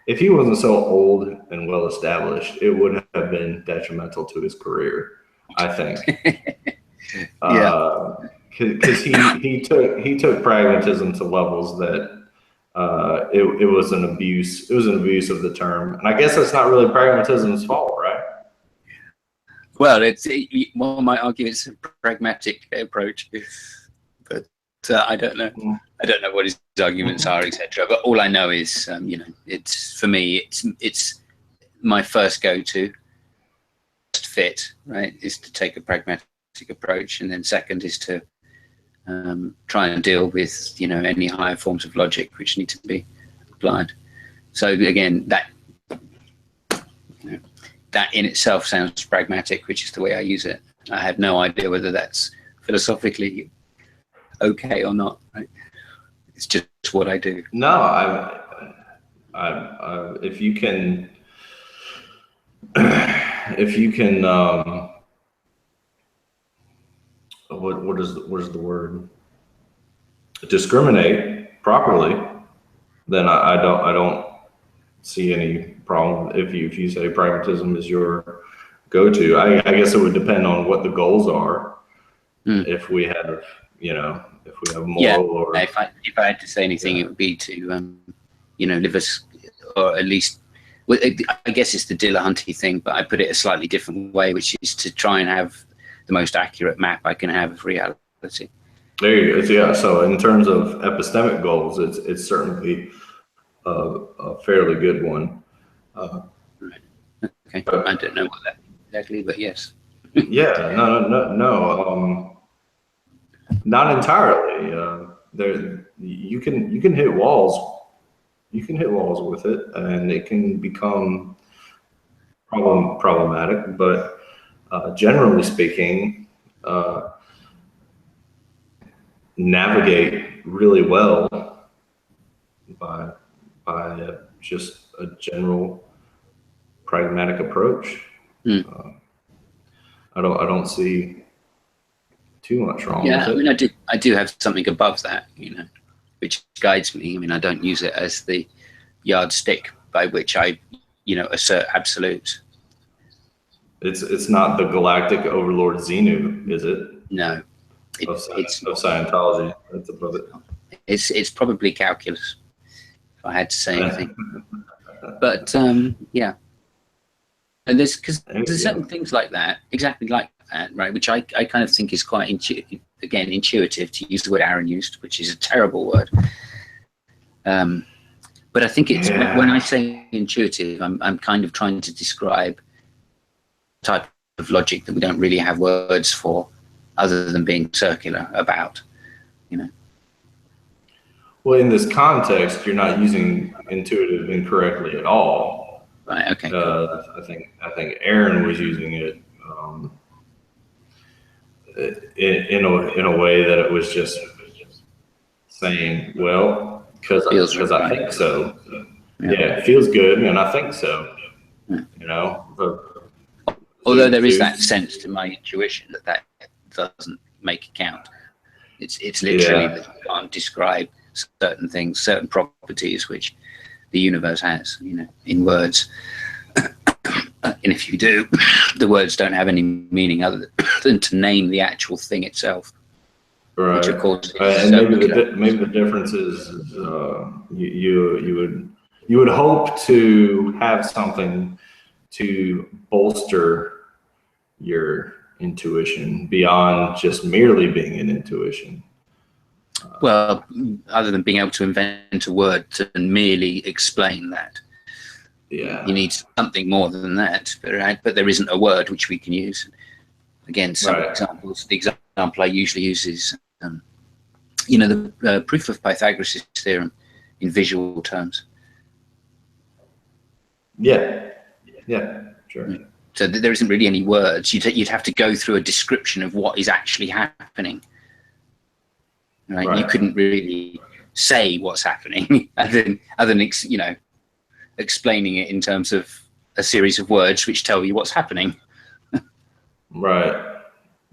if he wasn't so old and well established, it would have been detrimental to his career, I think. Because he took pragmatism to levels that it was an abuse. It was an abuse of the term, and I guess that's not really pragmatism's fault, right? Well, one might argue it's a pragmatic approach, but I don't know. I don't know what his arguments are, etc. But all I know is, you know, it's for me, it's my first go-to fit, right? Is to take a pragmatic approach, and then second is to try and deal with, you know, any higher forms of logic which need to be applied. So again, that in itself sounds pragmatic, which is the way I use it. I have no idea whether that's philosophically okay or not. Right? It's just what I do. No, I if you can what is the word? Discriminate properly, then I don't see any problem if you say pragmatism is your go-to. I guess it would depend on what the goals are. If we have, you know, if we have moral or if I had to say anything, it would be to you know, live us, or at least, well, I guess it's the Dillahunty thing, but I put it a slightly different way, which is to try and have the most accurate map I can have of reality. There you go. Yeah. So in terms of epistemic goals, it's certainly a fairly good one. Right. Okay. I don't know what that exactly, but yes. Yeah. No. Not entirely. There, you can hit walls. You can hit walls with it, and it can become problematic. But generally speaking, navigate really well by just a general pragmatic approach. I don't see too much wrong with it. I mean, I do have something above that, you know, which guides me. I mean, I don't use it as the yardstick by which I, you know, assert absolutes. It's not the galactic overlord Xenu, is it? No. It's of Scientology. That's above it. It's probably calculus, if I had to say anything. But yeah. And there's certain things like that, exactly like that, right? Which I kind of think is quite intuitive, to use the word Aaron used, which is a terrible word. But I think it's when I say intuitive, I'm kind of trying to describe a type of logic that we don't really have words for, other than being circular about, you know. Well, in this context, you're not using intuitive incorrectly at all. Right. Okay. I think Aaron was using it in a way that it was just saying, well, because I think so. Yeah, it feels good, and I think so. Yeah. You know. Although there is that sense to my intuition that doesn't make account. It's literally that you can't describe certain things, certain properties which the universe has, you know, in words. And if you do, the words don't have any meaning other than to name the actual thing itself. Right. Which of course, and maybe the difference is you would hope to have something to bolster your intuition beyond just merely being an intuition. Well, other than being able to invent a word to merely explain that. Yeah. You need something more than that, but there isn't a word which we can use. Again, some examples. The example I usually use is, you know, the proof of Pythagoras' theorem in visual terms. Yeah, sure. So there isn't really any words. You'd have to go through a description of what is actually happening. Right? You couldn't really say what's happening, other than you know, explaining it in terms of a series of words which tell you what's happening. Right.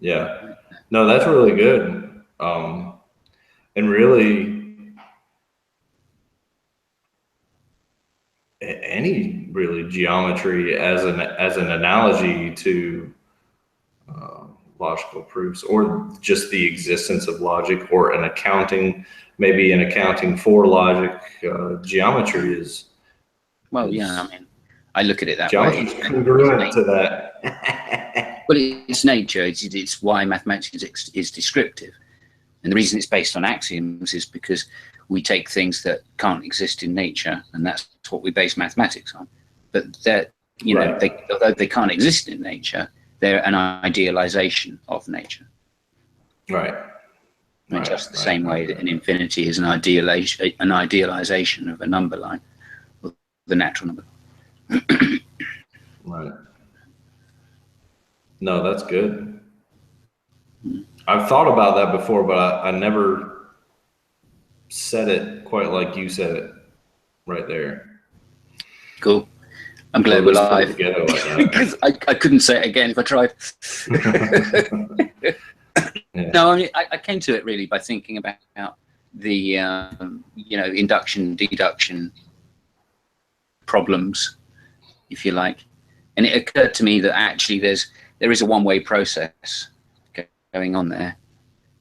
Yeah. No, that's really good. And really, any really geometry as an analogy to logical proofs, or just the existence of logic, or an accounting, maybe an accounting for logic, geometry is. Well, yeah, I mean, I look at it that way. Geometry is congruent to that. Well, it's nature. It's why mathematics is descriptive. And the reason it's based on axioms is because we take things that can't exist in nature, and that's what we base mathematics on. But that, you know, although they can't exist in nature, they're an idealization of nature. Right. In just the same way that an infinity is an idealization of a number line, or the natural number. Right. No, that's good. I've thought about that before, but I never said it quite like you said it right there. Cool. I'm glad we're live. Because I couldn't say it again if I tried. No, I mean, I came to it really by thinking about the you know, induction, deduction problems, if you like. And it occurred to me that actually there is a one-way process going on there,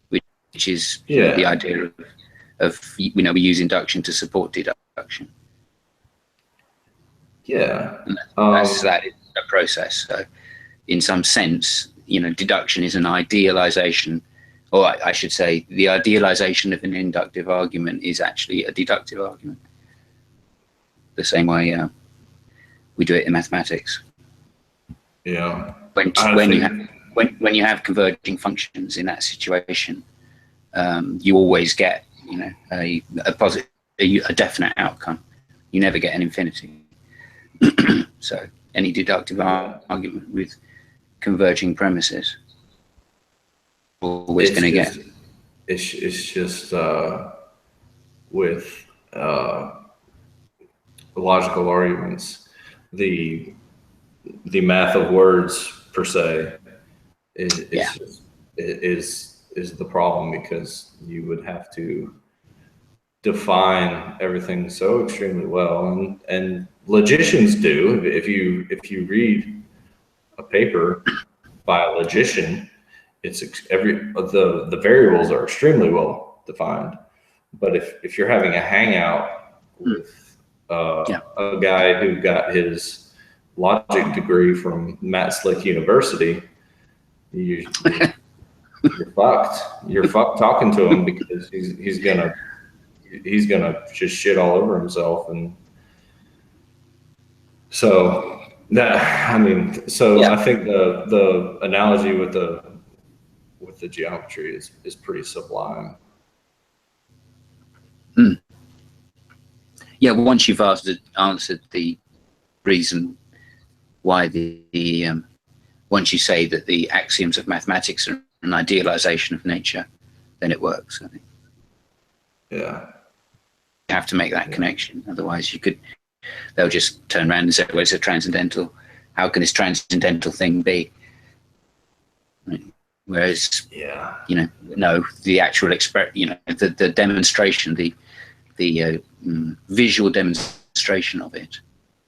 which is the idea of, you know, we use induction to support deduction. Yeah. And that is a process. So in some sense, you know, deduction is an idealization, or I should say the idealization of an inductive argument is actually a deductive argument. The same way we do it in mathematics. Yeah. When you have converging functions in that situation, you always get, you know, a definite outcome. You never get an infinity. So any deductive argument with converging premises, always going to get. It's just with logical arguments, the math of words per se is the problem, because you would have to define everything so extremely well, and logicians do. If you read a paper by a logician, it's the variables are extremely well defined. But if you're having a hangout with a guy who got his logic degree from Matt Slick University, you're fucked. You're fucked talking to him, because he's gonna he's gonna just shit all over himself. And so that, I mean, so Yeah. I think the analogy with the geometry is pretty sublime. Yeah, once you've answered the reason why once you say that the axioms of mathematics are an idealization of nature, then it works, I think. Yeah. You have to make that connection. Otherwise they'll just turn around and say, well, it's a transcendental. How can this transcendental thing be? Whereas, no, the actual the demonstration, the visual demonstration of it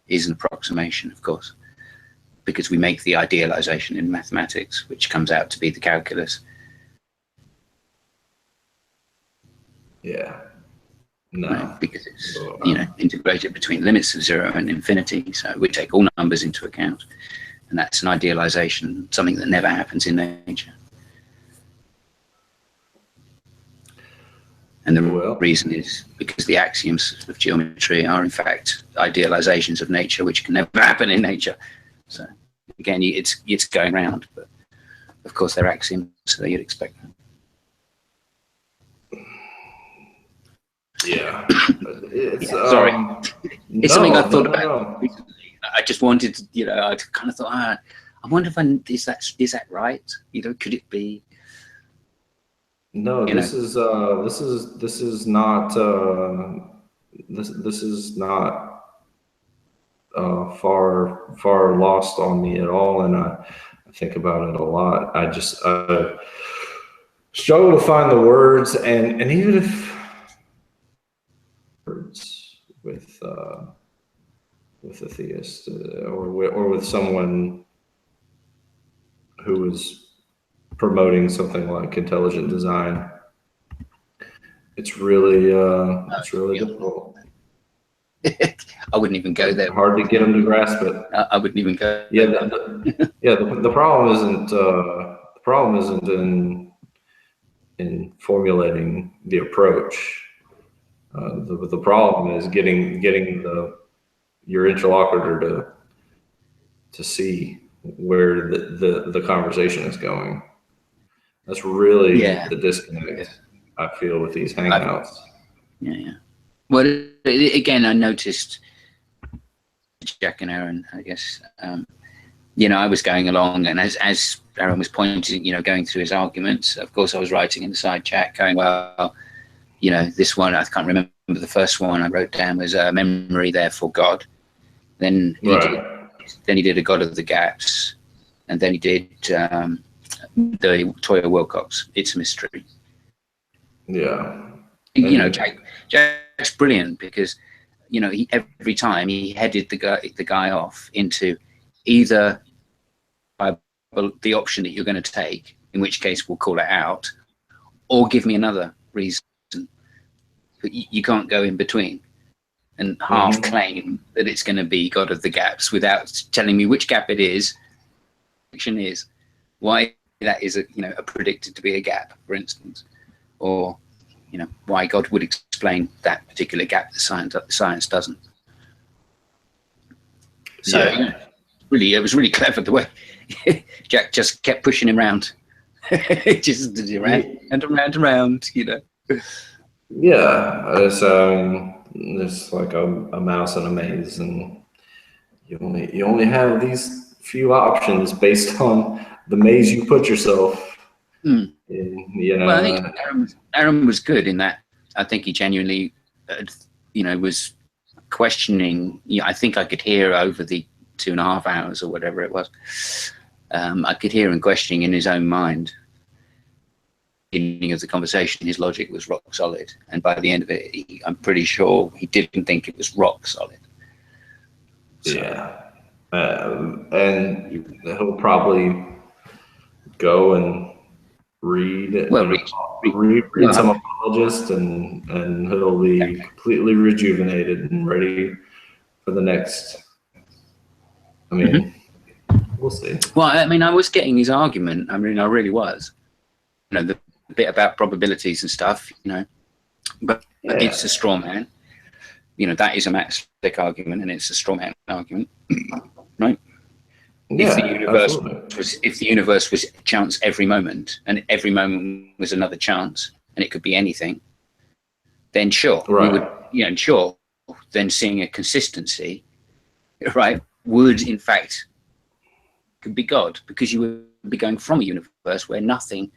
is an approximation, of course, because we make the idealization in mathematics, which comes out to be the calculus. Yeah. No. Right, because it's integrated between limits of 0 and infinity, so we take all numbers into account, and that's an idealization, something that never happens in nature. And the reason is because the axioms of geometry are in fact idealizations of nature, which can never happen in nature. So again, it's going round, but of course they're axioms, so you'd expect that. Yeah. Sorry. It's something I thought about No. recently. I just wanted to, I kind of thought, I wonder if is that right? Could it be? No, this is not far lost on me at all, and I think about it a lot. I just struggle to find the words, and even if words with a theist or with someone who is promoting something like intelligent design, it's really difficult. I wouldn't even go there. Hard to get them to grasp it. I wouldn't even go. Yeah, the problem isn't in formulating the approach. The problem is getting your interlocutor to see where the conversation is going. That's really the disconnect I feel with these hangouts. Yeah. Well, again, I noticed Jack and Aaron, I guess, I was going along, and as Aaron was pointing, going through his arguments, of course I was writing in the side chat going, well, this one, I can't remember the first one I wrote down was memory, therefore God. Then he did a God of the Gaps, and then he did the Toya Wilcox, It's a Mystery. Yeah. Jack's brilliant because, every time he headed the guy off into either the option that you're going to take, in which case we'll call it out, or give me another reason. But you can't go in between and half claim that it's going to be God of the Gaps without telling me which gap it is, why that is predicted to be a gap, for instance, or why God would explain that particular gap that science doesn't. So it was really clever the way Jack just kept pushing him around, just around and around. Yeah, it's like a mouse in a maze, and you only have these few options based on the maze you put yourself in. Well, I think Aaron was good in that. I think he genuinely, was questioning. I think I could hear over the 2.5 hours or whatever it was. I could hear him questioning in his own mind. Beginning of the conversation, his logic was rock solid, and by the end of it, I'm pretty sure he didn't think it was rock solid. So. Yeah, and he'll probably go and read some apologist, and he'll be completely rejuvenated and ready for the next. I mean, we'll see. Well, I was getting his argument. I really was. The bit about probabilities and stuff, But it's a straw man. You know, that is a Max Lick argument, and it's a straw man argument, right? Yeah, if the universe was chance every moment, and every moment was another chance, and it could be anything, then sure, we would, and sure, then seeing a consistency, right, would in fact could be God, because you would be going from a universe where nothing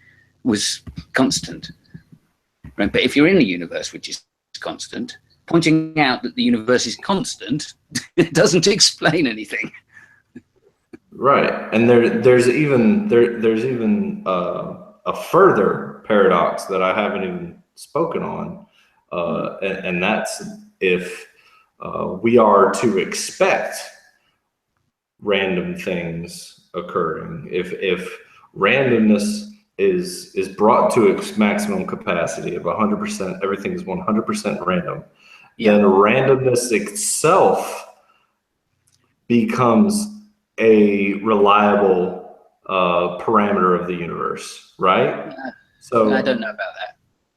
was constant, right? But if you're in a universe which is constant, pointing out that the universe is constant, it doesn't explain anything. Right, and there's even a further paradox that I haven't even spoken on, and that's if we are to expect random things occurring, if randomness is brought to its maximum capacity of 100%, everything is 100% random, then randomness itself becomes a reliable parameter of the universe, right? So I don't know about that.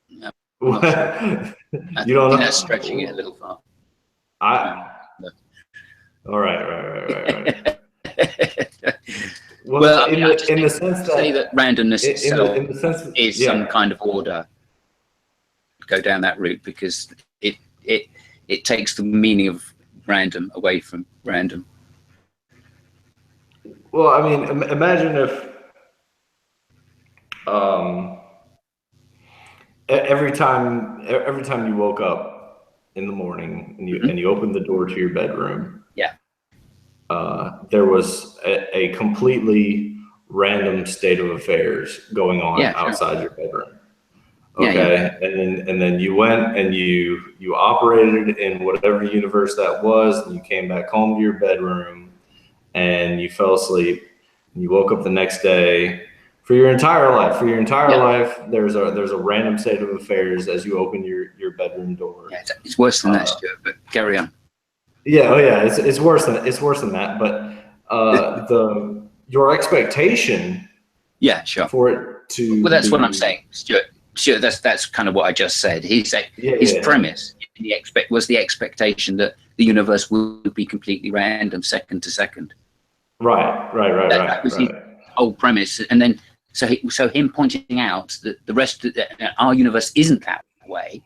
No, you don't know? That's stretching it a little far. All right. Well, in the sense that say that randomness itself is some kind of order. Go down that route, because it takes the meaning of random away from random. Well, I mean, imagine if every time you woke up in the morning and you opened the door to your bedroom, there was a completely random state of affairs going on outside your bedroom. Okay, and then you went and you operated in whatever universe that was, and you came back home to your bedroom, and you fell asleep, and you woke up the next day. For your entire life, there's a random state of affairs as you open your bedroom door. Yeah, it's worse than that, Stuart, but carry on. It's worse than that. But your expectation, for it to. Well, that's what I'm saying, Stuart. Sure, that's kind of what I just said. His premise was the expectation that the universe would be completely random, second to second. Right. That was his whole premise, and then so him pointing out that the rest of our universe isn't that way,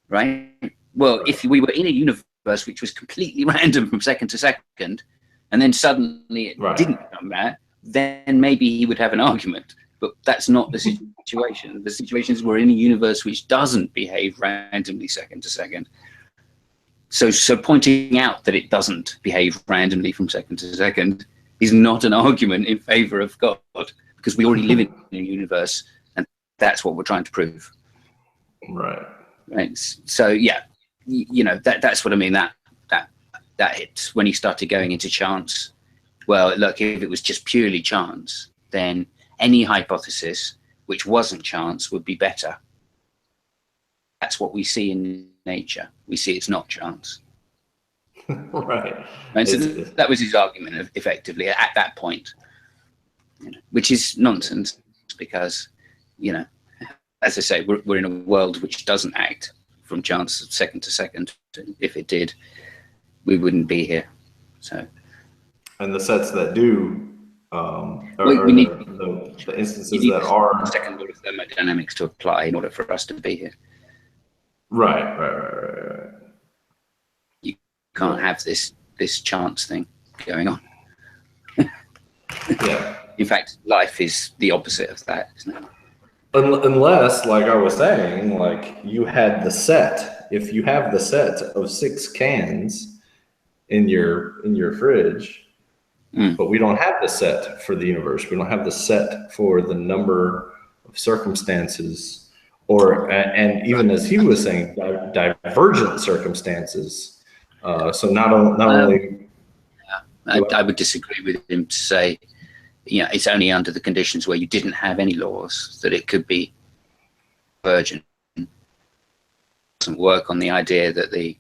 right? Well, if we were in a universe which was completely random from second to second, and then suddenly it didn't become that, then maybe he would have an argument. But that's not the situation. The situation is we're in a universe which doesn't behave randomly second to second. So pointing out that it doesn't behave randomly from second to second is not an argument in favor of God, because we already live in a universe, and that's what we're trying to prove. Right. So that's what I mean. That hits when he started going into chance. Well, look, if it was just purely chance, then any hypothesis which wasn't chance would be better. That's what we see in nature. We see it's not chance. Right. And so that was his argument, effectively, at that point, which is nonsense, because, as I say, we're in a world which doesn't act from chance second to second. If it did, we wouldn't be here. So. And the sets that do. We need the instances that are second order thermodynamics to apply in order for us to be here. Right. You can't have this chance thing going on. In fact, life is the opposite of that, isn't it? Unless, like I was saying, like you had the set. If you have the set of 6 cans in your fridge. But we don't have the set for the universe. We don't have the set for the number of circumstances, and even as he was saying, divergent circumstances. So not only. I would disagree with him to say, it's only under the conditions where you didn't have any laws that it could be divergent. It doesn't work on the idea that the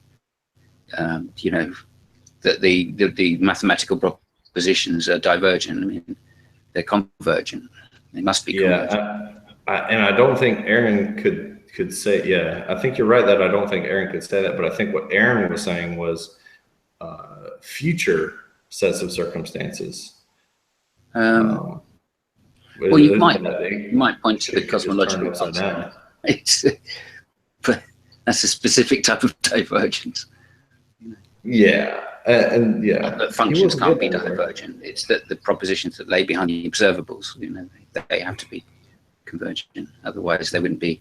mathematical propositions are divergent. I mean, they're convergent. They must be convergent. And I don't think Aaron could could say, yeah, I think you're right that I don't think Aaron could say that, but I think what Aaron was saying was future sets of circumstances. Well, you might point to the cosmological concept. It's, but that's a specific type of divergence. Yeah, and yeah, but functions can't be divergent. It's that the propositions that lay behind the observables, they have to be convergent. Otherwise, they wouldn't be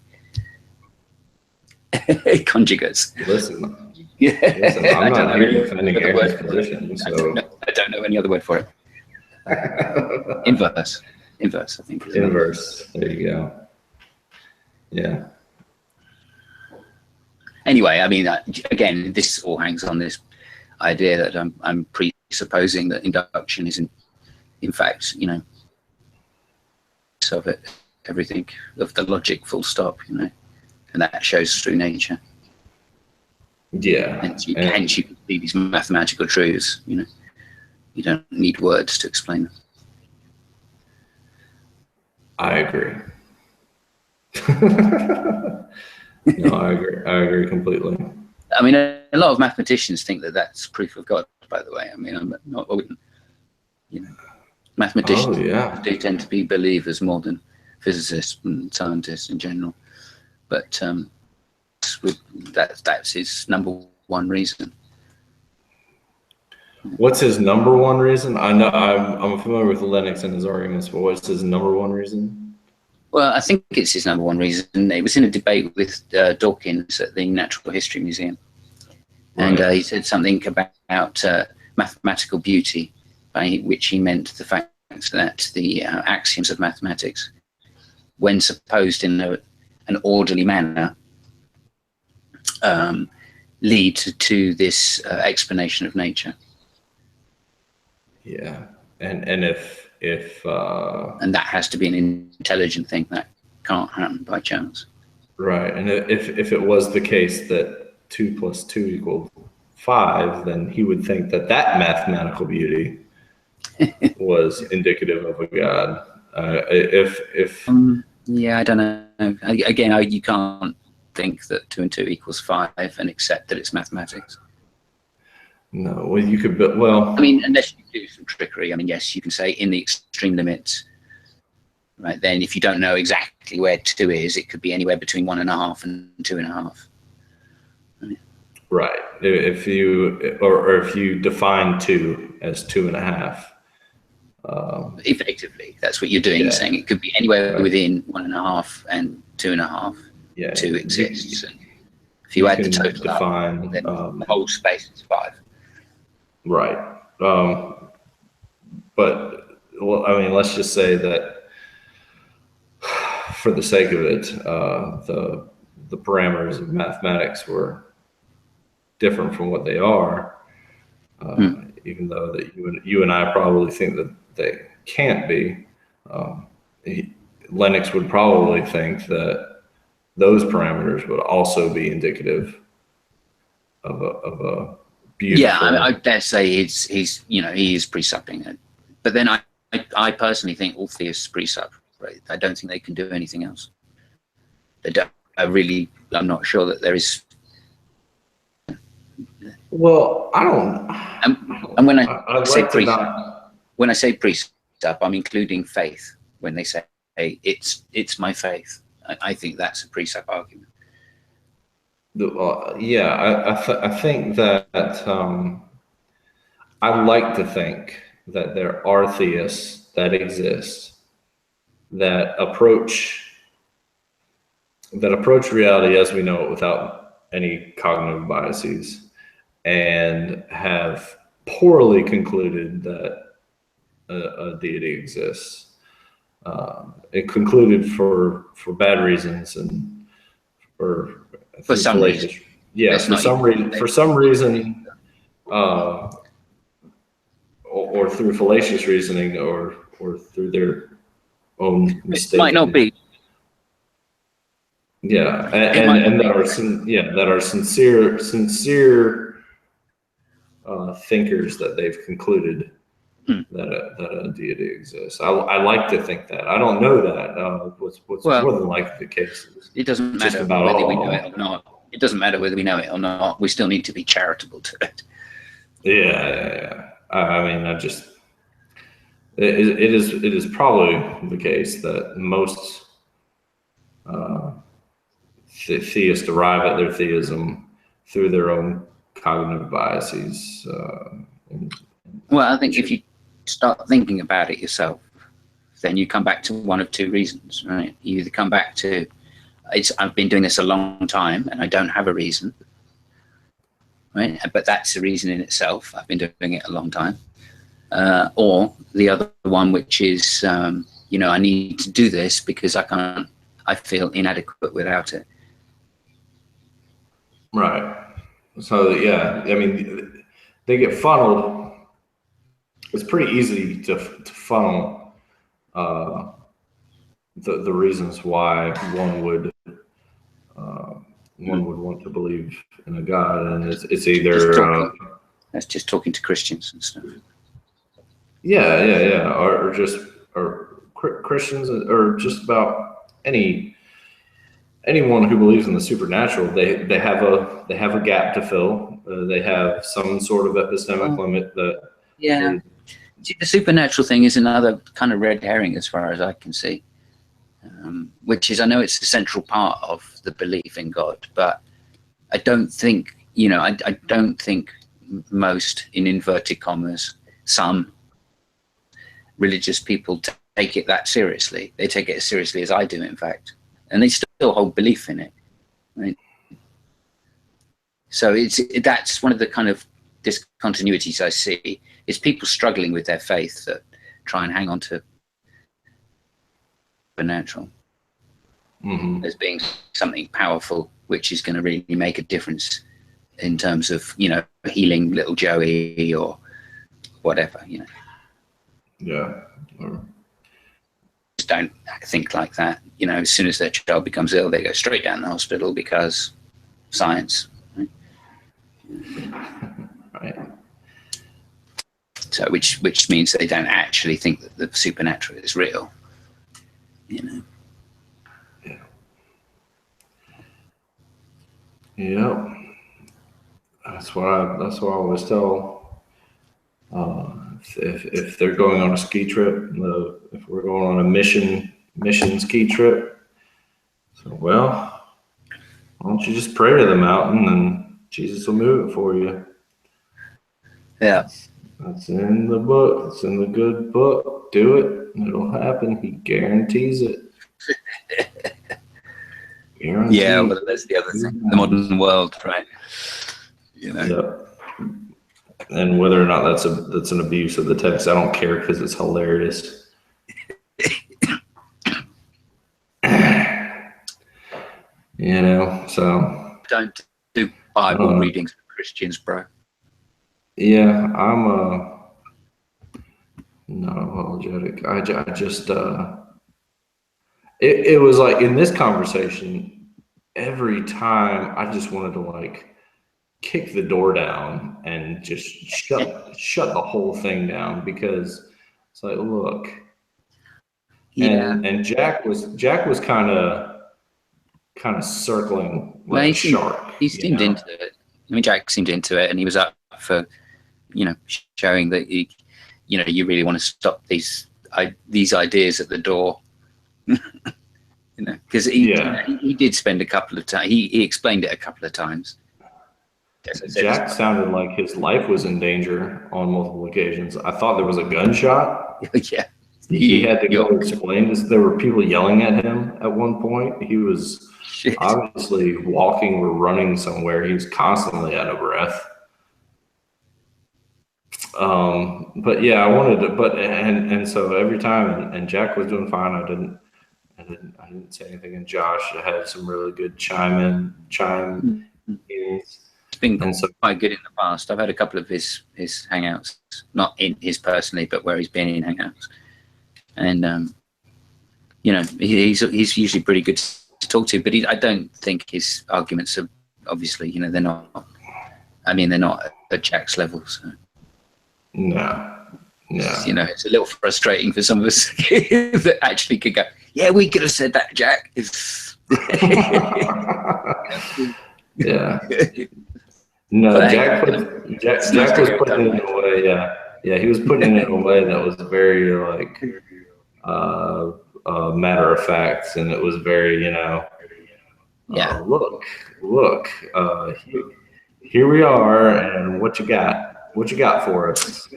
conjugates. Listen, I'm not here defending Aaron's position, so I don't know any other word for it. Inverse, I think. Inverse. There you go. Yeah. Anyway, I mean, again, this all hangs on this idea that I'm presupposing that induction is in fact, of it, everything of the logic, full stop, and that shows through nature. Yeah. Hence you can see these mathematical truths. You don't need words to explain them. I agree. No, I agree completely. I mean, a lot of mathematicians think that that's proof of God, by the way. I mean, I wouldn't, mathematicians do tend to be believers more than physicists and scientists in general. But that's his number one reason. What's his number one reason? I know I'm familiar with Lennox and his arguments, but what's his number one reason? Well, I think it's his number one reason. It was in a debate with Dawkins at the Natural History Museum. And he said something about mathematical beauty, by which he meant the fact that the axioms of mathematics, when supposed in an orderly manner, lead to this explanation of nature. Yeah, and if and that has to be an intelligent thing, that can't happen by chance. Right, and if it was the case that 2 + 2 = 5, then he would think that mathematical beauty was indicative of a god. Yeah, I don't know. Again, you can't think that 2 and 2 = 5 and accept that it's mathematics. No, well, you could, but well, I mean, unless you do some trickery. I mean, yes, you can say in the extreme limits, right? Then, if you don't know exactly where 2 is, it could be anywhere between 1.5 and 2.5. Right. If you define 2 as 2.5. Effectively, that's what you're doing. You're saying it could be anywhere within 1.5 and 2.5. Yeah. 2 exists. And if you add the total define, up, then the whole space is 5. Right. But, well, I mean, let's just say that for the sake of it, the parameters of mathematics were different from what they are, even though that you and I probably think that they can't be. Lennox would probably think that those parameters would also be indicative of a beautiful. Yeah, I dare say he is presupping it. But then I personally think all theists presupp. Right? I don't think they can do anything else. They don't. I'm not sure that there is. Well, I don't. And when I say presupp, when I say presupp, I'm including faith. When they say, "Hey, it's my faith," I think that's a presupp argument. I think that I like to think that there are theists that exist that approach reality as we know it without any cognitive biases, and have poorly concluded that a deity exists. It concluded for bad reasons and for some reason. Yeah, for some reason, or through fallacious reasoning, or through their own mistake. It might not be. Yeah, and that are sincere thinkers that they've concluded that a deity exists. I like to think that. I don't know that. What's more than likely the case is it doesn't just matter about whether all we of know them. it or not. It doesn't matter whether we know it or not. We still need to be charitable to it. Yeah. I mean, it is probably the case that most theists arrive at their theism through their own cognitive biases. Well, I think if you start thinking about it yourself, then you come back to one of two reasons, right? You either come back to, I've been doing this a long time and I don't have a reason, right? But that's a reason in itself. I've been doing it a long time. Or the other one, which is, I need to do this because I feel inadequate without it. Right. So, yeah, I mean, they get funneled. It's pretty easy to funnel the reasons why one would want to believe in a God, and it's either that's just talking to Christians and stuff. Yeah, or Christians, or just about anyone who believes in the supernatural. They have a gap to fill. They have some sort of epistemic limit that. Yeah. See, the supernatural thing is another kind of red herring as far as I can see, which is, I know it's a central part of the belief in God, but I don't think, I don't think most, in inverted commas, some religious people take it that seriously. They take it as seriously as I do, in fact, and they still hold belief in it. Right? So that's one of the kind of discontinuities I see, is people struggling with their faith that try and hang on to supernatural as being something powerful, which is going to really make a difference in terms of, healing little Joey or whatever, Yeah. Just don't think like that. As soon as their child becomes ill, they go straight down the hospital because science. Right. So, which means they don't actually think that the supernatural is real. Yeah. Yep. That's what I always tell. If they're going on a ski trip, if we're going on a mission ski trip, so why don't you just pray to the mountain and Jesus will move it for you? Yeah. That's in the book. It's in the good book. Do it. It'll happen. He guarantees it. Guaranteed. Yeah, well, that's the other thing. The modern world, right? Yep. And whether or not that's an abuse of the text, I don't care because it's hilarious. So don't do Bible readings for Christians, bro. Yeah, I'm not apologetic. I just it was like in this conversation, every time I just wanted to kick the door down and just shut the whole thing down, because it's like, look. Yeah. And Jack was kind of circling like a shark. He seemed into it. I mean, Jack seemed into it, and he was up for, showing that you really want to stop these ideas at the door. Because he did spend a couple of times. He explained it a couple of times. Jack sounded like his life was in danger on multiple occasions. I thought there was a gunshot. Yeah. He had to go explain this. There were people yelling at him at one point. He was obviously walking or running somewhere. He was constantly out of breath. But yeah, I wanted to, and so every time, and Jack was doing fine. I didn't say anything. And Josh had some really good chime ins. It's been quite good in the past. I've had a couple of his hangouts, not in his personally, but where he's been in hangouts. And he's usually pretty good to talk to, but I don't think his arguments are, obviously, they're not. I mean, they're not at Jack's level. So. No, Yeah. You know, it's a little frustrating for some of us that actually could go, yeah, we could have said that, Jack. Yeah. No, But, Jack was putting it in a way. Yeah, he was putting it in a way that was very like matter of fact, and it was very, you know, look, here we are, and what you got for us?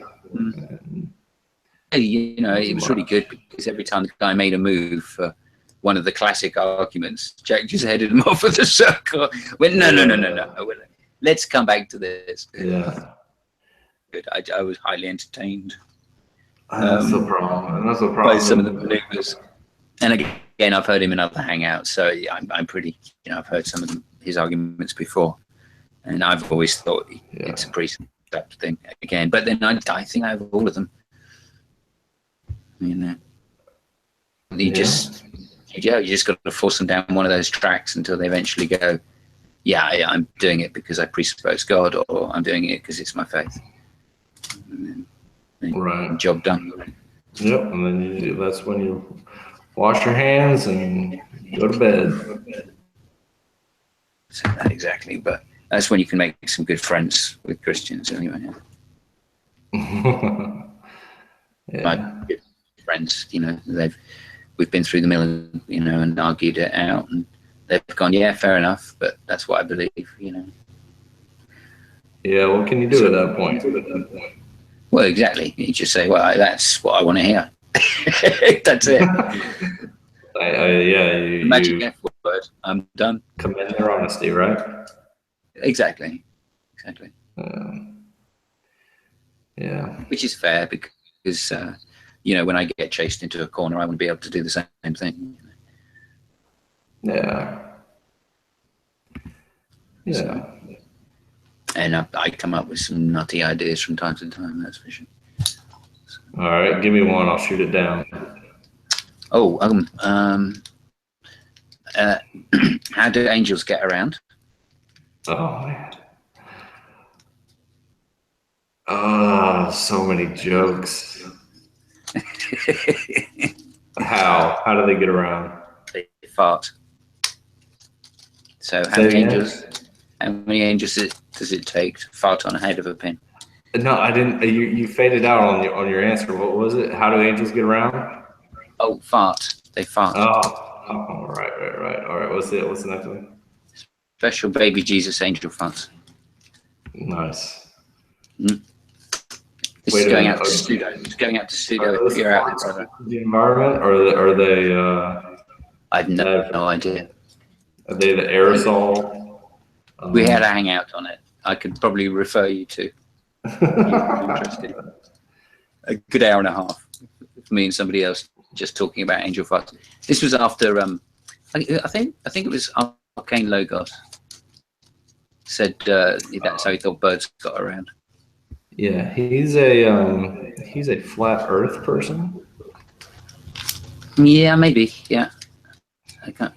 You know, it was really good because every time the guy made a move, one of the classic arguments, Jack just headed him off of the circle. Went, no. Let's come back to this. Yeah. Good. I was highly entertained. That's the problem. By some of the maneuvers. And again, I've heard him in other hangouts, so yeah, I'm pretty, you know, I've heard some of his arguments before, and I've always thought it's a precept thing again. But then I think I have all of them. You know, you just got to force them down one of those tracks until they eventually go, yeah, I'm doing it because I presuppose God, or I'm doing it because it's my faith. And then, right. Job done. Yep, and then that's when you wash your hands and go to bed. So that exactly, but that's when you can make some good friends with Christians anyway. Yeah. My good friends, you know, we've been through the mill, you know, and argued it out, and they've gone, yeah, fair enough, but that's what I believe, you know. Yeah, what can you do at that point? Well, exactly. You just say, well, that's what I want to hear. That's it. Magic F word. I'm done. Commend their honesty, right? Exactly. Yeah. Which is fair because, you know, when I get chased into a corner, I want to be able to do the same thing. Yeah. Yeah. So, and I come up with some nutty ideas from time to time, that's for sure. All right, give me one. I'll shoot it down. Oh, how do angels get around? Oh, man. Oh, so many jokes. How do they get around? They fart. So how many angels does it take to fart on a head of a pin? No, I didn't. You faded out on your answer. What was it? How do angels get around? Oh, fart. They fart. Oh, right. All right. What's the next one? Special baby Jesus angel farts. Nice. This is going out to pseudo. It's going out to pseudo. If you're out there, the environment, or are they? I've no idea. Are they the aerosol? We had a hangout on it. I could probably refer you to. Interested. A good hour and a half. Me and somebody else just talking about angel farts. This was after. I think it was Arcane Logos. Said that's how he thought birds got around. Yeah, he's a flat Earth person. Yeah, maybe. Yeah. I can't.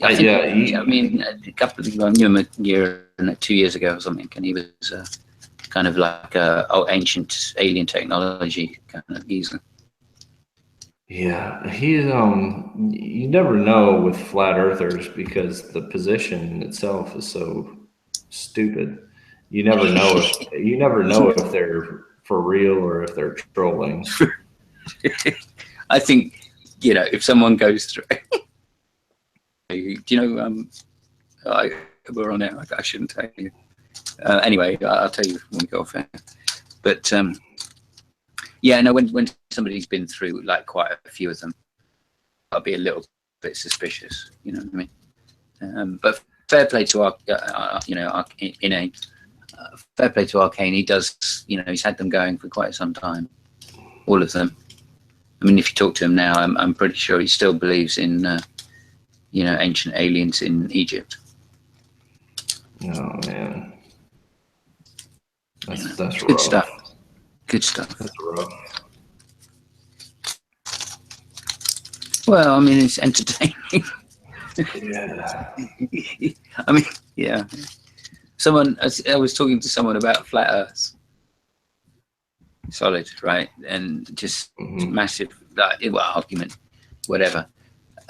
I yeah, mean, a couple of I knew him a year and 2 years ago or something, and he was kind of like ancient alien technology kind of geezer. Yeah, he's you never know with flat earthers because the position itself is so stupid. You never know if they're for real or if they're trolling. I think, you know, if someone goes through do you know we're on air, I shouldn't tell you. Anyway, I'll tell you when we go off air. But yeah, no, when somebody's been through like quite a few of them, I'll be a little bit suspicious, you know what I mean? But fair play to fair play to Arcane. He does, you know, he's had them going for quite some time, all of them. I mean, if you talk to him now, I'm pretty sure he still believes in, you know, ancient aliens in Egypt. Oh man, that's good rough. stuff. Good stuff. That's rough. Well, I mean, it's entertaining. Yeah. I mean, yeah. I was talking to someone about flat Earths, solid, right? And just massive argument, whatever,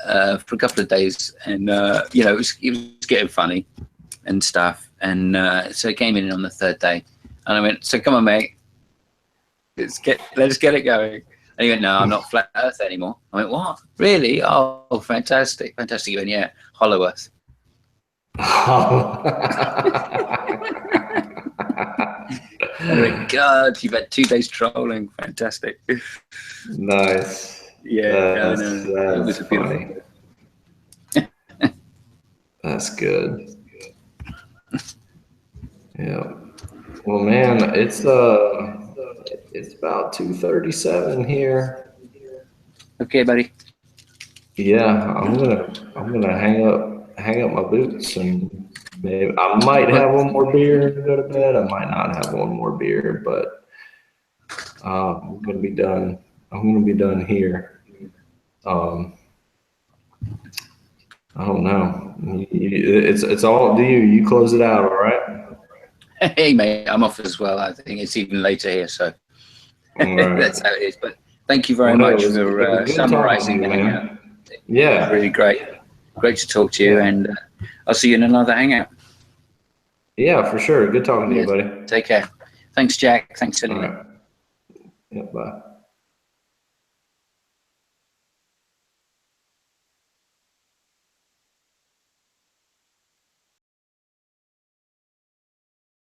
for a couple of days. And you know, it was getting funny and stuff. And so it came in on the third day, and I went, "So come on, mate, let's get it going." And he went, "No, I'm not flat Earth anymore." I went, "What? Really? Oh, fantastic, fantastic." He went, "Yeah, hollow Earth." I went, "God, you've had 2 days trolling. Fantastic." Nice. Yeah, That's it was a funny. That's good. Yeah. Well, man, it's about 2:37 here. Okay, buddy. Yeah, I'm gonna hang up my boots, and maybe I might have one more beer and go to bed. I might not have one more beer, but I'm gonna be done. I'm gonna be done here. I don't know. It's all to you. You close it out, all right? Hey, mate, I'm off as well. I think it's even later here, so Right. that's how it is. But thank you very much for summarizing the hangout. Yeah. Really great. Great to talk to you, and I'll see you in another hangout. Yeah, for sure. Good talking to you, buddy. Take care. Thanks, Jack. Thanks, anyway. All right. Yeah, bye.